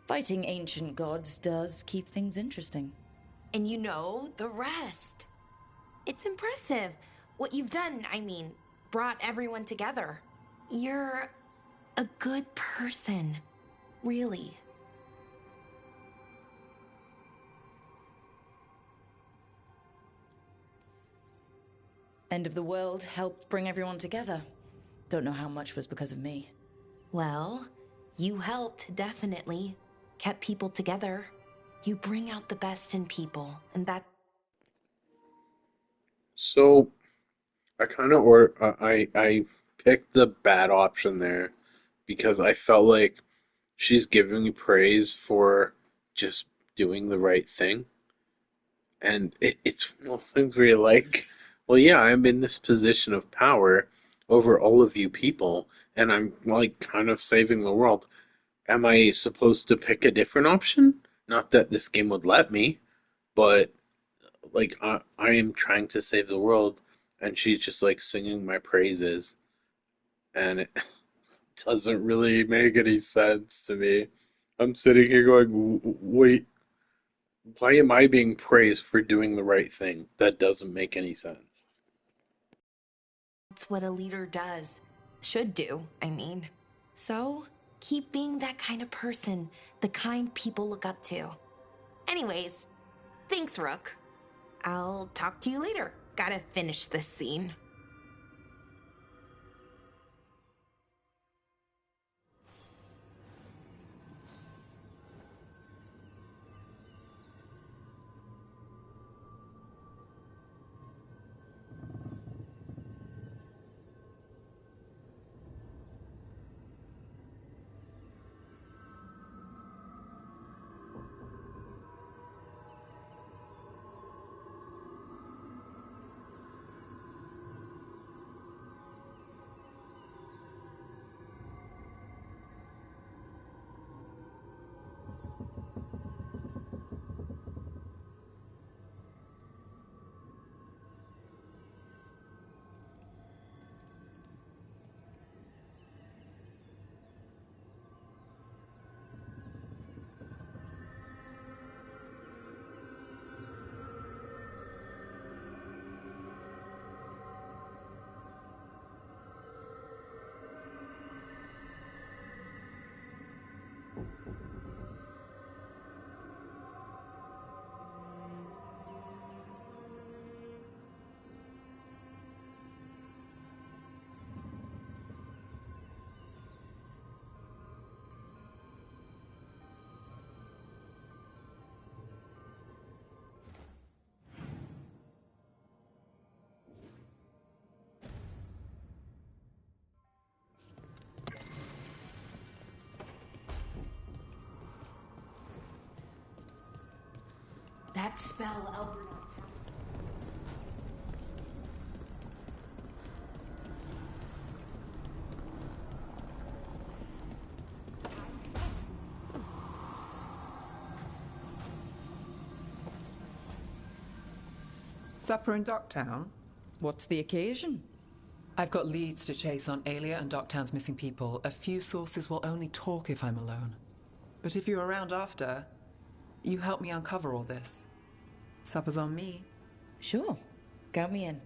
Fighting ancient gods does keep things interesting. And you know the rest. It's impressive. What you've done, I mean, brought everyone together. You're a good person. Really. End of the world helped bring everyone together. Don't know how much was because of me. Well, you helped, definitely. Kept people together. You bring out the best in people, and that... So, I kind of I picked the bad option there because I felt like she's giving me praise for just doing the right thing. And it's one of those things where you're like, well, yeah, I'm in this position of power over all of you people, and I'm like kind of saving the world. Am I supposed to pick a different option? Not that this game would let me, but like I am trying to save the world, and she's just like singing my praises, and it doesn't really make any sense to me. I'm sitting here going, wait, why am I being praised for doing the right thing? That doesn't make any sense. That's what a leader does. Should do, I mean. So, keep being that kind of person, the kind people look up to. Anyways, thanks, Rook. I'll talk to you later. Gotta finish this scene. That spell, Albert. Supper in Docktown? What's the occasion? I've got leads to chase on Alia and Docktown's missing people. A few sources will only talk if I'm alone. But if you're around after, you help me uncover all this. Supper's on me. Sure. Count me in.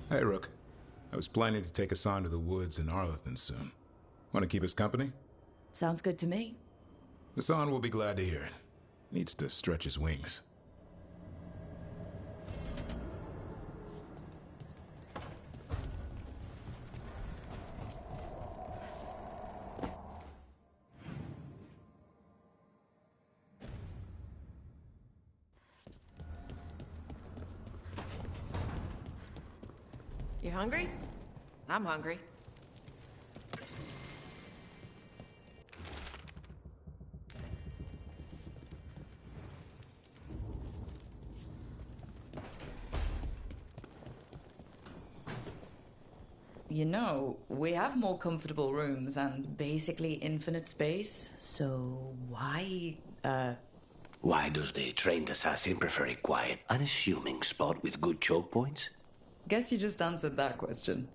Hey, Rook. I was planning to take us on to the woods in Arlington soon. Want to keep us company? Sounds good to me. Hassan will be glad to hear it. Needs to stretch his wings. You hungry? I'm hungry. You know, we have more comfortable rooms and basically infinite space, so why, Why does the trained assassin prefer a quiet, unassuming spot with good choke points? Guess you just answered that question.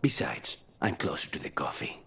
Besides, I'm closer to the coffee.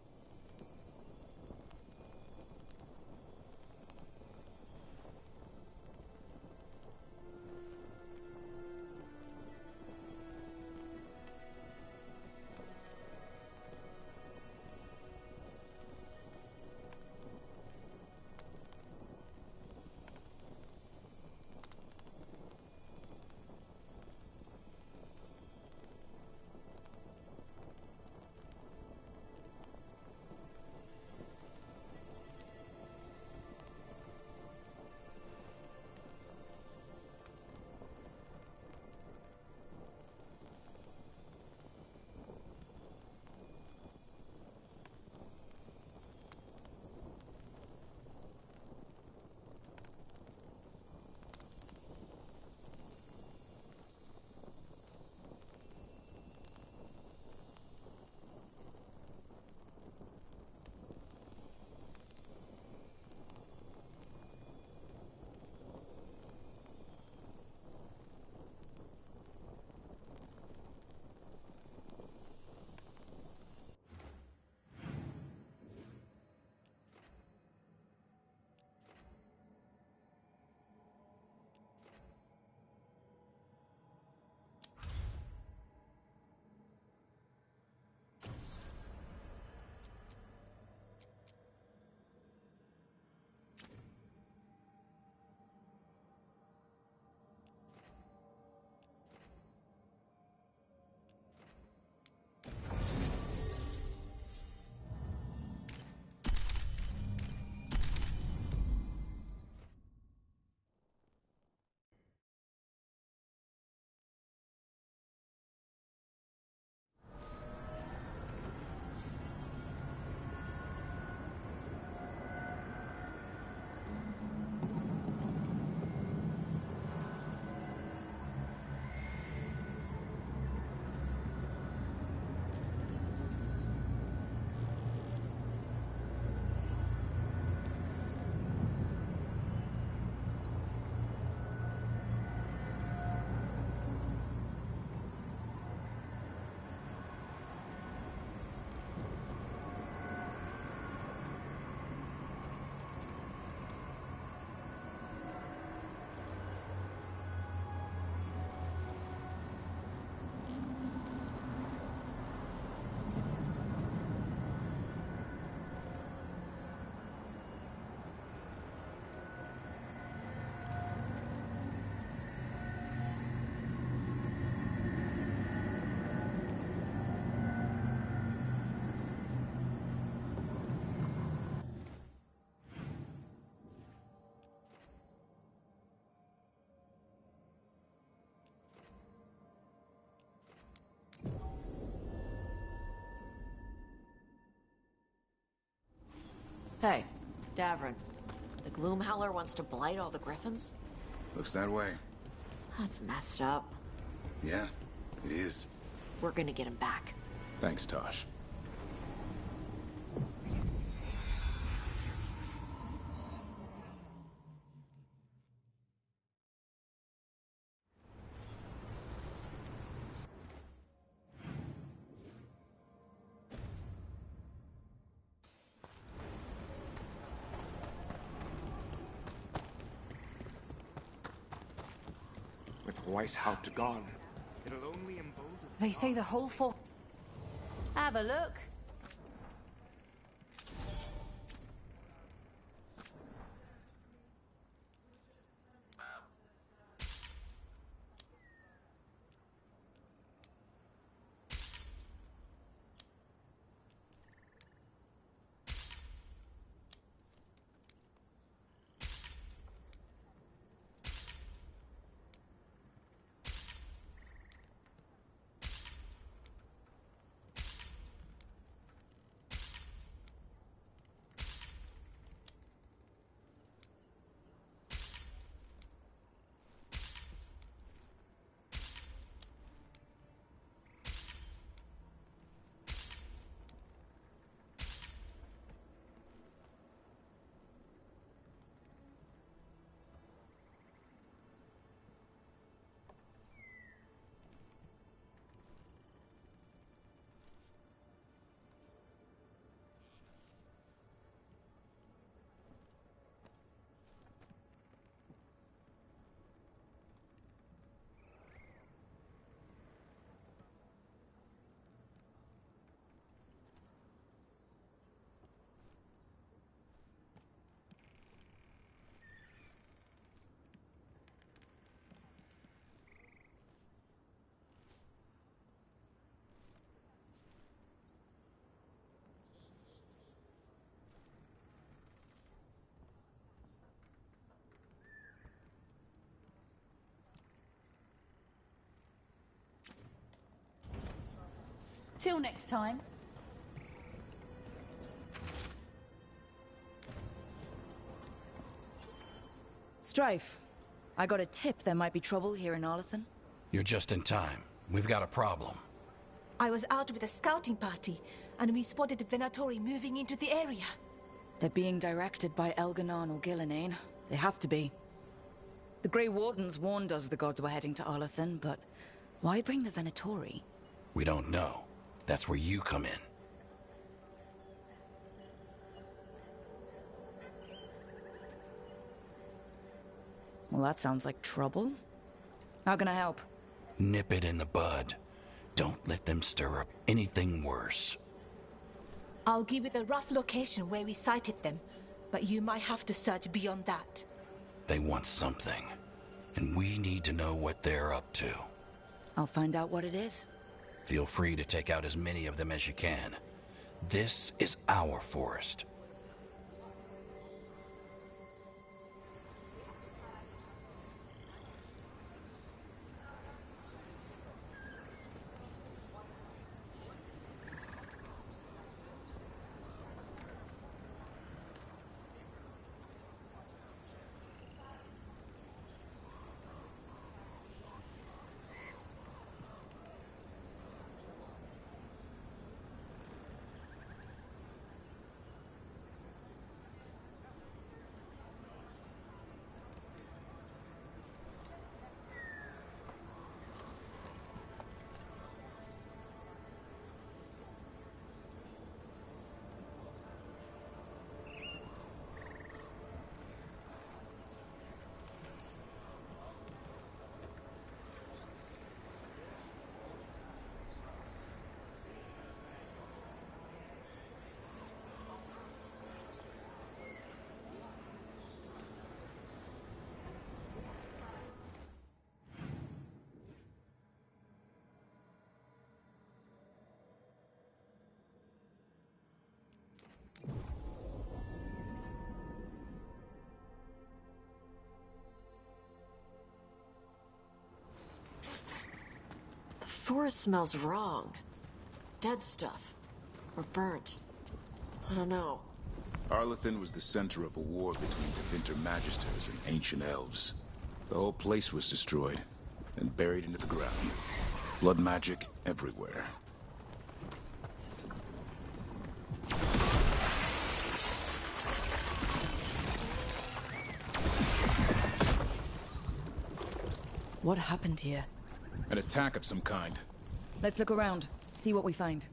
Hey, Davrin. The Gloomhowler wants to blight all the Griffins? Looks that way. That's messed up. Yeah, it is. We're gonna get him back. Thanks, Tosh. With Weishaupt gone, it'll only embolden They say the whole fort... Have a look. Till next time. Strife, I got a tip there might be trouble here in Arlethan. You're just in time. We've got a problem. I was out with a scouting party, and we spotted the Venatori moving into the area. They're being directed by Elganon or Gillenane. They have to be. The Grey Wardens warned us the gods were heading to Arlethan, but why bring the Venatori? We don't know. That's where you come in. Well, that sounds like trouble. How can I help? Nip it in the bud. Don't let them stir up anything worse. I'll give you the rough location where we sighted them, but you might have to search beyond that. They want something, and we need to know what they're up to. I'll find out what it is. Feel free to take out as many of them as you can. This is our forest. The forest smells wrong. Dead stuff. Or burnt. I don't know. Arlethan was the center of a war between Devinter Magisters and ancient elves. The whole place was destroyed and buried into the ground. Blood magic everywhere. What happened here? An attack of some kind. Let's look around, see what we find.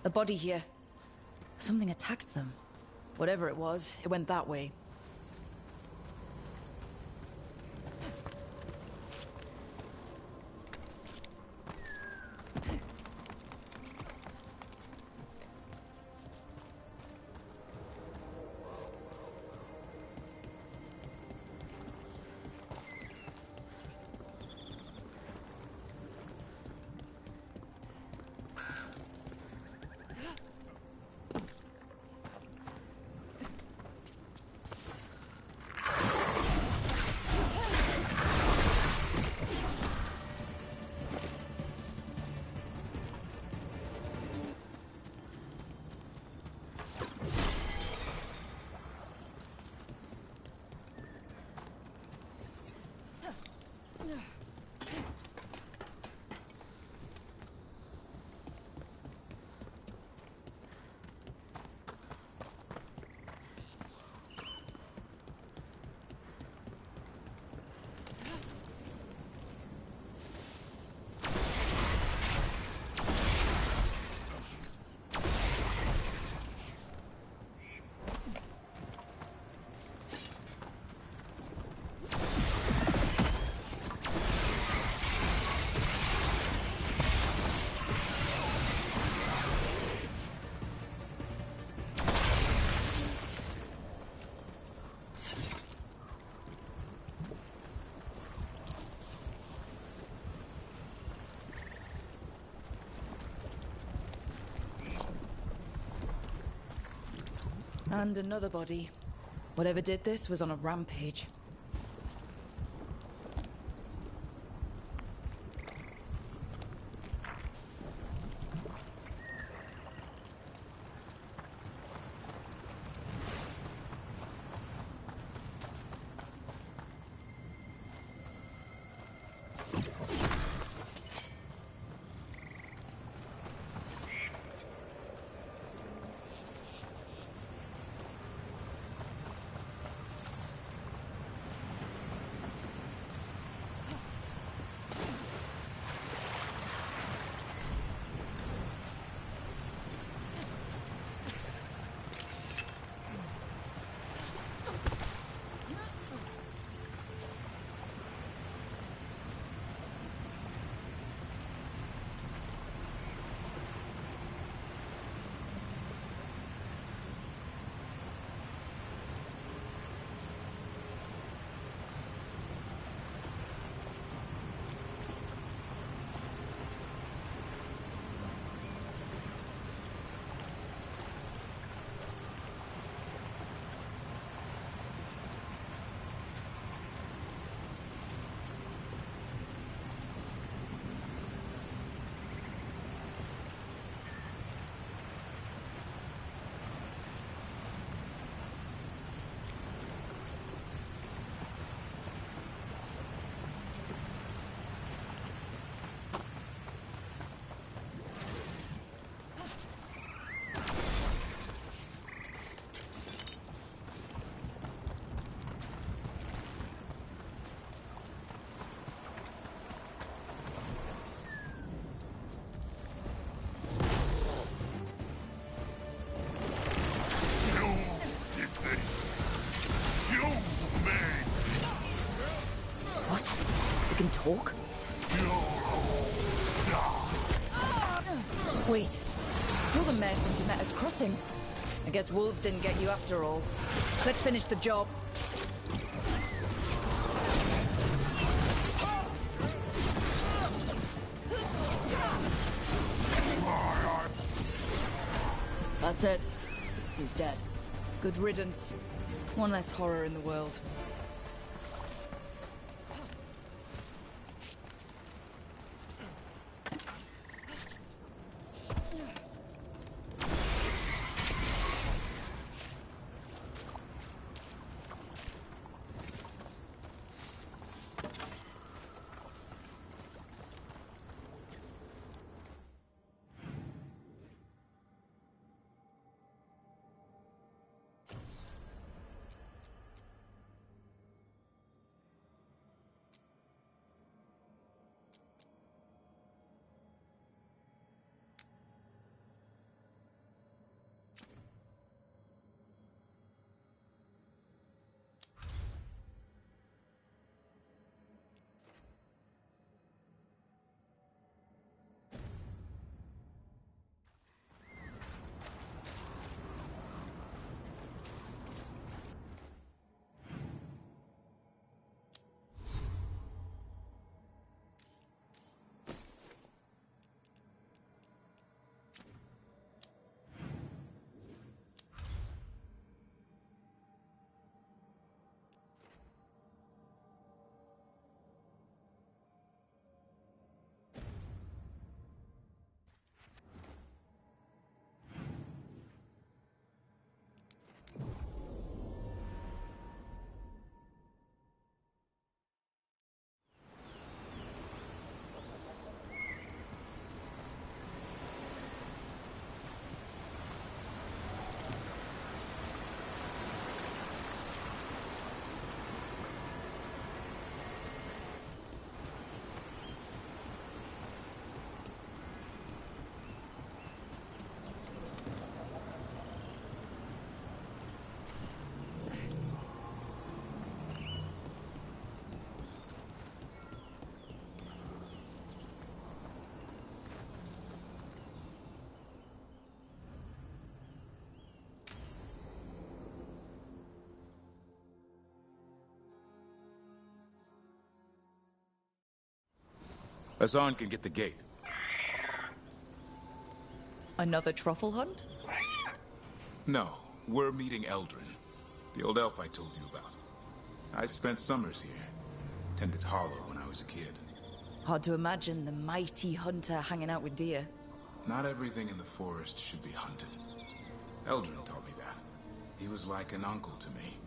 A body here. Something attacked them. Whatever it was, it went that way. And another body. Whatever did this was on a rampage. Talk? Wait, you're the mayor from Demeter's Crossing. I guess wolves didn't get you after all. Let's finish the job. That's it. He's dead. Good riddance. One less horror in the world. Hassan can get the gate. Another truffle hunt? No, we're meeting Eldrin, the old elf I told you about. I spent summers here. Tended Hollow when I was a kid. Hard to imagine the mighty hunter hanging out with deer. Not everything in the forest should be hunted. Eldrin taught me that. He was like an uncle to me.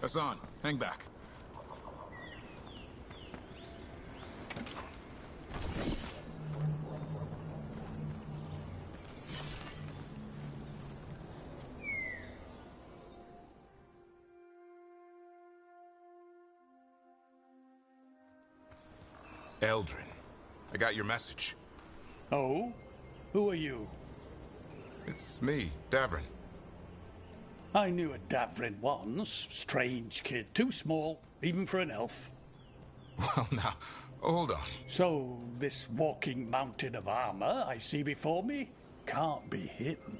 Hassan, hang back. Eldrin, I got your message. Oh? Who are you? It's me, Davrin. I knew a Davrin once. Strange kid. Too small, even for an elf. Well, now, hold on. So, this walking mountain of armor I see before me can't be hidden.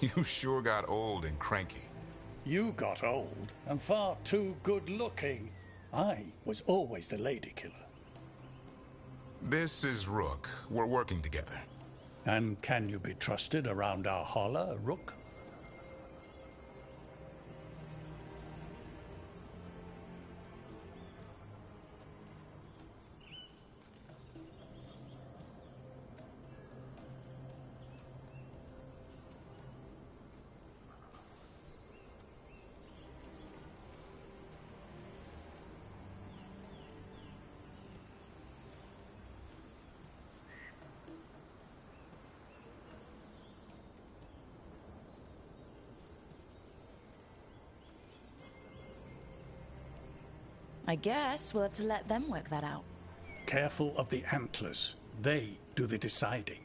You sure got old and cranky. You got old and far too good looking. I was always the lady killer. This is Rook. We're working together. And can you be trusted around our holler, Rook? I guess we'll have to let them work that out. Careful of the antlers. They do the deciding.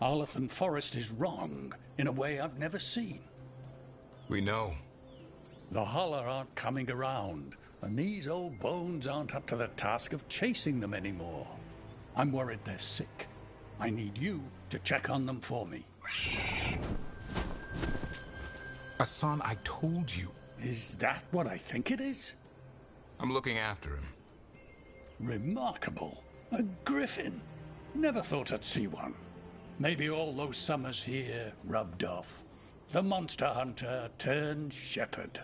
Arlathan Forest is wrong in a way I've never seen. We know. The holler aren't coming around, and these old bones aren't up to the task of chasing them anymore. I'm worried they're sick. I need you to check on them for me. Hassan, I told you. Is that what I think it is? I'm looking after him. Remarkable. A griffin. Never thought I'd see one. Maybe all those summers here rubbed off. The monster hunter turned shepherd.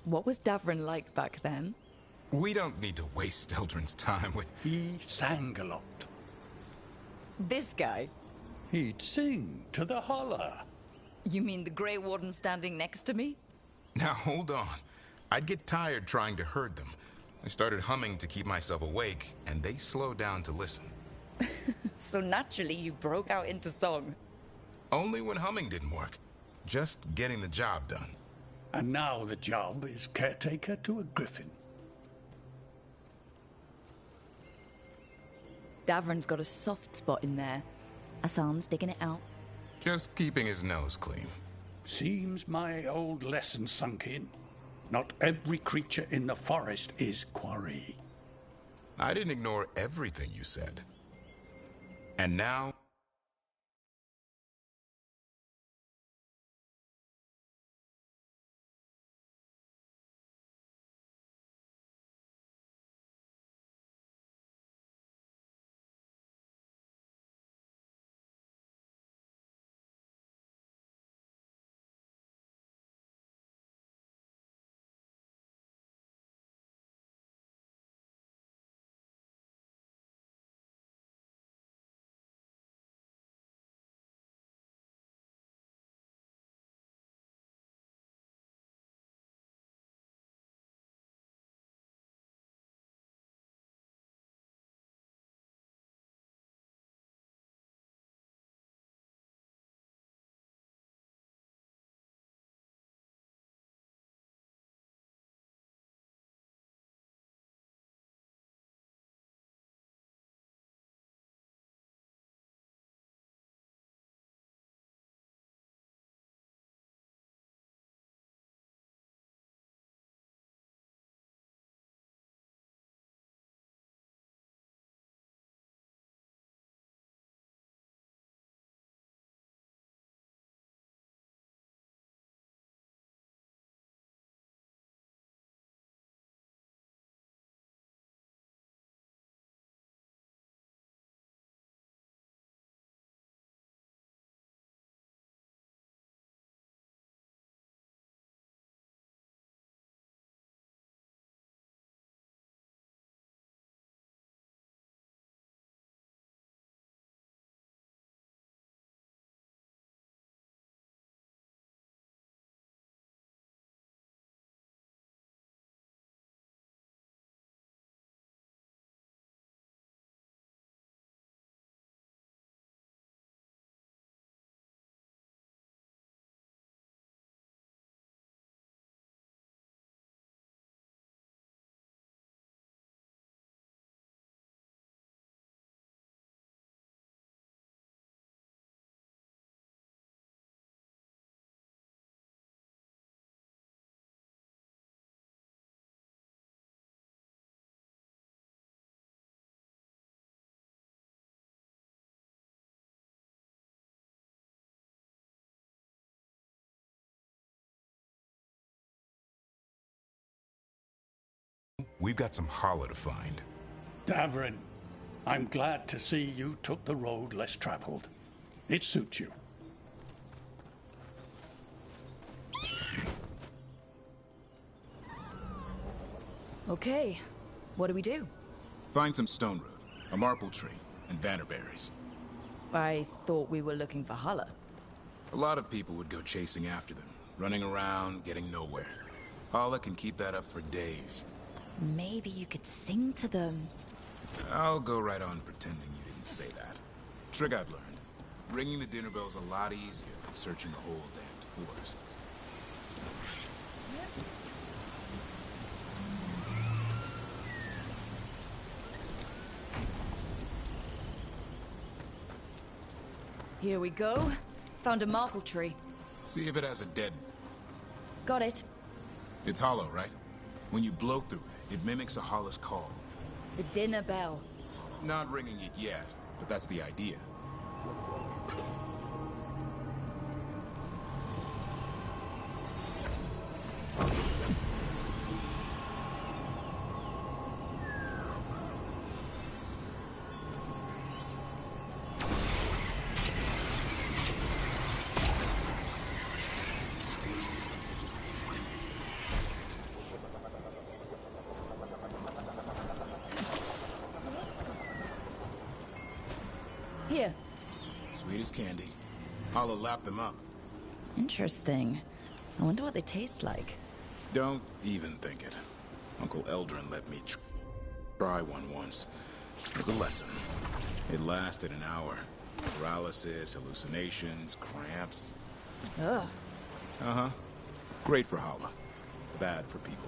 What was Davrin like back then? We don't need to waste Eldrin's time with... He sang a lot. This guy? He'd sing to the holler. You mean the Grey Warden standing next to me? Now, hold on. I'd get tired trying to herd them. I started humming to keep myself awake, and they slowed down to listen. So naturally you broke out into song. Only when humming didn't work. Just getting the job done. And now the job is caretaker to a griffin. Davrin's got a soft spot in there. Hassan's digging it out. Just keeping his nose clean. Seems my old lesson sunk in. Not every creature in the forest is quarry. I didn't ignore everything you said. And now... we've got some holler to find. Davrin, I'm glad to see you took the road less traveled. It suits you. Okay, what do we do? Find some stone root, a marple tree, and vannerberries. I thought we were looking for Hala. A lot of people would go chasing after them, running around, getting nowhere. Hala can keep that up for days. Maybe you could sing to them. I'll go right on pretending you didn't say that. Trick I've learned. Ringing the dinner bell's a lot easier than searching the whole damned forest. Here we go. Found a marple tree. See if it has a dead... Got it. It's hollow, right? When you blow through it, it mimics a Hala's call. The dinner bell. Not ringing it yet, but that's the idea. Here. Sweet as candy. Hala lapped them up. Interesting. I wonder what they taste like. Don't even think it. Uncle Eldrin let me try one once. It was a lesson. It lasted an hour. Paralysis, hallucinations, cramps. Ugh. Uh-huh. Great for Hala. Bad for people.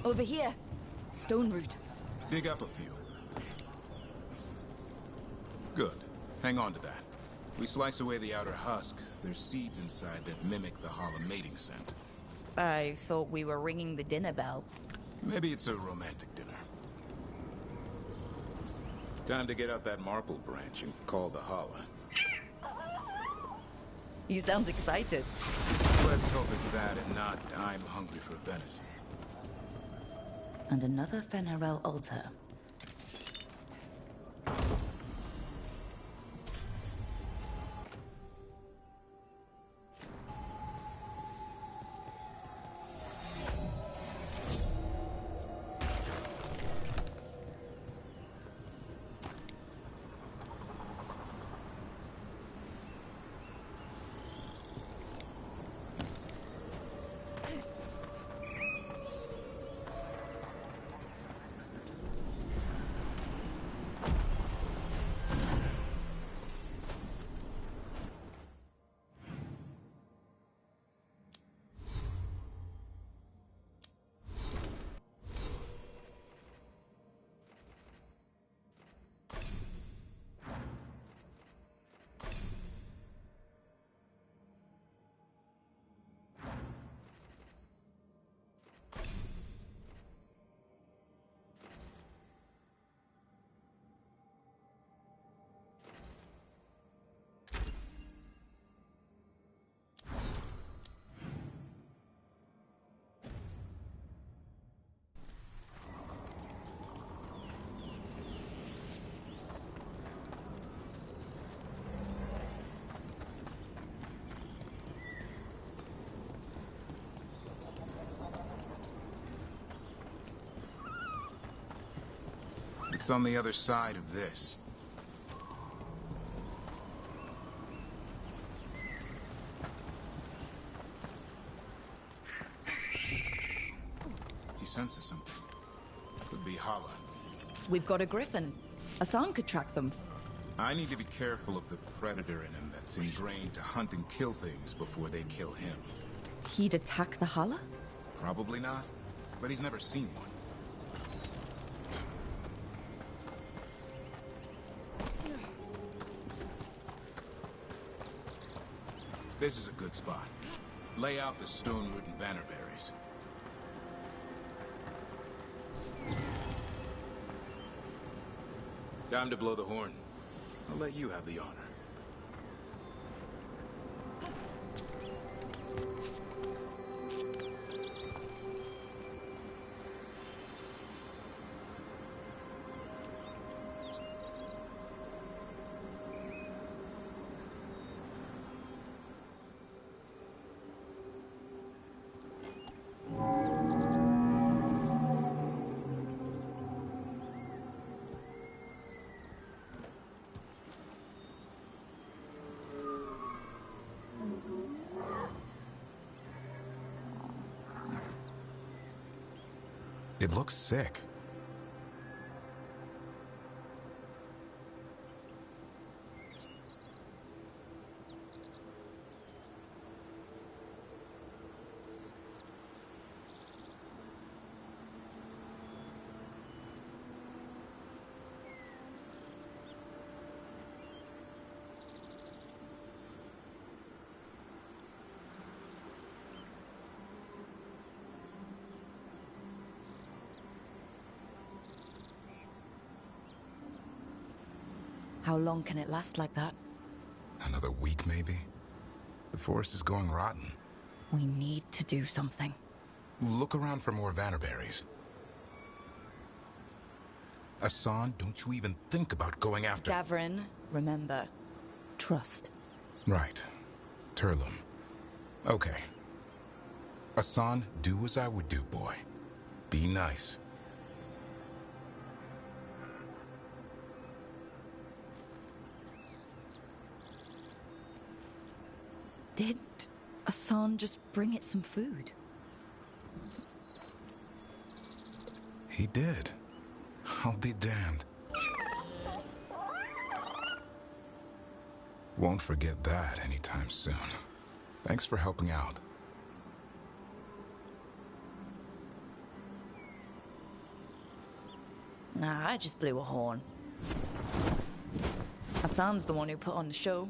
Over here. Stone root. Dig up a few. Good. Hang on to that. We slice away the outer husk. There's seeds inside that mimic the Hala mating scent. I thought we were ringing the dinner bell. Maybe it's a romantic dinner. Time to get out that marble branch and call the Hala. He sounds excited. Let's hope it's that and not I'm hungry for venison. And another Fenarel altar. It's on the other side of this. He senses something. Could be Hala. We've got a griffin. Hassan could track them. I need to be careful of the predator in him that's ingrained to hunt and kill things before they kill him. He'd attack the Hala? Probably not, but he's never seen one. This is a good spot. Lay out the stone root and bannerberries. Time to blow the horn. I'll let you have the honor. It looks sick. How long can it last like that? Another week, maybe? The forest is going rotten. We need to do something. Look around for more vannerberries. Hassan, don't you even think about going after... Gavrin, remember, trust. Right. Turlum. Okay. Hassan, do as I would do, boy. Be nice. Did Hassan just bring it some food? He did. I'll be damned. Won't forget that anytime soon. Thanks for helping out. Nah, I just blew a horn. Hassan's the one who put on the show.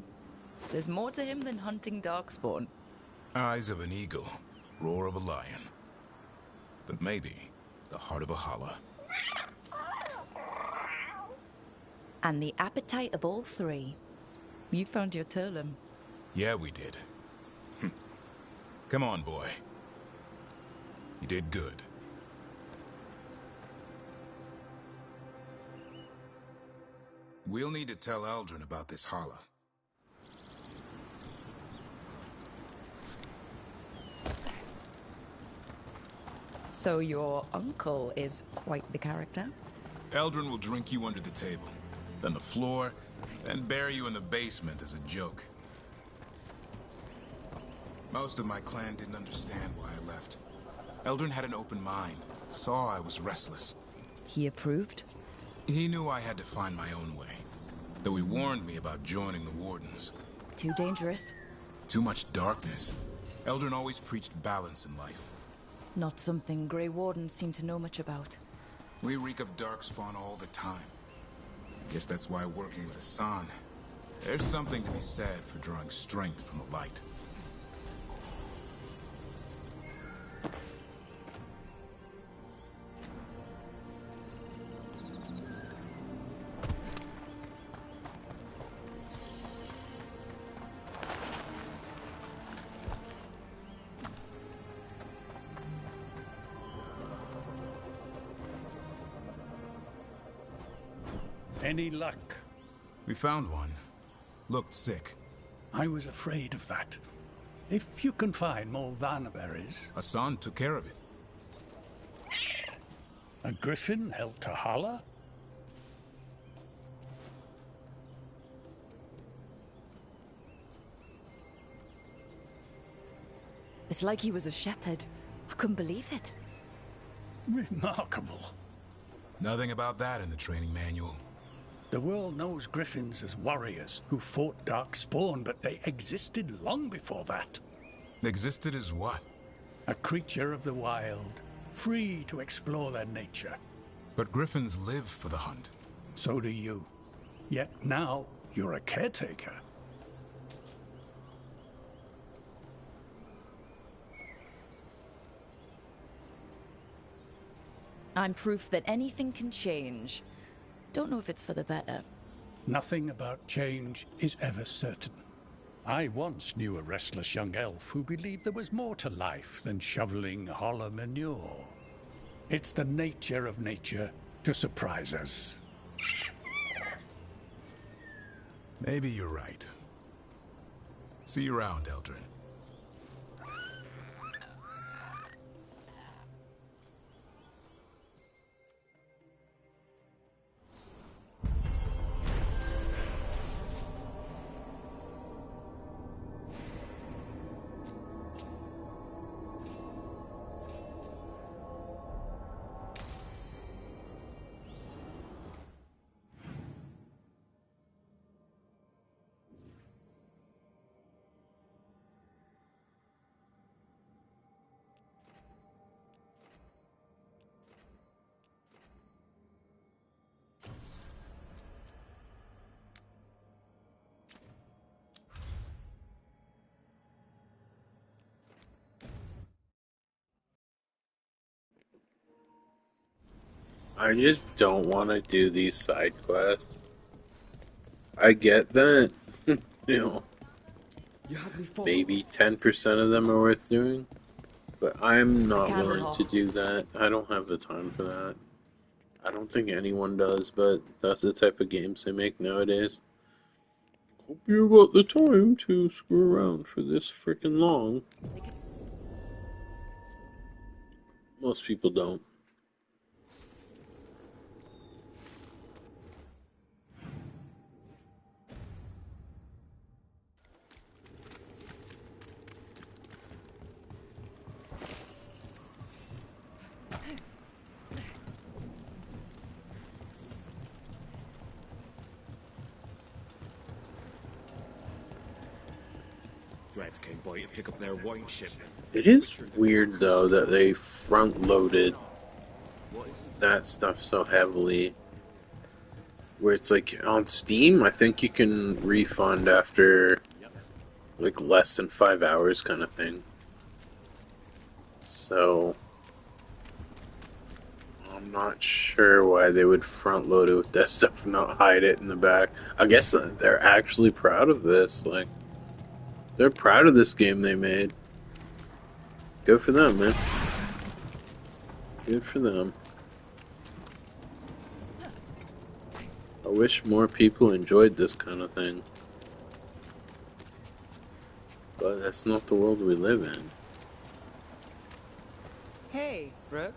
There's more to him than hunting darkspawn. Eyes of an eagle, roar of a lion. But maybe the heart of a holla. And the appetite of all three. You found your Turlum. Yeah, we did. Come on, boy. You did good. We'll need to tell Eldrin about this holla. So your uncle is quite the character? Eldrin will drink you under the table, then the floor, and bury you in the basement as a joke. Most of my clan didn't understand why I left. Eldrin had an open mind, saw I was restless. He approved? He knew I had to find my own way, though he warned me about joining the Wardens. Too dangerous? Too much darkness. Eldrin always preached balance in life. Not something Grey Wardens seem to know much about. We reek of darkspawn all the time. I guess that's why working with Hassan, there's something to be said for drawing strength from the light. Any luck? We found one. Looked sick. I was afraid of that. If you can find more Vanaberries... Hassan took care of it. A griffin held to holla? It's like he was a shepherd. I couldn't believe it. Remarkable. Nothing about that in the training manual. The world knows griffins as warriors who fought darkspawn, but they existed long before that. Existed as what? A creature of the wild, free to explore their nature. But griffins live for the hunt. So do you. Yet now, you're a caretaker. I'm proof that anything can change. Don't know if it's for the better. Nothing about change is ever certain. I once knew a restless young elf who believed there was more to life than shoveling hollow manure. It's the nature of nature to surprise us. Maybe you're right. See you around, Eldrin. I just don't want to do these side quests. I get that, you know, maybe 10% of them are worth doing, but I'm not willing to do that. I don't have the time for that. I don't think anyone does, but that's the type of games they make nowadays. Hope you got the time to screw around for this freaking long. Most people don't. Reds came by to pick up their wine ship. It is weird, though, that they front-loaded that stuff so heavily where it's like on Steam, I think you can refund after like less than 5 hours kind of thing. So I'm not sure why they would front load it with that stuff and not hide it in the back. I guess they're actually proud of this. Like, they're proud of this game they made. Good for them, man. Good for them. I wish more people enjoyed this kind of thing. But that's not the world we live in. Hey, Brooke.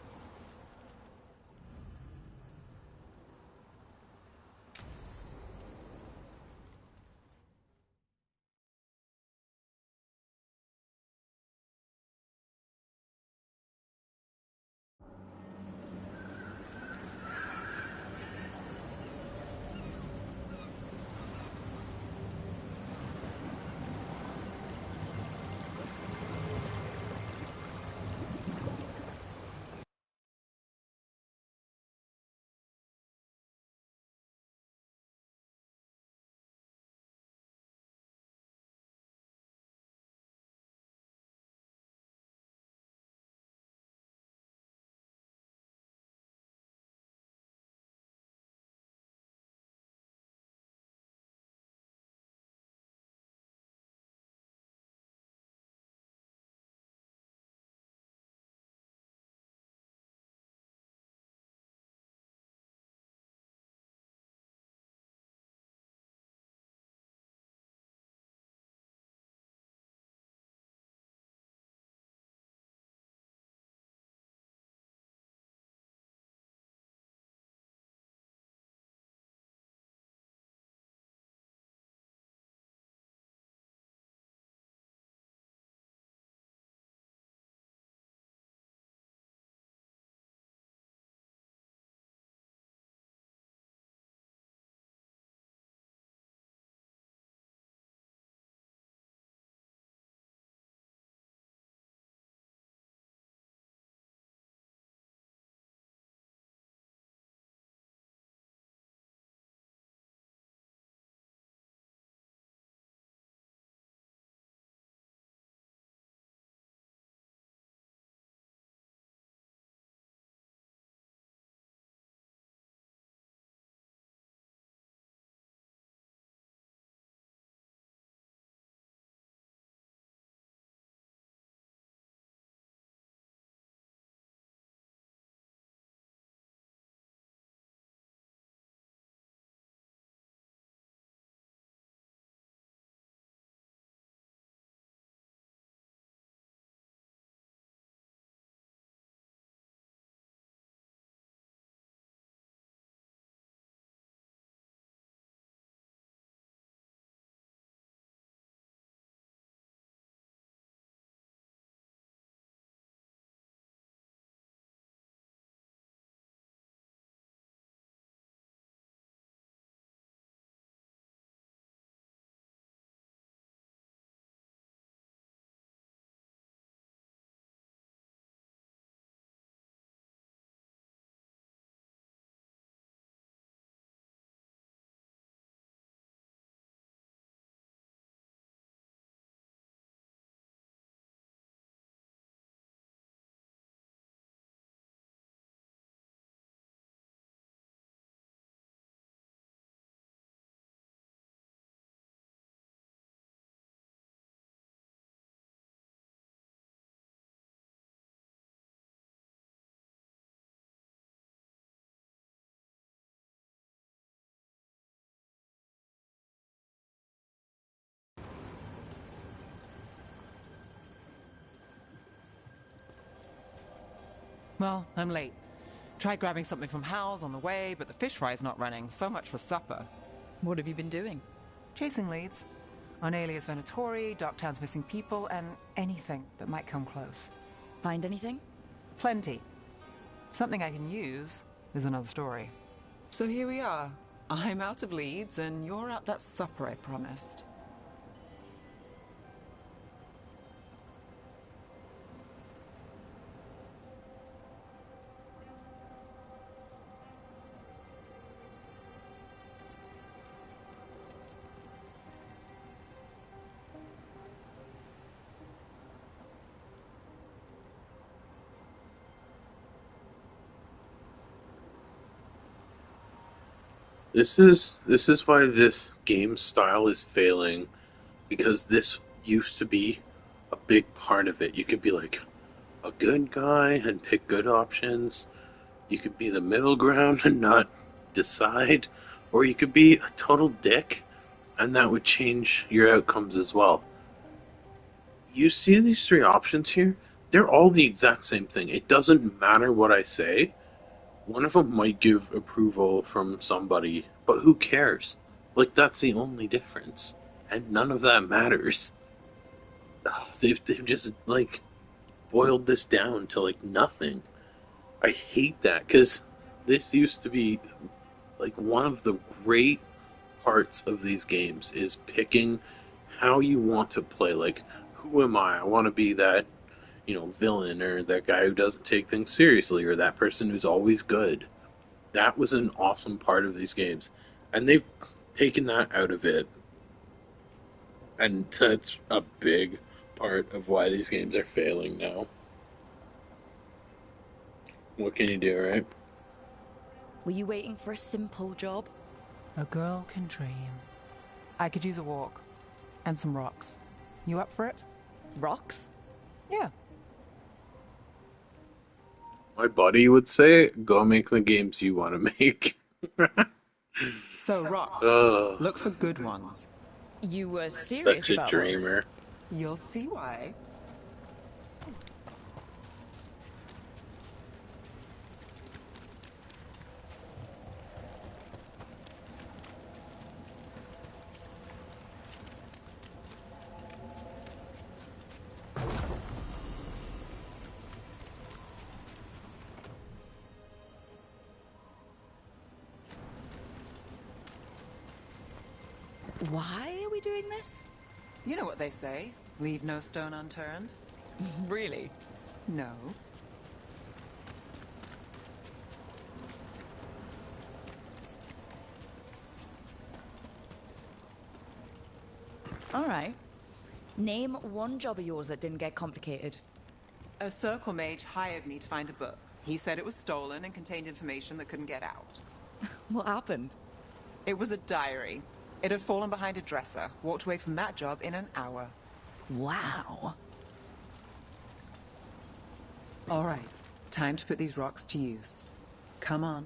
Well, I'm late. Tried grabbing something from Hal's on the way, but the fish fry's not running. So much for supper. What have you been doing? Chasing leads. On Alias Venatori, Docktown's missing people, and anything that might come close. Find anything? Plenty. Something I can use is another story. So here we are. I'm out of leads, and you're out that supper I promised. This is why this game style is failing, because this used to be a big part of it. You could be like a good guy and pick good options. You could be the middle ground and not decide, or you could be a total dick, and that would change your outcomes as well. You see these three options here? They're all the exact same thing. It doesn't matter what I say. One of them might give approval from somebody, but who cares? Like, that's the only difference. And none of that matters. Ugh, they've just, like, boiled this down to, like, nothing. I hate that, because this used to be, like, one of the great parts of these games is picking how you want to play. Like, who am I? I want to be that, villain, or that guy who doesn't take things seriously, or that person who's always good. That was an awesome part of these games. And they've taken that out of it. And that's a big part of why these games are failing now. What can you do, right? Were you waiting for a simple job? A girl can dream. I could use a walk. And some rocks. You up for it? Rocks? Yeah. My buddy would say, go make the games you want to make. So, rocks. Ugh. Look for good ones. You were serious Such a about dreamer. this. You'll see why. Why are we doing this? You know what they say. Leave no stone unturned. Really? No. All right. Name one job of yours that didn't get complicated. A circle mage hired me to find a book. He said it was stolen and contained information that couldn't get out. What happened? It was a diary. It had fallen behind a dresser. Walked away from that job in an hour. Wow. All right. Time to put these rocks to use. Come on.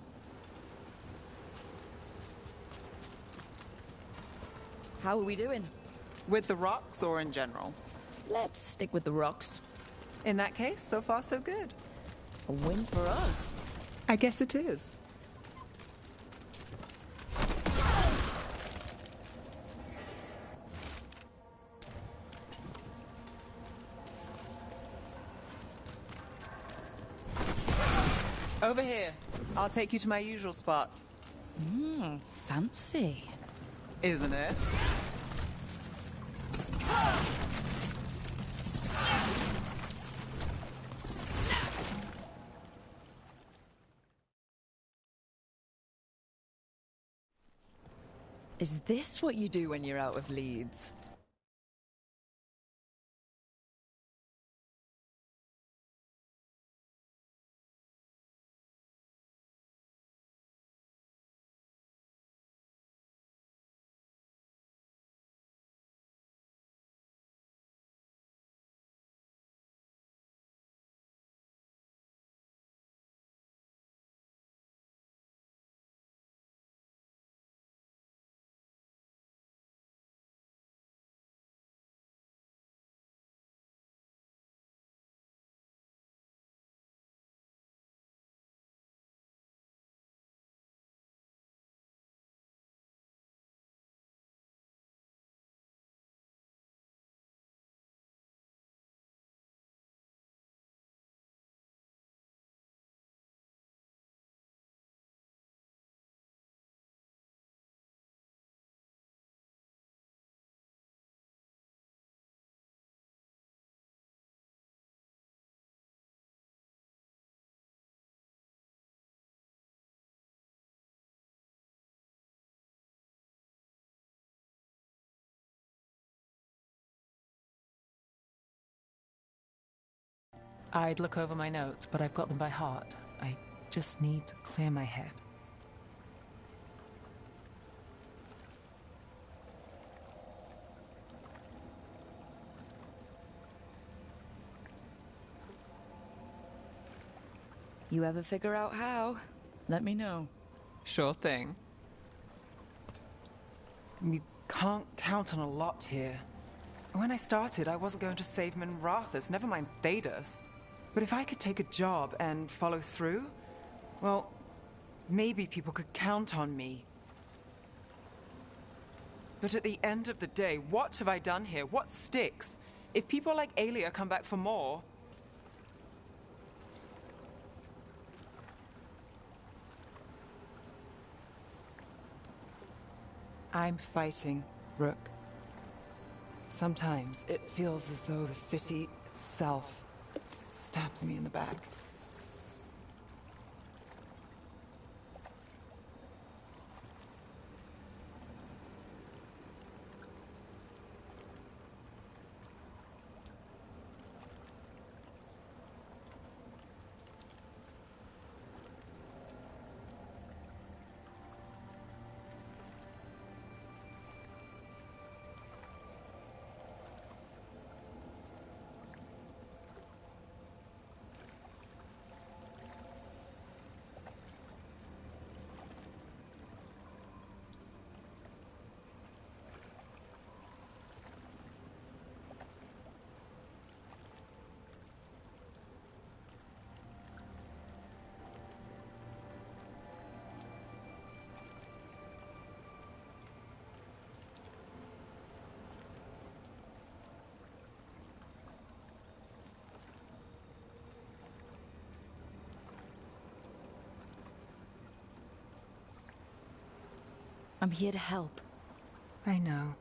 How are we doing? With the rocks or in general? Let's stick with the rocks. In that case, so far so good. A win for us. I guess it is. Over here. I'll take you to my usual spot. Fancy. Isn't it? Is this what you do when you're out of leads? I'd look over my notes, but I've got them by heart. I just need to clear my head. You ever figure out how, let me know. Sure thing. You can't count on a lot here. When I started, I wasn't going to save Minrathous, never mind Thedas. But if I could take a job and follow through, well, maybe people could count on me. But at the end of the day, what have I done here? What sticks? If people like Aelia come back for more... I'm fighting, Rook. Sometimes it feels as though the city itself stabs me in the back. I'm here to help. I know.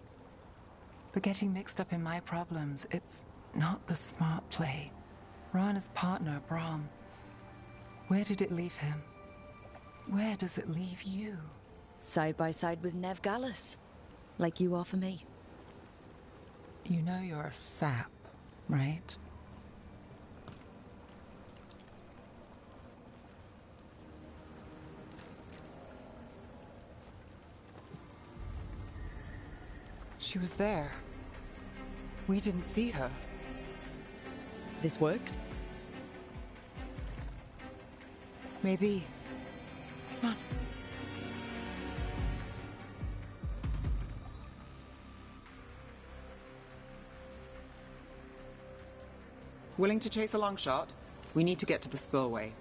But getting mixed up in my problems, it's not the smart play. Rana's partner, Brahm. Where did it leave him? Where does it leave you? Side by side with Nev Gallus. Like you are for me. You know you're a sap, right? She was there. We didn't see her. This worked? Maybe. Come on. Willing to chase a long shot? We need to get to the spillway.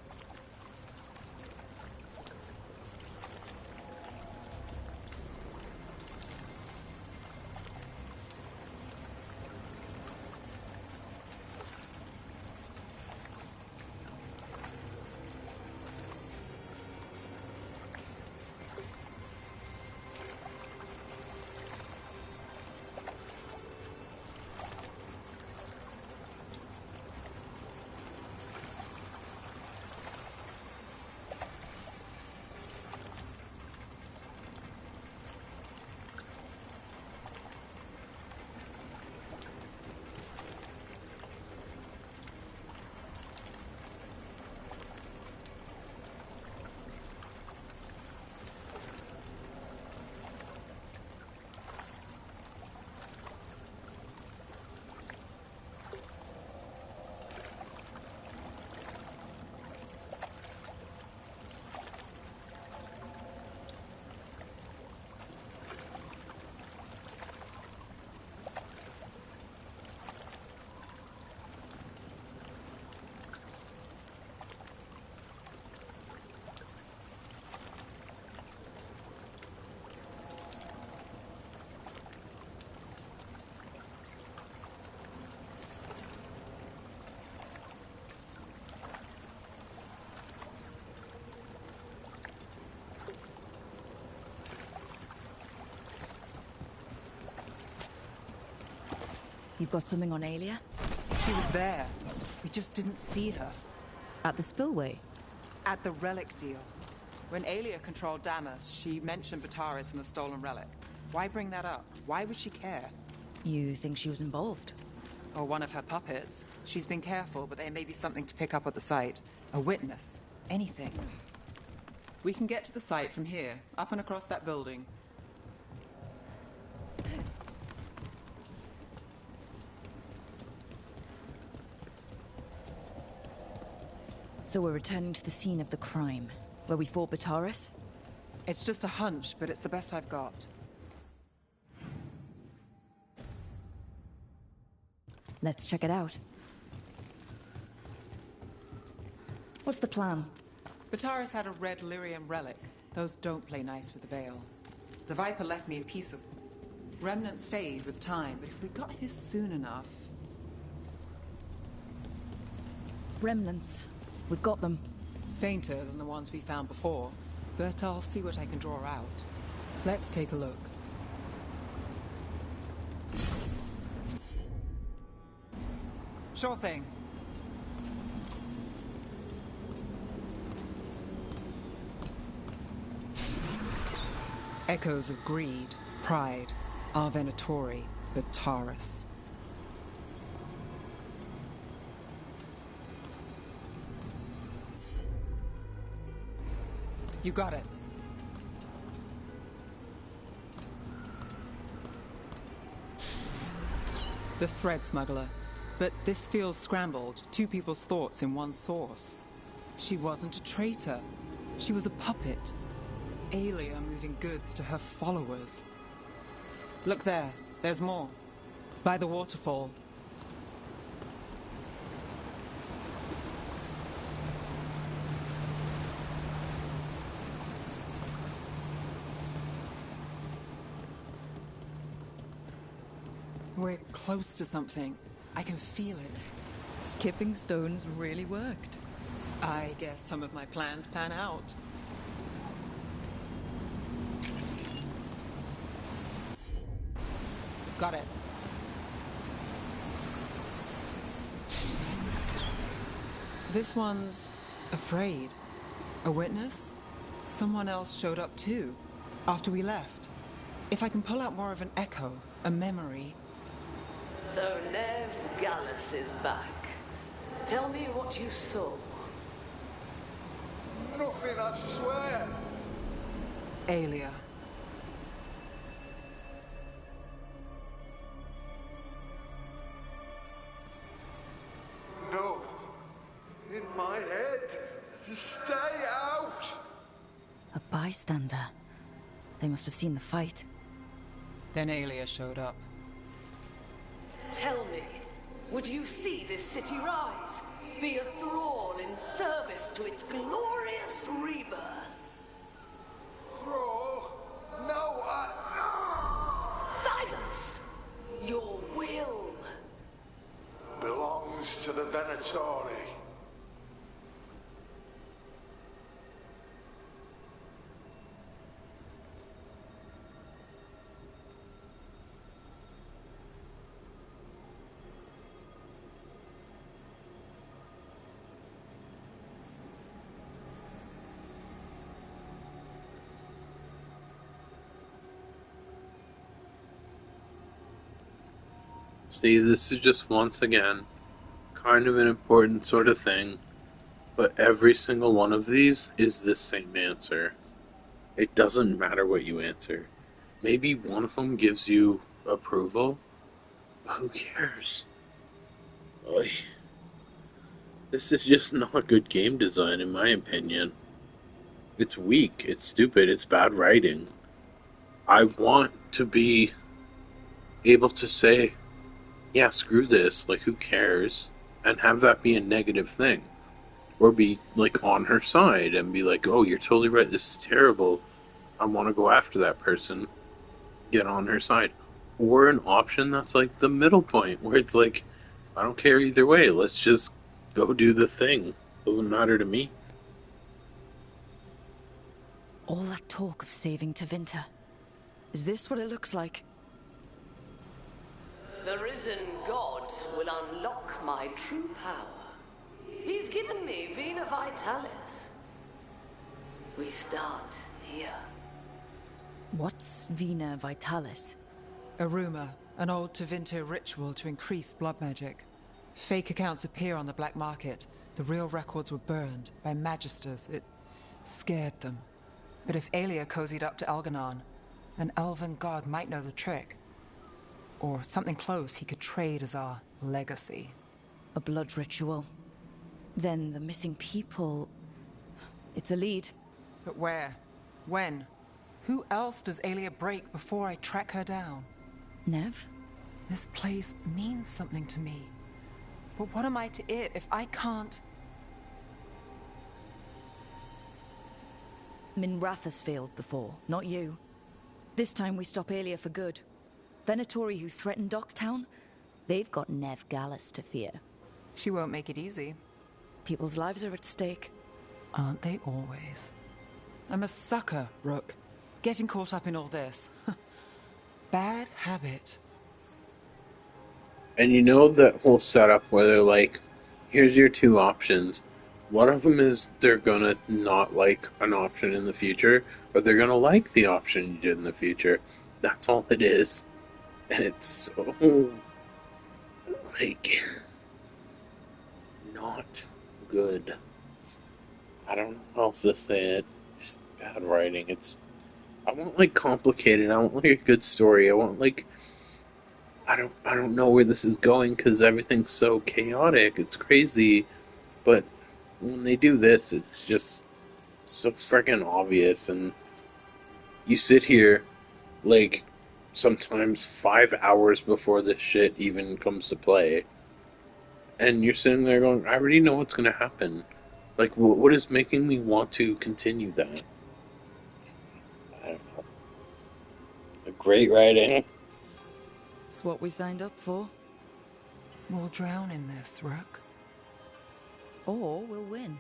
You've got something on Aelia? She was there. We just didn't see her. At the spillway? At the relic deal. When Aelia controlled Damas, she mentioned Bataris and the stolen relic. Why bring that up? Why would she care? You think she was involved? Or one of her puppets. She's been careful, but there may be something to pick up at the site. A witness. Anything. We can get to the site from here, up and across that building. So So we're returning to the scene of the crime, where we fought Bataris? It's just a hunch, but it's the best I've got. Let's check it out. What's the plan? Bataris had a red lyrium relic. Those don't play nice with the Veil. The Viper left me a piece of them. Remnants fade with time, but if we got here soon enough... Remnants. We've got them. Fainter than the ones we found before, but I'll see what I can draw out. Let's take a look. Sure thing. Echoes of greed, pride, our Venatori, Bataris. You got it. The thread smuggler. But this feels scrambled. Two people's thoughts in one source. She wasn't a traitor. She was a puppet. Aelia moving goods to her followers. Look there. There's more. By the waterfall. We're close to something. I can feel it. Skipping stones really worked. I guess some of my plans pan out. Got it. This one's afraid. A witness? Someone else showed up too, after we left. If I can pull out more of an echo, a memory... So Nev Gallus is back. Tell me what you saw. Nothing, I swear. Aelia. No. In my head. Stay out. A bystander. They must have seen the fight. Then Aelia showed up. Tell me, would you see this city rise? Be a thrall in service to its glorious rebirth? Thrall? No, Silence! Your will belongs to the Venatori. See, this is just once again kind of an important sort of thing, but every single one of these is the same answer. It doesn't matter what you answer. Maybe one of them gives you approval, but who cares? Oy. This is just not good game design, in my opinion. It's weak, it's stupid, it's bad writing. I want to be able to say, yeah, screw this, like, who cares? And have that be a negative thing. Or be, like, on her side and be like, oh, you're totally right, this is terrible. I want to go after that person. Get on her side. Or an option that's, like, the middle point, where it's like, I don't care either way, let's just go do the thing. Doesn't matter to me. All that talk of saving Tevinter. Is this what it looks like? The risen god will unlock my true power. He's given me Vena Vitalis. We start here. What's Vena Vitalis? A rumor, an old Tevinter ritual to increase blood magic. Fake accounts appear on the black market. The real records were burned by magisters. It scared them. But if Aelia cozied up to Algernon, an elven god might know the trick. Or something close he could trade as our legacy. A blood ritual. Then the missing people... It's a lead. But where? When? Who else does Aelia break before I track her down? Nev? This place means something to me. But what am I to it if I can't... Minrath has failed before, not you. This time we stop Aelia for good. Venatori who threatened Docktown, they've got Nev Gallus to fear. She won't make it easy. People's lives are at stake. Aren't they always? I'm a sucker, Rook. Getting caught up in all this. Bad habit. And you know that whole setup where they're like, here's your two options. One of them is they're gonna not like an option in the future, but they're gonna like the option you did in the future. That's all it is. And it's so... like... not good. I don't know how else to say it. Just bad writing. I want like complicated. I want like a good story. I want like I don't know where this is going because everything's so chaotic. It's crazy, but when they do this, it's just so freaking obvious. And you sit here like sometimes 5 hours before this shit even comes to play, and you're sitting there going, "I already know what's going to happen." Like, what is making me want to continue that? I don't know. Great writing. It's what we signed up for. We'll drown in this, Rook. Or we'll win.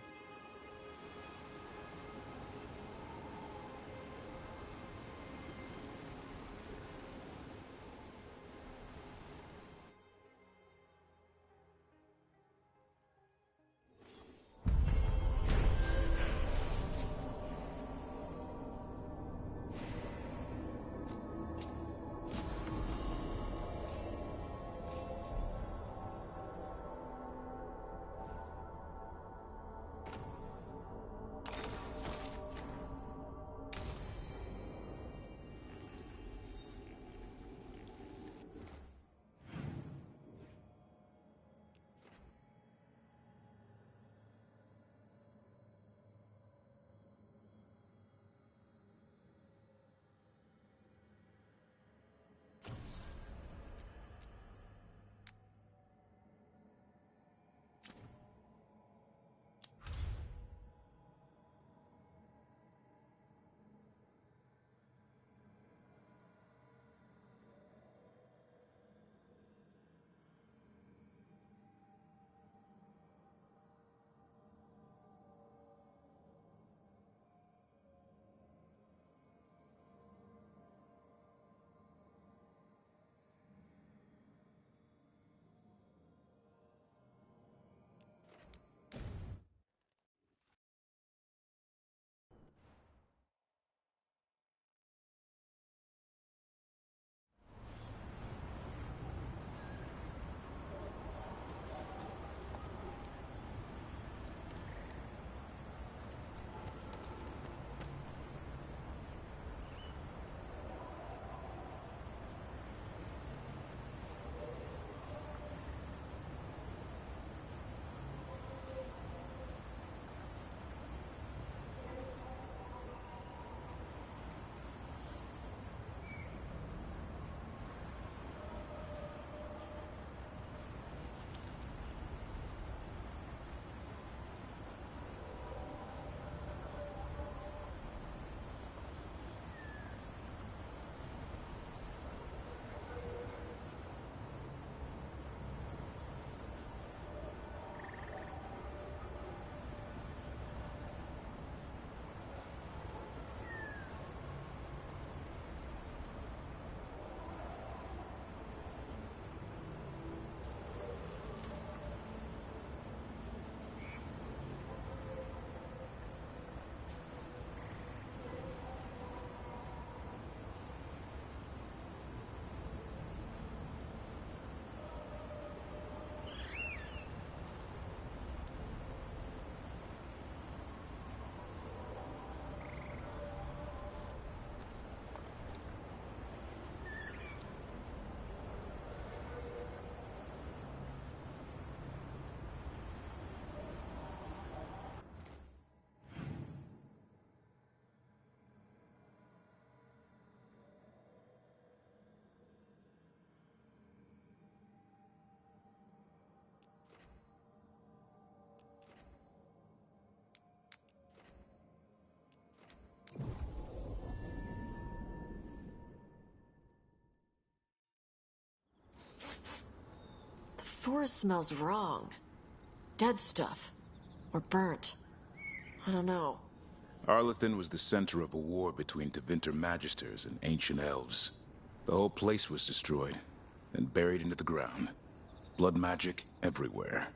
forest smells wrong. Dead stuff. Or burnt. I don't know. Arlethan was the center of a war between Tevinter Magisters and ancient elves. The whole place was destroyed, and buried into the ground. Blood magic everywhere.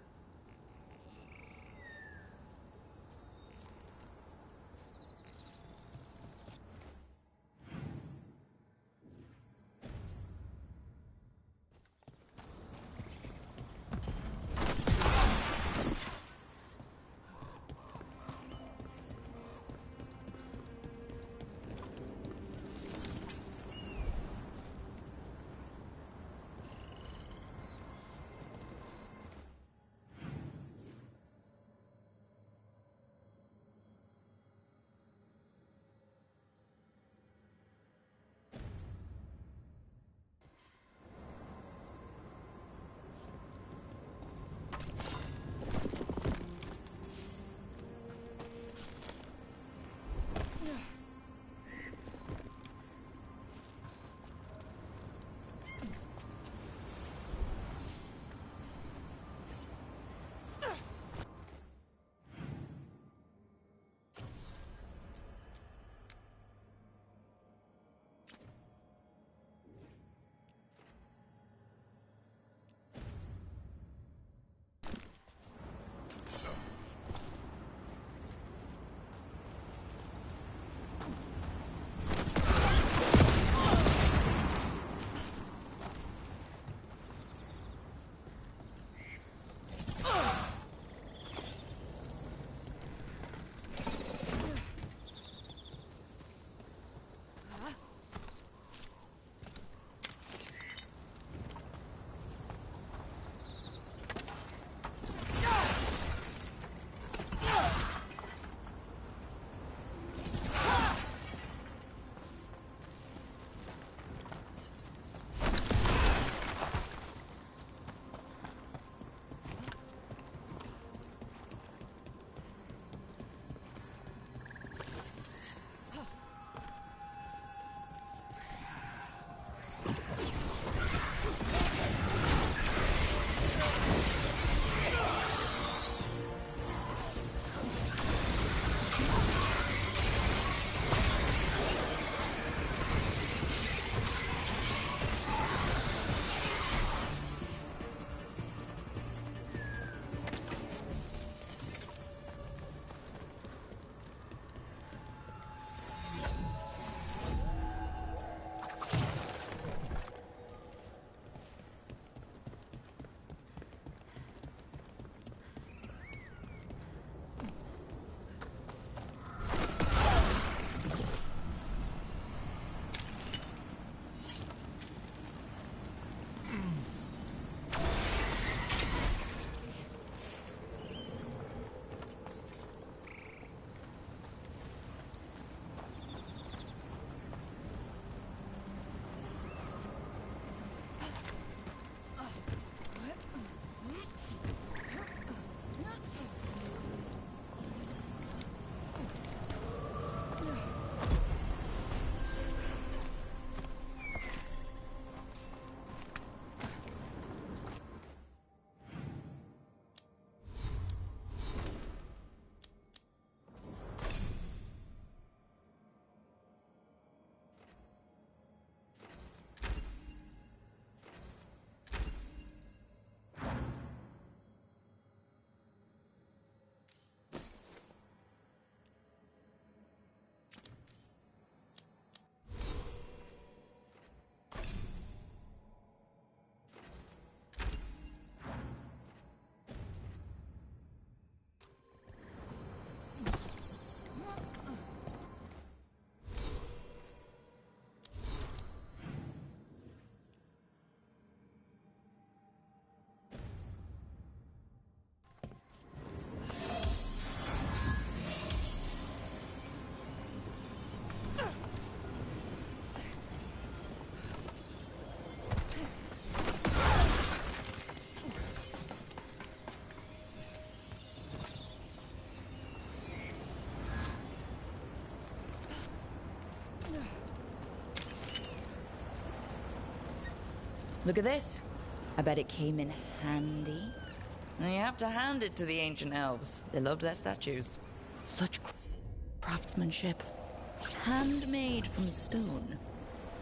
Look at this. I bet it came in handy. And you have to hand it to the ancient elves. They loved their statues. Such craftsmanship. Handmade from stone.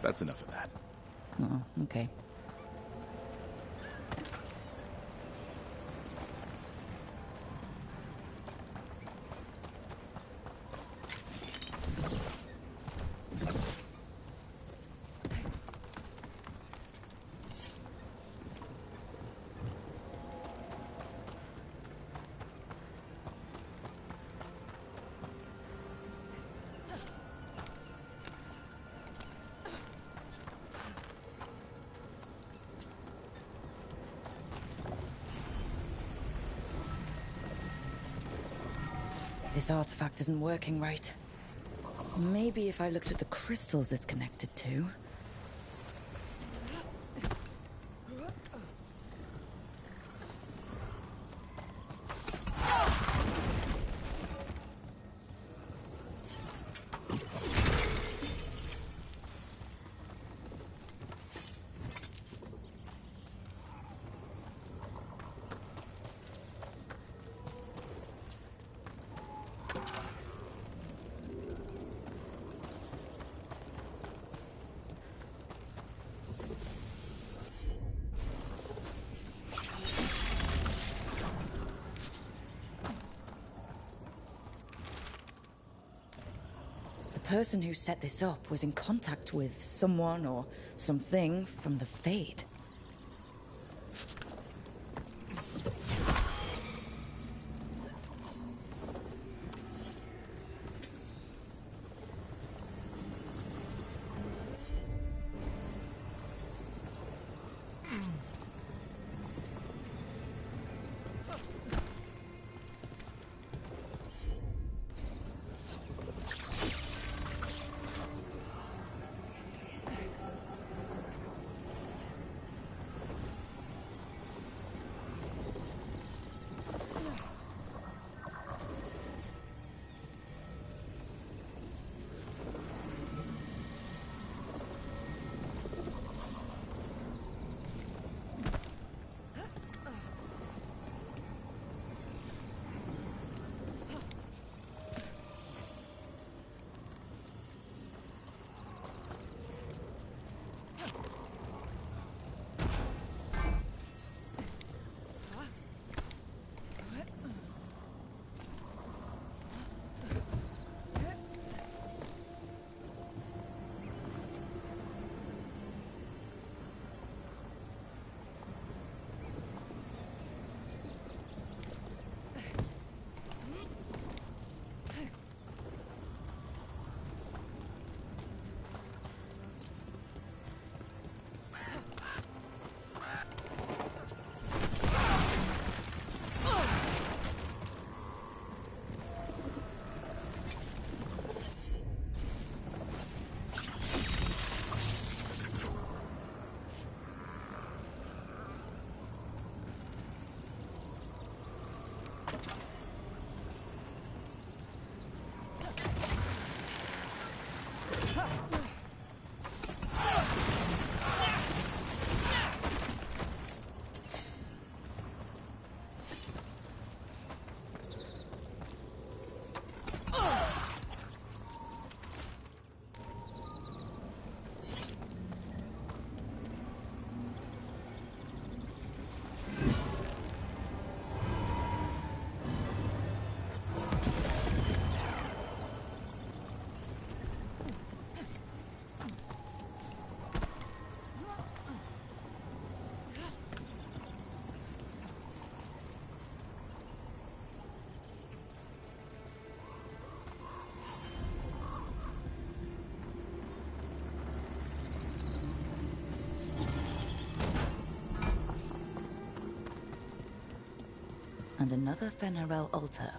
That's enough of that. Oh, okay. This artifact isn't working right. Maybe if I looked at the crystals it's connected to. The person who set this up was in contact with someone or something from the Fade. And another Fenarel altar.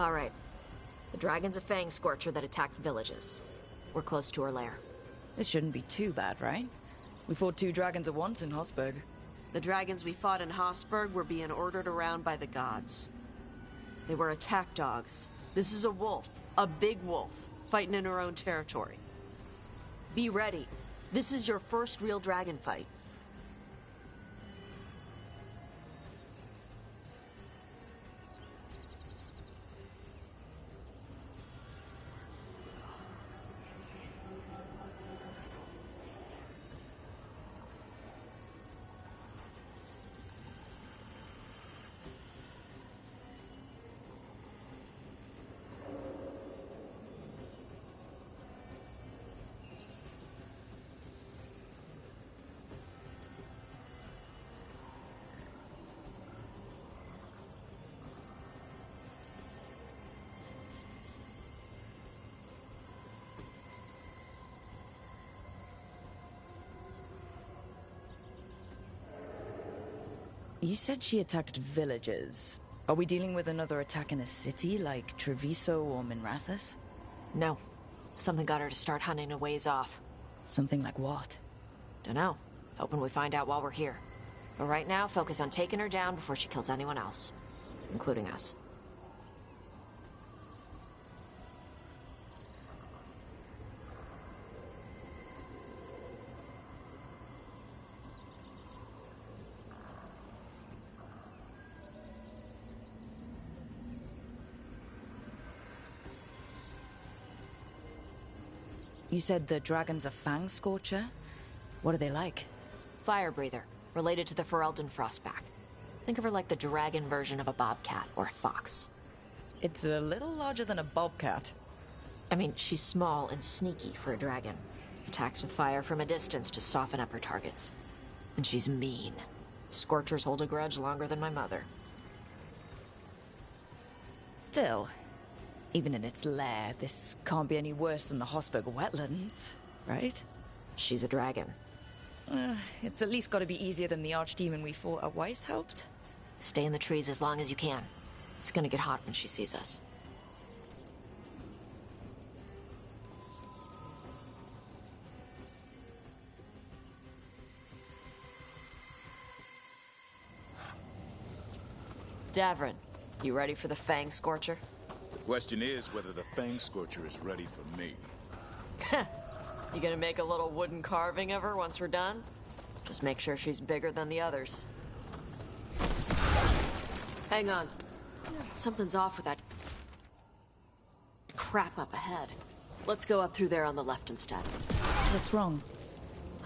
All right. The dragon's a fang scorcher that attacked villages. We're close to her lair. This shouldn't be too bad, right? We fought 2 dragons at once in Hosberg. The dragons we fought in Hosberg were being ordered around by the gods. They were attack dogs. This is a wolf, a big wolf, fighting in her own territory. Be ready. This is your first real dragon fight. You said she attacked villages. Are we dealing with another attack in a city like Treviso or Minrathous? No. Something got her to start hunting a ways off. Something like what? Dunno. Hoping we find out while we're here. But right now, focus on taking her down before she kills anyone else. Including us. You said the dragon's a fang scorcher? What are they like? Fire breather, related to the Ferelden Frostback. Think of her like the dragon version of a bobcat or a fox. It's a little larger than a bobcat. I mean, she's small and sneaky for a dragon. Attacks with fire from a distance to soften up her targets. And she's mean. Scorchers hold a grudge longer than my mother. Still, even in its lair, this can't be any worse than the Hosberg wetlands, right? She's a dragon. It's at least got to be easier than the archdemon we fought at Weishaupt. Stay in the trees as long as you can. It's gonna get hot when she sees us. Davrin, you ready for the Fang Scorcher? The question is whether the Fang Scorcher is ready for me. You gonna make a little wooden carving of her once we're done? Just make sure she's bigger than the others. Hang on. Something's off with that crap up ahead. Let's go up through there on the left instead. What's wrong?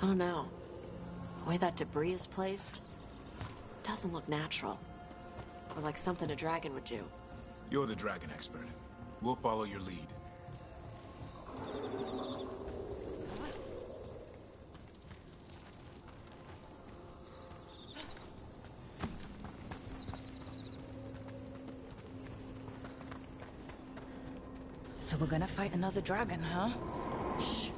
I don't know. The way that debris is placed doesn't look natural. Or like something a dragon would do. You're the dragon expert. We'll follow your lead. So we're gonna fight another dragon, huh? Shh.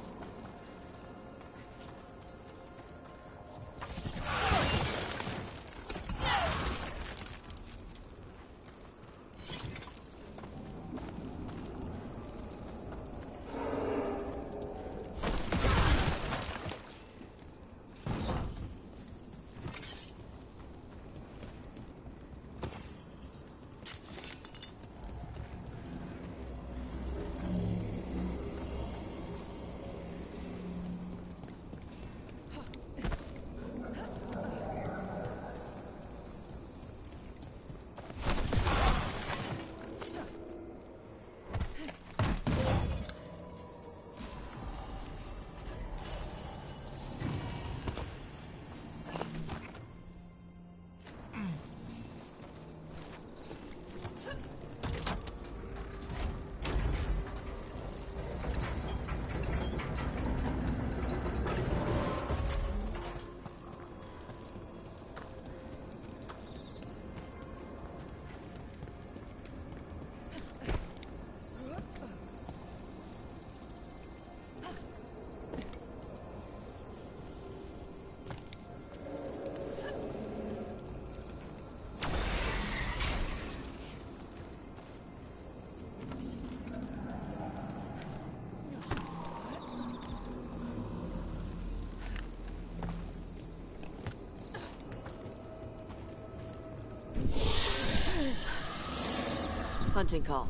Hunting call.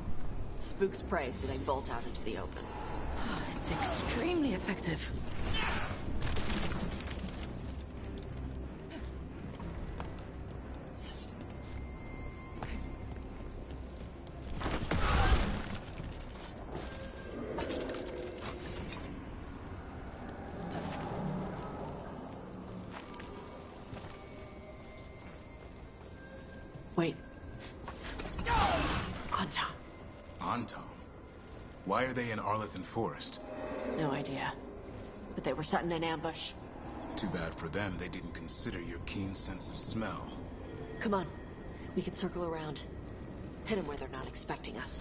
Spooks prey, so they bolt out into the open. It's extremely effective. Wait. Anton. Anton? Why are they in Arlethan Forest? No idea. But they were setting an ambush. Too bad for them they didn't consider your keen sense of smell. Come on. We can circle around. Hit them where they're not expecting us.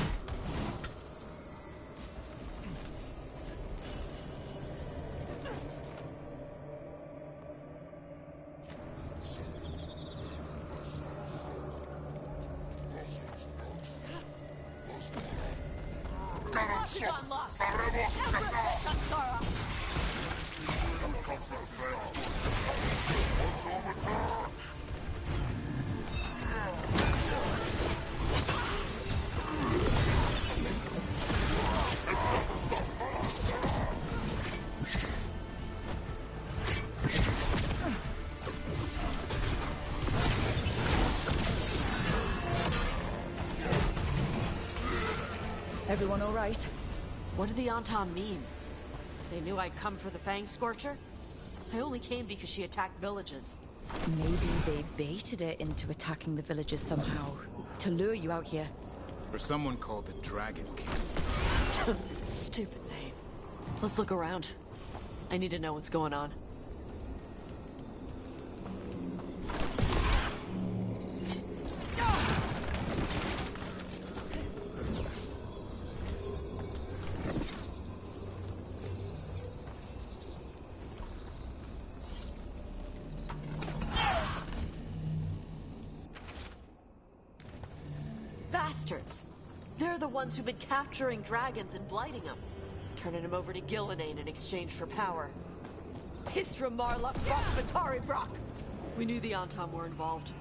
Everyone all right? What did the Anton mean? They knew I'd come for the Fang Scorcher? I only came because she attacked villages. Maybe they baited it into attacking the villages somehow, to lure you out here. For someone called the Dragon King. Stupid name. Let's look around. I need to know what's going on. Bastards! They're the ones who've been capturing dragons and blighting them. Turning them over to Gillenane in exchange for power. Hisra Marluk Batari Brock! We knew the Anton were involved.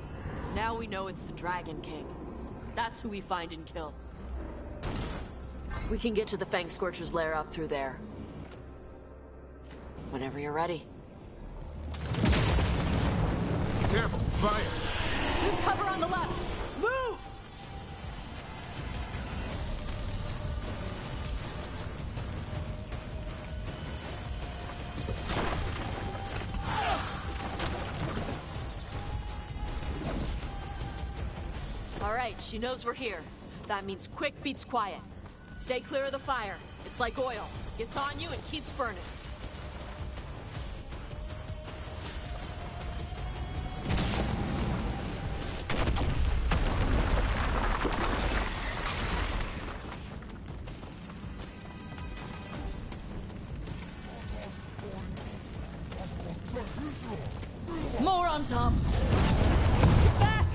Now we know it's the Dragon King. That's who we find and kill. We can get to the Fang Scorcher's lair up through there. Whenever you're ready. Careful! Fire! Use cover on the left! Move! All right, she knows we're here. That means quick beats quiet. Stay clear of the fire. It's like oil. Gets on you and keeps burning. More on Tom. Back!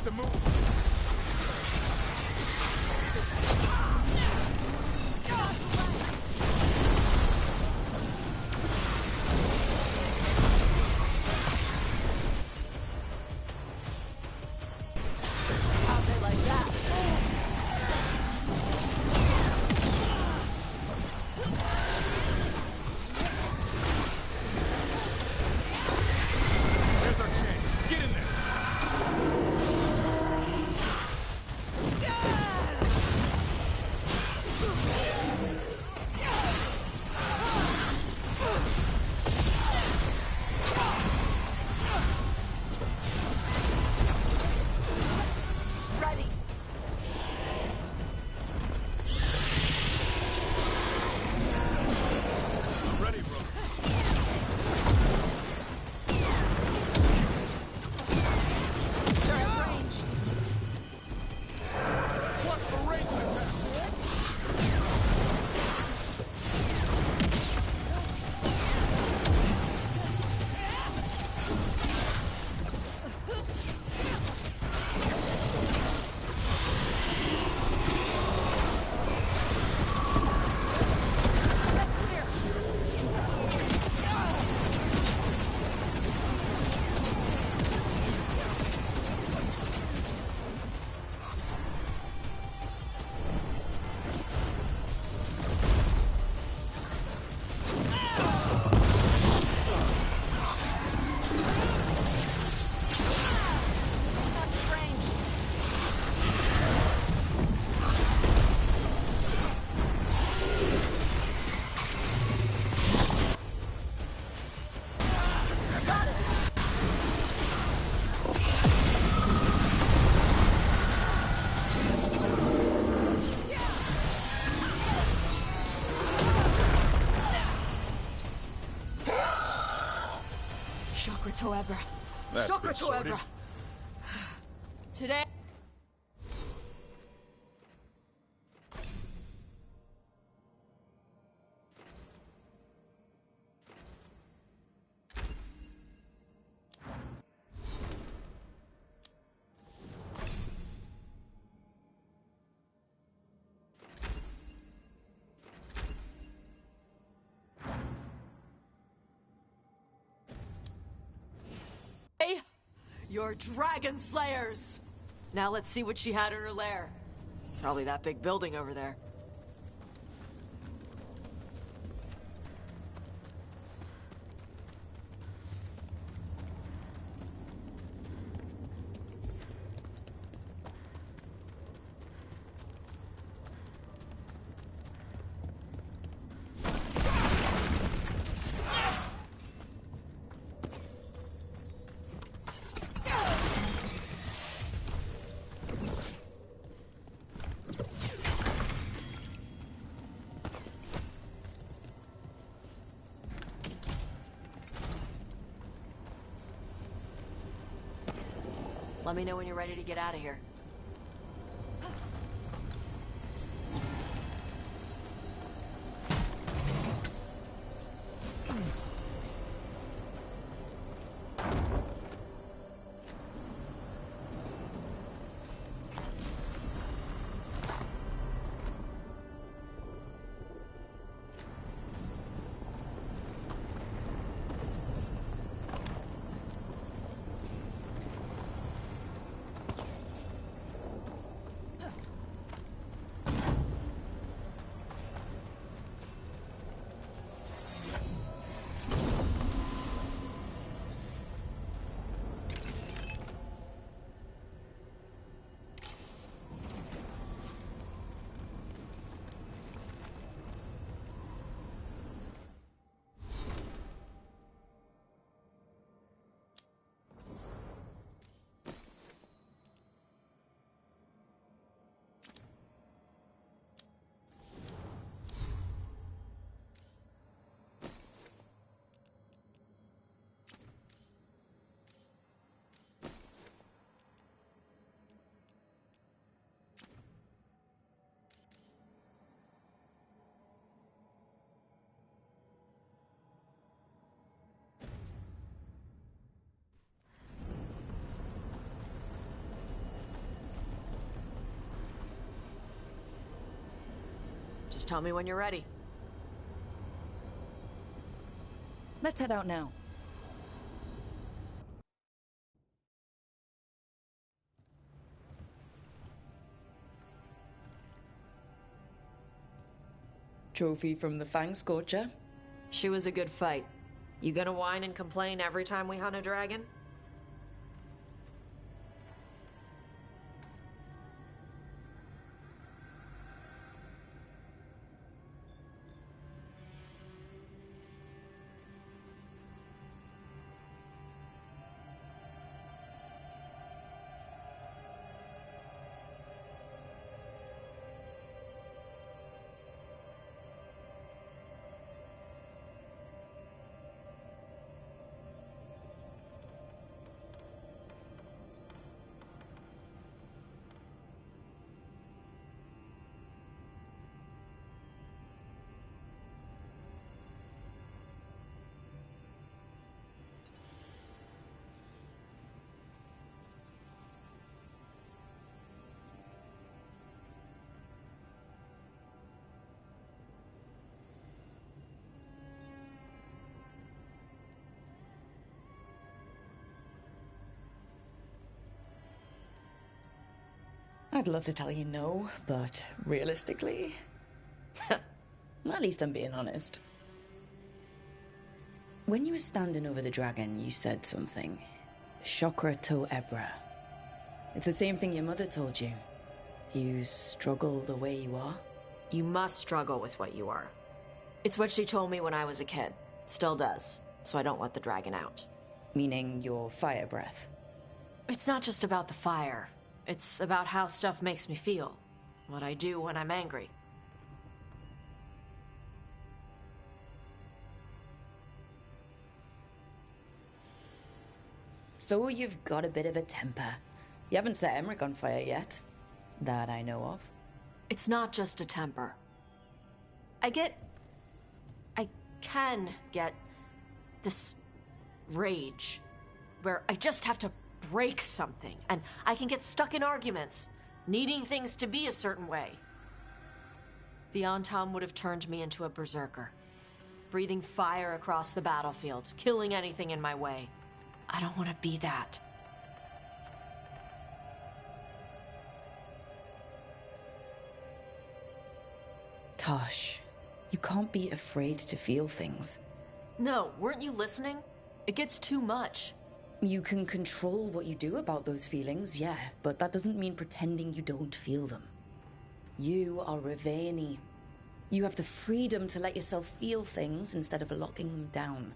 the move. How'd they like that? Here's our chance. Get in there. Ready. Ready, bro. They're in range. What for range attack? That's range. Got it. Chakra Toebra. That's Chakra been sorted. Toebra. Today. Hey, you're dragon slayers. Now let's see what she had in her lair. Probably that big building over there. Let me know when you're ready to get out of here. Just tell me when you're ready. Let's head out now. Trophy from the Fang Scorcher. She was a good fight. You gonna whine and complain every time we hunt a dragon? I'd love to tell you no, but realistically, at least I'm being honest. When you were standing over the dragon, you said something. Chakra to Ebra. It's the same thing your mother told you. You struggle the way you are. You must struggle with what you are. It's what she told me when I was a kid. Still does. So I don't let the dragon out. Meaning your fire breath. It's not just about the fire. It's about how stuff makes me feel. What I do when I'm angry. So you've got a bit of a temper. You haven't set Emmerich on fire yet. That I know of. It's not just a temper. I can get this rage where I just have to break something, and I can get stuck in arguments, needing things to be a certain way. The Antam would have turned me into a berserker, breathing fire across the battlefield, killing anything in my way. I don't want to be that. Tosh, you can't be afraid to feel things. No, weren't you listening? It gets too much. You can control what you do about those feelings, yeah, but that doesn't mean pretending you don't feel them. You are Ravani. You have the freedom to let yourself feel things instead of locking them down.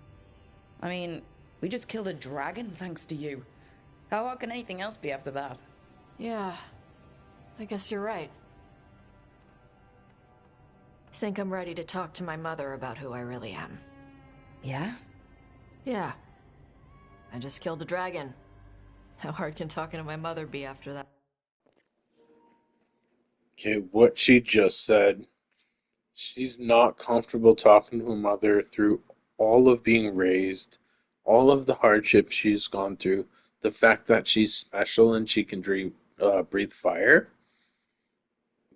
I mean, we just killed a dragon thanks to you. How hard can anything else be after that? Yeah, I guess you're right. I think I'm ready to talk to my mother about who I really am. Yeah? Yeah. I just killed a dragon. How hard can talking to my mother be after that? Okay, what she just said. She's not comfortable talking to her mother through all of being raised, all of the hardships she's gone through, the fact that she's special and she can breathe fire.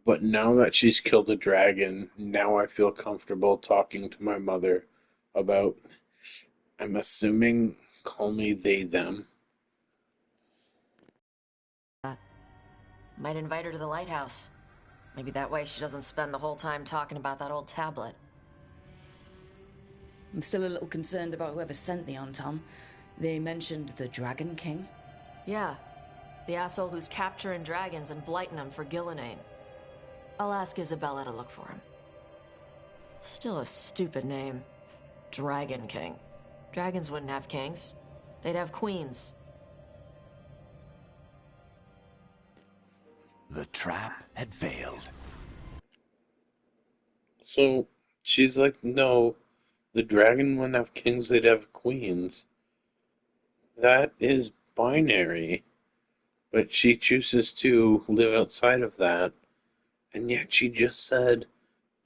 But now that she's killed a dragon, now I feel comfortable talking to my mother about, I'm assuming, call me they, them. Might invite her to the lighthouse. Maybe that way she doesn't spend the whole time talking about that old tablet. I'm still a little concerned about whoever sent the Antam. They mentioned the Dragon King. Yeah, the asshole who's capturing dragons and blighting them for Gillinane. I'll ask Isabella to look for him. Still a stupid name. Dragon King. Dragons wouldn't have kings. They'd have queens. The trap had failed. So she's like, no, the dragon wouldn't have kings, they'd have queens. That is binary. But she chooses to live outside of that. And yet she just said,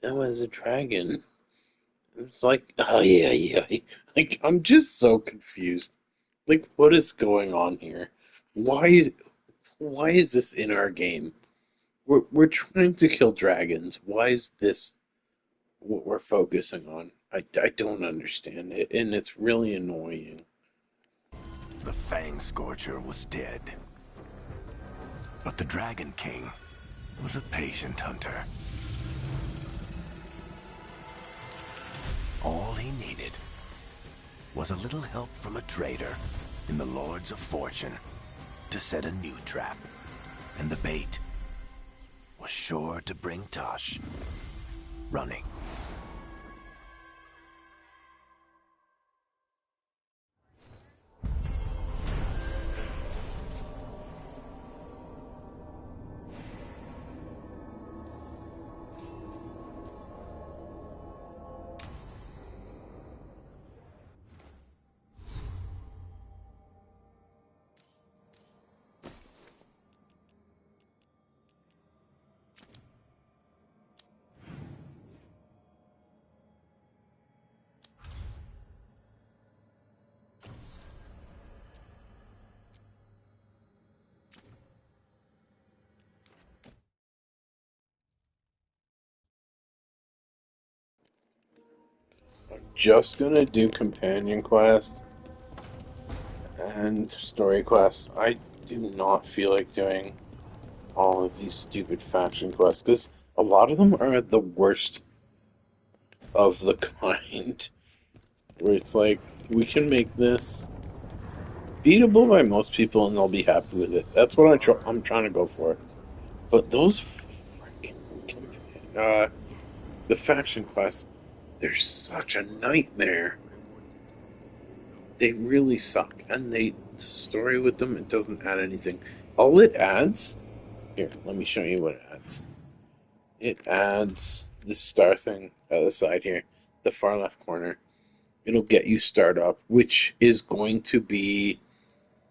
no, as a dragon. It's like, oh yeah. Like, I'm just so confused. Like, what is going on here? Why is this in our game? We're trying to kill dragons. Why is this what we're focusing on. I don't understand it, and it's really annoying. The Fang Scorcher was dead. But the Dragon King was a patient hunter. All he needed was a little help from a trader in the Lords of Fortune to set a new trap. And the bait was sure to bring Tosh running. Just gonna do companion quest and story quests. I do not feel like doing all of these stupid faction quests because a lot of them are the worst of the kind. Where it's like, we can make this beatable by most people and they'll be happy with it. That's what I'm trying to go for. But those the faction quests, they're such a nightmare. They really suck, and the story with them, it doesn't add anything. All it adds, here, let me show you what it adds. It adds this star thing at the side here, the far left corner. It'll get you start up, which is going to be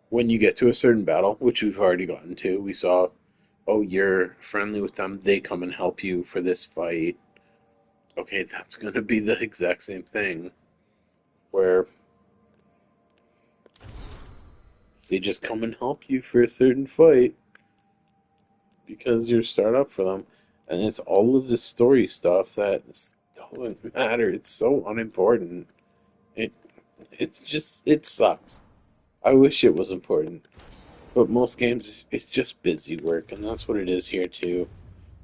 when you get to a certain battle, which we've already gotten to. We saw, oh, you're friendly with them, they come and help you for this fight. Okay, that's going to be the exact same thing, where they just come and help you for a certain fight because you're start up for them. And it's all of this story stuff that doesn't matter. It's so unimportant. It sucks. I wish it was important. But most games, it's just busy work, and that's what it is here too.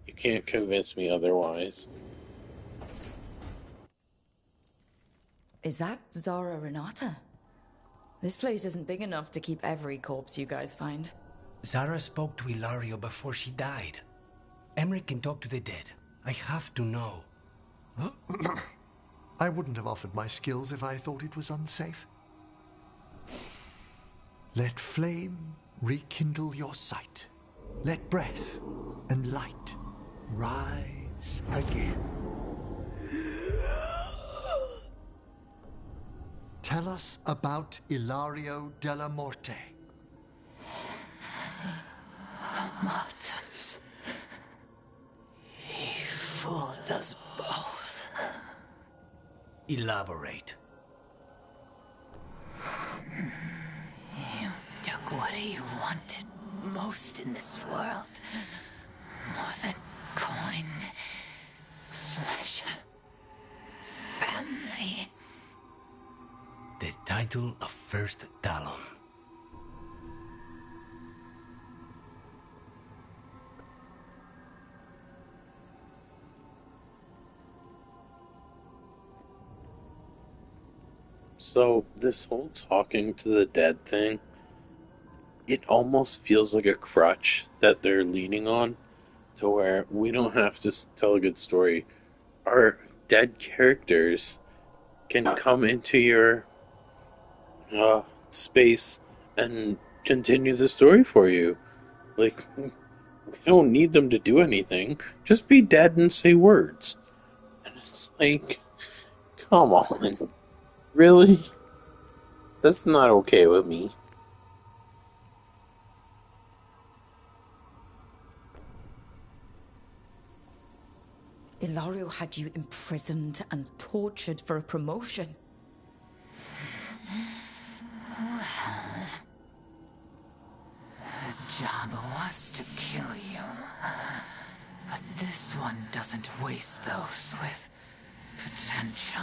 You can't convince me otherwise. Is that Zara Renata? This place isn't big enough to keep every corpse you guys find. Zara spoke to Ilario before she died. Emmerich can talk to the dead. I have to know. I wouldn't have offered my skills if I thought it was unsafe. Let flame rekindle your sight. Let breath and light rise again. Tell us about Ilario della Morte. Martyrs. He fooled us both. Elaborate. You took what he wanted most in this world. More than coin, pleasure, family. The title of First Talon. So, this whole talking to the dead thing, it almost feels like a crutch that they're leaning on, to where we don't have to tell a good story. Our dead characters can come into your space and continue the story for you. Like, we don't need them to do anything. Just be dead and say words. And it's like, come on. Really? That's not okay with me. Ilario had you imprisoned and tortured for a promotion. Well, the job was to kill you. But this one doesn't waste those with Potential.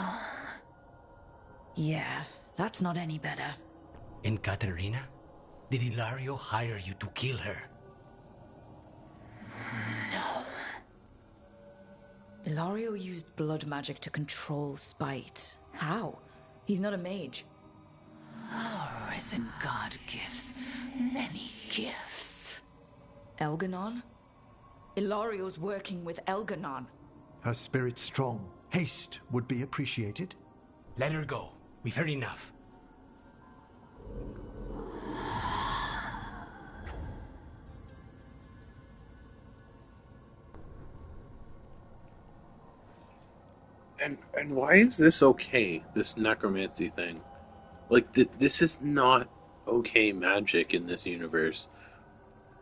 Yeah, that's not any better. And Katerina? Did Ilario hire you to kill her? No. Ilario used blood magic to control spite. How? He's not a mage. Our risen god gives many gifts. Elganon? Ilario's working with Elganon. Her spirit's strong. Haste would be appreciated. Let her go. We've heard enough. And why is this okay? This necromancy thing, like this is not okay magic in this universe.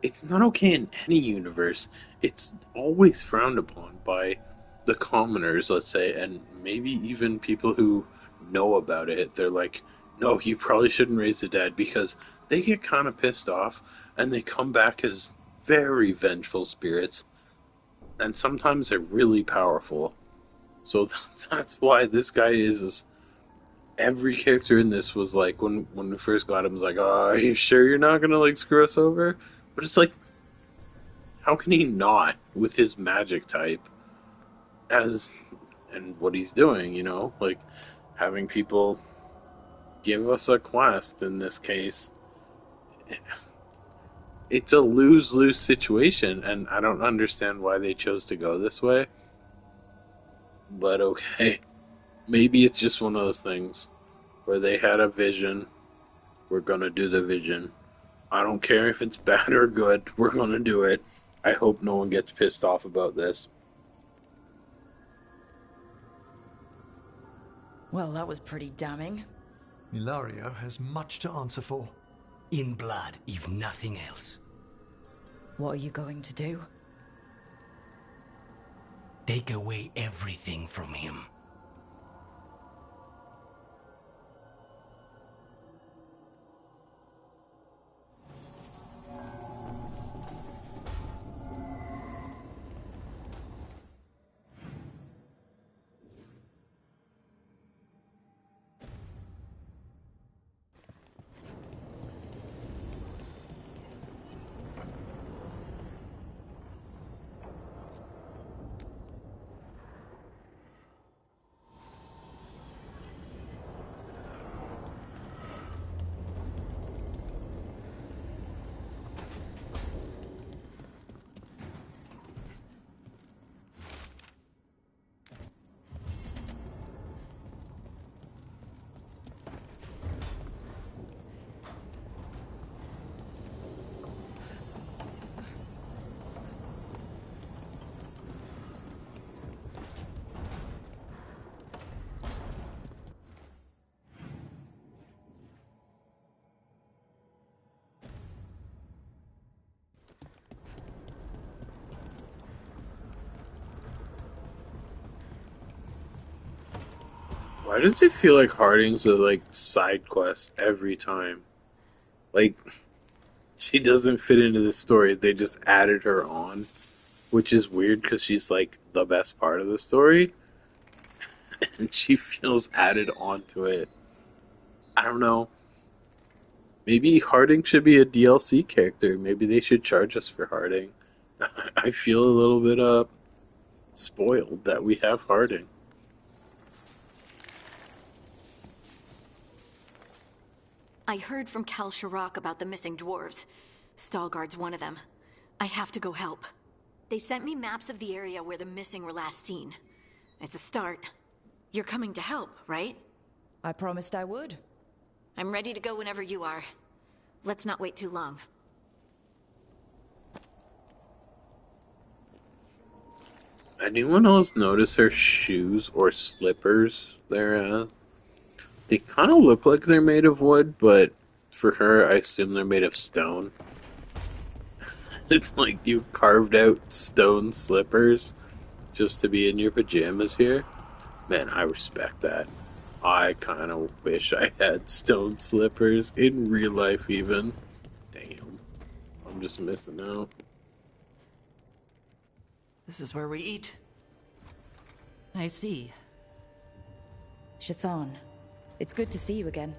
It's not okay in any universe. It's always frowned upon by the commoners, let's say, and maybe even people who know about it. They're like, no, you probably shouldn't raise the dead, because they get kind of pissed off and they come back as very vengeful spirits, and sometimes they're really powerful. So that's why this guy is. Every character in this was like, when we first got him, was like, oh, are you sure you're not gonna like screw us over? But it's like, how can he not with his magic type and what he's doing, like having people give us a quest in this case. It's a lose-lose situation, and I don't understand why they chose to go this way. But okay, maybe it's just one of those things where they had a vision. We're gonna do the vision. I don't care if it's bad or good. We're gonna do it. I hope no one gets pissed off about this. Well, that was pretty damning. Ilario has much to answer for. In blood, if nothing else. What are you going to do? Take away everything from him. Why does it feel like Harding's a like side quest every time? Like, she doesn't fit into the story. They just added her on, which is weird because she's like the best part of the story, and she feels added onto it. I don't know. Maybe Harding should be a DLC character. Maybe they should charge us for Harding. I feel a little bit spoiled that we have Harding. I heard from Cal Sharrock about the missing dwarves. Stalgard's one of them. I have to go help. They sent me maps of the area where the missing were last seen. It's a start. You're coming to help, right? I promised I would. I'm ready to go whenever you are. Let's not wait too long. Anyone else notice her shoes or slippers there? They kind of look like they're made of wood, but for her, I assume they're made of stone. It's like you carved out stone slippers just to be in your pajamas here. Man, I respect that. I kind of wish I had stone slippers in real life even. Damn. I'm just missing out. This is where we eat. I see. Shathan, it's good to see you again.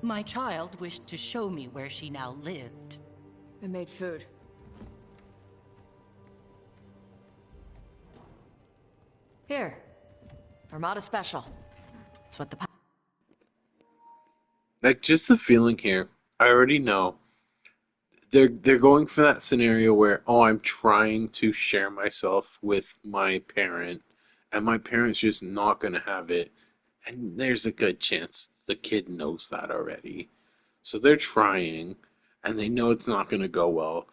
My child wished to show me where she now lived. I made food. Here. Armada Special. That's what the... Like, just the feeling here. I already know. They're going for that scenario where, oh, I'm trying to share myself with my parent, and my parent's just not going to have it. And there's a good chance the kid knows that already. So they're trying, and they know it's not going to go well.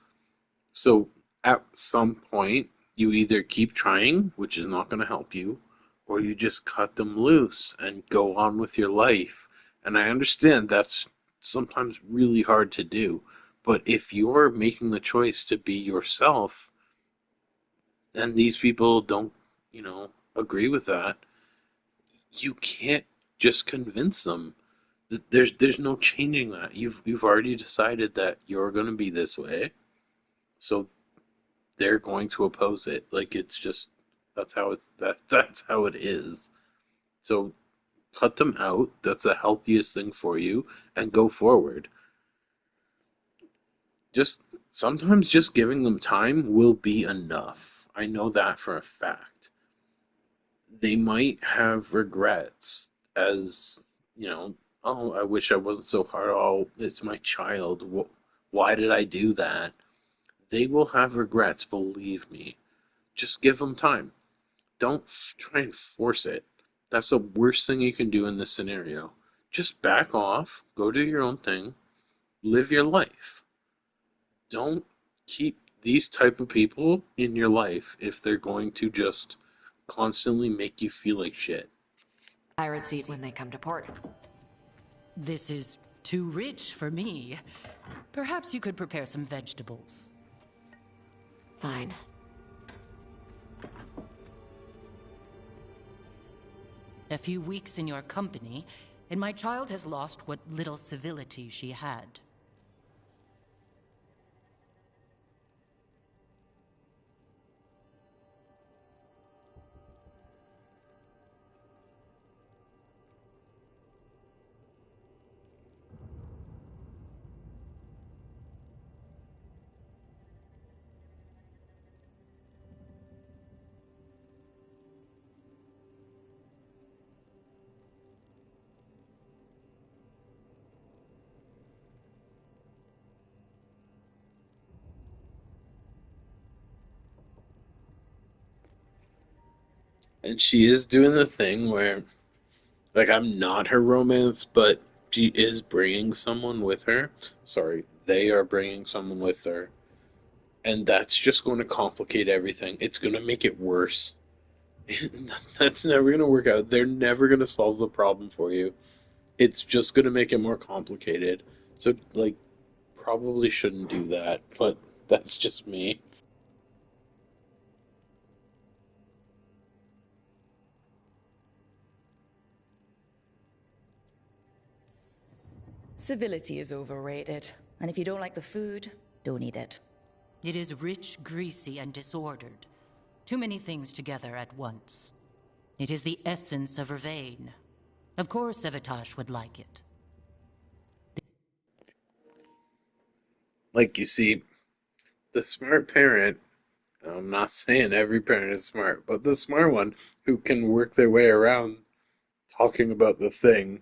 So at some point, you either keep trying, which is not going to help you, or you just cut them loose and go on with your life. And I understand that's sometimes really hard to do. But if you're making the choice to be yourself, and these people don't, agree with that, you can't just convince them. There's no changing that. You've already decided that you're going to be this way, so they're going to oppose it. Like, it's just that's how it is. So cut them out. That's the healthiest thing for you, and go forward. Just sometimes just giving them time will be enough. I know that for a fact. They might have regrets as, oh, I wish I wasn't so hard. Oh, it's my child. Why did I do that? They will have regrets, believe me. Just give them time. Don't try and force it. That's the worst thing you can do in this scenario. Just back off, go do your own thing, live your life. Don't keep these type of people in your life if they're going to just constantly make you feel like shit. Pirates eat when they come to port. This is too rich for me. Perhaps you could prepare some vegetables. Fine. A few weeks in your company, and my child has lost what little civility she had. And she is doing the thing where, like, I'm not her romance, but she is bringing someone with her. Sorry, they are bringing someone with her. And that's just going to complicate everything. It's going to make it worse. That's never going to work out. They're never going to solve the problem for you. It's just going to make it more complicated. So, like, probably shouldn't do that, but that's just me. Civility is overrated, and if you don't like the food, don't eat it. It is rich, greasy, and disordered. Too many things together at once. It is the essence of Vervain. Of course Evitash would like it. Like, you see, the smart parent, I'm not saying every parent is smart, but the smart one who can work their way around talking about the thing,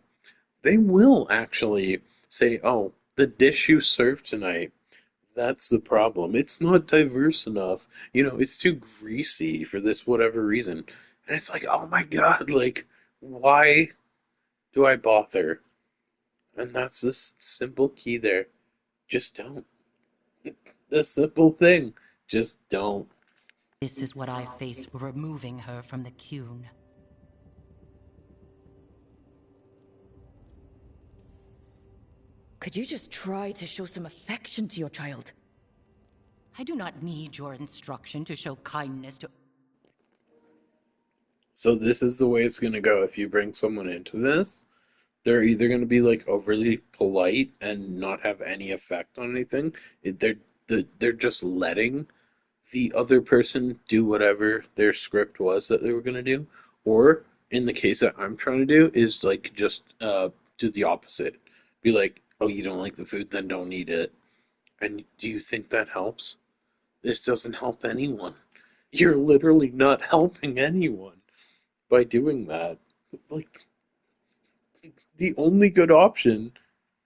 they will actually say, oh, the dish you served tonight, that's the problem. It's not diverse enough. It's too greasy for this whatever reason. And it's like, oh my God, like, why do I bother? And that's the simple key there. Just don't. The simple thing. Just don't. This is what I face removing her from the Qun. Could you just try to show some affection to your child? I do not need your instruction to show kindness to... So this is the way it's going to go. If you bring someone into this, they're either going to be like overly polite and not have any effect on anything. They're just letting the other person do whatever their script was that they were going to do, or in the case that I'm trying to do is like just do the opposite. Be like, oh, you don't like the food, then don't eat it. And do you think that helps? This doesn't help anyone. You're literally not helping anyone by doing that. Like, the only good option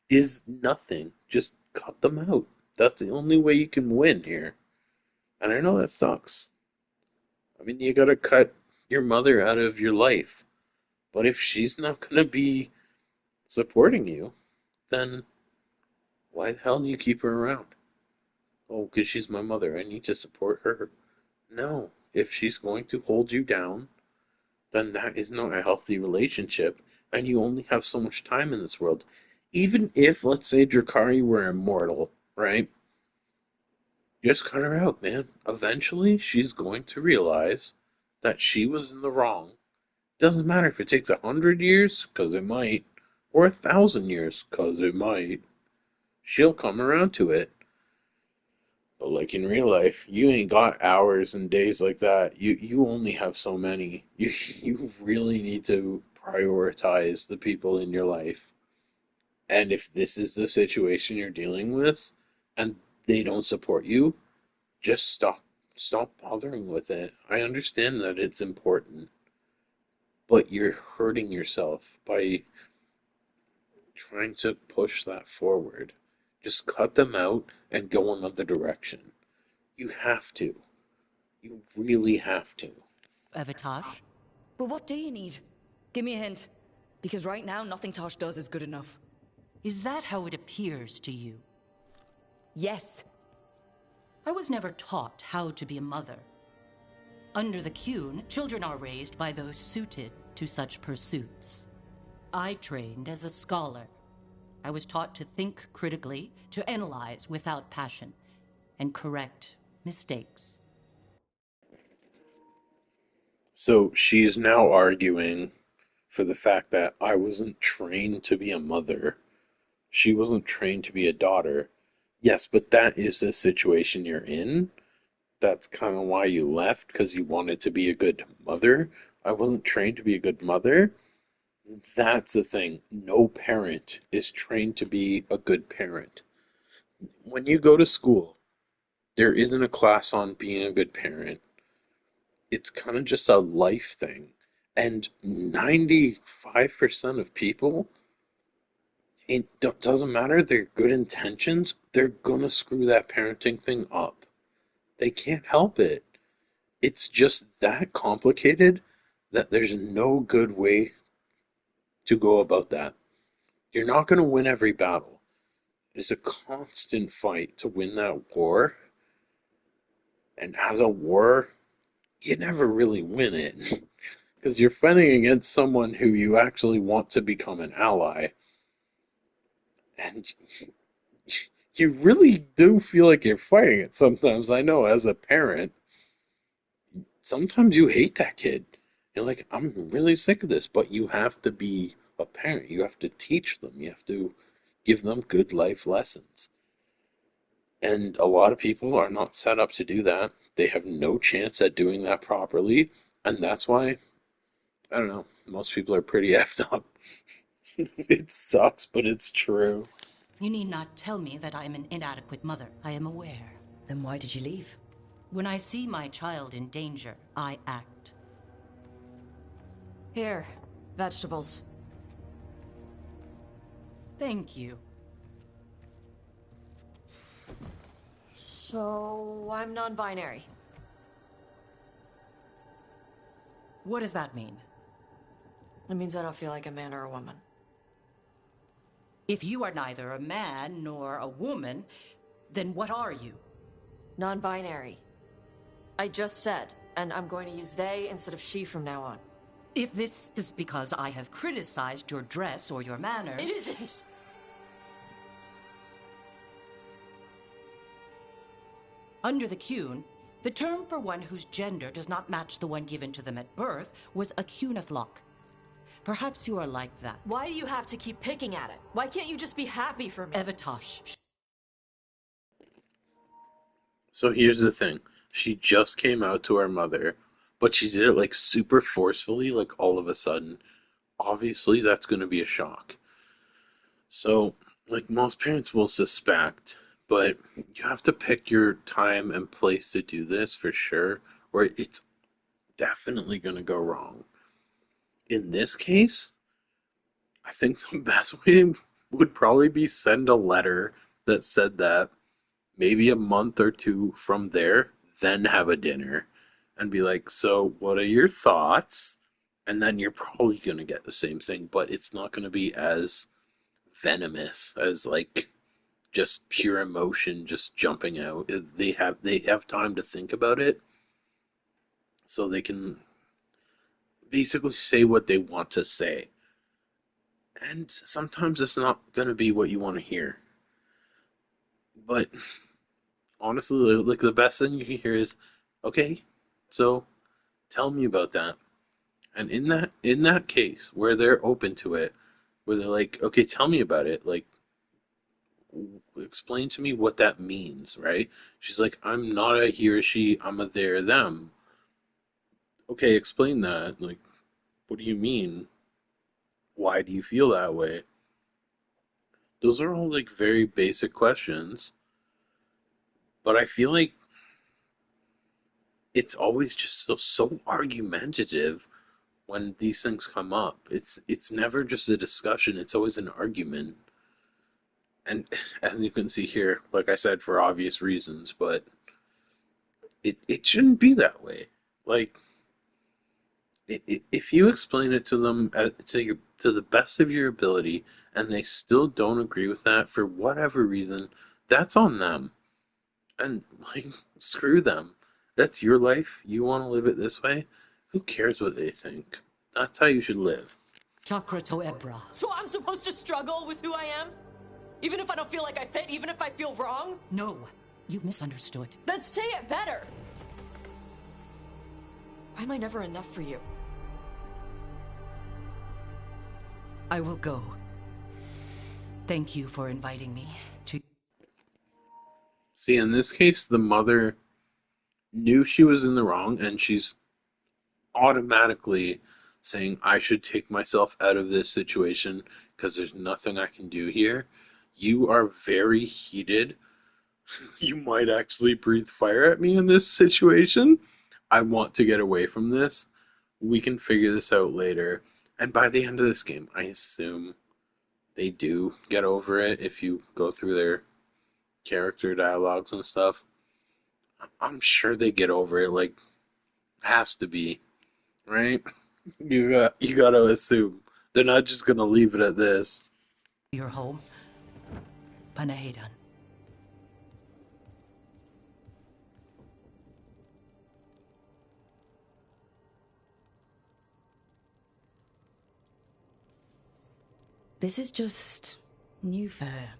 is nothing. Just cut them out. That's the only way you can win here. And I know that sucks. I mean, you gotta cut your mother out of your life. But if she's not gonna be supporting you, then why the hell do you keep her around? Oh, because she's my mother. I need to support her. No. If she's going to hold you down, then that is not a healthy relationship, and you only have so much time in this world. Even if, let's say, Drakari were immortal, right? Just cut her out, man. Eventually, she's going to realize that she was in the wrong. Doesn't matter if it takes 100 years, because it might, or 1,000 years, because it might. She'll come around to it. But like in real life, you ain't got hours and days like that. You only have so many. You really need to prioritize the people in your life. And if this is the situation you're dealing with and they don't support you, just stop bothering with it. I understand that it's important, but you're hurting yourself by trying to push that forward. Just cut them out and go another direction. You have to. You really have to. Evatosh? But what do you need? Give me a hint. Because right now, nothing Tosh does is good enough. Is that how it appears to you? Yes. I was never taught how to be a mother. Under the Qun, children are raised by those suited to such pursuits. I trained as a scholar. I was taught to think critically, to analyze without passion, and correct mistakes. So she's now arguing for the fact that I wasn't trained to be a mother. She wasn't trained to be a daughter. Yes, but that is the situation you're in. That's kind of why you left, because you wanted to be a good mother. I wasn't trained to be a good mother. That's the thing. No parent is trained to be a good parent. When you go to school, there isn't a class on being a good parent. It's kind of just a life thing. And 95% of people, it doesn't matter their good intentions, they're gonna screw that parenting thing up. They can't help it. It's just that complicated that there's no good way to go about that. You're not gonna win every battle. It's a constant fight to win that war. And as a war, you never really win it. Because you're fighting against someone who you actually want to become an ally. And you really do feel like you're fighting it sometimes. I know as a parent, sometimes you hate that kid. You're like, I'm really sick of this, but you have to be a parent. You have to teach them. You have to give them good life lessons. And a lot of people are not set up to do that. They have no chance at doing that properly. And that's why, I don't know, most people are pretty effed up. It sucks, but it's true. You need not tell me that I am an inadequate mother. I am aware. Then why did you leave? When I see my child in danger, I act. Here, vegetables. Thank you. So, I'm non-binary. What does that mean? It means I don't feel like a man or a woman. If you are neither a man nor a woman, then what are you? Non-binary. I just said, and I'm going to use they instead of she from now on. If this is because I have criticized your dress or your manners... It isn't! Under the Qun, the term for one whose gender does not match the one given to them at birth was a Qunathlok. Perhaps you are like that. Why do you have to keep picking at it? Why can't you just be happy for me? Evatosh. So here's the thing. She just came out to her mother, but she did it like super forcefully, like all of a sudden. Obviously, that's going to be a shock. So, like most parents will suspect, but you have to pick your time and place to do this for sure, or it's definitely going to go wrong. In this case, I think the best way would probably be send a letter that said that, maybe a month or two from there, then have a dinner and be like, so what are your thoughts? And then you're probably going to get the same thing, but it's not going to be as venomous as like just pure emotion just jumping out. They have time to think about it, so they can basically say what they want to say. And sometimes it's not going to be what you want to hear. But honestly, like the best thing you can hear is, okay, so tell me about that. And in that case where they're open to it, where they're like, okay, tell me about it, like explain to me what that means, right? She's like, I'm not a he or she, I'm a there them. Okay, explain that. Like, what do you mean? Why do you feel that way? Those are all like very basic questions, but I feel like it's always just so argumentative when these things come up. It's never just a discussion, it's always an argument. And as you can see here, like I said, for obvious reasons, but it shouldn't be that way. Like, if you explain it to them to the best of your ability, and they still don't agree with that for whatever reason, that's on them. And like, screw them. That's your life. You want to live it this way? Who cares what they think? That's how you should live. Chakra to Ebra. So I'm supposed to struggle with who I am? Even if I don't feel like I fit, even if I feel wrong? No, you misunderstood. Then say it better! Why am I never enough for you? I will go. Thank you for inviting me to... See, in this case, the mother knew she was in the wrong, and she's automatically saying, I should take myself out of this situation because there's nothing I can do here. You are very heated. You might actually breathe fire at me in this situation. I want to get away from this. We can figure this out later. And by the end of this game, I assume they do get over it if you go through their character dialogues and stuff. I'm sure they get over it. Like, has to be, right? You gotta assume they're not just gonna leave it at this. Your home, Panahedan. This is just new fare.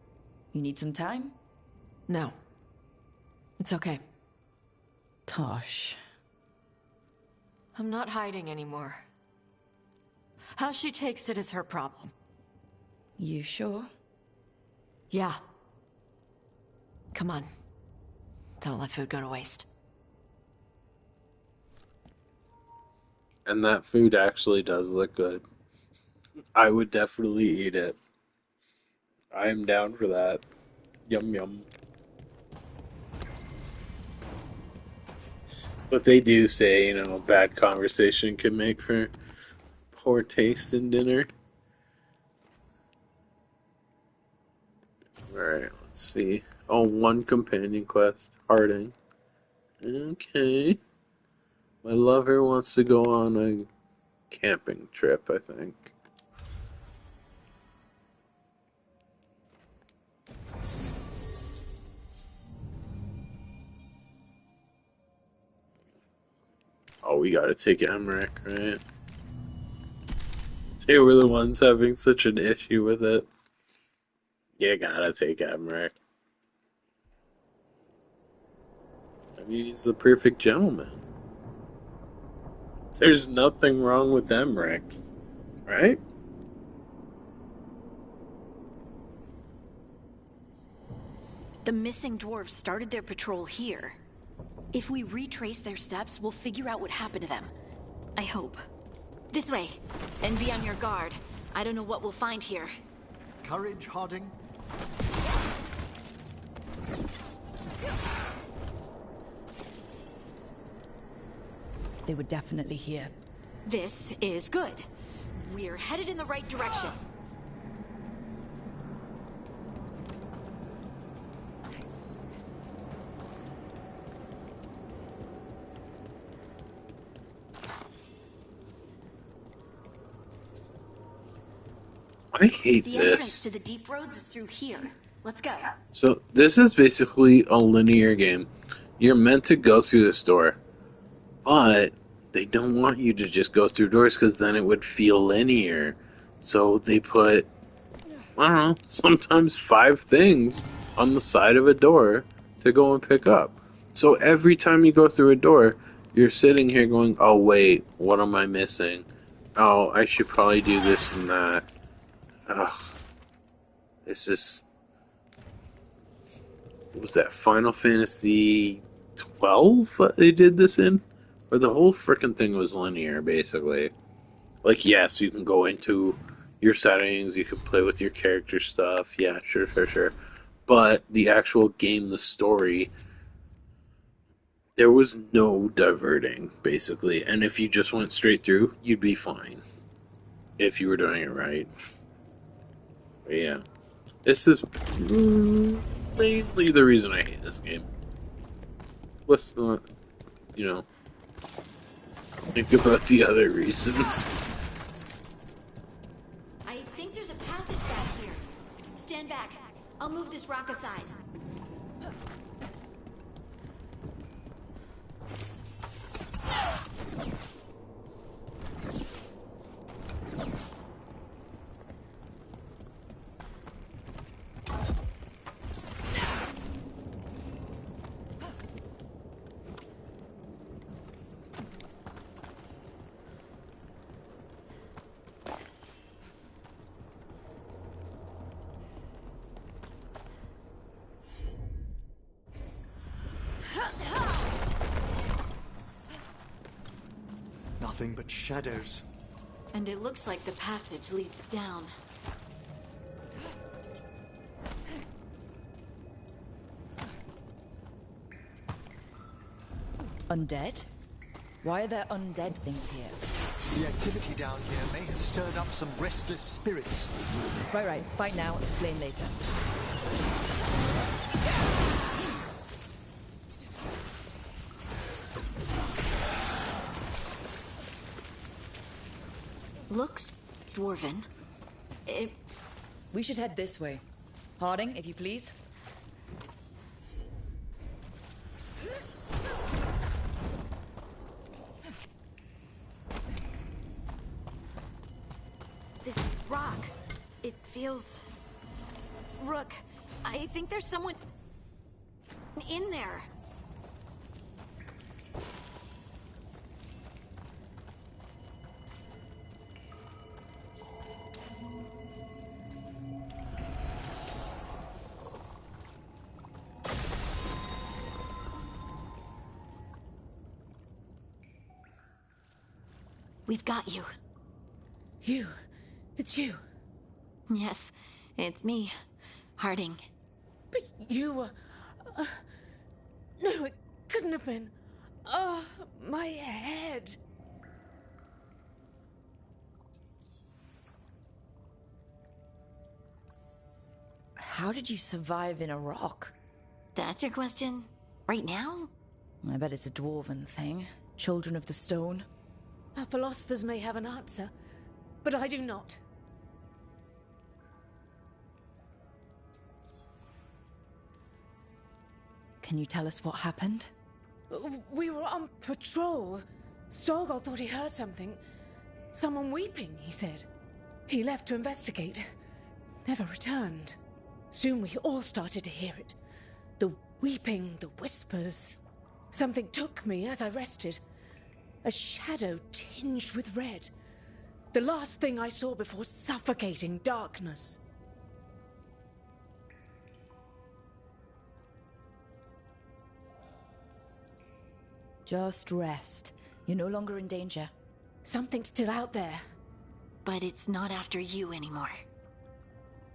You need some time? No. It's okay. Tosh. I'm not hiding anymore. How she takes it is her problem. You sure? Yeah. Come on. Don't let food go to waste. And that food actually does look good. I would definitely eat it. I am down for that. Yum yum. But they do say, bad conversation can make for poor taste in dinner. Alright, let's see. Oh, one companion quest. Harding. Okay. My lover wants to go on a camping trip, I think. Oh, we gotta take Emmerich, right? They were the ones having such an issue with it. You gotta take Emmerich. I mean, he's the perfect gentleman. There's nothing wrong with Emmerich, right? The missing dwarves started their patrol here. If we retrace their steps, we'll figure out what happened to them. I hope. This way. And be on your guard. I don't know what we'll find here. Courage, Harding. They were definitely here. This is good. We're headed in the right direction. I hate The entrance this. to the deep roads is through here. Let's go. So this is basically a linear game. You're meant to go through this door, but they don't want you to just go through doors because then it would feel linear. So they put, I don't know, sometimes 5 things on the side of a door to go and pick up. So every time you go through a door, you're sitting here going, oh wait, what am I missing? Oh, I should probably do this and that. Ugh. It's just... What was that, Final Fantasy 12 they did this in? Where the whole frickin' thing was linear, basically. Like, yes, you can go into your settings, you can play with your character stuff, yeah, sure. But the actual game, the story, there was no diverting, basically. And if you just went straight through, you'd be fine. If you were doing it right. But yeah. This is mainly the reason I hate this game. Let's not, think about the other reasons. I think there's a passage back here. Stand back. I'll move this rock aside. Nothing but shadows. And it looks like the passage leads down. Undead? Why are there undead things here? The activity down here may have stirred up some restless spirits. Right. Fight now, explain later. Looks dwarven. We should head this way. Harding, if you please. This rock, it feels... Rook, I think there's someone in there. We've got you. You? It's you? Yes, it's me, Harding. But you were... no, it couldn't have been. Oh, my head. How did you survive in a rock? That's your question? Right now? I bet it's a dwarven thing. Children of the stone. Our philosophers may have an answer, but I do not. Can you tell us what happened? We were on patrol. Storgol thought he heard something. Someone weeping, he said. He left to investigate. Never returned. Soon we all started to hear it. The weeping, the whispers. Something took me as I rested. A shadow tinged with red. The last thing I saw before suffocating darkness. Just rest. You're no longer in danger. Something's still out there. But it's not after you anymore.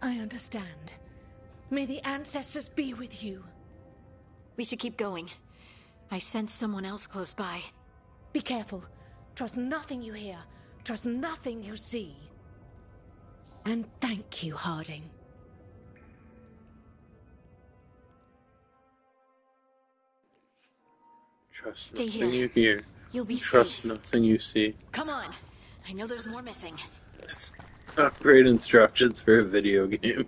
I understand. May the ancestors be with you. We should keep going. I sense someone else close by. Be careful. Trust nothing you hear. Trust nothing you see. And thank you, Harding. Trust Stay nothing here. you hear. You'll be Trust safe. nothing you see. Come on. I know there's more missing. It's not great instructions for a video game.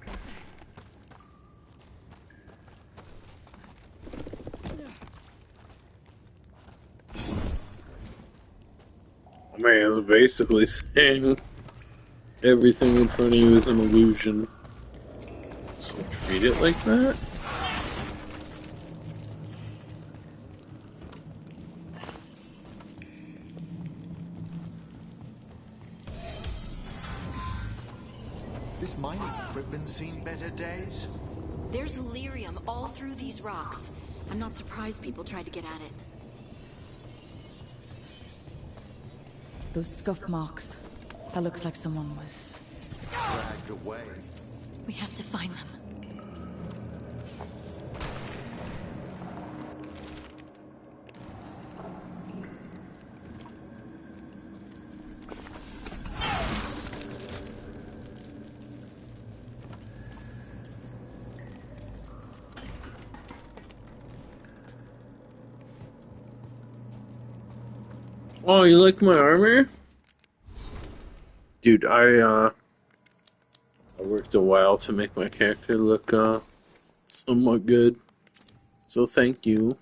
Man, it's basically saying everything in front of you is an illusion. So treat it like that? This mining equipment's seen better days. There's lyrium all through these rocks. I'm not surprised people tried to get at it. Those scuff marks. That looks like someone was... Dragged away. We have to find them. Oh, you like my armor? Dude, I worked a while to make my character look, somewhat good. So thank you.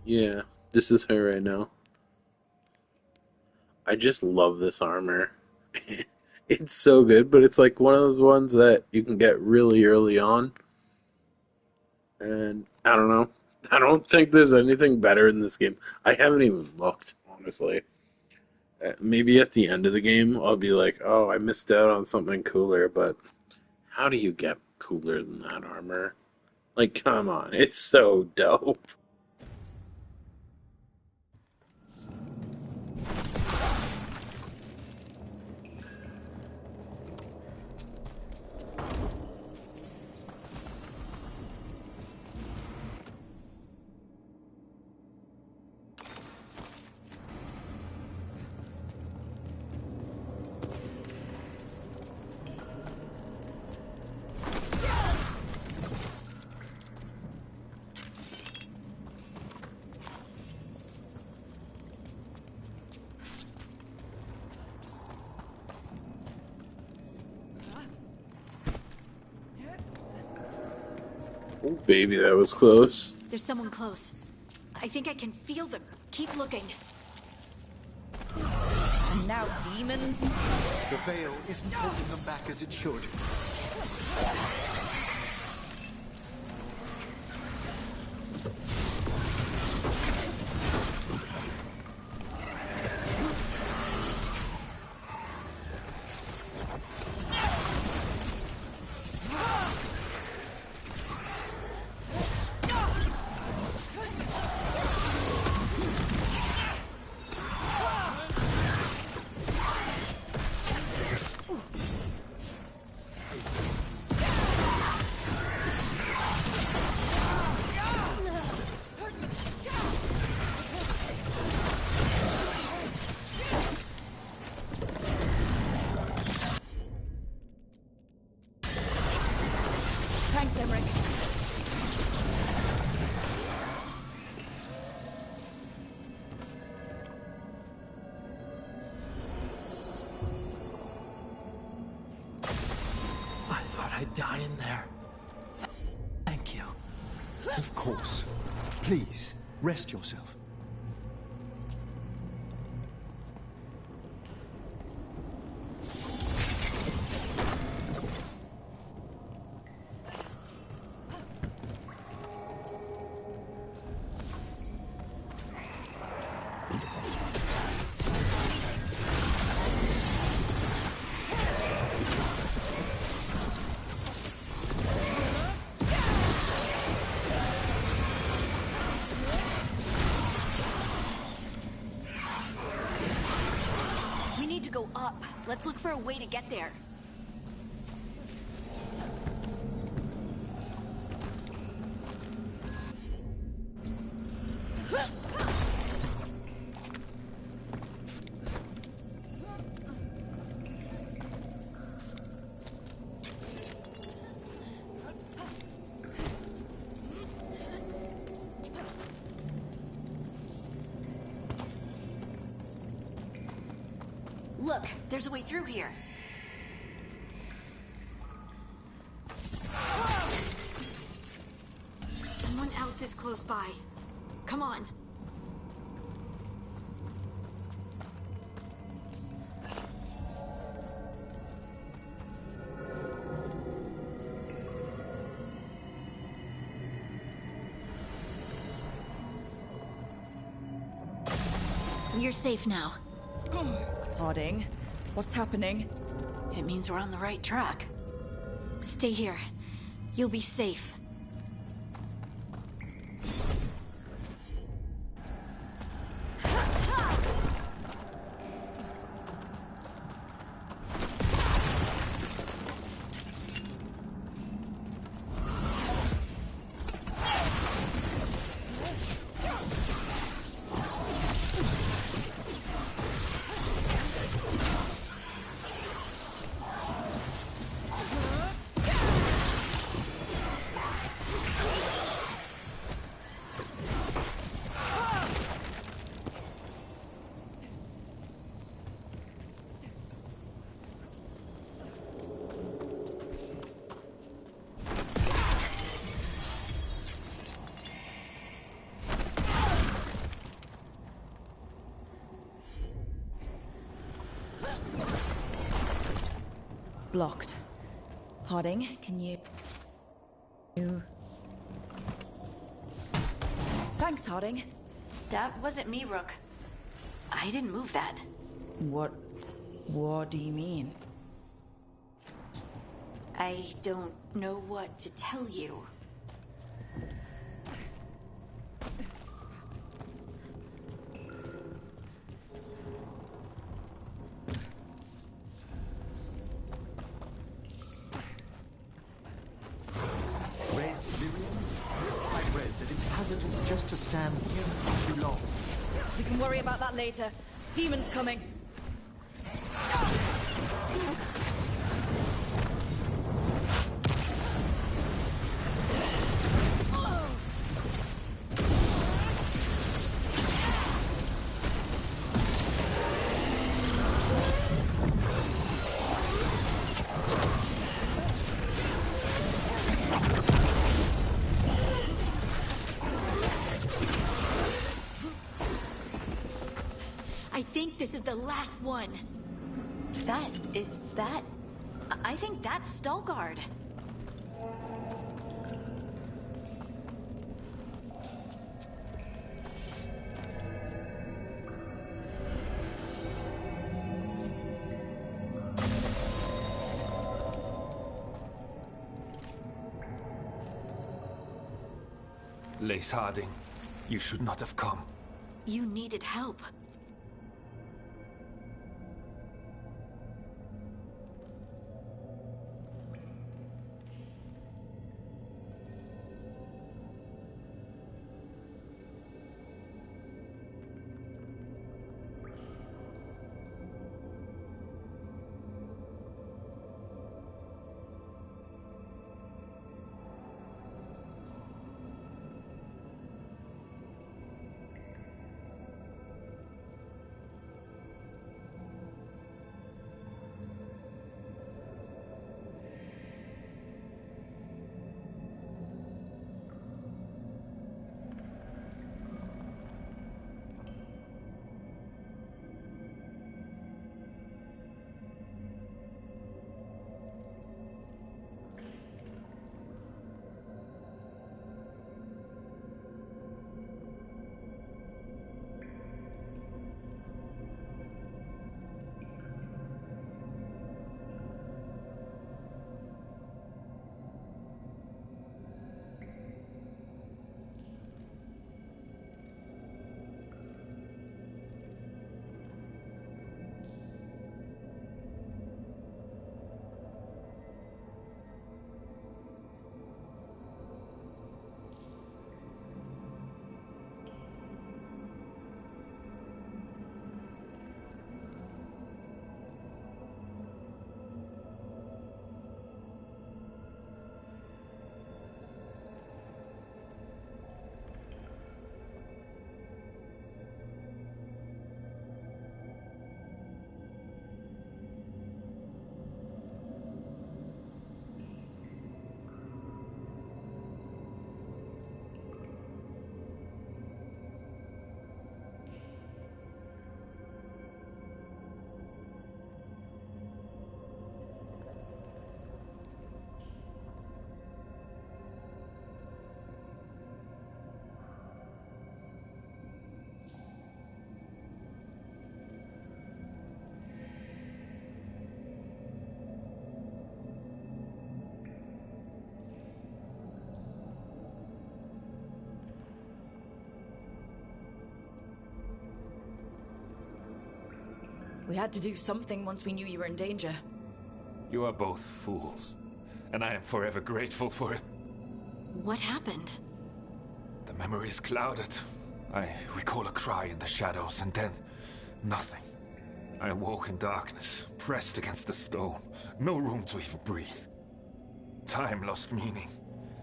Yeah, this is her right now. I just love this armor. It's so good, but it's like one of those ones that you can get really early on. And, I don't know. I don't think there's anything better in this game. I haven't even looked, honestly. Maybe at the end of the game, I'll be like, oh, I missed out on something cooler, but how do you get cooler than that armor? Like, come on, it's so dope. Oh, baby, that was close. There's someone close. I think I can feel them. Keep looking. And now demons? The veil isn't holding them back as it should. Thanks, Emmerich. I thought I'd die in there. Thank you. Of course. Please, rest yourself. Let's look for a way to get there. Look, there's a way through here. Someone else is close by. Come on. You're safe now. Harding, what's happening? It means we're on the right track. Stay here. You'll be safe. Blocked. Harding, can you... Thanks, Harding. That wasn't me, Rook. I didn't move that. What do you mean? I don't know what to tell you. Just to stand here too long. We can worry about that later. Demons coming. I think this is the last one. I think that's Stalgard. Lace Harding, you should not have come. You needed help. We had to do something once we knew you were in danger. You are both fools, and I am forever grateful for it. What happened? The memory is clouded. I recall a cry in the shadows, and then nothing. I awoke in darkness, pressed against the stone. No room to even breathe. Time lost meaning.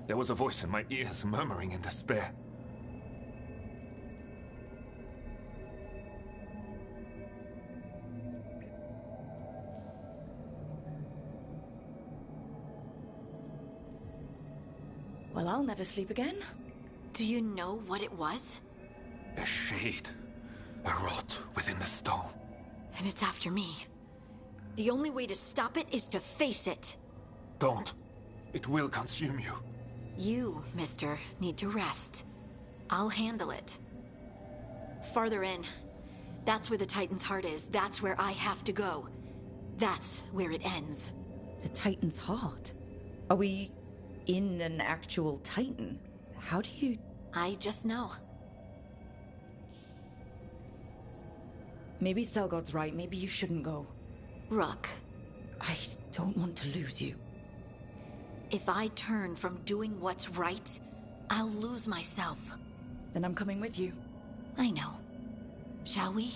There was a voice in my ears murmuring in despair. Well, I'll never sleep again. Do you know what it was? A shade. A rot within the stone. And it's after me. The only way to stop it is to face it. Don't. It will consume you. You, mister, need to rest. I'll handle it. Farther in. That's where the Titan's heart is. That's where I have to go. That's where it ends. The Titan's heart? Are we in an actual Titan? How do you... I just know. Maybe Stelgod's right. Maybe you shouldn't go. Rook. I don't want to lose you. If I turn from doing what's right, I'll lose myself. Then I'm coming with you. I know. Shall we?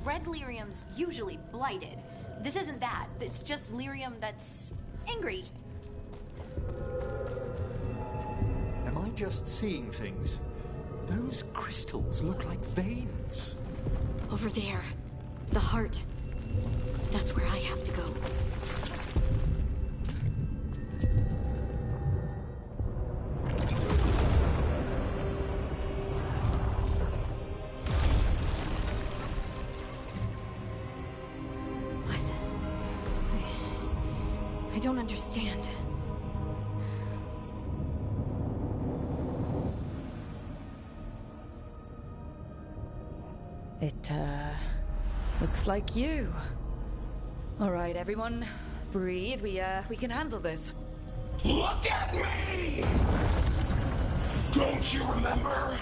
Red lyrium's usually blighted. This isn't that. It's just lyrium that's angry. Am I just seeing things? Those crystals look like veins. Over there. The heart. That's where I have to go. I don't understand. It, looks like you. All right, everyone, breathe. We can handle this. Look at me! Don't you remember?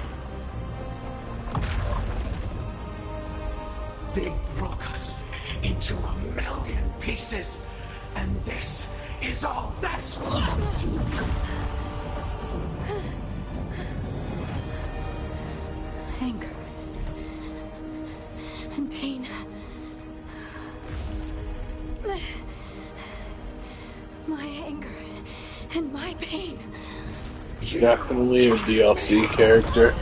They broke us into 1,000,000 pieces, and this is all that's left! Anger and pain. My anger and my pain. Definitely a DLC character.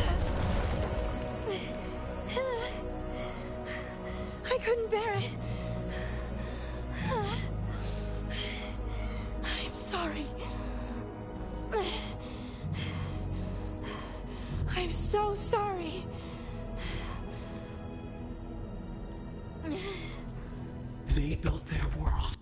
I couldn't bear it. I'm sorry. I'm so sorry. They built their world.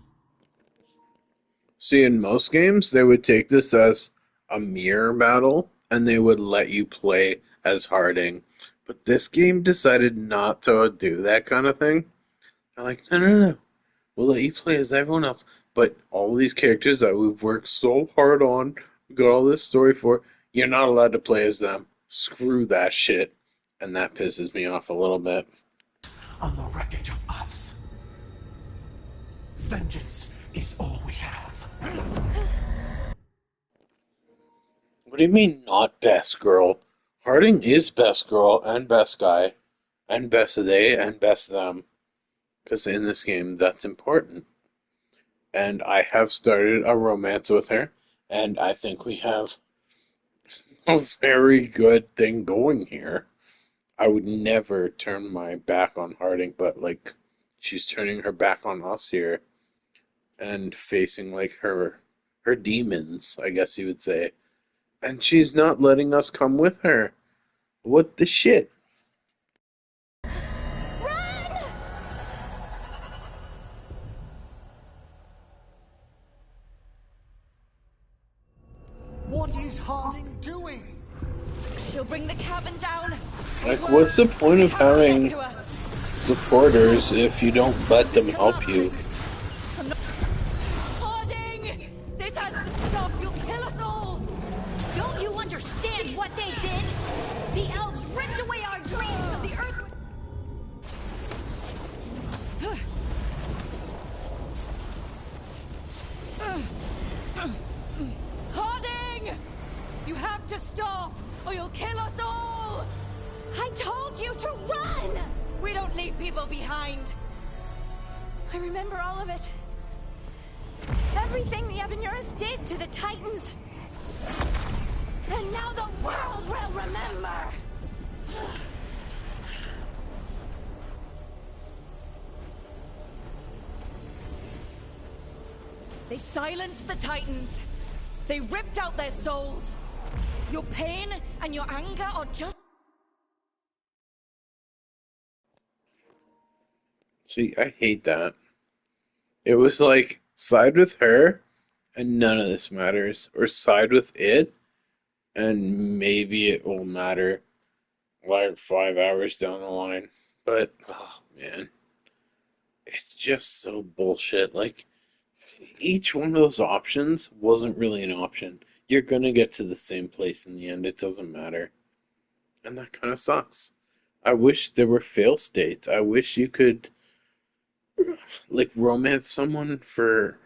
See, in most games, they would take this as a mirror battle, and they would let you play as Harding. But this game decided not to do that kind of thing. They're like, no. We'll let you play as everyone else. But all these characters that we've worked so hard on, we got all this story for, you're not allowed to play as them. Screw that shit. And that pisses me off a little bit. On the wreckage of us. Vengeance is all we have. What do you mean, not best girl? Harding is best girl and best guy, and best they and best them. Because in this game, that's important. And I have started a romance with her, and I think we have a very good thing going here. I would never turn my back on Harding, but like, she's turning her back on us here, and facing like her demons, I guess you would say. And she's not letting us come with her. What the shit? What is Harding doing? She'll bring the cabin down. Like, what's the point of having supporters if you don't let them help you? Harding! This has to stop. You'll kill us all. Don't you understand what they did? The elves ripped away our dreams so the earth Harding! You have to stop, or you'll kill us all! I told you to run! We don't leave people behind. I remember all of it. Everything the Evanurus did to the Titans. And now the world will remember! They silenced the Titans. They ripped out their souls. Your pain and your anger are just... See, I hate that. It was like, side with her, and none of this matters. Or side with it, and maybe it will matter like 5 hours down the line. But, oh man, it's just so bullshit. Like, each one of those options wasn't really an option. You're gonna get to the same place in the end. It doesn't matter. And that kind of sucks. I wish there were fail states. I wish you could like romance someone for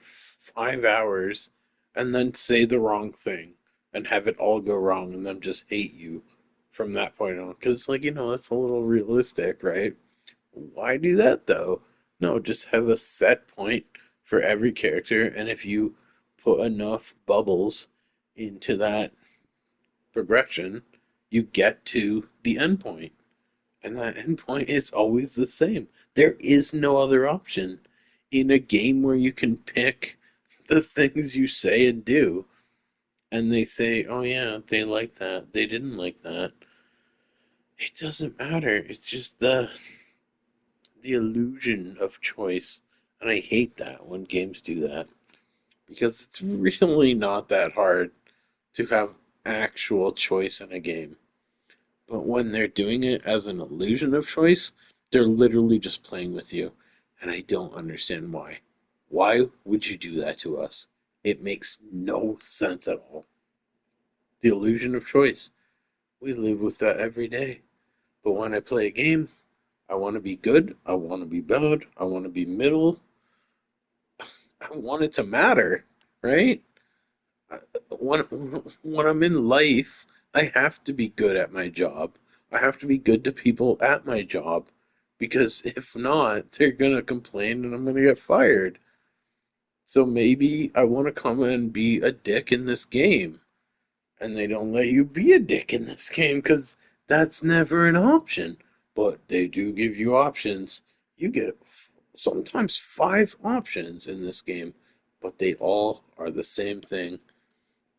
5 hours and then say the wrong thing and have it all go wrong and them just hate you from that point on. Because, like, that's a little realistic, right? Why do that though? No, just have a set point for every character, and if you put enough bubbles into that progression, you get to the end point. And that endpoint is always the same. There is no other option in a game where you can pick the things you say and do. And they say, oh yeah, they like that. They didn't like that. It doesn't matter. It's just the illusion of choice. And I hate that when games do that. Because it's really not that hard to have actual choice in a game. But when they're doing it as an illusion of choice, they're literally just playing with you. And I don't understand why. Why would you do that to us? It makes no sense at all. The illusion of choice. We live with that every day. But when I play a game, I want to be good, I want to be bad, I want to be middle, I want it to matter, right? When, when I'm in life, I have to be good at my job. I have to be good to people at my job because if not, they're going to complain and I'm going to get fired. So maybe I want to come and be a dick in this game. And they don't let you be a dick in this game because that's never an option. But they do give you options. You get sometimes 5 options in this game, but they all are the same thing.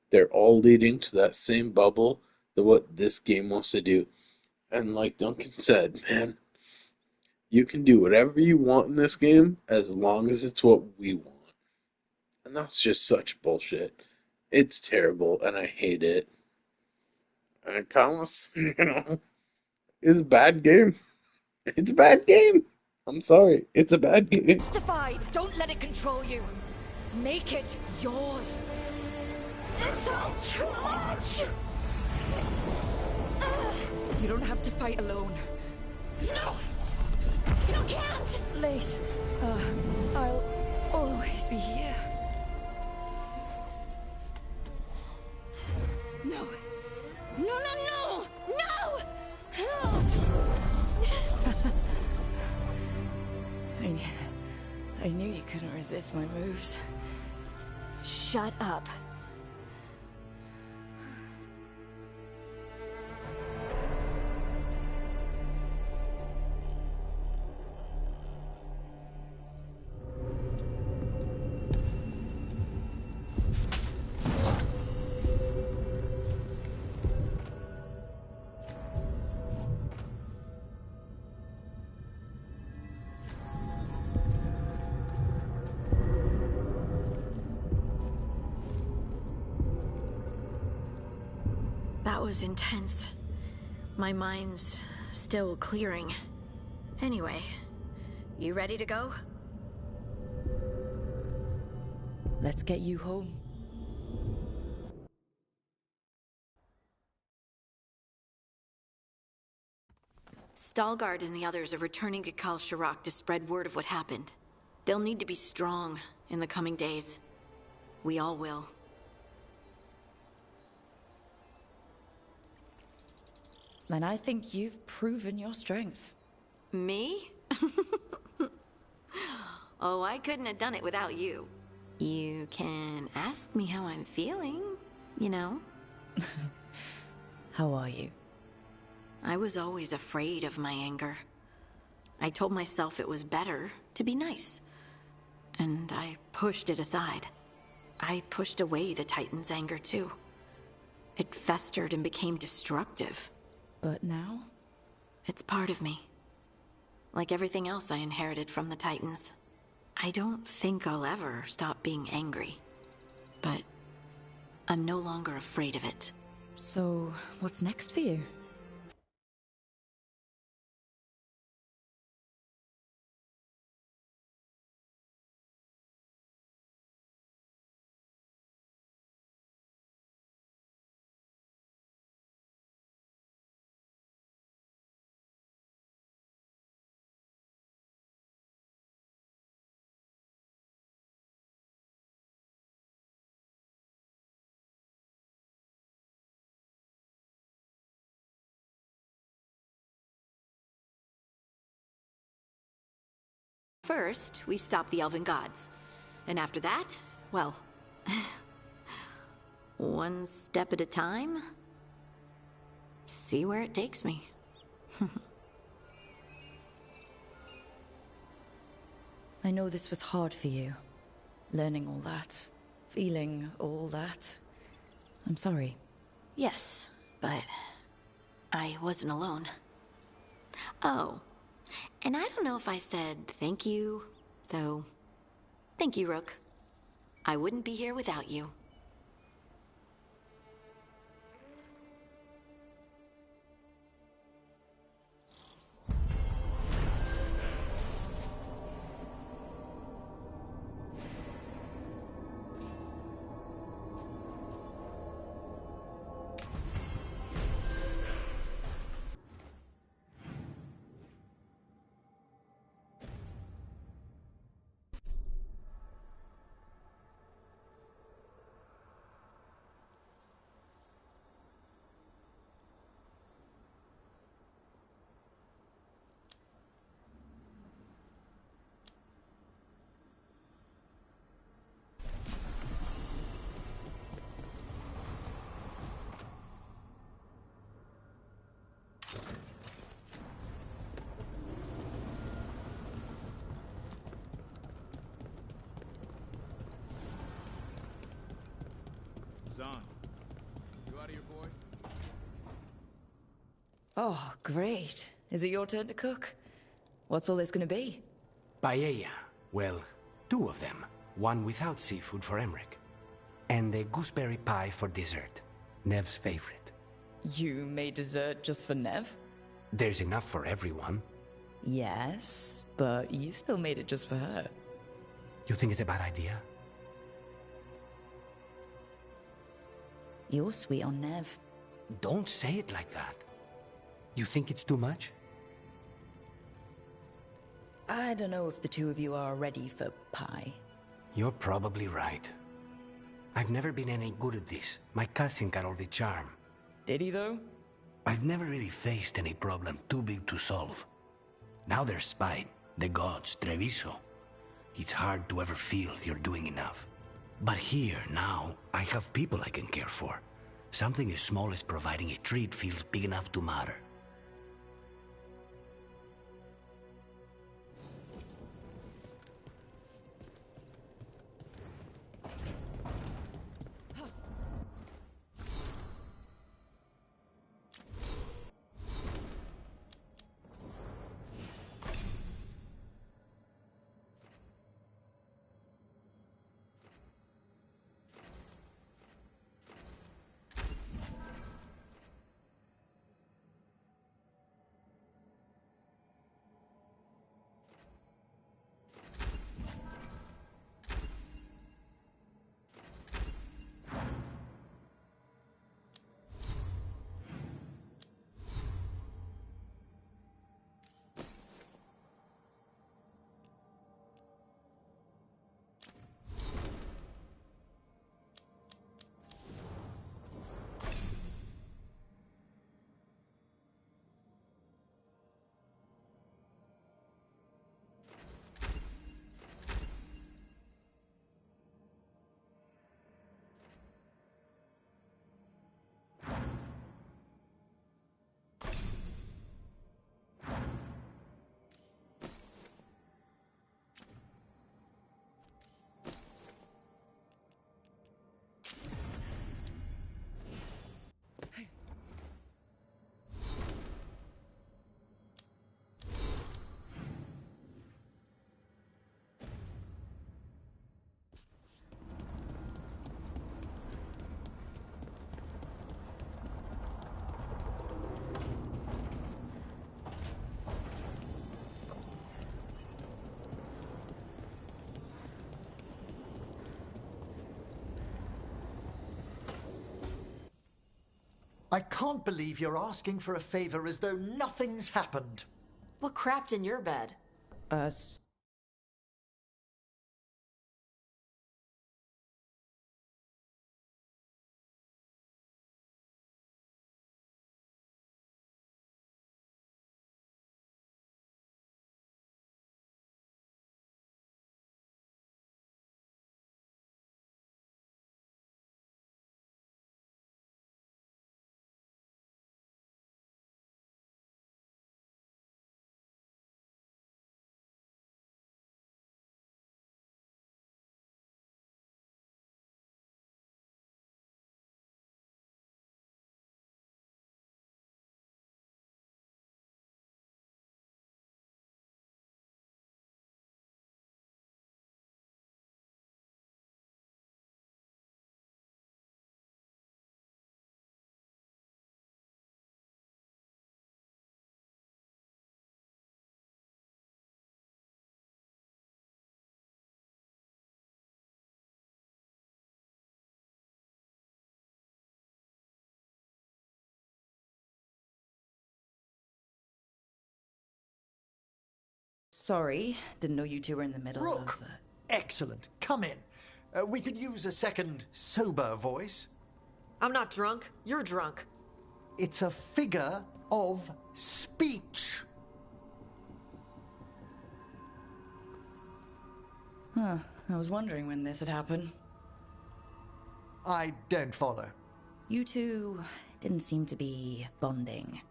They're all leading to that same bubble that what this game wants to do. And like Duncan said, man, you can do whatever you want in this game as long as it's what we want. And that's just such bullshit. It's terrible and I hate it. And Thomas, it's a bad game. It's a bad game. I'm sorry. It's a bad game. Justified. Don't let it control you. Make it yours. It's all too much. You don't have to fight alone. No! You can't! Lace, I'll always be here. No. No, no, no! No! I knew you couldn't resist my moves. Shut up. That was intense. My mind's still clearing. Anyway, you ready to go? Let's get you home. Stalgard and the others are returning to Kal Shirak to spread word of what happened. They'll need to be strong in the coming days. We all will. And I think you've proven your strength. Me? Oh, I couldn't have done it without you. You can ask me how I'm feeling, you know? How are you? I was always afraid of my anger. I told myself it was better to be nice. And I pushed it aside. I pushed away the Titan's anger too. It festered and became destructive. But now? It's part of me. Like everything else I inherited from the Titans. I don't think I'll ever stop being angry. But I'm no longer afraid of it. So, what's next for you? First, we stop the Elven gods. And after that, well, one step at a time. See where it takes me. I know this was hard for you. Learning all that. Feeling all that. I'm sorry. Yes, but I wasn't alone. Oh, and I don't know if I said thank you, so thank you, Rook. I wouldn't be here without you. Son, you out of here, boy? Oh, great. Is it your turn to cook? What's all this gonna be? Paella. Well, 2 of them. One without seafood for Emmerich. And a gooseberry pie for dessert. Nev's favorite. You made dessert just for Nev? There's enough for everyone. Yes, but you still made it just for her. You think it's a bad idea? You're sweet on Nev. Don't say it like that. You think it's too much? I don't know if the 2 of you are ready for pie. You're probably right. I've never been any good at this. My cousin got all the charm. Did he, though? I've never really faced any problem too big to solve. Now there's Spite, the gods, Treviso. It's hard to ever feel you're doing enough. But here, now, I have people I can care for. Something as small as providing a treat feels big enough to matter. I can't believe you're asking for a favor as though nothing's happened. What crapped in your bed? Sorry, didn't know you 2 were in the middle Rook! of... Excellent. Come in. We could use a second sober voice. I'm not drunk. You're drunk. It's a figure of speech. Huh, I was wondering when this had happened. I don't follow. You 2 didn't seem to be bonding.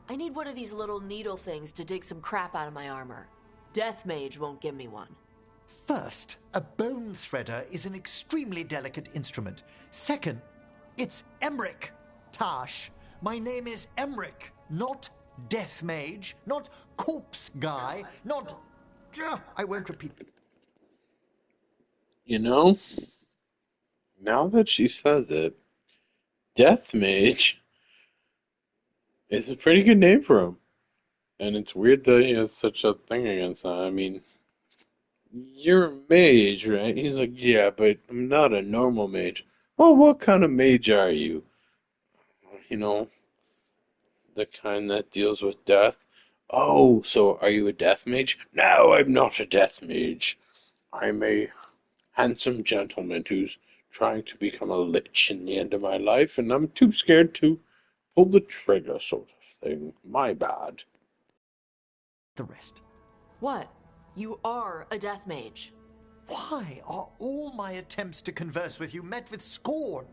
I need one of these little needle things to dig some crap out of my armor. Death Mage won't give me one. First, a bone threader is an extremely delicate instrument. Second, It's Emmerich, Tash. My name is Emmerich, not Death Mage, not Corpse Guy, not... I won't repeat. You know, now that she says it, Death Mage is a pretty good name for him. And it's weird that he has such a thing against that. I mean, you're a mage, right? He's like, yeah, but I'm not a normal mage. Well, what kind of mage are you? You know, the kind that deals with death. Oh, so are you a death mage? No, I'm not a death mage. I'm a handsome gentleman who's trying to become a lich in the end of my life, and I'm too scared to pull the trigger, sort of thing. My bad. The rest. What? You are a death mage. Why are all my attempts to converse with you met with scorn?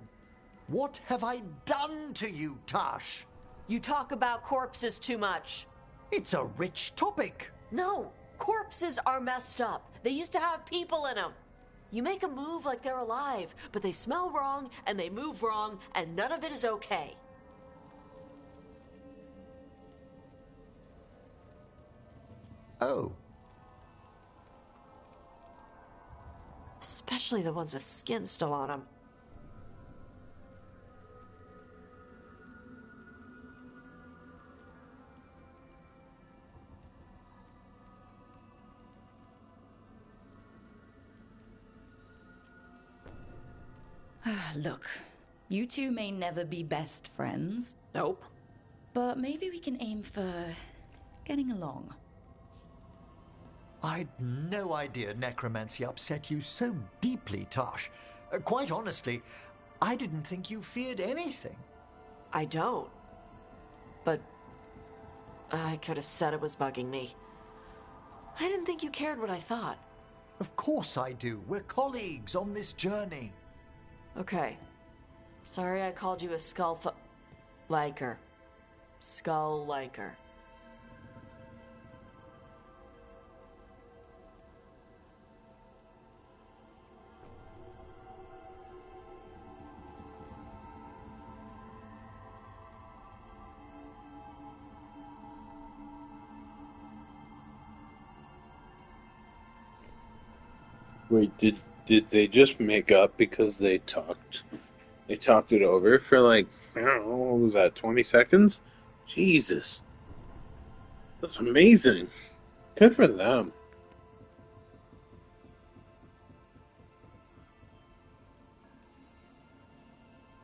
What have I done to you, Tash? You talk about corpses too much. It's a rich topic. No, corpses are messed up. They used to have people in them. You make a move like they're alive, but they smell wrong and they move wrong, and none of it is okay. Oh. Especially the ones with skin still on them. Look, you two may never be best friends. Nope. But maybe we can aim for getting along. I'd no idea necromancy upset you so deeply, Tash. Quite honestly, I didn't think you feared anything. I don't. But I could have said it was bugging me. I didn't think you cared what I thought. Of course I do. We're colleagues on this journey. Okay. Sorry I called you a liker. Skull liker. Wait, did they just make up because they talked? They talked it over for like, I don't know, what was that, 20 seconds? Jesus. That's amazing. Good for them.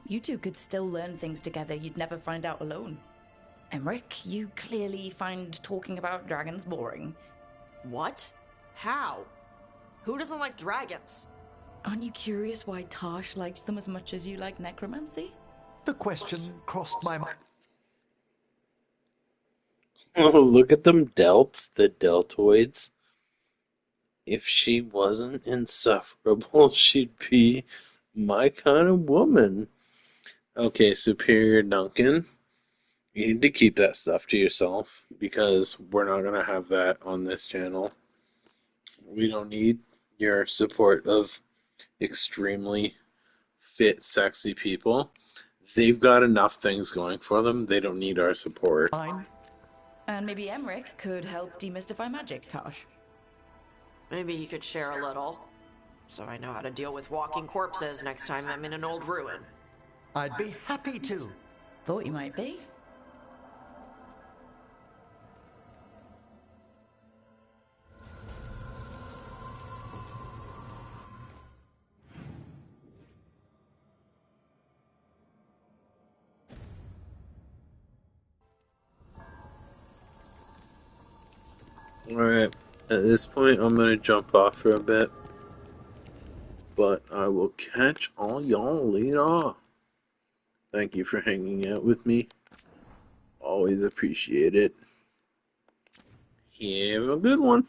You two could still learn things together you'd never find out alone. Emmerich, you clearly find talking about dragons boring. What? How? Who doesn't like dragons? Aren't you curious why Tash likes them as much as you like necromancy? The question crossed my mind. Oh, look at them delts, the deltoids. If she wasn't insufferable, she'd be my kind of woman. Okay, Superior Duncan, you need to keep that stuff to yourself because we're not going to have that on this channel. We don't need your support of extremely fit, sexy people. They've got enough things going for them. They don't need our support. And maybe Emmerich could help demystify magic, Tash. Maybe he could share a little. So I know how to deal with walking corpses next time I'm in an old ruin. I'd be happy to. Thought you might be. Alright, at this point I'm going to jump off for a bit. But I will catch all y'all later. Thank you for hanging out with me. Always appreciate it. Have a good one.